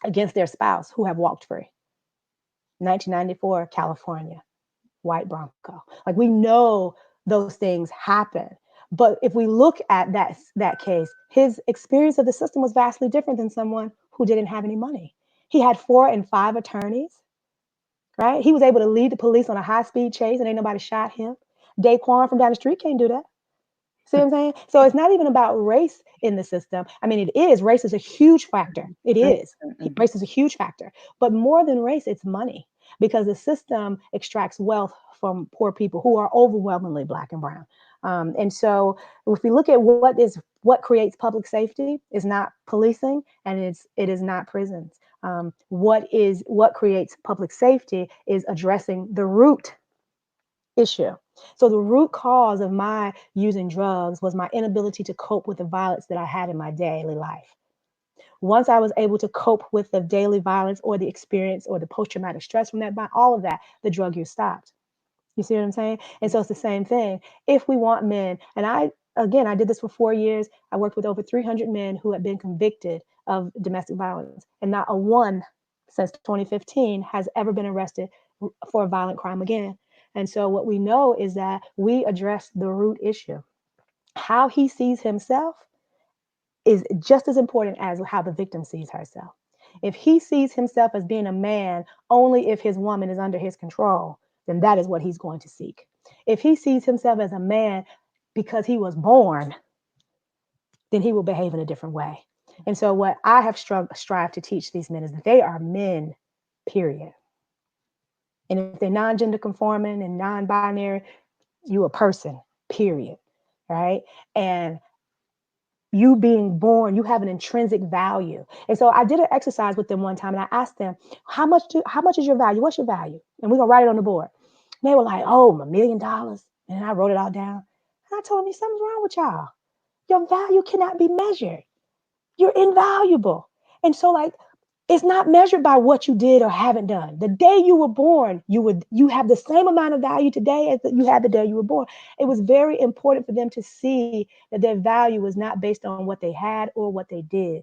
against their spouse who have walked free. 1994, California, white Bronco. Like we know those things happen. But if we look at that case, his experience of the system was vastly different than someone who didn't have any money. He had 4 and 5 attorneys, right? He was able to lead the police on a high-speed chase and ain't nobody shot him. Daquan from down the street can't do that. See what I'm saying? So it's not even about race in the system. I mean, it is. Race is a huge factor. It mm, is. mm, Race is a huge factor. But more than race, it's money because the system extracts wealth from poor people who are overwhelmingly black and brown. And so if we look at what creates public safety is not policing and it is not prisons. What creates public safety is addressing the root issue. So the root cause of my using drugs was my inability to cope with the violence that I had in my daily life. Once I was able to cope with the daily violence or the experience or the post-traumatic stress from that, all of that, the drug use stopped. You see what I'm saying? And so it's the same thing. If we want men, and I did this for 4 years. I worked with over 300 men who had been convicted of domestic violence, and not a one since 2015 has ever been arrested for a violent crime again. And so what we know is that we address the root issue. How he sees himself is just as important as how the victim sees herself. If he sees himself as being a man only if his woman is under his control, then that is what he's going to seek. If he sees himself as a man because he was born, then he will behave in a different way. And so, what I have strived to teach these men is that they are men, period. And if they're non-gender conforming and non-binary, you a person, period. Right. And you being born, you have an intrinsic value. And so I did an exercise with them one time and I asked them, how much is your value? What's your value? And we're gonna write it on the board. And they were like, oh, $1 million. And I wrote it all down. And I told them, something's wrong with y'all. Your value cannot be measured. You're invaluable. And so like it's not measured by what you did or haven't done. The day you were born, you have the same amount of value today as you had the day you were born. It was very important for them to see that their value was not based on what they had or what they did.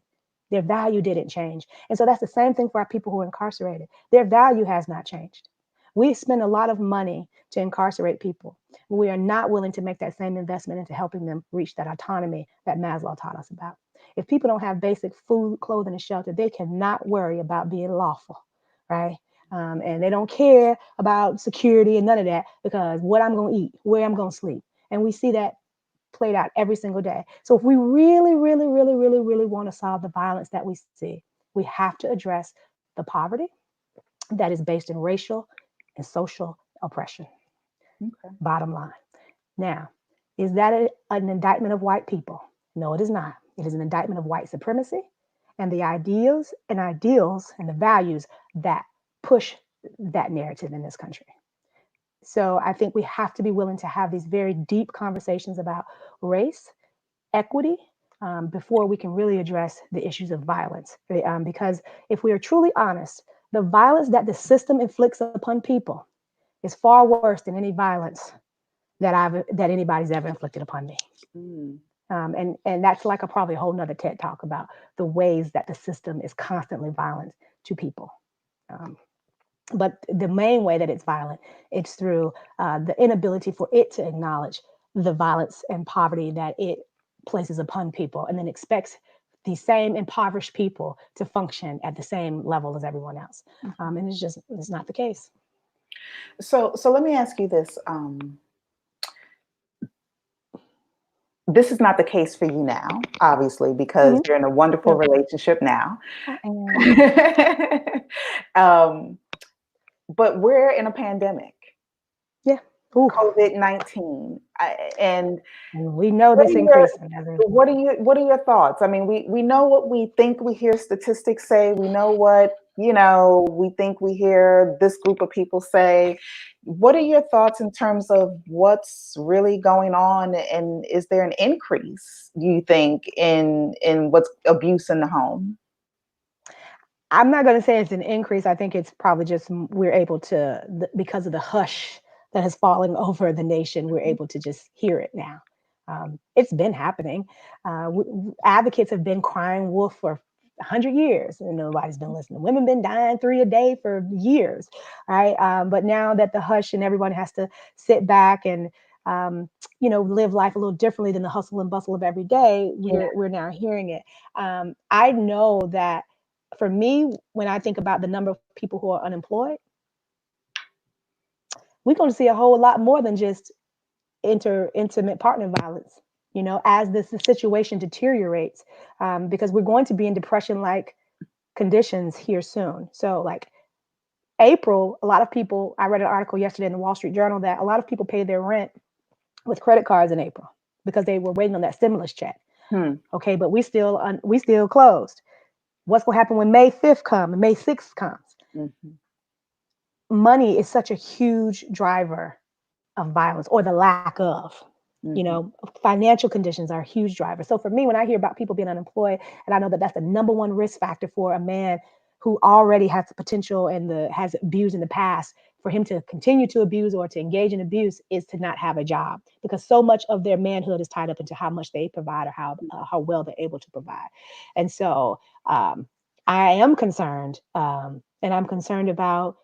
Their value didn't change. And so that's the same thing for our people who are incarcerated. Their value has not changed. We spend a lot of money to incarcerate people. We are not willing to make that same investment into helping them reach that autonomy that Maslow taught us about. If people don't have basic food, clothing, and shelter, they cannot worry about being lawful, right? And they don't care about security and none of that because what I'm going to eat, where I'm going to sleep. And we see that played out every single day. So if we really, really, really, really, really want to solve the violence that we see, we have to address the poverty that is based in racial and social oppression. Okay. Bottom line. Now, is that an indictment of white people? No, it is not. It is an indictment of white supremacy and the ideals and the values that push that narrative in this country. So I think we have to be willing to have these very deep conversations about race, equity, before we can really address the issues of violence. Because if we are truly honest, the violence that the system inflicts upon people is far worse than any violence that anybody's ever inflicted upon me. Mm. And that's like probably a whole nother TED talk about the ways that the system is constantly violent to people. Um, but the main way that it's violent, it's through the inability for it to acknowledge the violence and poverty that it places upon people, and then expects the same impoverished people to function at the same level as everyone else. And it's not the case. So let me ask you this. This is not the case for you now, obviously, because Mhm. you're in a wonderful Yeah, relationship now. I am. um, but we're in a pandemic, Yeah. Ooh. COVID-19, and And we know what this are your increasing. what are your thoughts? I mean, we know what we think we hear statistics say. We know what we think we hear this group of people say. What are your thoughts in terms of what's really going on, and is there an increase, do you think, in what's abuse in the home? I'm not going to say it's an increase. I think it's probably just we're able to, because of the hush that has fallen over the nation, we're able to just hear it now. It's been happening. Advocates have been crying wolf for 100 years and nobody's been listening. Women been dying 3 a day for years, right? But now that the hush and everyone has to sit back and live life a little differently than the hustle and bustle of every day, Yeah. we're now hearing it. I know that for me, when I think about the number of people who are unemployed, we're going to see a whole lot more than just intimate partner violence. As the situation deteriorates, because we're going to be in depression-like conditions here soon. So, like April, a lot of people. I read an article yesterday in the Wall Street Journal that a lot of people paid their rent with credit cards in April because they were waiting on that stimulus check. Hmm. Okay, but we still closed. What's going to happen when May 5th comes and May 6th comes? Mm-hmm. Money is such a huge driver of violence or the lack of. Mm-hmm. Financial conditions are a huge driver. So for me, when I hear about people being unemployed, and I know that that's the number one risk factor for a man who already has the potential and has abused in the past, for him to continue to abuse or to engage in abuse is to not have a job, because so much of their manhood is tied up into how much they provide or how well they're able to provide. And so I am concerned, and I'm concerned about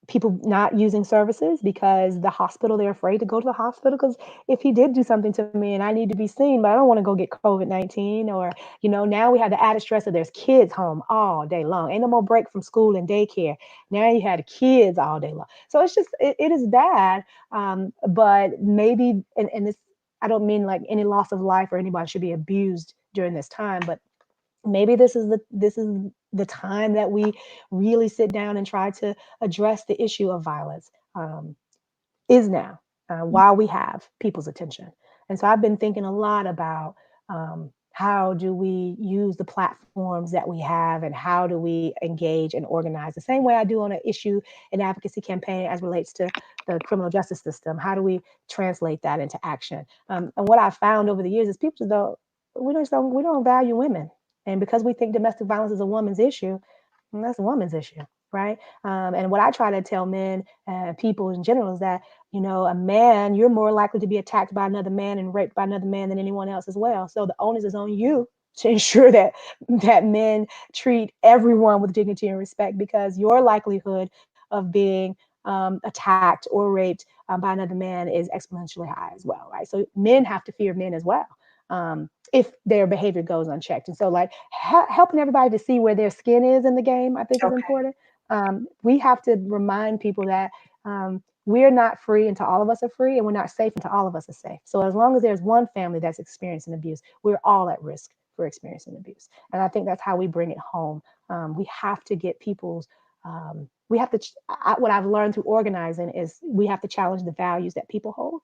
people not using services because the hospital, they're afraid to go to the hospital because if he did do something to me and I need to be seen, but I don't want to go get COVID-19, or now we have the added stress of there's kids home all day long, ain't no more break from school and daycare. Now you had kids all day long, so it's just it is bad. But maybe, and this, I don't mean like any loss of life or anybody should be abused during this time, but maybe this is the time that we really sit down and try to address the issue of violence is now, while we have people's attention. And so I've been thinking a lot about how do we use the platforms that we have, and how do we engage and organize the same way I do on an issue and advocacy campaign as relates to the criminal justice system. How do we translate that into action? And what I found over the years is people just don't, we don't value women. And because we think domestic violence is a woman's issue, and that's a woman's issue, right? And what I try to tell men and people in general is that, a man, you're more likely to be attacked by another man and raped by another man than anyone else as well. So the onus is on you to ensure that men treat everyone with dignity and respect, because your likelihood of being attacked or raped by another man is exponentially high as well, right? So men have to fear men as well. If their behavior goes unchecked. And so, like, helping everybody to see where their skin is in the game, I think is Okay. important. We have to remind people that we're not free until all of us are free, and we're not safe until all of us are safe. So as long as there's one family that's experiencing abuse, we're all at risk for experiencing abuse. And I think that's how we bring it home. We have to get people's we have to what I've learned through organizing is we have to challenge the values that people hold.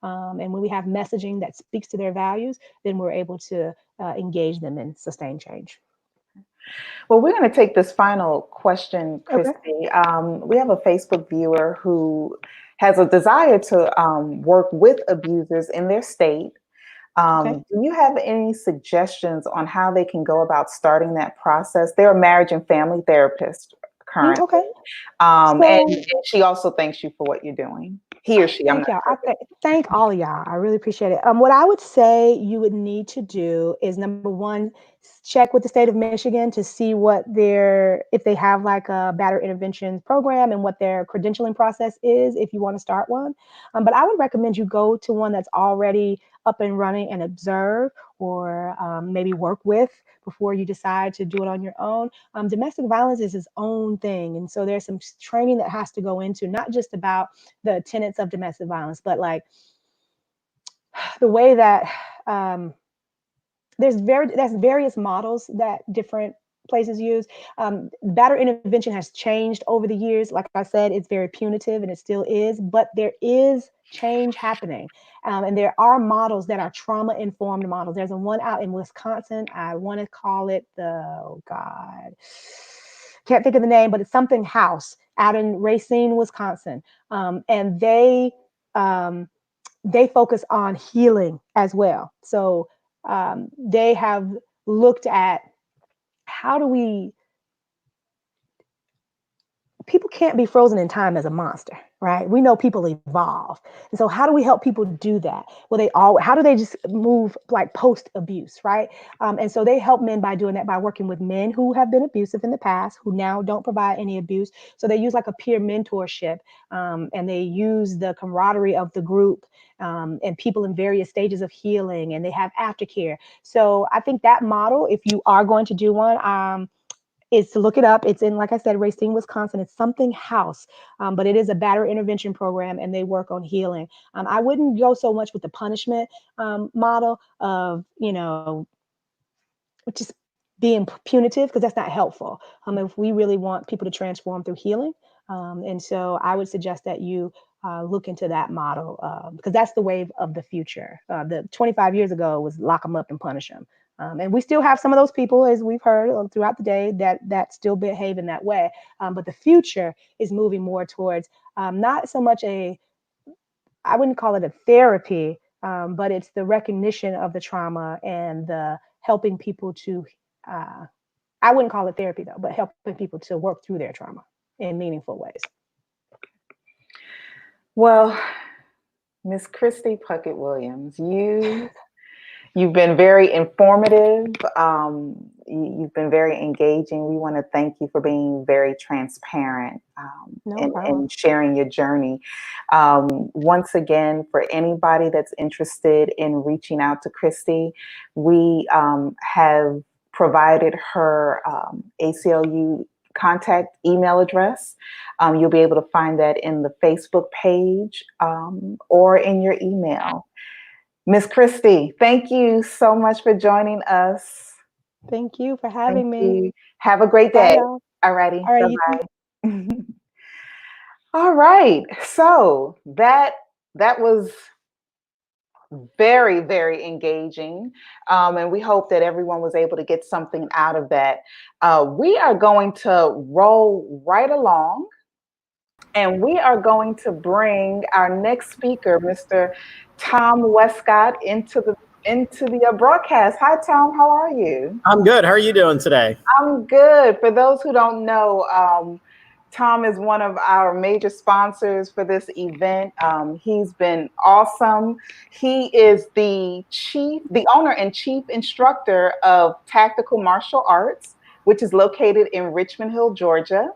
And when we have messaging that speaks to their values, then we're able to engage them and sustain change. Well, we're going to take this final question, Okay. Christy. We have a Facebook viewer who has a desire to work with abusers in their state. Okay. Do you have any suggestions on how they can go about starting that process? They're a marriage and family therapist currently. Okay. And So she also thanks you for what you're doing. He or she, I'm thank not y'all. sure. Thank all of y'all. I really appreciate it. What I would say you would need to do is, number one, check with the state of Michigan to see if they have like a batterer intervention program and what their credentialing process is if you want to start one. But I would recommend you go to one that's already up and running and observe, or maybe work with, before you decide to do it on your own. Domestic violence is its own thing. And so there's some training that has to go into, not just about the tenets of domestic violence, but like the way that there's various models that different places use. Batterer intervention has changed over the years. Like I said, it's very punitive and it still is, but there is change happening. And there are models that are trauma informed models. There's a one out in Wisconsin. I want to call it oh God, can't think of the name, but it's something house out in Racine, Wisconsin. And they focus on healing as well. So they have looked at how do we people can't be frozen in time as a monster, right? We know people evolve. And so how do we help people do that? Well, how do they just move like post abuse, right? And so they help men by doing that, by working with men who have been abusive in the past, who now don't provide any abuse. So they use like a peer mentorship, and they use the camaraderie of the group, and people in various stages of healing, and they have aftercare. So I think that model, if you are going to do one, is to look it up. It's in, like I said, Racine, Wisconsin. It's something house, but it is a batterer intervention program, and they work on healing. I wouldn't go so much with the punishment model of, just being punitive, because that's not helpful. If we really want people to transform through healing. And so I would suggest that you look into that model, because that's the wave of the future. The 25 years ago was lock them up and punish them. And we still have some of those people, as we've heard throughout the day, that still behave in that way. But the future is moving more towards not so much I wouldn't call it a therapy, but it's the recognition of the trauma and the helping people to, I wouldn't call it therapy though, but helping people to work through their trauma in meaningful ways. Well, Miss Christy Puckett Williams, you've been very informative. You've been very engaging. We want to thank you for being very transparent, No problem. and sharing your journey. Once again, for anybody that's interested in reaching out to Christy, we have provided her ACLU contact email address. You'll be able to find that in the Facebook page, or in your email. Miss Christy, thank you so much for joining us. Thank you for Thank having me. you. Have a great Bye, day. y'all. Alrighty. All right, you too. Bye-bye. All right. So that was very, very engaging. And we hope that everyone was able to get something out of that. We are going to roll right along, and we are going to bring our next speaker, Mr. Tom Westcott, into the broadcast. Hi, Tom. How are you? I'm good. How are you doing today? I'm good. For those who don't know, Tom is one of our major sponsors for this event. He's been awesome. He is the owner and chief instructor of Tactical Martial Arts, which is located in Richmond Hill, Georgia.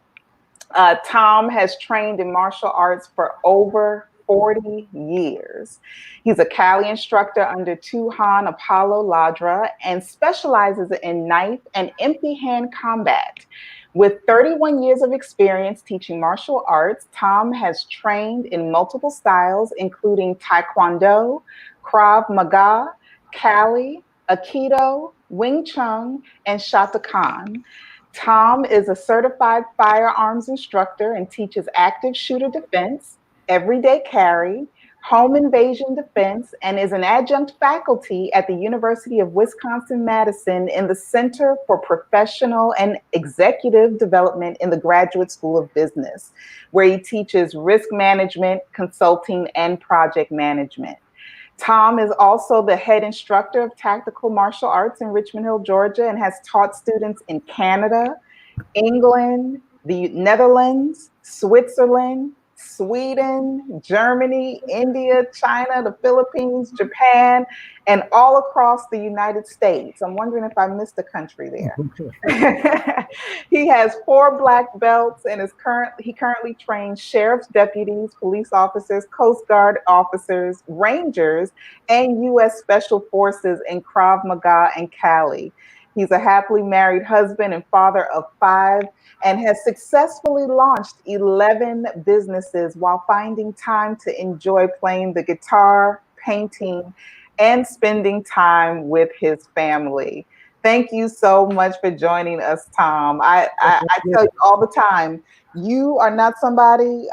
Tom has trained in martial arts for over 40 years. He's a Cali instructor under Tuhan Apollo Ladra and specializes in knife and empty hand combat. With 31 years of experience teaching martial arts, Tom has trained in multiple styles, including Taekwondo, Krav Maga, Kali, Aikido, Wing Chun, and Shotokan. Tom is a certified firearms instructor and teaches active shooter defense, everyday carry, home invasion defense, and is an adjunct faculty at the University of Wisconsin-Madison in the Center for Professional and Executive Development in the Graduate School of Business, where he teaches risk management, consulting, and project management. Tom is also the head instructor of tactical martial arts in Richmond Hill, Georgia, and has taught students in Canada, England, the Netherlands, Switzerland, Sweden, Germany, India, China, the Philippines, Japan, and all across the United States. I'm wondering if I missed a country there. He has 4 black belts and he currently trains sheriff's deputies, police officers, Coast Guard officers, rangers, and U.S. Special Forces in Krav Maga and Cali. He's a happily married husband and father of 5 and has successfully launched 11 businesses while finding time to enjoy playing the guitar, painting, and spending time with his family. Thank you so much for joining us, Tom. I tell you all the time, you are not somebody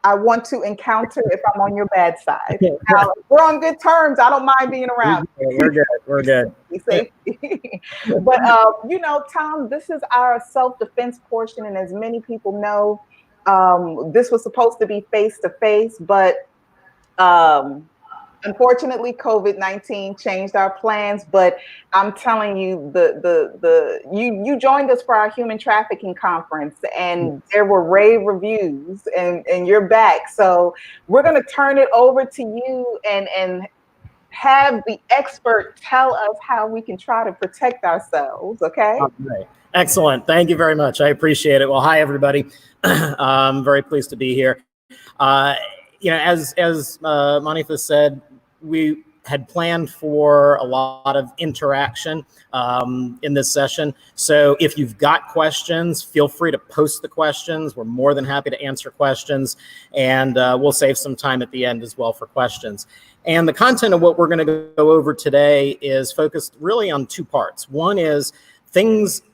I want to encounter if I'm on your bad side. Now, we're on good terms. I don't mind being around. We're good. We're good. Safety. But, Tom, this is our self-defense portion. And as many people know, this was supposed to be face-to-face, but unfortunately, COVID-19 changed our plans. But I'm telling you, you joined us for our human trafficking conference, and there were rave reviews, and you're back. So we're going to turn it over to you and have the expert tell us how we can try to protect ourselves. Okay. Okay. Excellent. Thank you very much. I appreciate it. Well, hi everybody. I'm very pleased to be here. As Monifa said, we had planned for a lot of interaction in this session. So if you've got questions, feel free to post the questions. We're more than happy to answer questions, and we'll save some time at the end as well for questions. And the content of what we're going to go over today is focused really on 2 parts. One is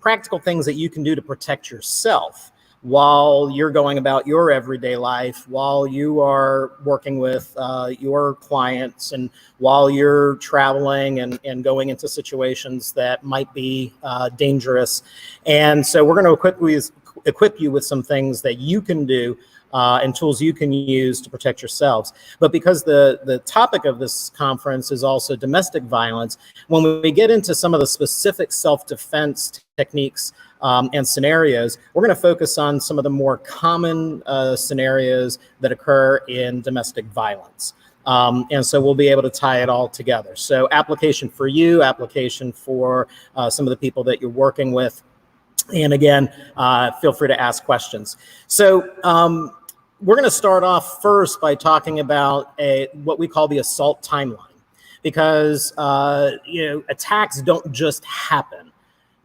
practical things that you can do to protect yourself while you're going about your everyday life, while you are working with your clients, and while you're traveling and going into situations that might be dangerous. And so we're going to equip you with some things that you can do and tools you can use to protect yourselves. But because the topic of this conference is also domestic violence, when we get into some of the specific self-defense techniques and scenarios, we're going to focus on some of the more common scenarios that occur in domestic violence. And so we'll be able to tie it all together. So application for you, application for some of the people that you're working with. And again, feel free to ask questions. So we're going to start off first by talking about what we call the assault timeline, because attacks don't just happen.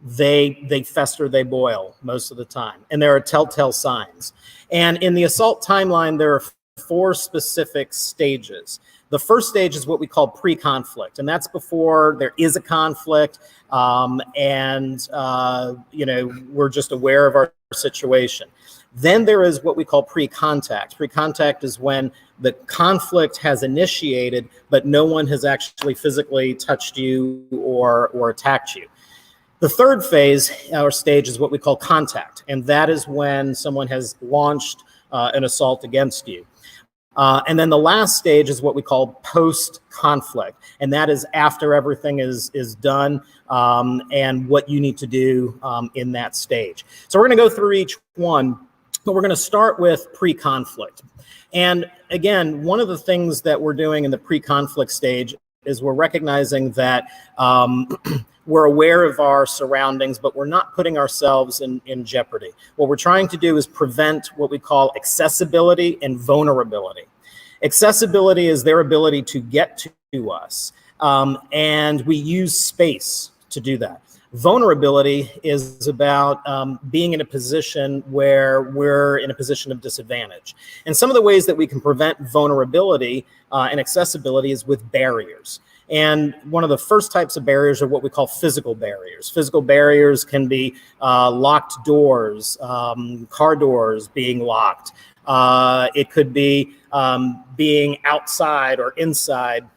They fester, they boil most of the time, and there are telltale signs. And in the assault timeline, there are 4 specific stages. The first stage is what we call pre-conflict, and that's before there is a conflict, we're just aware of our situation. Then there is what we call pre-contact. Pre-contact is when the conflict has initiated, but no one has actually physically touched you or attacked you. The third phase or stage is what we call contact, and that is when someone has launched an assault against you. And then the last stage is what we call post-conflict, and that is after everything is done and what you need to do in that stage. So we're going to go through each one, but we're going to start with pre-conflict. And again, one of the things that we're doing in the pre-conflict stage is we're recognizing that we're aware of our surroundings, but we're not putting ourselves in jeopardy. What we're trying to do is prevent what we call accessibility and vulnerability. Accessibility is their ability to get to us, and we use space to do that. Vulnerability is about being in a position where we're in a position of disadvantage. And some of the ways that we can prevent vulnerability and accessibility is with barriers. And one of the first types of barriers are what we call physical barriers. Physical barriers can be locked doors, car doors being locked. It could be being outside or inside,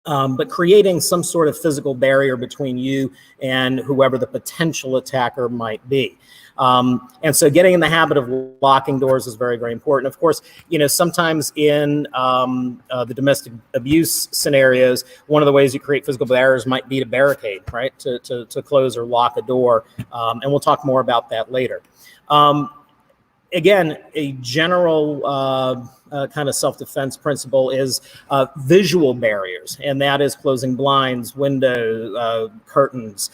but creating some sort of physical barrier between you and whoever the potential attacker might be. And so getting in the habit of locking doors is very, very important. Of course, sometimes in the domestic abuse scenarios, one of the ways you create physical barriers might be to barricade, right? To close or lock a door. And we'll talk more about that later. Again, a general kind of self-defense principle is visual barriers, and that is closing blinds, windows, curtains.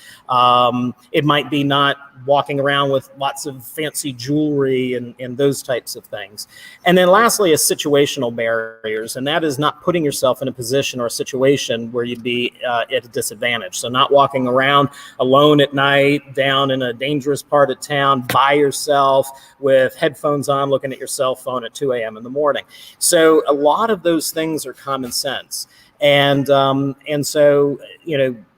It might be not walking around with lots of fancy jewelry and those types of things. And then lastly is situational barriers, and that is not putting yourself in a position or a situation where you'd be at a disadvantage. So not walking around alone at night, down in a dangerous part of town by yourself with headphones on, looking at your cell phone at 2 a.m. in the morning. So a lot of those things are common sense. And so,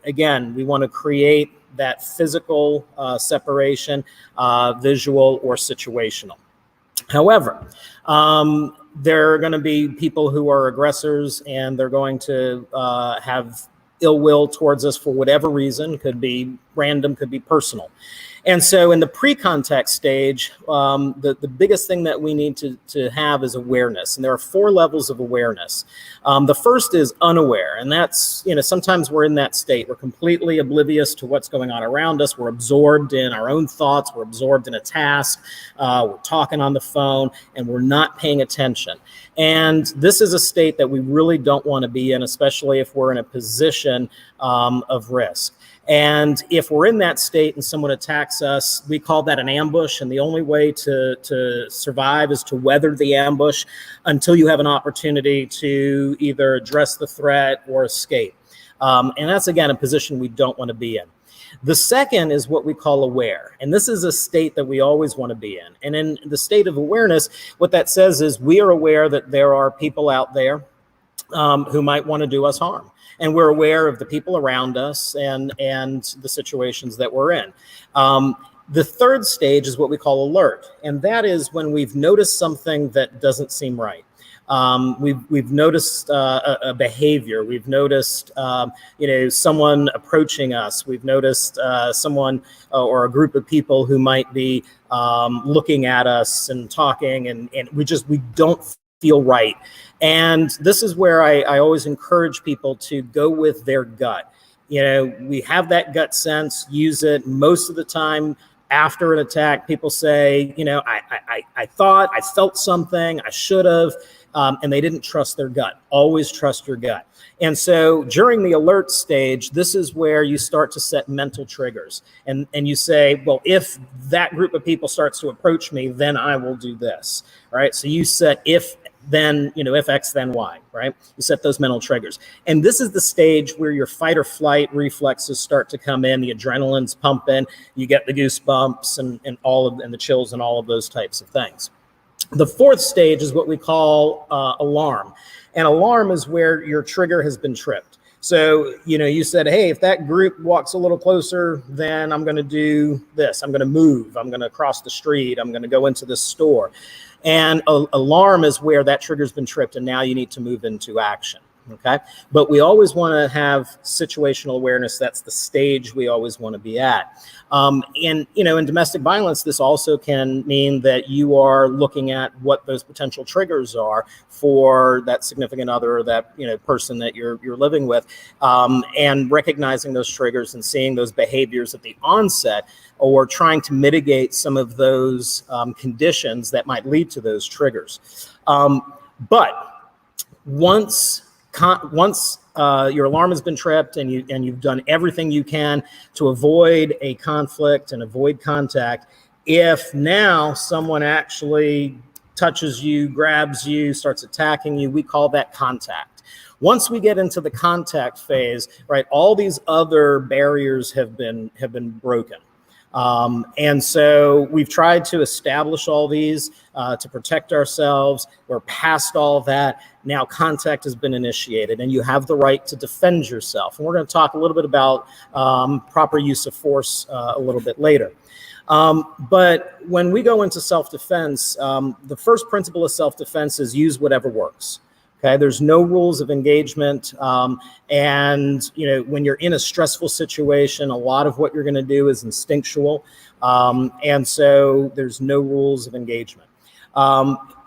again, we want to create that physical separation, visual or situational. However, there are going to be people who are aggressors, and they're going to have ill will towards us for whatever reason. Could be random, could be personal. And so in the pre-contact stage, the biggest thing that we need to have is awareness. And there are 4 levels of awareness. The first is unaware. And that's, sometimes we're in that state. We're completely oblivious to what's going on around us. We're absorbed in our own thoughts. We're absorbed in a task. We're talking on the phone, and we're not paying attention. And this is a state that we really don't want to be in, especially if we're in a position of risk. And if we're in that state and someone attacks us, we call that an ambush. And the only way to survive is to weather the ambush until you have an opportunity to either address the threat or escape. And that's, again, a position we don't want to be in. The second is what we call aware. And this is a state that we always want to be in. And in the state of awareness, what that says is we are aware that there are people out there who might want to do us harm. And we're aware of the people around us and the situations that we're in. The third stage is what we call alert. And that is when we've noticed something that doesn't seem right. We've noticed a behavior. We've noticed, someone approaching us. We've noticed someone or a group of people who might be looking at us and talking, and we don't feel right. And this is where I always encourage people to go with their gut. We have that gut sense, use it. Most of the time after an attack, people say, I thought, I felt something, I should have, and they didn't trust their gut. Always trust your gut. And so during the alert stage, this is where you start to set mental triggers. And you say, well, if that group of people starts to approach me, then I will do this, right? So you set if X, then Y, right? You set those mental triggers. And this is the stage where your fight or flight reflexes start to come in, the adrenaline's pumping, you get the goosebumps and the chills and all of those types of things. The fourth stage is what we call alarm. And alarm is where your trigger has been tripped. So, you said, hey, if that group walks a little closer, then I'm going to do this. I'm going to move. I'm going to cross the street. I'm going to go into this store. And alarm is where that trigger's been tripped, and now you need to move into action. Okay. But we always want to have situational awareness. That's the stage we always want to be at. And, in domestic violence, this also can mean that you are looking at what those potential triggers are for that significant other, or that, person that you're living with, and recognizing those triggers and seeing those behaviors at the onset, or trying to mitigate some of those conditions that might lead to those triggers. But once your alarm has been tripped and you've done everything you can to avoid a conflict and avoid contact, if now someone actually touches you, grabs you, starts attacking you, we call that contact. Once we get into the contact phase, right, all these other barriers have been broken. And so we've tried to establish all these to protect ourselves. We're past all that. Now contact has been initiated, and you have the right to defend yourself. And we're going to talk a little bit about proper use of force a little bit later. But when we go into self-defense, the first principle of self-defense is use whatever works. Okay, there's no rules of engagement. And, when you're in a stressful situation, a lot of what you're going to do is instinctual. And so there's no rules of engagement.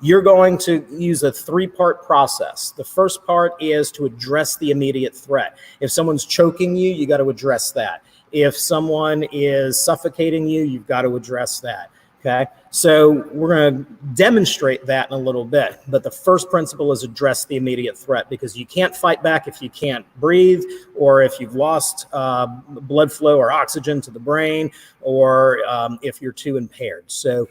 You're going to use a three-part process. The first part is to address the immediate threat. If someone's choking you, you got to address that. If someone is suffocating you, you've got to address that. Okay, so we're going to demonstrate that in a little bit. But the first principle is address the immediate threat, because you can't fight back if you can't breathe, or if you've lost blood flow or oxygen to the brain, or if you're too impaired. So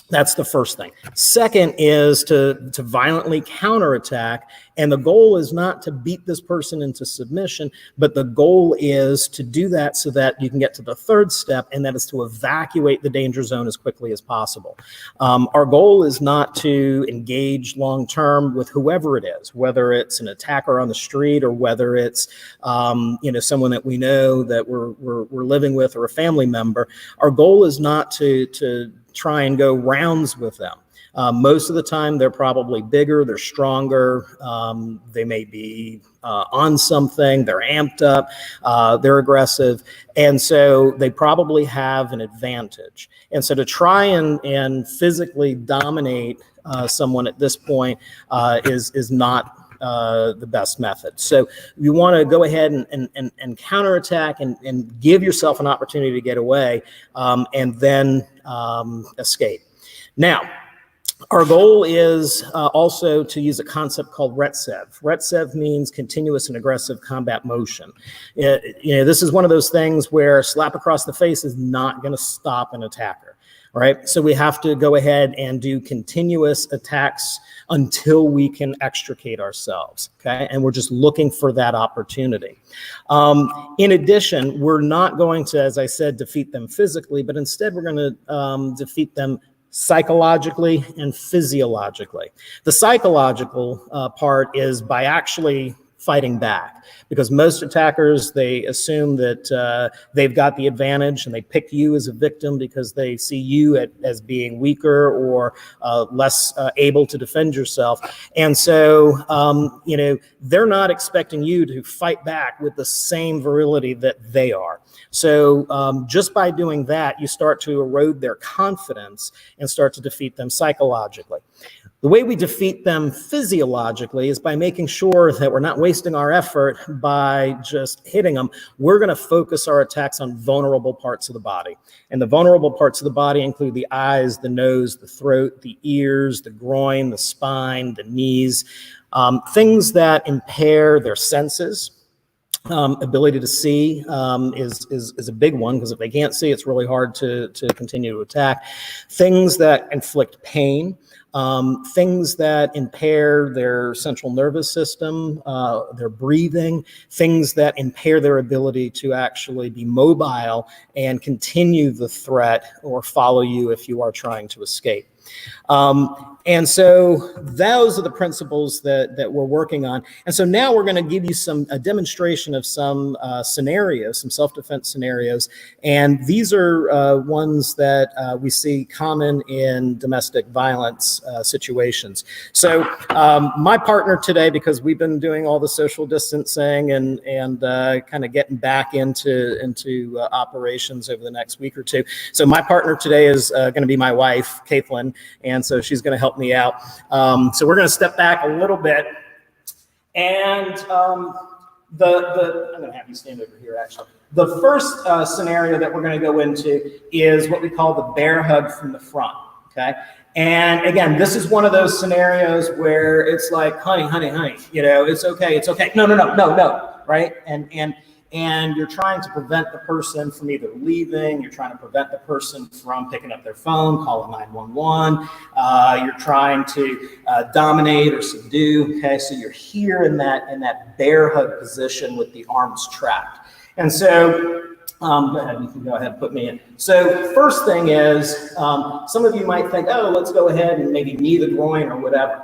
that's the first thing. Second is to violently counterattack. And the goal is not to beat this person into submission, but the goal is to do that so that you can get to the third step, and that is to evacuate the danger zone as quickly as possible. Our goal is not to engage long-term with whoever it is, whether it's an attacker on the street, or whether it's someone that we know that we're living with, or a family member. Our goal is not to try and go rounds with them. Most of the time, they're probably bigger, they're stronger, they may be on something, they're amped up, they're aggressive, and so they probably have an advantage. And so to try and physically dominate someone at this point is not the best method. So you want to go ahead and counterattack and give yourself an opportunity to get away, and then escape. Now, our goal is also to use a concept called retsev. Retsev means continuous and aggressive combat motion. This is one of those things where a slap across the face is not going to stop an attacker. Right? So we have to go ahead and do continuous attacks until we can extricate ourselves. Okay? And we're just looking for that opportunity. In addition, we're not going to, as I said, defeat them physically, but instead we're going to defeat them psychologically and physiologically. The psychological part is by actually fighting back, because most attackers, they assume that they've got the advantage, and they pick you as a victim because they see you as being weaker or less able to defend yourself. And so, they're not expecting you to fight back with the same virility that they are. So just by doing that, you start to erode their confidence and start to defeat them psychologically. The way we defeat them physiologically is by making sure that we're not wasting our effort by just hitting them. We're going to focus our attacks on vulnerable parts of the body. And the vulnerable parts of the body include the eyes, the nose, the throat, the ears, the groin, the spine, the knees, things that impair their senses. Ability to see is a big one, because if they can't see, it's really hard to continue to attack. Things that inflict pain. Things that impair their central nervous system, their breathing, things that impair their ability to actually be mobile and continue the threat or follow you if you are trying to escape. And so those are the principles that we're working on. And so now we're going to give you a demonstration of some scenarios, some self-defense scenarios. And these are ones that we see common in domestic violence situations. So my partner today, because we've been doing all the social distancing and kind of getting back into operations over the next week or two. So my partner today is going to be my wife, Caitlin, and so she's going to help me out. So we're going to step back a little bit, and I'm going to have you stand over here, actually. The first scenario that we're going to go into is what we call the bear hug from the front, okay? And again, this is one of those scenarios where it's like, honey, you know, it's okay, no, right? And you're trying to prevent the person from either leaving, you're trying to prevent the person from picking up their phone, calling 911, you're trying to dominate or subdue, okay? So you're here in that bear hug position with the arms trapped. And so, go ahead, you can go ahead and put me in. So first thing is, some of you might think, oh, let's go ahead and maybe knee the groin or whatever.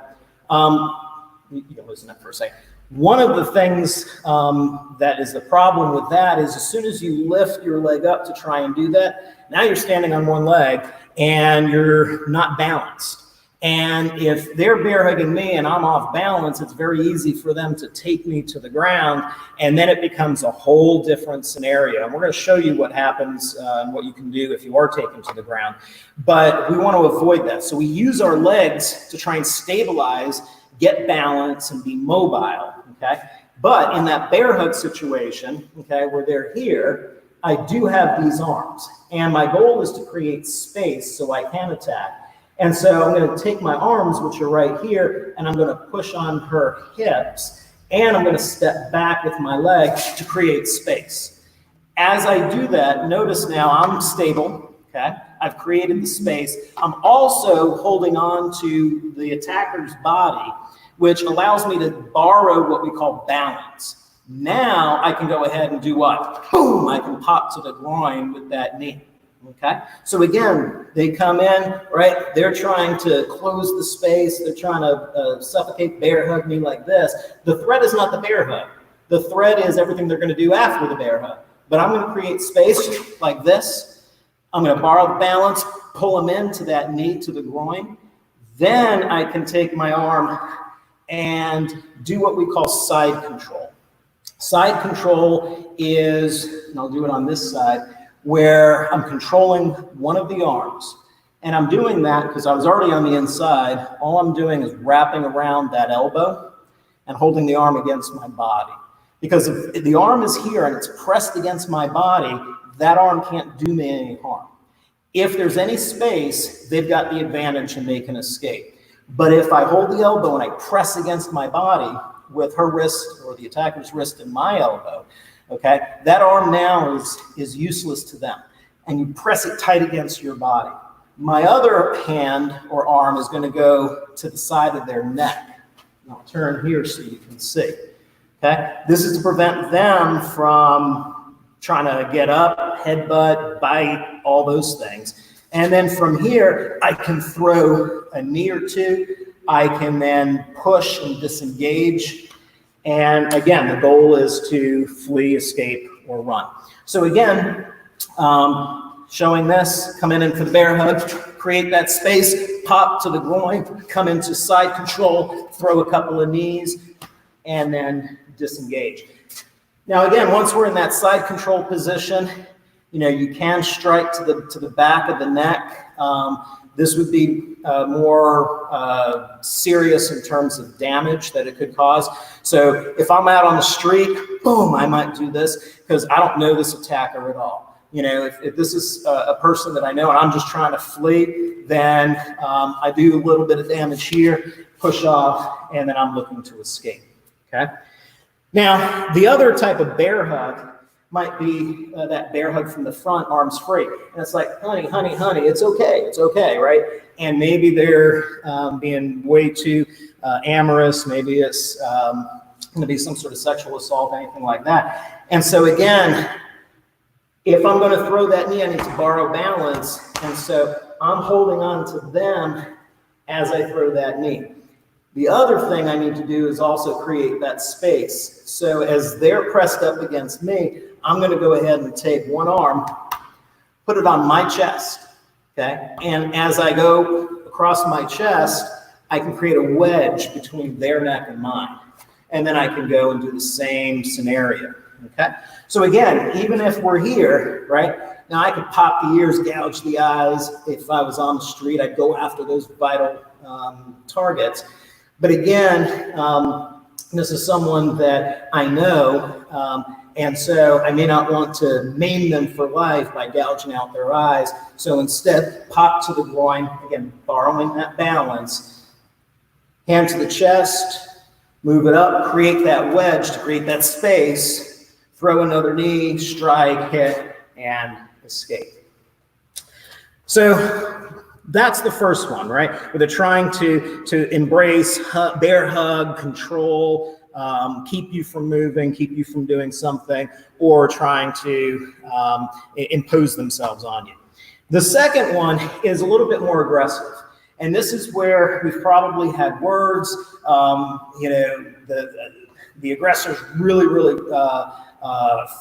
You can listen up for a second. One of the things that is the problem with that is as soon as you lift your leg up to try and do that, now you're standing on one leg and you're not balanced. And if they're bear hugging me and I'm off balance, it's very easy for them to take me to the ground, and then it becomes a whole different scenario. And we're going to show you what happens and what you can do if you are taken to the ground. But we want to avoid that. So we use our legs to try and stabilize, get balance, and be mobile, okay? But in that bear hug situation, okay, where they're here, I do have these arms. And my goal is to create space so I can attack. And so I'm going to take my arms, which are right here, and I'm going to push on her hips, and I'm going to step back with my leg to create space. As I do that, notice now I'm stable, okay? I've created the space. I'm also holding on to the attacker's body, which allows me to borrow what we call balance. Now I can go ahead and do what? Boom, I can pop to the groin with that knee. Okay, so again, they come in, right? They're trying to close the space. They're trying to suffocate, bear hug me like this. The threat is not the bear hug. The threat is everything they're going to do after the bear hug. But I'm going to create space like this. I'm going to borrow the balance, pull them into that knee to the groin. Then I can take my arm and do what we call side control. Side control is, and I'll do it on this side, where I'm controlling one of the arms. And I'm doing that because I was already on the inside. All I'm doing is wrapping around that elbow and holding the arm against my body. Because if the arm is here and it's pressed against my body, that arm can't do me any harm. If there's any space, they've got the advantage and they can escape. But if I hold the elbow and I press against my body with her wrist or the attacker's wrist in my elbow, okay, that arm now is useless to them. And you press it tight against your body. My other hand or arm is going to go to the side of their neck. And I'll turn here so you can see. Okay, this is to prevent them from trying to get up, headbutt, bite, all those things. And then from here, I can throw a knee or two. I can then push and disengage. And again, the goal is to flee, escape, or run. So again, showing this, come in for the bear hug, create that space, pop to the groin, come into side control, throw a couple of knees, and then disengage. Now again, once we're in that side control position, you know, you can strike to the back of the neck. This would be more serious in terms of damage that it could cause. So if I'm out on the street, boom, I might do this because I don't know this attacker at all. You know, if this is a person that I know and I'm just trying to flee, then I do a little bit of damage here, push off, and then I'm looking to escape, okay? Now, the other type of bear hug might be that bear hug from the front, arms free. And it's like, honey, it's okay, right? And maybe they're being way too amorous. Maybe it's going to be some sort of sexual assault, anything like that. And so again, If I'm going to throw that knee, I need to borrow balance. And so I'm holding on to them as I throw that knee. The other thing I need to do is also create that space. So as they're pressed up against me, I'm going to go ahead and take one arm, put it on my chest, okay? And as I go across my chest, I can create a wedge between their neck and mine. And then I can go and do the same scenario, okay? So again, even if we're here, right? Now I could pop the ears, gouge the eyes. If I was on the street, I'd go after those vital targets. But again, this is someone that I know, and so I may not want to maim them for life by gouging out their eyes. So instead, pop to the groin, again, borrowing that balance, hand to the chest, move it up, create that wedge to create that space, throw another knee, strike, hit, and escape. So that's the first one, right? Where they're trying to embrace, bear hug, control, keep you from moving, keep you from doing something, or trying to impose themselves on you. The second one is a little bit more aggressive. And this is where we've probably had words, the aggressor's really, really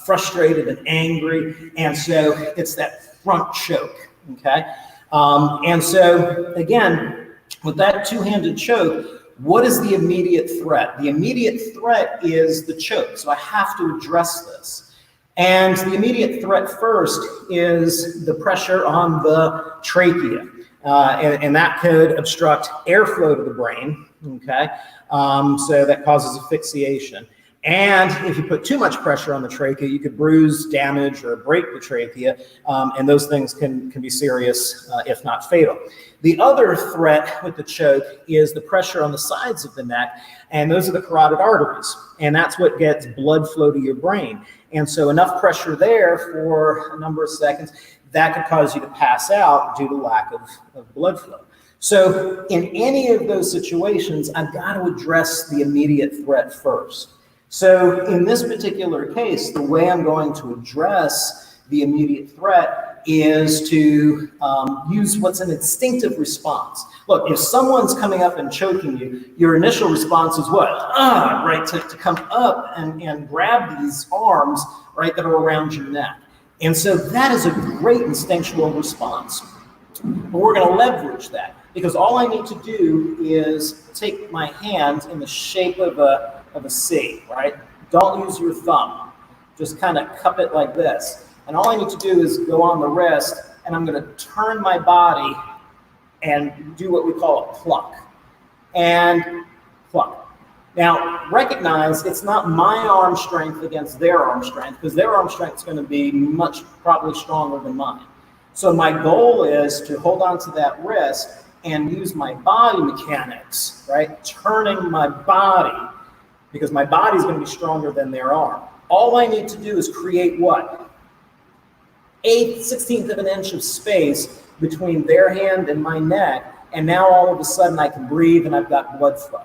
frustrated and angry. And so it's that front choke, okay? And so, again, with that two-handed choke, what is the immediate threat? The immediate threat is the choke, so I have to address this. And the immediate threat first is the pressure on the trachea, and that could obstruct airflow to the brain, okay? So that causes asphyxiation. And if you put too much pressure on the trachea, you could bruise, damage, or break the trachea, and those things can be serious, if not fatal. The other threat with the choke is the pressure on the sides of the neck, and those are the carotid arteries, and that's what gets blood flow to your brain. And so enough pressure there for a number of seconds, that could cause you to pass out due to lack of blood flow. So in any of those situations, I've got to address the immediate threat first. So in this particular case, the way I'm going to address the immediate threat is to use what's an instinctive response. Look, if someone's coming up and choking you, your initial response is what? Right, to come up and grab these arms, right, that are around your neck. And so that is a great instinctual response. But we're going to leverage that because all I need to do is take my hand in the shape of a C, right? Don't use your thumb. Just kind of cup it like this. And all I need to do is go on the wrist, and I'm going to turn my body and do what we call a pluck. And pluck. Now, recognize it's not my arm strength against their arm strength, because their arm strength is going to be probably stronger than mine. So my goal is to hold on to that wrist and use my body mechanics, right? Turning my body, because my body is going to be stronger than their arm. All I need to do is create what? 1/16 of an inch of space between their hand and my neck, and now all of a sudden I can breathe and I've got blood flow.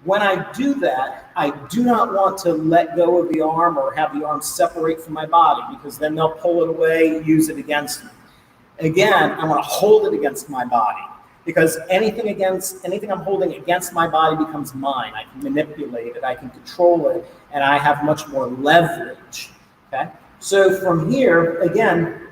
When I do that, I do not want to let go of the arm or have the arm separate from my body, because then they'll pull it away, use it against me. Again, I want to hold it against my body, because anything I'm holding against my body becomes mine. I can manipulate it, I can control it, and I have much more leverage, okay? So from here, again,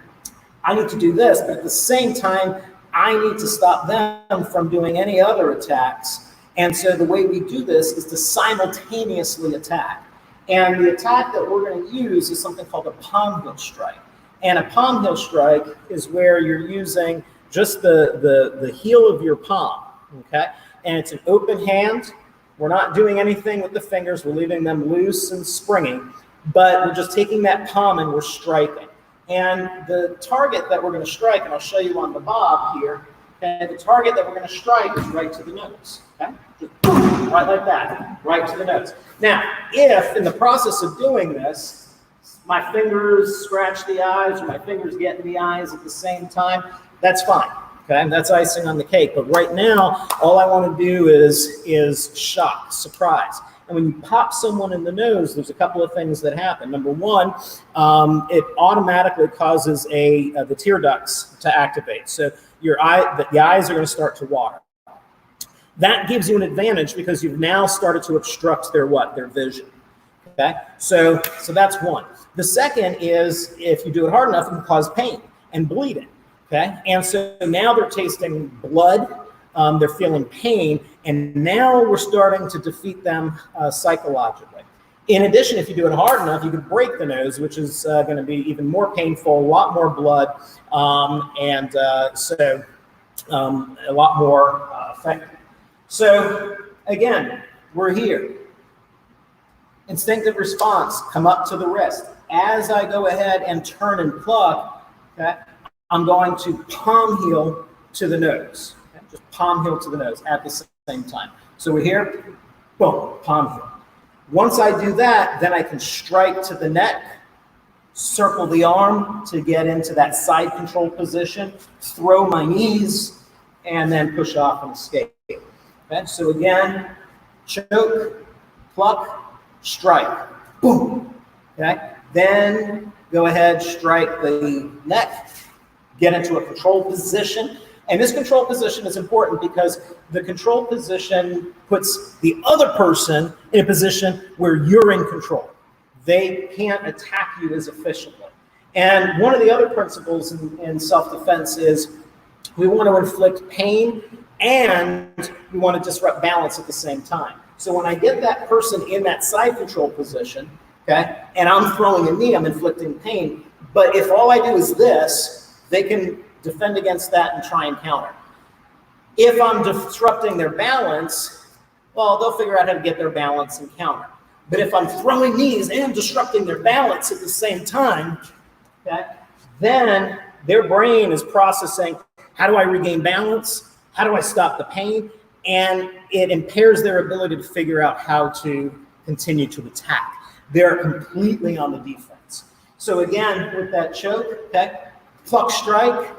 I need to do this, but at the same time, I need to stop them from doing any other attacks. And so the way we do this is to simultaneously attack. And the attack that we're going to use is something called a palm heel strike. And a palm heel strike is where you're using just the heel of your palm, okay? And it's an open hand. We're not doing anything with the fingers. We're leaving them loose and springy, but we're just taking that palm and we're striking. And the target that we're going to strike, and I'll show you on the bob here, okay, the target that we're going to strike is right to the nose, okay? Just boom, right like that, right to the nose. Now, if in the process of doing this, my fingers scratch the eyes or my fingers get in the eyes at the same time, that's fine, okay? That's icing on the cake. But right now, all I want to do is shock, surprise. And when you pop someone in the nose, there's a couple of things that happen. Number one, it automatically causes the tear ducts to activate. So the eyes are going to start to water. That gives you an advantage because you've now started to obstruct their vision. Okay, so that's one. The second is if you do it hard enough, it can cause pain and bleeding. Okay, and so now they're tasting blood, they're feeling pain, and now we're starting to defeat them psychologically. In addition, if you do it hard enough, you can break the nose, which is going to be even more painful, a lot more blood, and so a lot more effective. So again, we're here. Instinctive response, come up to the wrist. As I go ahead and turn and pluck, okay, I'm going to palm heel to the nose. Okay? Just palm heel to the nose at the same time. So we're here, boom, palm heel. Once I do that, then I can strike to the neck, circle the arm to get into that side control position, throw my knees, and then push off and escape. Okay, so again, choke, pluck, strike, boom. Okay, then go ahead, strike the neck, get into a control position. And this control position is important because the control position puts the other person in a position where you're in control. They can't attack you as efficiently. And one of the other principles in self-defense is we want to inflict pain and we want to disrupt balance at the same time. So when I get that person in that side control position, okay, and I'm throwing a knee, I'm inflicting pain. But if all I do is this, they can defend against that and try and counter. If I'm disrupting their balance, well, they'll figure out how to get their balance and counter. But if I'm throwing knees and disrupting their balance at the same time, okay, then their brain is processing, how do I regain balance? How do I stop the pain? And it impairs their ability to figure out how to continue to attack. They're completely on the defense. So again, with that choke, okay, pluck strike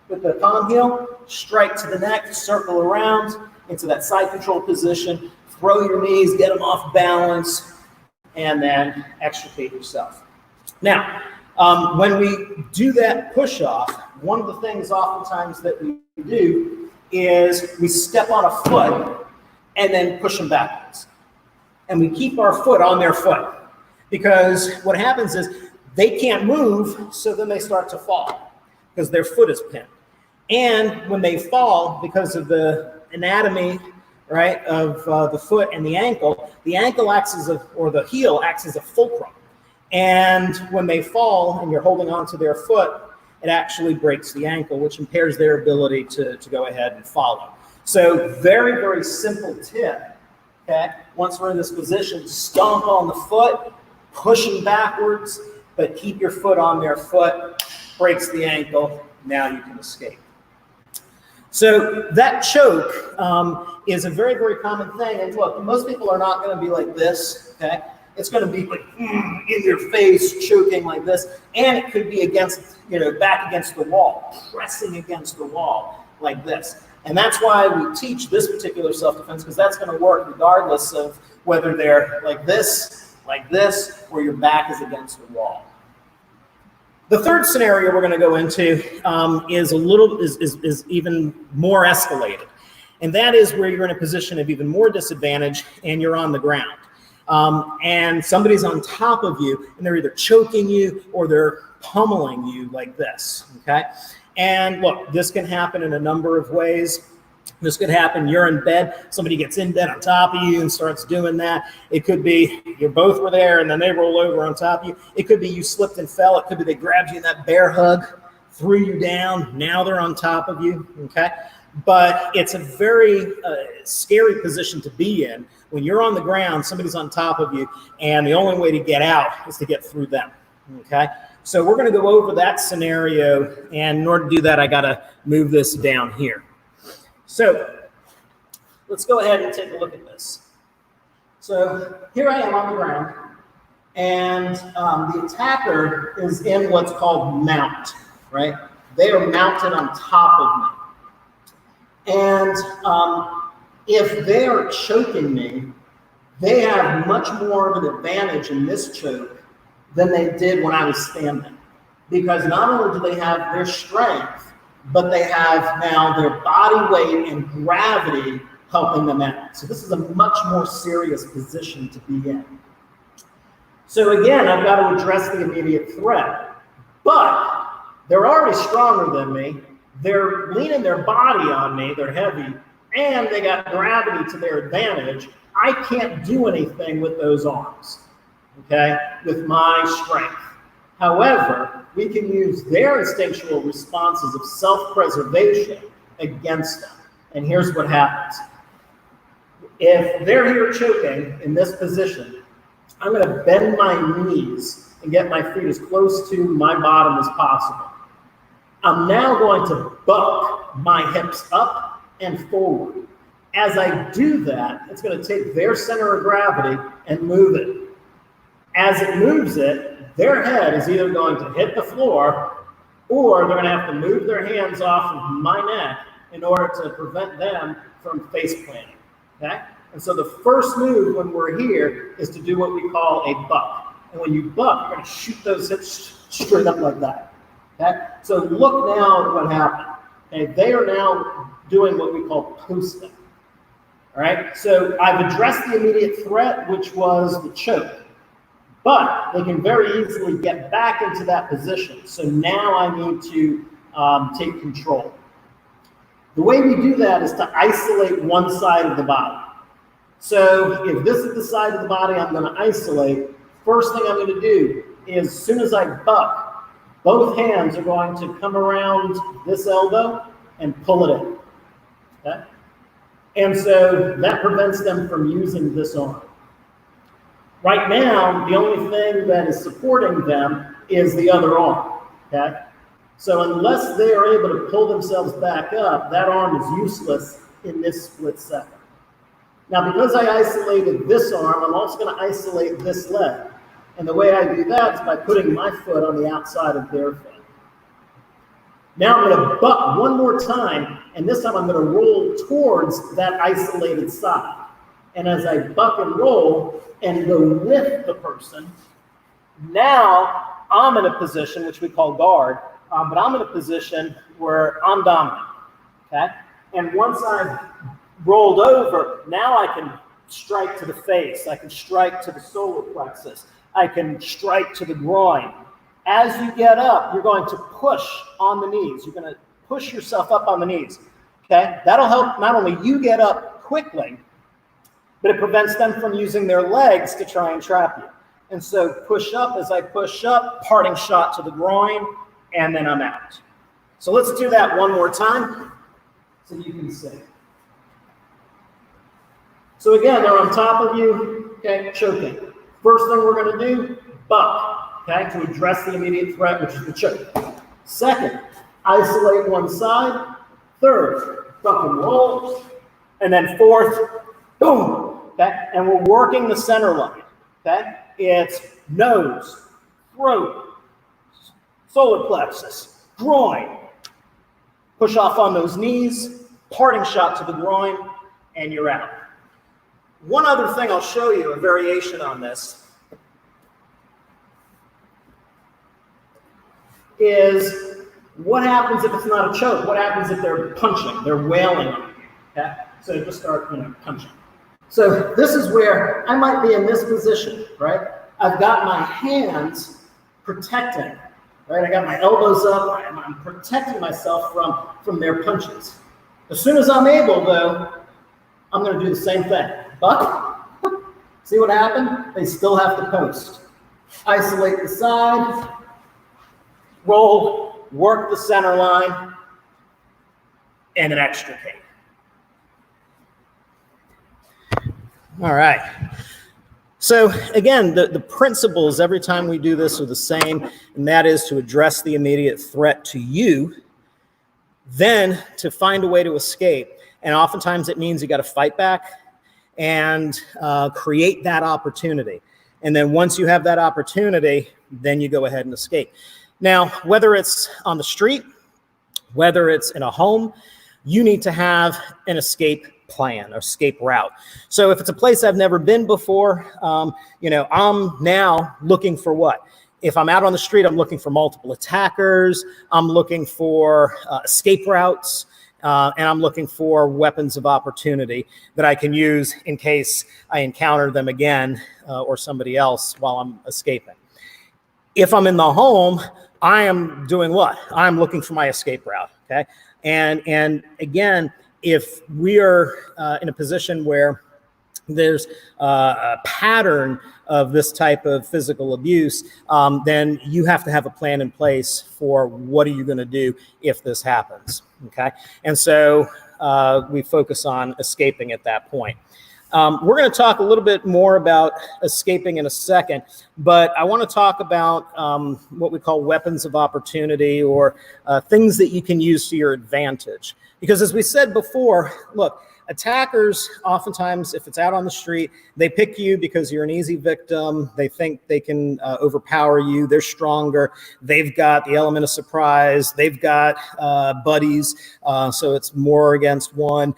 with the palm heel, strike to the neck, circle around into that side control position, throw your knees, get them off balance, and then extricate yourself. Now, when we do that push off, one of the things oftentimes that we do is we step on a foot and then push them backwards. And we keep our foot on their foot because what happens is they can't move, so then they start to fall because their foot is pinned. And when they fall, because of the anatomy, right, of the foot and the ankle acts as or the heel acts as a fulcrum. And when they fall and you're holding onto their foot, it actually breaks the ankle, which impairs their ability to go ahead and follow. So very, very simple tip, okay? Once we're in this position, stomp on the foot, push them backwards, but keep your foot on their foot, breaks the ankle, now you can escape. So that choke is a very, very common thing. And look, most people are not going to be like this, okay? It's going to be like in your face, choking like this. And it could be against, back against the wall, pressing against the wall like this. And that's why we teach this particular self-defense, because that's going to work regardless of whether they're like this, or your back is against the wall. The third scenario we're going to go into is even more escalated. And that is where you're in a position of even more disadvantage and you're on the ground. And somebody's on top of you and they're either choking you or they're pummeling you like this, okay? And look, this can happen in a number of ways. This could happen, you're in bed, somebody gets in bed on top of you and starts doing that. It could be you both were there and then they roll over on top of you. It could be you slipped and fell. It could be they grabbed you in that bear hug, threw you down. Now they're on top of you, okay? But it's a very scary position to be in. When you're on the ground, somebody's on top of you, and the only way to get out is to get through them, okay? So we're going to go over that scenario, and in order to do that, I got to move this down here. So let's go ahead and take a look at this. So here I am on the ground, and the attacker is in what's called mount, right? They are mounted on top of me. And if they are choking me, they have much more of an advantage in this choke than they did when I was standing. Because not only do they have their strength, but they have now their body weight and gravity helping them out. So this is a much more serious position to be in. So again, I've got to address the immediate threat, but they're already stronger than me. They're leaning their body on me, they're heavy, and they got gravity to their advantage. I can't do anything with those arms, okay, with my strength. However, we can use their instinctual responses of self-preservation against them. And here's what happens. If they're here choking in this position, I'm going to bend my knees and get my feet as close to my bottom as possible. I'm now going to buck my hips up and forward. As I do that, it's going to take their center of gravity and move it. As it moves it, their head is either going to hit the floor or they're going to have to move their hands off of my neck in order to prevent them from face planting. Okay? And so the first move when we're here is to do what we call a buck. And when you buck, you're going to shoot those hips straight up like that. Okay? So look now at what happened. Okay? They are now doing what we call posting. All right? So I've addressed the immediate threat, which was the choke. But they can very easily get back into that position. So now I need to take control. The way we do that is to isolate one side of the body. So if this is the side of the body I'm going to isolate, first thing I'm going to do is as soon as I buck, both hands are going to come around this elbow and pull it in. Okay? And so that prevents them from using this arm. Right now, the only thing that is supporting them is the other arm, okay? So unless they are able to pull themselves back up, that arm is useless in this split second. Now, because I isolated this arm, I'm also going to isolate this leg. And the way I do that is by putting my foot on the outside of their foot. Now I'm going to buck one more time, and this time I'm going to roll towards that isolated side. And as I buck and roll and go with the person, now I'm in a position which we call guard, but I'm in a position where I'm dominant, okay? And once I've rolled over, now I can strike to the face, I can strike to the solar plexus, I can strike to the groin. As you get up, you're going to push on the knees. You're going to push yourself up on the knees, okay? That'll help not only you get up quickly, but it prevents them from using their legs to try and trap you. And so push up, as I push up, parting shot to the groin, and then I'm out. So let's do that one more time so you can see. So again, they're on top of you, okay, choking. First thing we're going to do, buck, okay, to address the immediate threat, which is the choke. Second, isolate one side. Third, buck and roll. And then fourth, boom. Okay? And we're working the center line. Okay? It's nose, throat, solar plexus, groin. Push off on those knees, parting shot to the groin, and you're out. One other thing I'll show you, a variation on this, is what happens if it's not a choke? What happens if they're punching, they're wailing on you? Okay? So just start, punching. So this is where I might be in this position, right? I've got my hands protecting, right? I got my elbows up, I'm protecting myself from their punches. As soon as I'm able, though, I'm going to do the same thing. Buck, see what happened? They still have to post. Isolate the side, roll, work the center line, and an extricate. All right. So again, the principles every time we do this are the same, and that is to address the immediate threat to you, then to find a way to escape. And oftentimes it means you got to fight back and create that opportunity. And then once you have that opportunity, then you go ahead and escape. Now, whether it's on the street, whether it's in a home, you need to have an escape plan, or escape route. So if it's a place I've never been before, I'm now looking for what? If I'm out on the street, I'm looking for multiple attackers. I'm looking for escape routes. And I'm looking for weapons of opportunity that I can use in case I encounter them again or somebody else while I'm escaping. If I'm in the home, I am doing what? I'm looking for my escape route, okay? And again, if we are in a position where there's a pattern of this type of physical abuse, then you have to have a plan in place for what are you going to do if this happens, okay? And so we focus on escaping at that point. We're going to talk a little bit more about escaping in a second, but I want to talk about what we call weapons of opportunity, or things that you can use to your advantage. Because as we said before, look, attackers, oftentimes, if it's out on the street, they pick you because you're an easy victim. They think they can overpower you. They're stronger. They've got the element of surprise. They've got buddies, so it's more against one.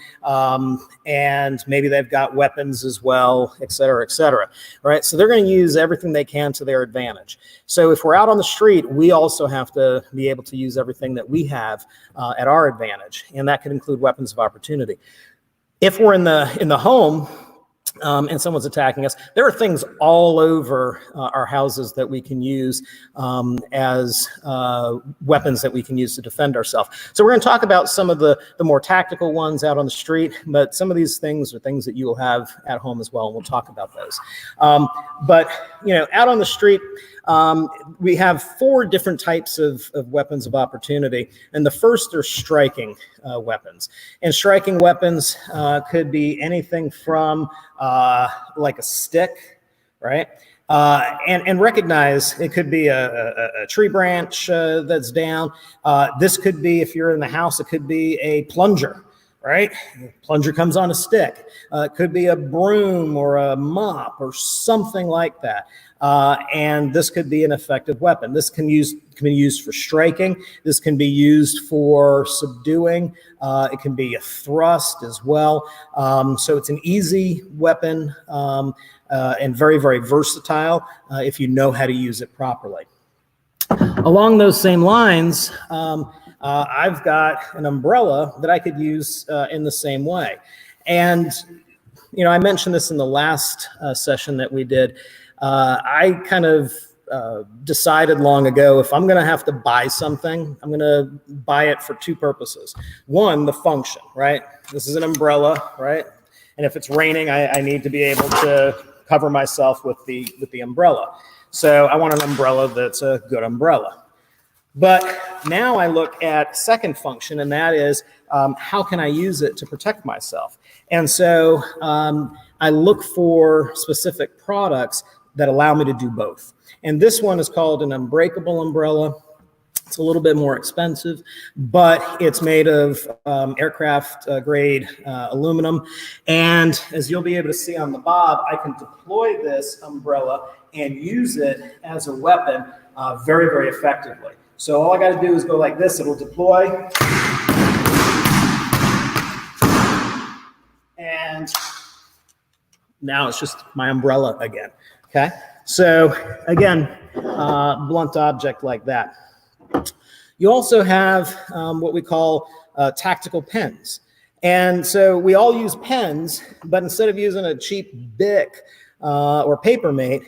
And maybe they've got weapons as well, et cetera, right? So they're going to use everything they can to their advantage. So if we're out on the street, we also have to be able to use everything that we have at our advantage, and that could include weapons of opportunity. If we're in the home and someone's attacking us, there are things all over our houses that we can use as weapons that we can use to defend ourselves. So we're going to talk about some of the more tactical ones out on the street, but some of these things are things that you will have at home as well, and we'll talk about those. But out on the street, we have 4 different types of weapons of opportunity, and the first are striking weapons. And striking weapons could be anything from like a stick, right? And recognize it could be a tree branch that's down. This could be, if you're in the house, it could be a plunger, right? Plunger comes on a stick. It could be a broom or a mop or something like that. And this could be an effective weapon. This can be used for striking. This can be used for subduing. It can be a thrust as well. So it's an easy weapon and very, very versatile if you know how to use it properly. Along those same lines, I've got an umbrella that I could use in the same way. And, I mentioned this in the last session that we did. I kind of decided long ago, if I'm going to have to buy something, I'm going to buy it for 2 purposes. One, the function, right? This is an umbrella, right? And if it's raining, I need to be able to cover myself with the umbrella. So I want an umbrella that's a good umbrella. But now I look at second function, and that is how can I use it to protect myself? And so I look for specific products that allow me to do both. And this one is called an unbreakable umbrella. It's a little bit more expensive, but it's made of aircraft grade aluminum. And as you'll be able to see on the bob, I can deploy this umbrella and use it as a weapon very, very effectively. So all I got to do is go like this. It'll deploy. And now it's just my umbrella again. Okay. So again, blunt object like that. You also have what we call tactical pens. And so we all use pens, but instead of using a cheap Bic or Papermate,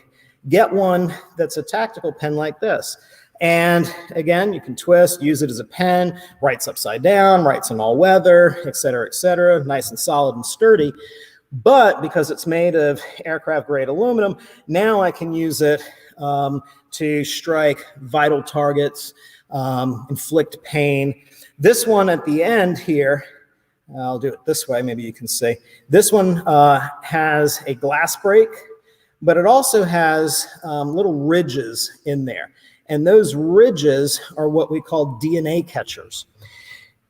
get one that's a tactical pen like this. And again, you can twist, use it as a pen, writes upside down, writes in all weather, et cetera, nice and solid and sturdy. But because it's made of aircraft grade aluminum, now I can use it to strike vital targets, inflict pain. This one at the end here, I'll do it this way, maybe you can see. This one has a glass break, but it also has little ridges in there. And those ridges are what we call DNA catchers.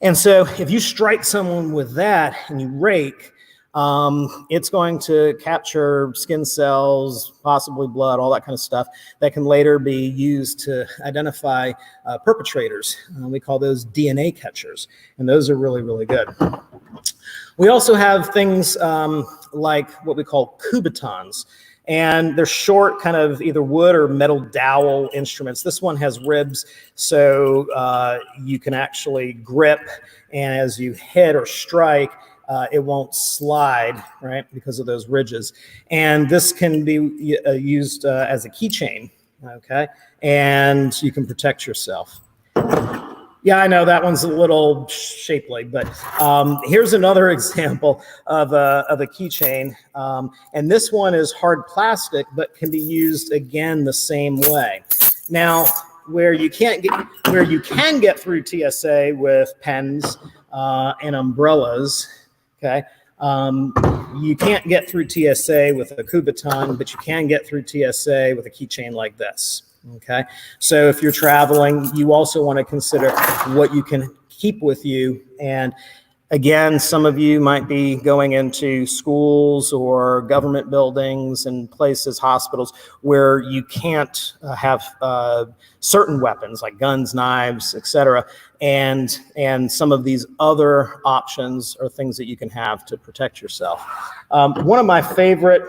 And so if you strike someone with that and you rake, it's going to capture skin cells, possibly blood, all that kind of stuff that can later be used to identify perpetrators. We call those DNA catchers, and those are really, really good. We also have things like what we call cubitons. And they're short, kind of either wood or metal dowel instruments. This one has ribs, so you can actually grip, and as you hit or strike, it won't slide, right, because of those ridges. And this can be used as a keychain, okay? And you can protect yourself. Yeah, I know that one's a little shapely, but here's another example of a keychain. And this one is hard plastic, but can be used again the same way. Now, where you can get through TSA with pens and umbrellas, okay, you can't get through TSA with a Kubiton, but you can get through TSA with a keychain like this. Okay, so if you're traveling, you also want to consider what you can keep with you. And again, some of you might be going into schools or government buildings and places, hospitals, where you can't have certain weapons like guns, knives, etc. And some of these other options are things that you can have to protect yourself. One of my favorite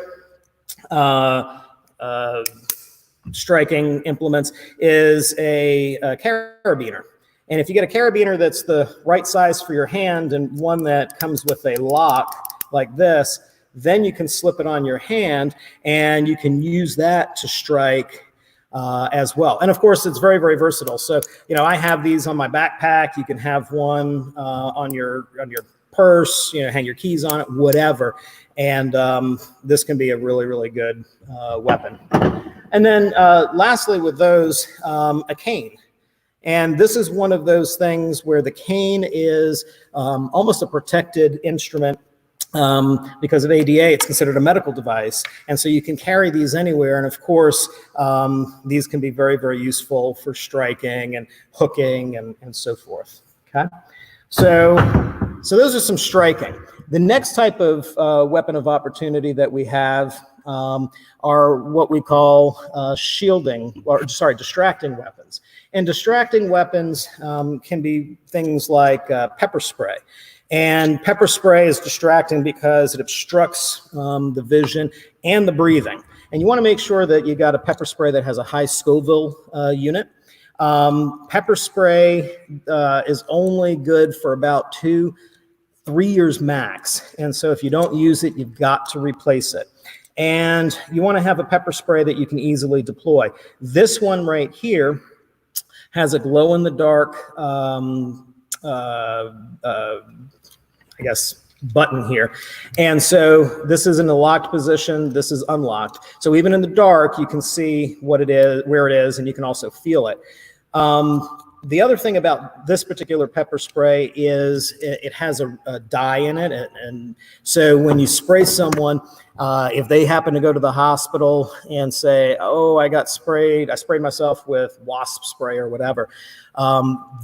striking implements is a carabiner. And if you get a carabiner that's the right size for your hand and one that comes with a lock like this, then you can slip it on your hand and you can use that to strike as well. And of course, it's very, very versatile. So, you know, I have these on my backpack. You can have one on your purse, you know, hang your keys on it, whatever. And this can be a really, really good weapon. And then lastly with those, a cane. And this is one of those things where the cane is almost a protected instrument because of ADA. It's considered a medical device. And so you can carry these anywhere. And of course, these can be very, very useful for striking and hooking and so forth. Okay. So those are some striking. The next type of weapon of opportunity that we have are what we call distracting weapons. And distracting weapons can be things like pepper spray. And pepper spray is distracting because it obstructs the vision and the breathing. And you want to make sure that you got a pepper spray that has a high Scoville unit. Pepper spray is only good for about 2-3 years max. And so if you don't use it, you've got to replace it. And you want to have a pepper spray that you can easily deploy. This one right here has a glow-in-the-dark, I guess, button here. And so this is in a locked position. This is unlocked. So even in the dark, you can see what it is, where it is, and you can also feel it. The other thing about this particular pepper spray is it has a dye in it. And so when you spray someone, if they happen to go to the hospital and say, oh, I sprayed myself with wasp spray or whatever,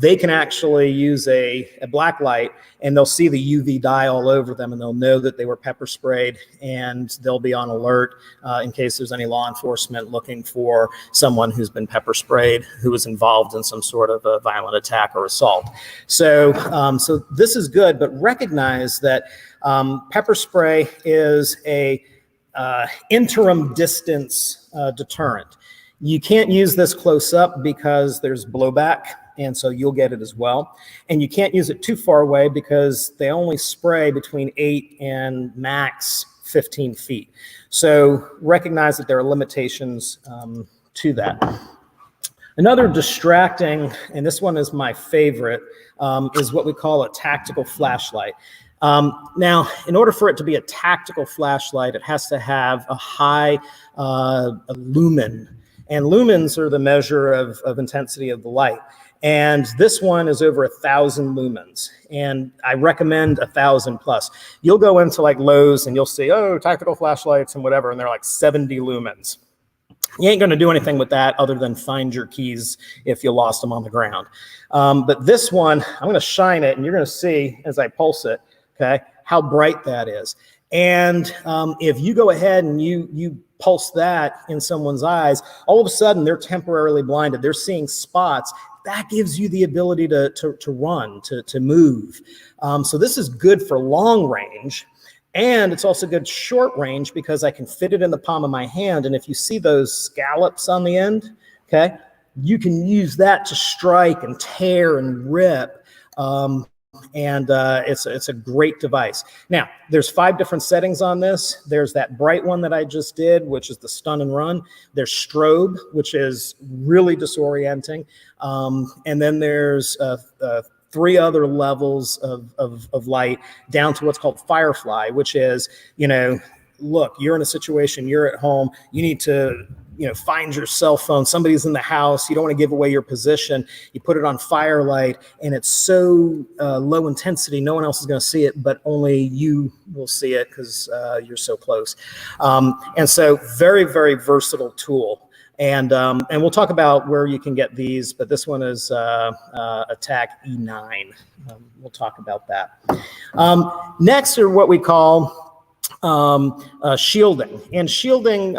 they can actually use a black light and they'll see the UV dye all over them and they'll know that they were pepper sprayed, and they'll be on alert in case there's any law enforcement looking for someone who's been pepper sprayed who was involved in some sort of a violent attack or assault. So this is good, but recognize that pepper spray is a interim distance deterrent. You can't use this close up because there's blowback, and so you'll get it as well. And you can't use it too far away because they only spray between 8 and max 15 feet. So recognize that there are limitations to that. Another distracting, and this one is my favorite, is what we call a tactical flashlight. Now, in order for it to be a tactical flashlight, it has to have a high lumen. And lumens are the measure of intensity of the light. And this one is over 1,000 lumens. And I recommend 1,000 plus. You'll go into like Lowe's and you'll see, oh, tactical flashlights and whatever, and they're like 70 lumens. You ain't going to do anything with that other than find your keys if you lost them on the ground. But this one, I'm going to shine it, and you're going to see as I pulse it, okay, how bright that is. And if you go ahead and you pulse that in someone's eyes, all of a sudden they're temporarily blinded. They're seeing spots. That gives you the ability to run, to move. So this is good for long range. And it's also good short range because I can fit it in the palm of my hand. And if you see those scallops on the end, okay, you can use that to strike and tear and rip. It's a great device. Now, there's 5 different settings on this. There's that bright one that I just did, which is the stun and run. There's strobe, which is really disorienting. And then there's 3 other levels of light down to what's called firefly, which is, look, you're in a situation, you're at home, you need to, find your cell phone, somebody's in the house, you don't want to give away your position, you put it on firelight, and it's so low intensity, no one else is going to see it, but only you will see it because you're so close. And so very, very versatile tool. And we'll talk about where you can get these, but this one is Attack E9. We'll talk about that. Next are what we call shielding. And shielding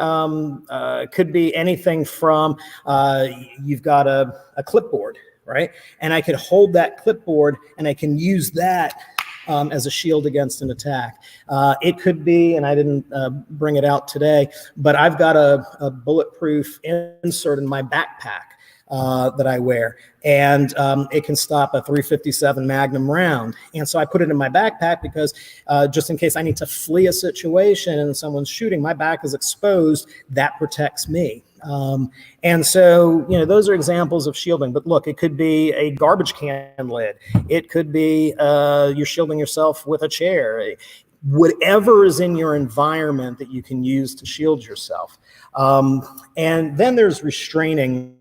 could be anything from you've got a clipboard, right? And I could hold that clipboard and I can use that as a shield against an attack. It could be, and I didn't bring it out today, but I've got a bulletproof insert in my backpack that I wear, and it can stop a .357 Magnum round. And so I put it in my backpack because just in case I need to flee a situation and someone's shooting, my back is exposed, that protects me. And so, those are examples of shielding. But look, it could be a garbage can lid. It could be you're shielding yourself with a chair. Whatever is in your environment that you can use to shield yourself. And then there's restraining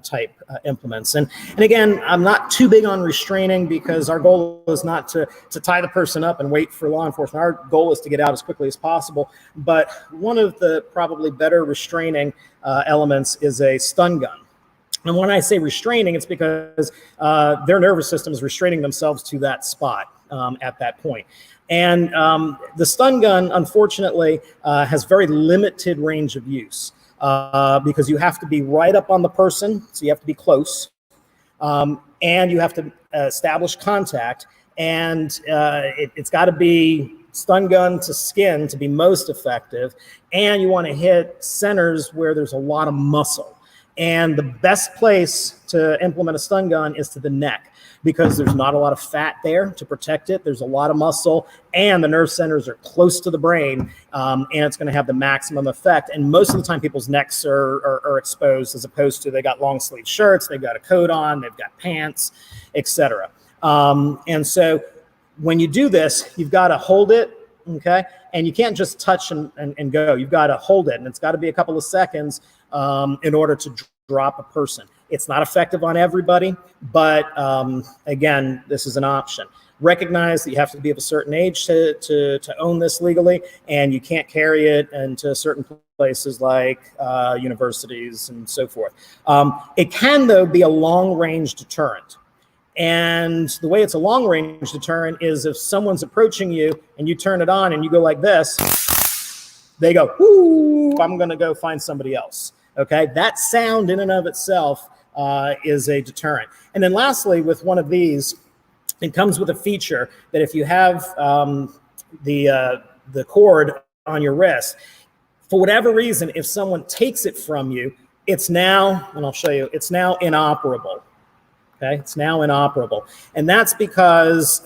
type implements. And again, I'm not too big on restraining because our goal is not to tie the person up and wait for law enforcement. Our goal is to get out as quickly as possible. But one of the probably better restraining elements is a stun gun. And when I say restraining, it's because their nervous system is restraining themselves to that spot at that point. And the stun gun, unfortunately, has very limited range of use because you have to be right up on the person, so you have to be close, and you have to establish contact, and it's got to be stun gun to skin to be most effective, and you want to hit centers where there's a lot of muscle. And the best place to implement a stun gun is to the neck because there's not a lot of fat there to protect it. There's a lot of muscle, and the nerve centers are close to the brain, and it's going to have the maximum effect. And most of the time, people's necks are exposed as opposed to they got long sleeve shirts, they've got a coat on, they've got pants, etc. And so when you do this, you've got to hold it, okay? And you can't just touch and go. You've got to hold it, and it's got to be a couple of seconds in order to drop a person. It's not effective on everybody, but again, this is an option. Recognize that you have to be of a certain age to own this legally, and you can't carry it into certain places like universities and so forth. It can, though, be a long-range deterrent. And the way it's a long-range deterrent is if someone's approaching you and you turn it on and you go like this, they go, "Whoo, I'm going to go find somebody else." Okay, that sound in and of itself is a deterrent. And then lastly, with one of these, it comes with a feature that if you have the cord on your wrist, for whatever reason, if someone takes it from you, it's now, and I'll show you, it's now inoperable. Okay, it's now inoperable. And that's because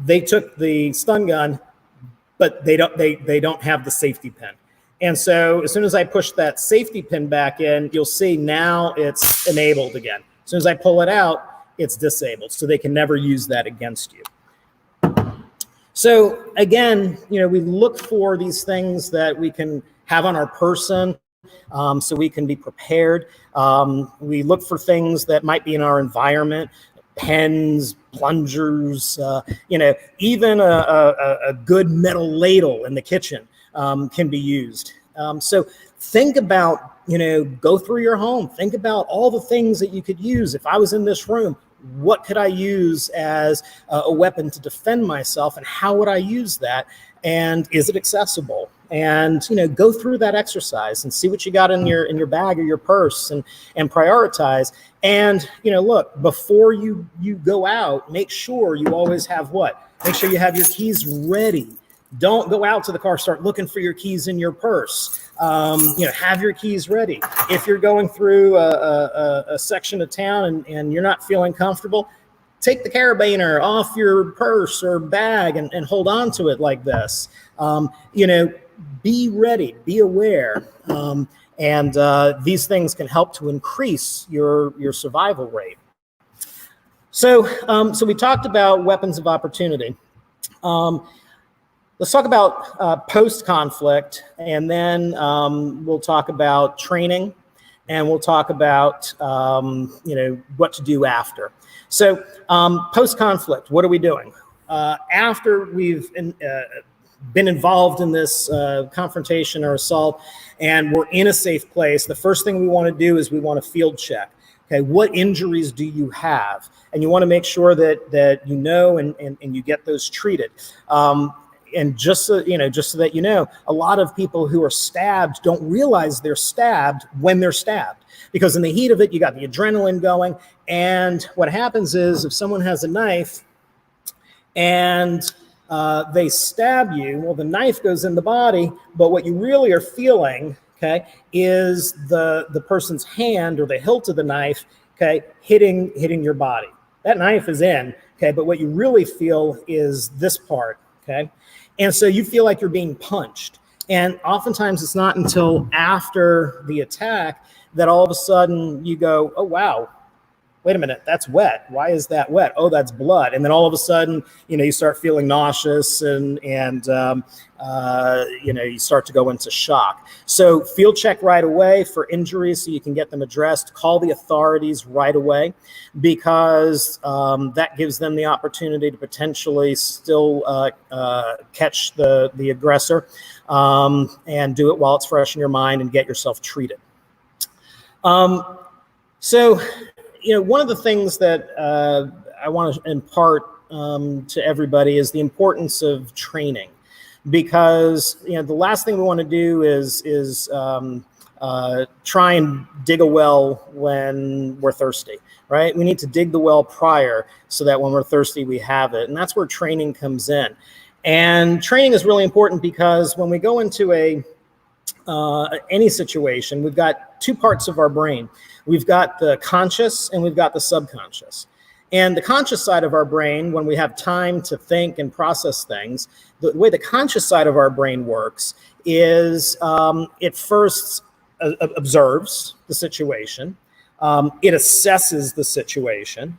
they took the stun gun, but they don't have the safety pin. And so as soon as I push that safety pin back in, you'll see now it's enabled again. As soon as I pull it out, it's disabled. So they can never use that against you. So again, we look for these things that we can have on our person so we can be prepared. We look for things that might be in our environment, pens, plungers, even a good metal ladle in the kitchen can be used. So think about, go through your home. Think about all the things that you could use. If I was in this room, What could I use as a weapon to defend myself, and how would I use that? And is it accessible? And go through that exercise and see what you got in your bag or your purse, and prioritize. And look, before you go out, make sure you always have what? Make sure you have your keys ready. Don't go out to the car, start looking for your keys in your purse. Have your keys ready. If you're going through a section of town and you're not feeling comfortable, take the carabiner off your purse or bag and hold on to it like this. Be ready, be aware. And these things can help to increase your survival rate. So we talked about weapons of opportunity. Let's talk about post-conflict, and then we'll talk about training, and we'll talk about what to do after. So post-conflict, what are we doing? After we've been involved in this confrontation or assault, and we're in a safe place, the first thing we want to do is we want to field check. Okay, what injuries do you have? And you want to make sure that you know and you get those treated. And just so that a lot of people who are stabbed don't realize they're stabbed when they're stabbed, because in the heat of it, you got the adrenaline going. And what happens is, if someone has a knife and they stab you, well, the knife goes in the body, but what you really are feeling, okay, is the person's hand or the hilt of the knife, okay, hitting your body. That knife is in, okay, but what you really feel is this part, okay? And so you feel like you're being punched. And oftentimes it's not until after the attack that all of a sudden you go, oh, wow, wait a minute, that's wet. Why is that wet? Oh, that's blood. And then all of a sudden, you start feeling nauseous and you start to go into shock. So field check right away for injuries so you can get them addressed. Call the authorities right away, because that gives them the opportunity to potentially still catch the aggressor, and do it while it's fresh in your mind and get yourself treated. One of the things that I want to impart to everybody is the importance of training, because the last thing we want to do is try and dig a well when we're thirsty, right? We need to dig the well prior so that when we're thirsty, we have it. And that's where training comes in. And training is really important, because when we go into any situation, we've got two parts of our brain. We've got the conscious and we've got the subconscious. And the conscious side of our brain, when we have time to think and process things, the way the conscious side of our brain works is it first observes the situation, it assesses the situation,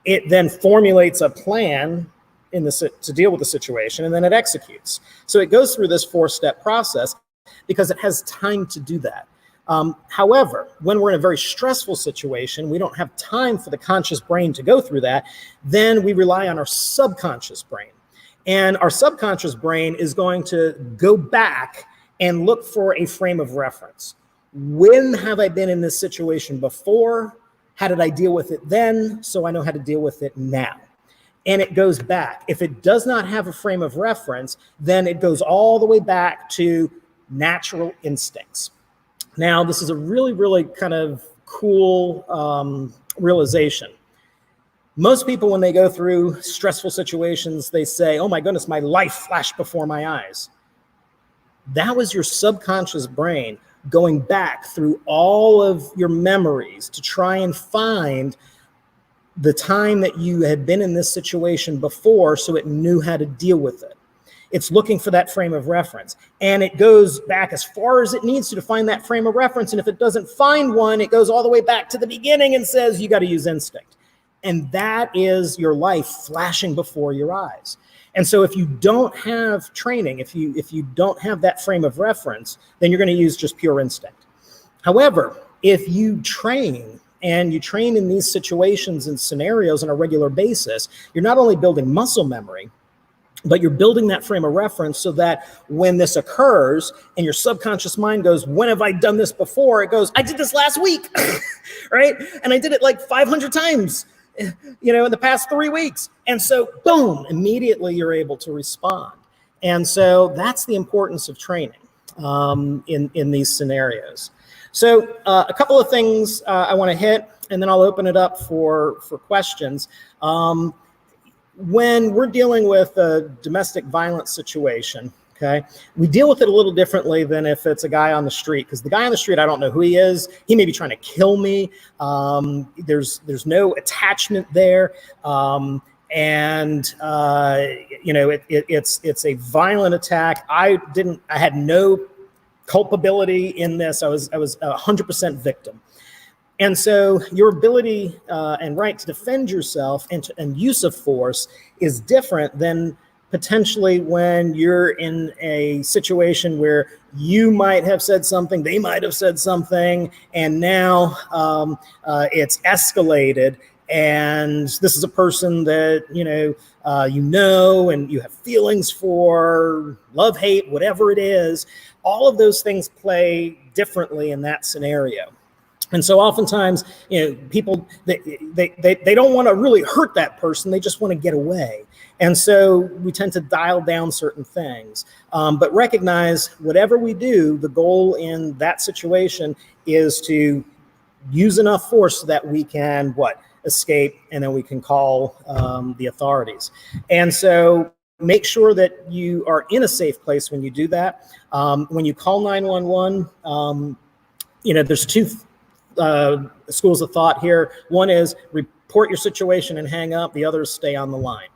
it then formulates a plan to deal with the situation, and then it executes. So it goes through this 4-step process because it has time to do that. However, when we're in a very stressful situation, we don't have time for the conscious brain to go through that, then we rely on our subconscious brain. And our subconscious brain is going to go back and look for a frame of reference. When have I been in this situation before? How did I deal with it then? So I know how to deal with it now. And it goes back. If it does not have a frame of reference, then it goes all the way back to natural instincts. Now, this is a really, really kind of cool realization. Most people, when they go through stressful situations, they say, oh my goodness, my life flashed before my eyes. That was your subconscious brain going back through all of your memories to try and find the time that you had been in this situation before, so it knew how to deal with it. It's looking for that frame of reference, and it goes back as far as it needs to find that frame of reference. And if it doesn't find one, it goes all the way back to the beginning and says, you got to use instinct. And that is your life flashing before your eyes. And so if you don't have training, if you don't have that frame of reference, then you're going to use just pure instinct. However, if you train, and you train in these situations and scenarios on a regular basis, you're not only building muscle memory, but you're building that frame of reference so that when this occurs and your subconscious mind goes, when have I done this before? It goes, I did this last week, right? And I did it like 500 times. in the past 3 weeks. And so, boom, immediately you're able to respond. And so that's the importance of training in these scenarios. So a couple of things I want to hit, and then I'll open it up for questions. When we're dealing with a domestic violence situation, okay, we deal with it a little differently than if it's a guy on the street, because the guy on the street, I don't know who he is. He may be trying to kill me. There's no attachment there. It's a violent attack. I had no culpability in this. I was 100% victim. And so your ability and right to defend yourself and use of force is different than potentially when you're in a situation where you might have said something, they might have said something, and now it's escalated. And this is a person that, and you have feelings for, love, hate, whatever it is. All of those things play differently in that scenario. And so oftentimes, people, they don't want to really hurt that person. They just want to get away. And so we tend to dial down certain things. But recognize whatever we do, the goal in that situation is to use enough force so that we can, escape, and then we can call the authorities. And so make sure that you are in a safe place when you do that. When you call 911, there's two schools of thought here. One is report your situation and hang up. The other is stay on the line.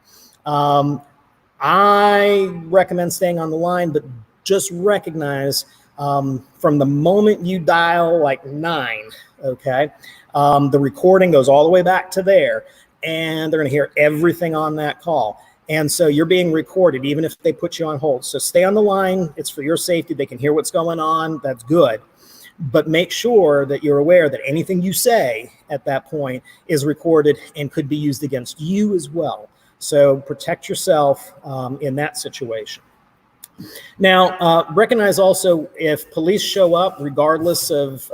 I recommend staying on the line, but just recognize from the moment you dial 9, okay, the recording goes all the way back to there, and they're going to hear everything on that call. And so you're being recorded, even if they put you on hold. So stay on the line. It's for your safety. They can hear what's going on. That's good. But make sure that you're aware that anything you say at that point is recorded and could be used against you as well. So protect yourself in that situation. Now, recognize also if police show up, regardless of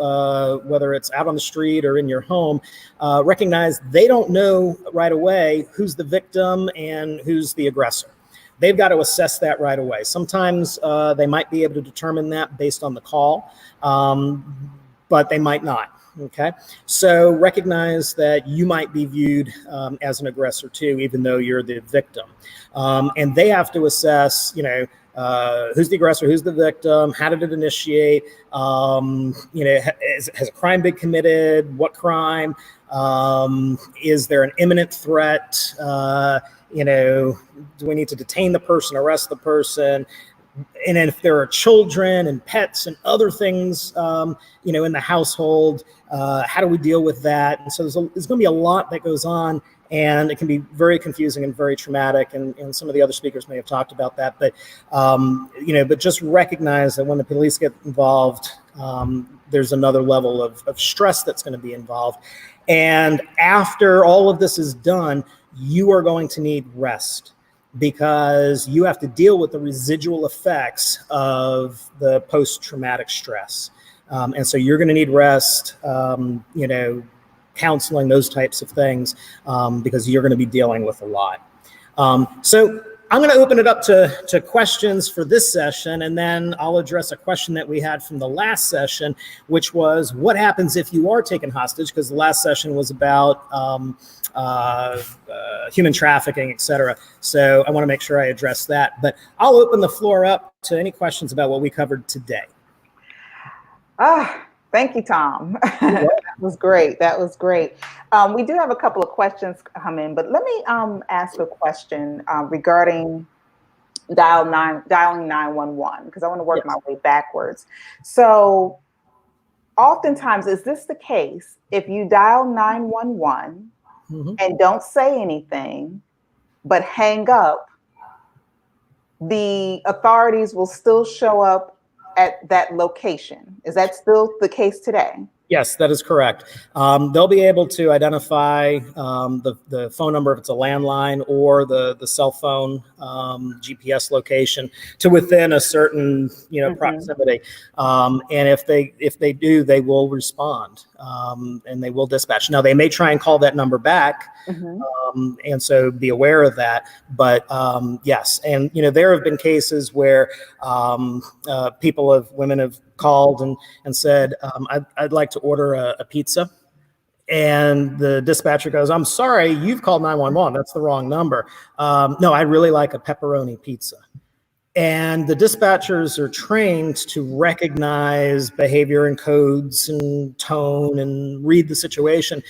whether it's out on the street or in your home, recognize they don't know right away who's the victim and who's the aggressor. They've got to assess that right away. Sometimes they might be able to determine that based on the call, but they might not. Okay, so recognize that you might be viewed as an aggressor too, even though you're the victim. And they have to assess, who's the aggressor, who's the victim, how did it initiate, has a crime been committed, what crime, is there an imminent threat, do we need to detain the person, arrest the person? And then if there are children and pets and other things, in the household, how do we deal with that? And so there's going to be a lot that goes on, and it can be very confusing and very traumatic. And some of the other speakers may have talked about that. But, but just recognize that when the police get involved, there's another level of stress that's going to be involved. And after all of this is done, you are going to need rest, because you have to deal with the residual effects of the post-traumatic stress. And so you're going to need rest, counseling, those types of things, because you're going to be dealing with a lot. So I'm going to open it up to questions for this session, and then I'll address a question that we had from the last session, which was what happens if you are taken hostage, because the last session was about human trafficking, et cetera. So I want to make sure I address that. But I'll open the floor up to any questions about what we covered today. Thank you, Tom. That was great. That was great. We do have a couple of questions come in, but let me ask a question regarding dialing 911, because I want to work my way backwards. So oftentimes, is this the case? If you dial 911 and don't say anything, but hang up, the authorities will still show up at that location. Is that still the case today? Yes, that is correct. They'll be able to identify the phone number if it's a landline or the cell phone GPS location to within a certain proximity. And if they do, they will respond and they will dispatch. Now they may try and call that number back. And so be aware of that. But yes, and there have been cases where women have called and said, I'd like to order a pizza. And the dispatcher goes, I'm sorry, you've called 911. That's the wrong number. No, I'd really like a pepperoni pizza. And the dispatchers are trained to recognize behavior and codes and tone and read the situation.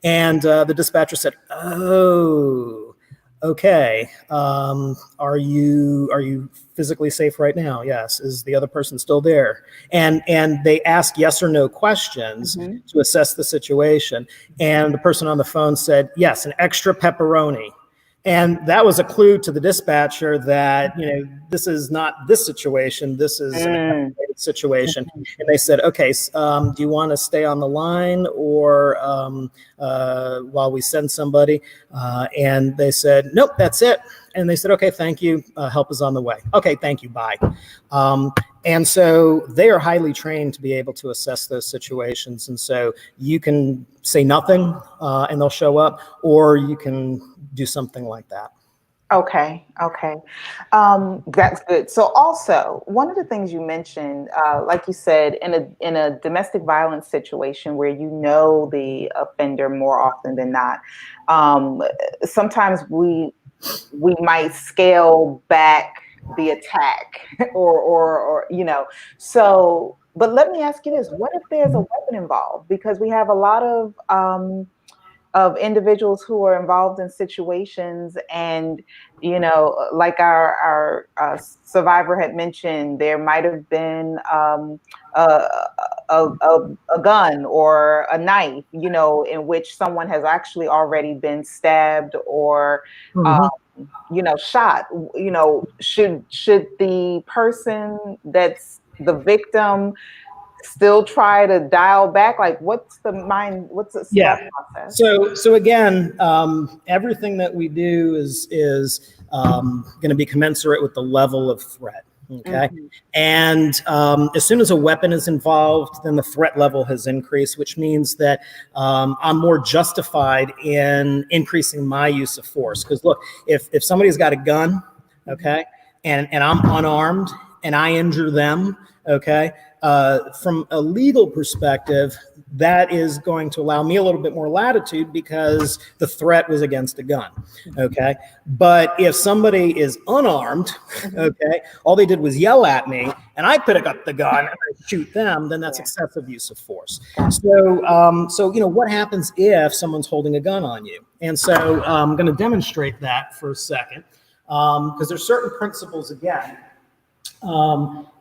And the dispatcher said, oh, okay. Are you physically safe right now? Yes. Is the other person still there? And they ask yes or no questions to assess the situation. And the person on the phone said, yes, an extra pepperoni. And that was a clue to the dispatcher that, this is not this situation. This is an escalated situation. And they said, okay, do you want to stay on the line or while we send somebody? And they said, nope, that's it. And they said, okay, thank you. Help is on the way. Okay, thank you. Bye. And so they are highly trained to be able to assess those situations. And so you can say nothing and they'll show up, or you can do something like that. Okay. That's good. So also, one of the things you mentioned, like you said, in a domestic violence situation where the offender more often than not, sometimes we might scale back the attack or so, but let me ask you this: what if there's a weapon involved? Because we have a lot of individuals who are involved in situations, and like our survivor had mentioned, there might have been a gun or a knife, in which someone has actually already been stabbed or shot. Should the person that's the victim still try to dial back? Like, what's the process? So again, everything that we do is going to be commensurate with the level of threat. Okay. And as soon as a weapon is involved, then the threat level has increased, which means that I'm more justified in increasing my use of force. Because look, if somebody's got a gun, okay, and I'm unarmed and I injure them, okay, from a legal perspective, that is going to allow me a little bit more latitude because the threat was against a gun, okay? But if somebody is unarmed, okay, all they did was yell at me and I pick up the gun and I shoot them, then that's excessive use of force. So what happens if someone's holding a gun on you? And so I'm going to demonstrate that for a second because there's certain principles, again,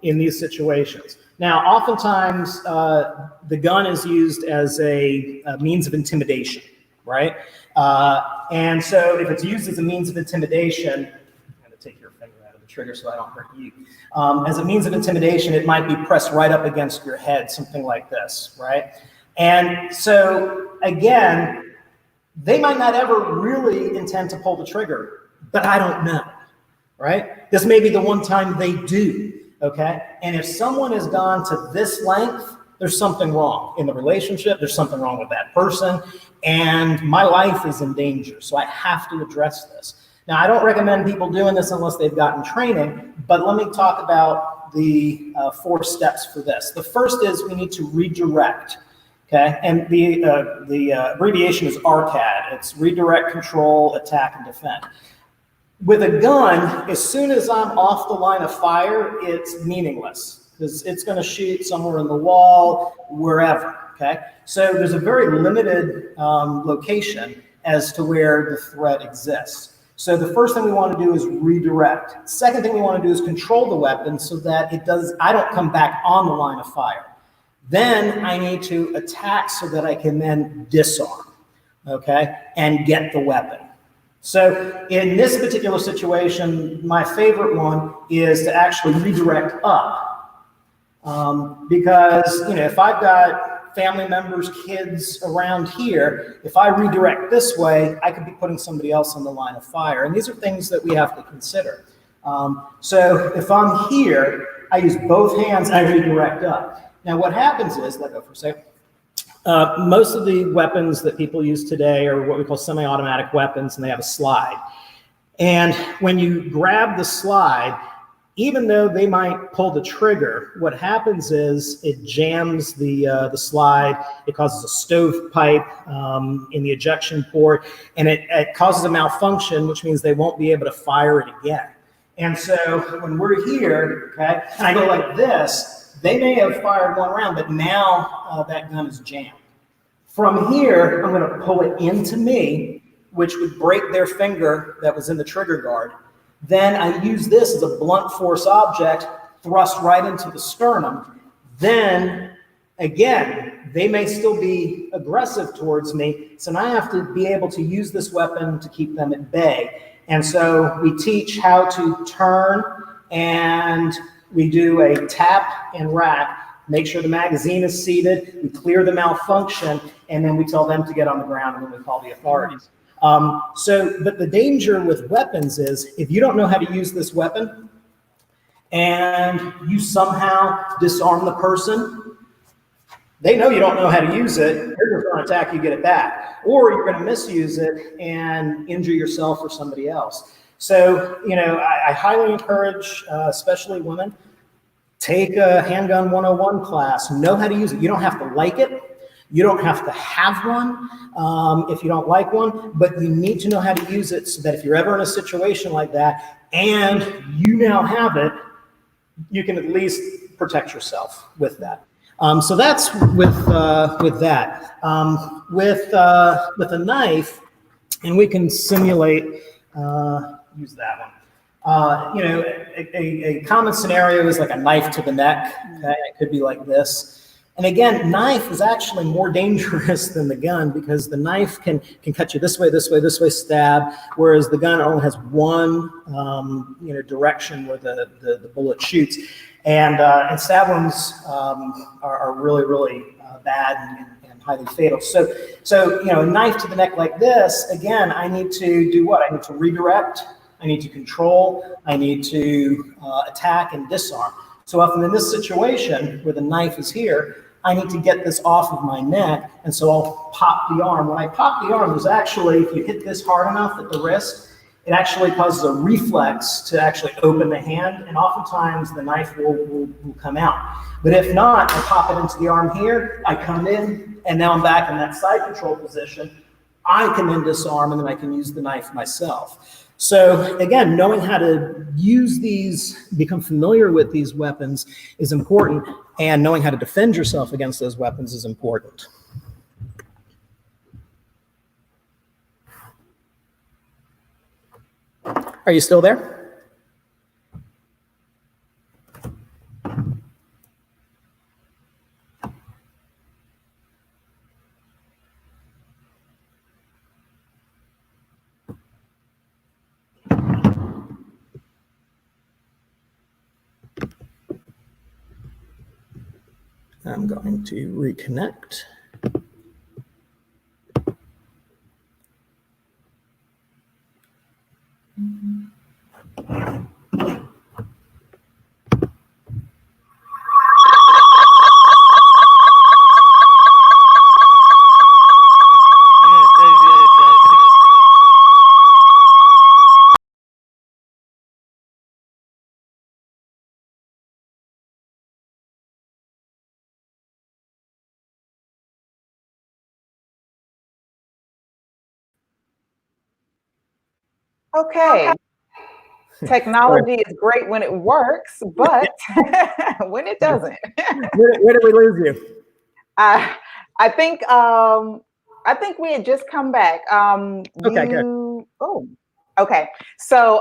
in these situations. Now, oftentimes, the gun is used as a means of intimidation, right? And so if it's used as a means of intimidation, I'm going to take your finger out of the trigger so I don't hurt you. As a means of intimidation, it might be pressed right up against your head, something like this, right? And so, again, they might not ever really intend to pull the trigger, but I don't know, right? This may be the one time they do. Okay. And if someone has gone to this length, there's something wrong in the relationship. There's something wrong with that person. And my life is in danger. So I have to address this. Now, I don't recommend people doing this unless they've gotten training, but let me talk about the 4 steps for this. The first is we need to redirect. Okay. And the abbreviation is RCAD. It's redirect, control, attack, and defend. With a gun, as soon as I'm off the line of fire, it's meaningless because it's going to shoot somewhere in the wall, wherever, okay? So there's a very limited location as to where the threat exists. So the first thing we want to do is redirect. Second thing we want to do is control the weapon so that I don't come back on the line of fire. Then I need to attack so that I can then disarm, okay, and get the weapon. So in this particular situation, my favorite one is to actually redirect up. Because, if I've got family members, kids around here. If I redirect this way, I could be putting somebody else on the line of fire. And these are things that we have to consider. So if I'm here, I use both hands, I redirect up. Now what happens is, let go for a second. Most of the weapons that people use today are what we call semi-automatic weapons, and they have a slide. And when you grab the slide, even though they might pull the trigger, what happens is it jams the slide. It causes a stovepipe in the ejection port, and it causes a malfunction, which means they won't be able to fire it again. And so when we're here, okay, and I go like this, they may have fired one round, but now that gun is jammed. From here, I'm going to pull it into me, which would break their finger that was in the trigger guard. Then I use this as a blunt force object, thrust right into the sternum. Then, again, they may still be aggressive towards me, so now I have to be able to use this weapon to keep them at bay. And so we teach how to turn, and we do a tap and rack, make sure the magazine is seated, we clear the malfunction, and then we tell them to get on the ground, and then we call the authorities. But the danger with weapons is if you don't know how to use this weapon and you somehow disarm the person, they know you don't know how to use it, they're just going to attack you, get it back. Or you're going to misuse it and injure yourself or somebody else. So, you know, I highly encourage, especially women, take a Handgun 101 class, know how to use it. You don't have to like it. You don't have to have one if you don't like one, but you need to know how to use it so that if you're ever in a situation like that and you now have it, you can at least protect yourself with that. So that's with that. With a knife, and we can simulate, use that one. You know, a common scenario is like a knife to the neck. Okay? It could be like this. And again, knife is actually more dangerous than the gun because the knife can cut you this way, this way, this way, stab, whereas the gun only has one direction where the bullet shoots. And stab wounds are really, really bad and highly fatal. So you know, a knife to the neck like this, again, I need to do what? I need to redirect, I need to control, I need to attack and disarm. So if I'm in this situation where the knife is here, I need to get this off of my neck, and so I'll pop the arm. When I pop the arm, there's actually, if you hit this hard enough at the wrist, it actually causes a reflex to actually open the hand, and oftentimes the knife will come out. But if not, I pop it into the arm here, I come in, and now I'm back in that side control position. I can then disarm, and then I can use the knife myself. So again, knowing how to use these, become familiar with these weapons is important, and knowing how to defend yourself against those weapons is important. Are you still there? I'm going to reconnect. Okay. Technology is great when it works, but when it doesn't. Where did we lose you? I think we had just come back. Okay, good. Oh, okay. So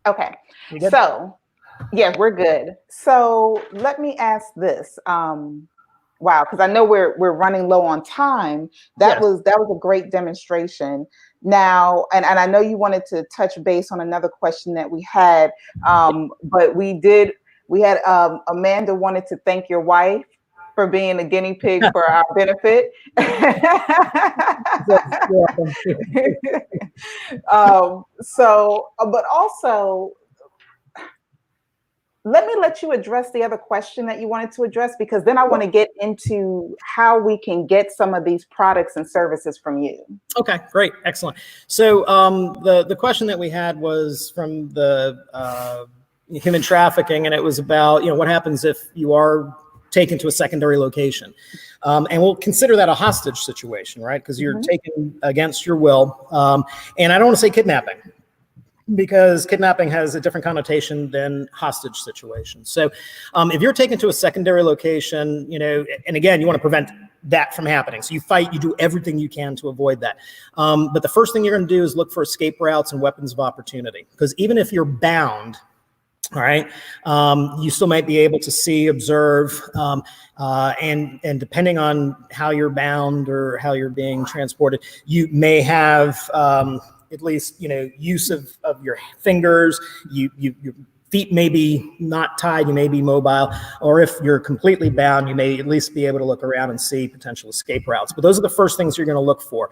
okay. So yeah, we're good. So let me ask this. Wow, because I know we're running low on time. That was a great demonstration. Now, and I know you wanted to touch base on another question that we had, but we had Amanda wanted to thank your wife for being a guinea pig for our benefit. But also, let you address the other question that you wanted to address, because then I want to get into how we can get some of these products and services from you. Okay, great, excellent. So the question that we had was from the human trafficking, and it was about, you know, what happens if you are taken to a secondary location. And we'll consider that a hostage situation, right? Because you're taken against your will. And I don't want to say kidnapping, because kidnapping has a different connotation than hostage situation. So if you're taken to a secondary location, you know, and again, you want to prevent that from happening. So you fight, you do everything you can to avoid that. But the first thing you're going to do is look for escape routes and weapons of opportunity. Because even if you're bound, all right, you still might be able to see, observe, and depending on how you're bound or how you're being transported, you may have at least, you know, use of your fingers. Your feet may be not tied, you may be mobile, or if you're completely bound, you may at least be able to look around and see potential escape routes. But those are the first things you're going to look for.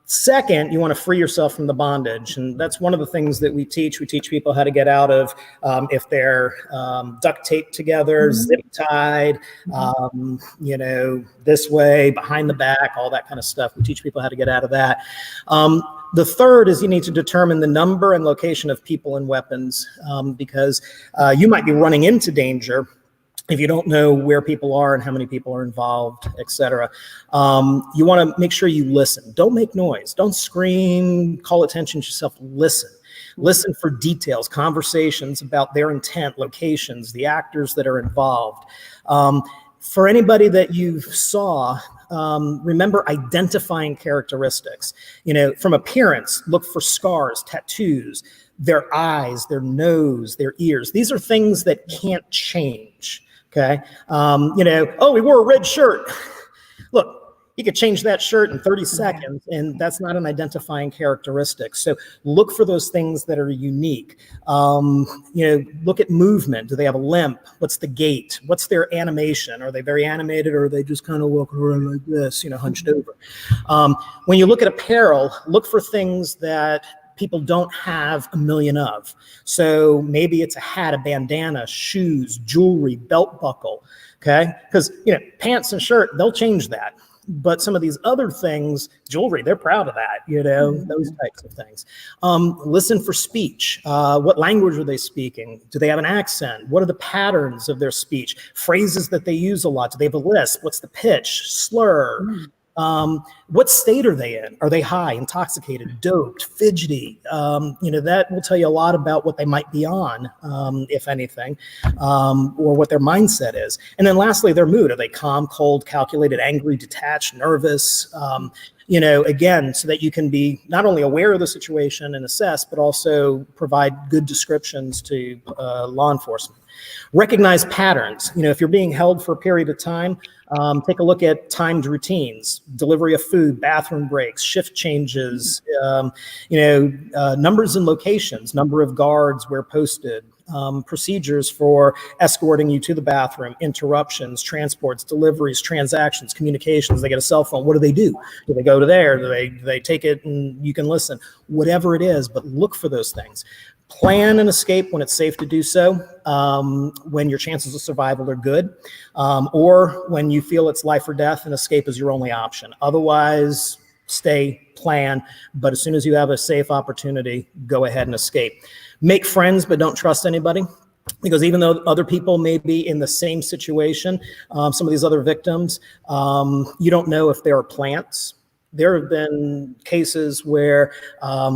Second, you want to free yourself from the bondage. And that's one of the things that we teach. We teach people how to get out of, if they're duct taped together, zip tied, you know, this way, behind the back, all that kind of stuff. We teach people how to get out of that. The third is you need to determine the number and location of people and weapons, because you might be running into danger if you don't know where people are and how many people are involved, et cetera. You want to make sure you listen. Don't make noise. Don't scream, call attention to yourself. Listen. Listen for details, conversations about their intent, locations, the actors that are involved. For anybody that you saw, remember identifying characteristics. You know, from appearance, look for scars, tattoos, their eyes, their nose, their ears. These are things that can't change. Okay. You know, oh, he wore a red shirt. Look, you could change that shirt in 30 seconds, and that's not an identifying characteristic. So look for those things that are unique. You know, look at movement. Do they have a limp? What's the gait? What's their animation? Are they very animated, or are they just kind of walking around like this, you know, hunched over? When you look at apparel, look for things that people don't have a million of. So maybe it's a hat, a bandana, shoes, jewelry, belt buckle, okay? Because, you know, pants and shirt, they'll change that. But some of these other things, jewelry, they're proud of that, you know, those types of things. Listen for speech. What language are they speaking? Do they have an accent? What are the patterns of their speech? Phrases that they use a lot. Do they have a lisp? What's the pitch, slur? What state are they in? Are they high, intoxicated, doped, fidgety? You know, that will tell you a lot about what they might be on, if anything, or what their mindset is. And then lastly, their mood. Are they calm, cold, calculated, angry, detached, nervous? You know, again, so that you can be not only aware of the situation and assess, but also provide good descriptions to law enforcement. Recognize patterns. You know, if you're being held for a period of time, take a look at timed routines, delivery of food, bathroom breaks, shift changes, you know, numbers and locations, number of guards where posted, procedures for escorting you to the bathroom, interruptions, transports, deliveries, transactions, communications. They get a cell phone. What do they do? Do they go to there? Do they take it and you can listen? Whatever it is, but look for those things. Plan an escape when it's safe to do so, when your chances of survival are good, or when you feel it's life or death and escape is your only option. Otherwise, stay, plan, but as soon as you have a safe opportunity, go ahead and escape. Make friends, but don't trust anybody. Because even though other people may be in the same situation, some of these other victims, you don't know if there are plants. There have been cases where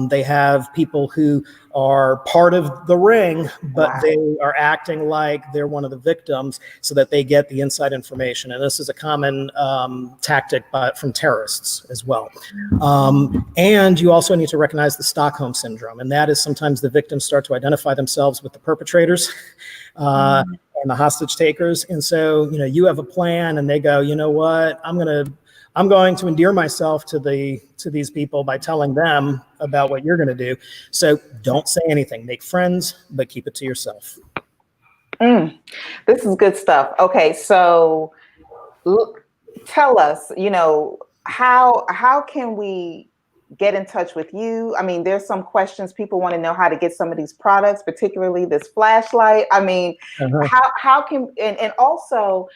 they have people who are part of the ring, but they are acting like they're one of the victims so that they get the inside information. And this is a common tactic from terrorists as well. And you also need to recognize the Stockholm syndrome. And that is sometimes the victims start to identify themselves with the perpetrators and the hostage takers. And so, you know, you have a plan and they go, you know what, I'm going to endear myself to these people by telling them about what you're going to do. So don't say anything. Make friends, but keep it to yourself. This is good stuff. Okay, so tell us, how can we get in touch with you? I mean, there's some questions people want to know how to get some of these products, particularly this flashlight. I mean, Uh-huh. how can and also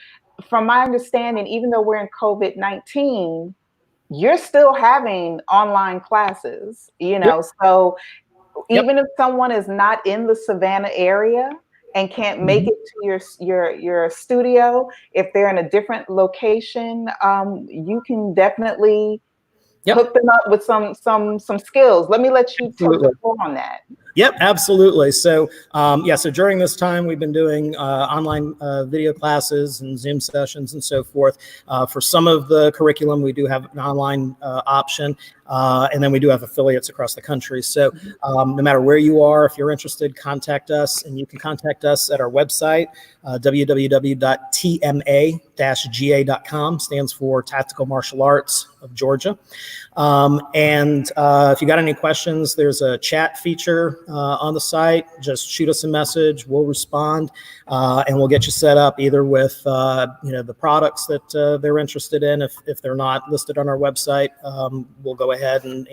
from my understanding, even though we're in COVID-19, you're still having online classes, Yep. so Yep. even if someone is not in the Savannah area and can't make Mhm. it to your studio, if they're in a different location, you can definitely Yep. hook them up with some skills. Let me let you tell the Absolutely. floor on that. Yep, absolutely. So, so during this time, we've been doing online video classes and Zoom sessions and so forth. For some of the curriculum, we do have an online option, and then we do have affiliates across the country. So, no matter where you are, if you're interested, contact us, and you can contact us at our website, www.tma-ga.com, stands for Tactical Martial Arts of Georgia. And if you got any questions, there's a chat feature on the site. Just shoot us a message. We'll respond, and we'll get you set up either with the products that they're interested in. If they're not listed on our website, we'll go ahead and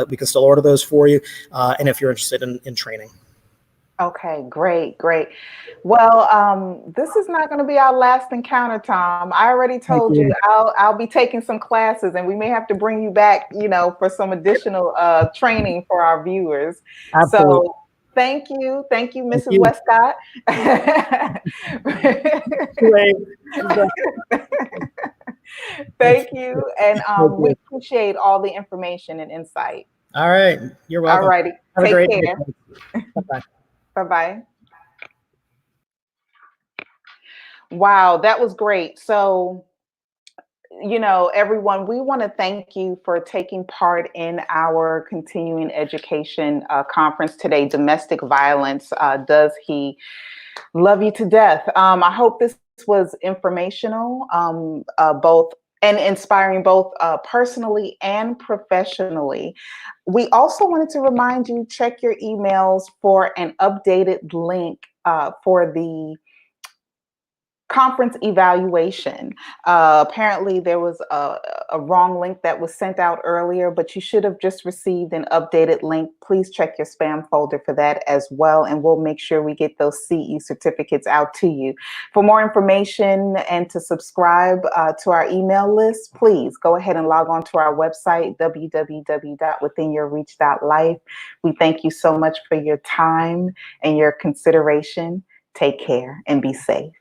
we can still order those for you. And if you're interested in training. Okay, great. Well, this is not going to be our last encounter, Tom. I already Thank told you you. I'll be taking some classes, and we may have to bring you back, for some additional training for our viewers. Absolutely. So thank you, Thank Mrs. you. Westcott. Great. Thank you, and Thank we you. appreciate all the information and insight. All right. You're All welcome. righty, Have a take great day. care. Bye-bye. Bye-bye. Wow, that was great. So, everyone, we want to thank you for taking part in our continuing education conference today, Domestic Violence. Does he love you to death? I hope this was informational, both and inspiring, both personally and professionally. We also wanted to remind you, check your emails for an updated link for the conference evaluation. Apparently there was a wrong link that was sent out earlier, but you should have just received an updated link. Please check your spam folder for that as well, and we'll make sure we get those CE certificates out to you. For more information and to subscribe to our email list, please go ahead and log on to our website, www.withinyourreach.life. We thank you so much for your time and your consideration. Take care and be safe.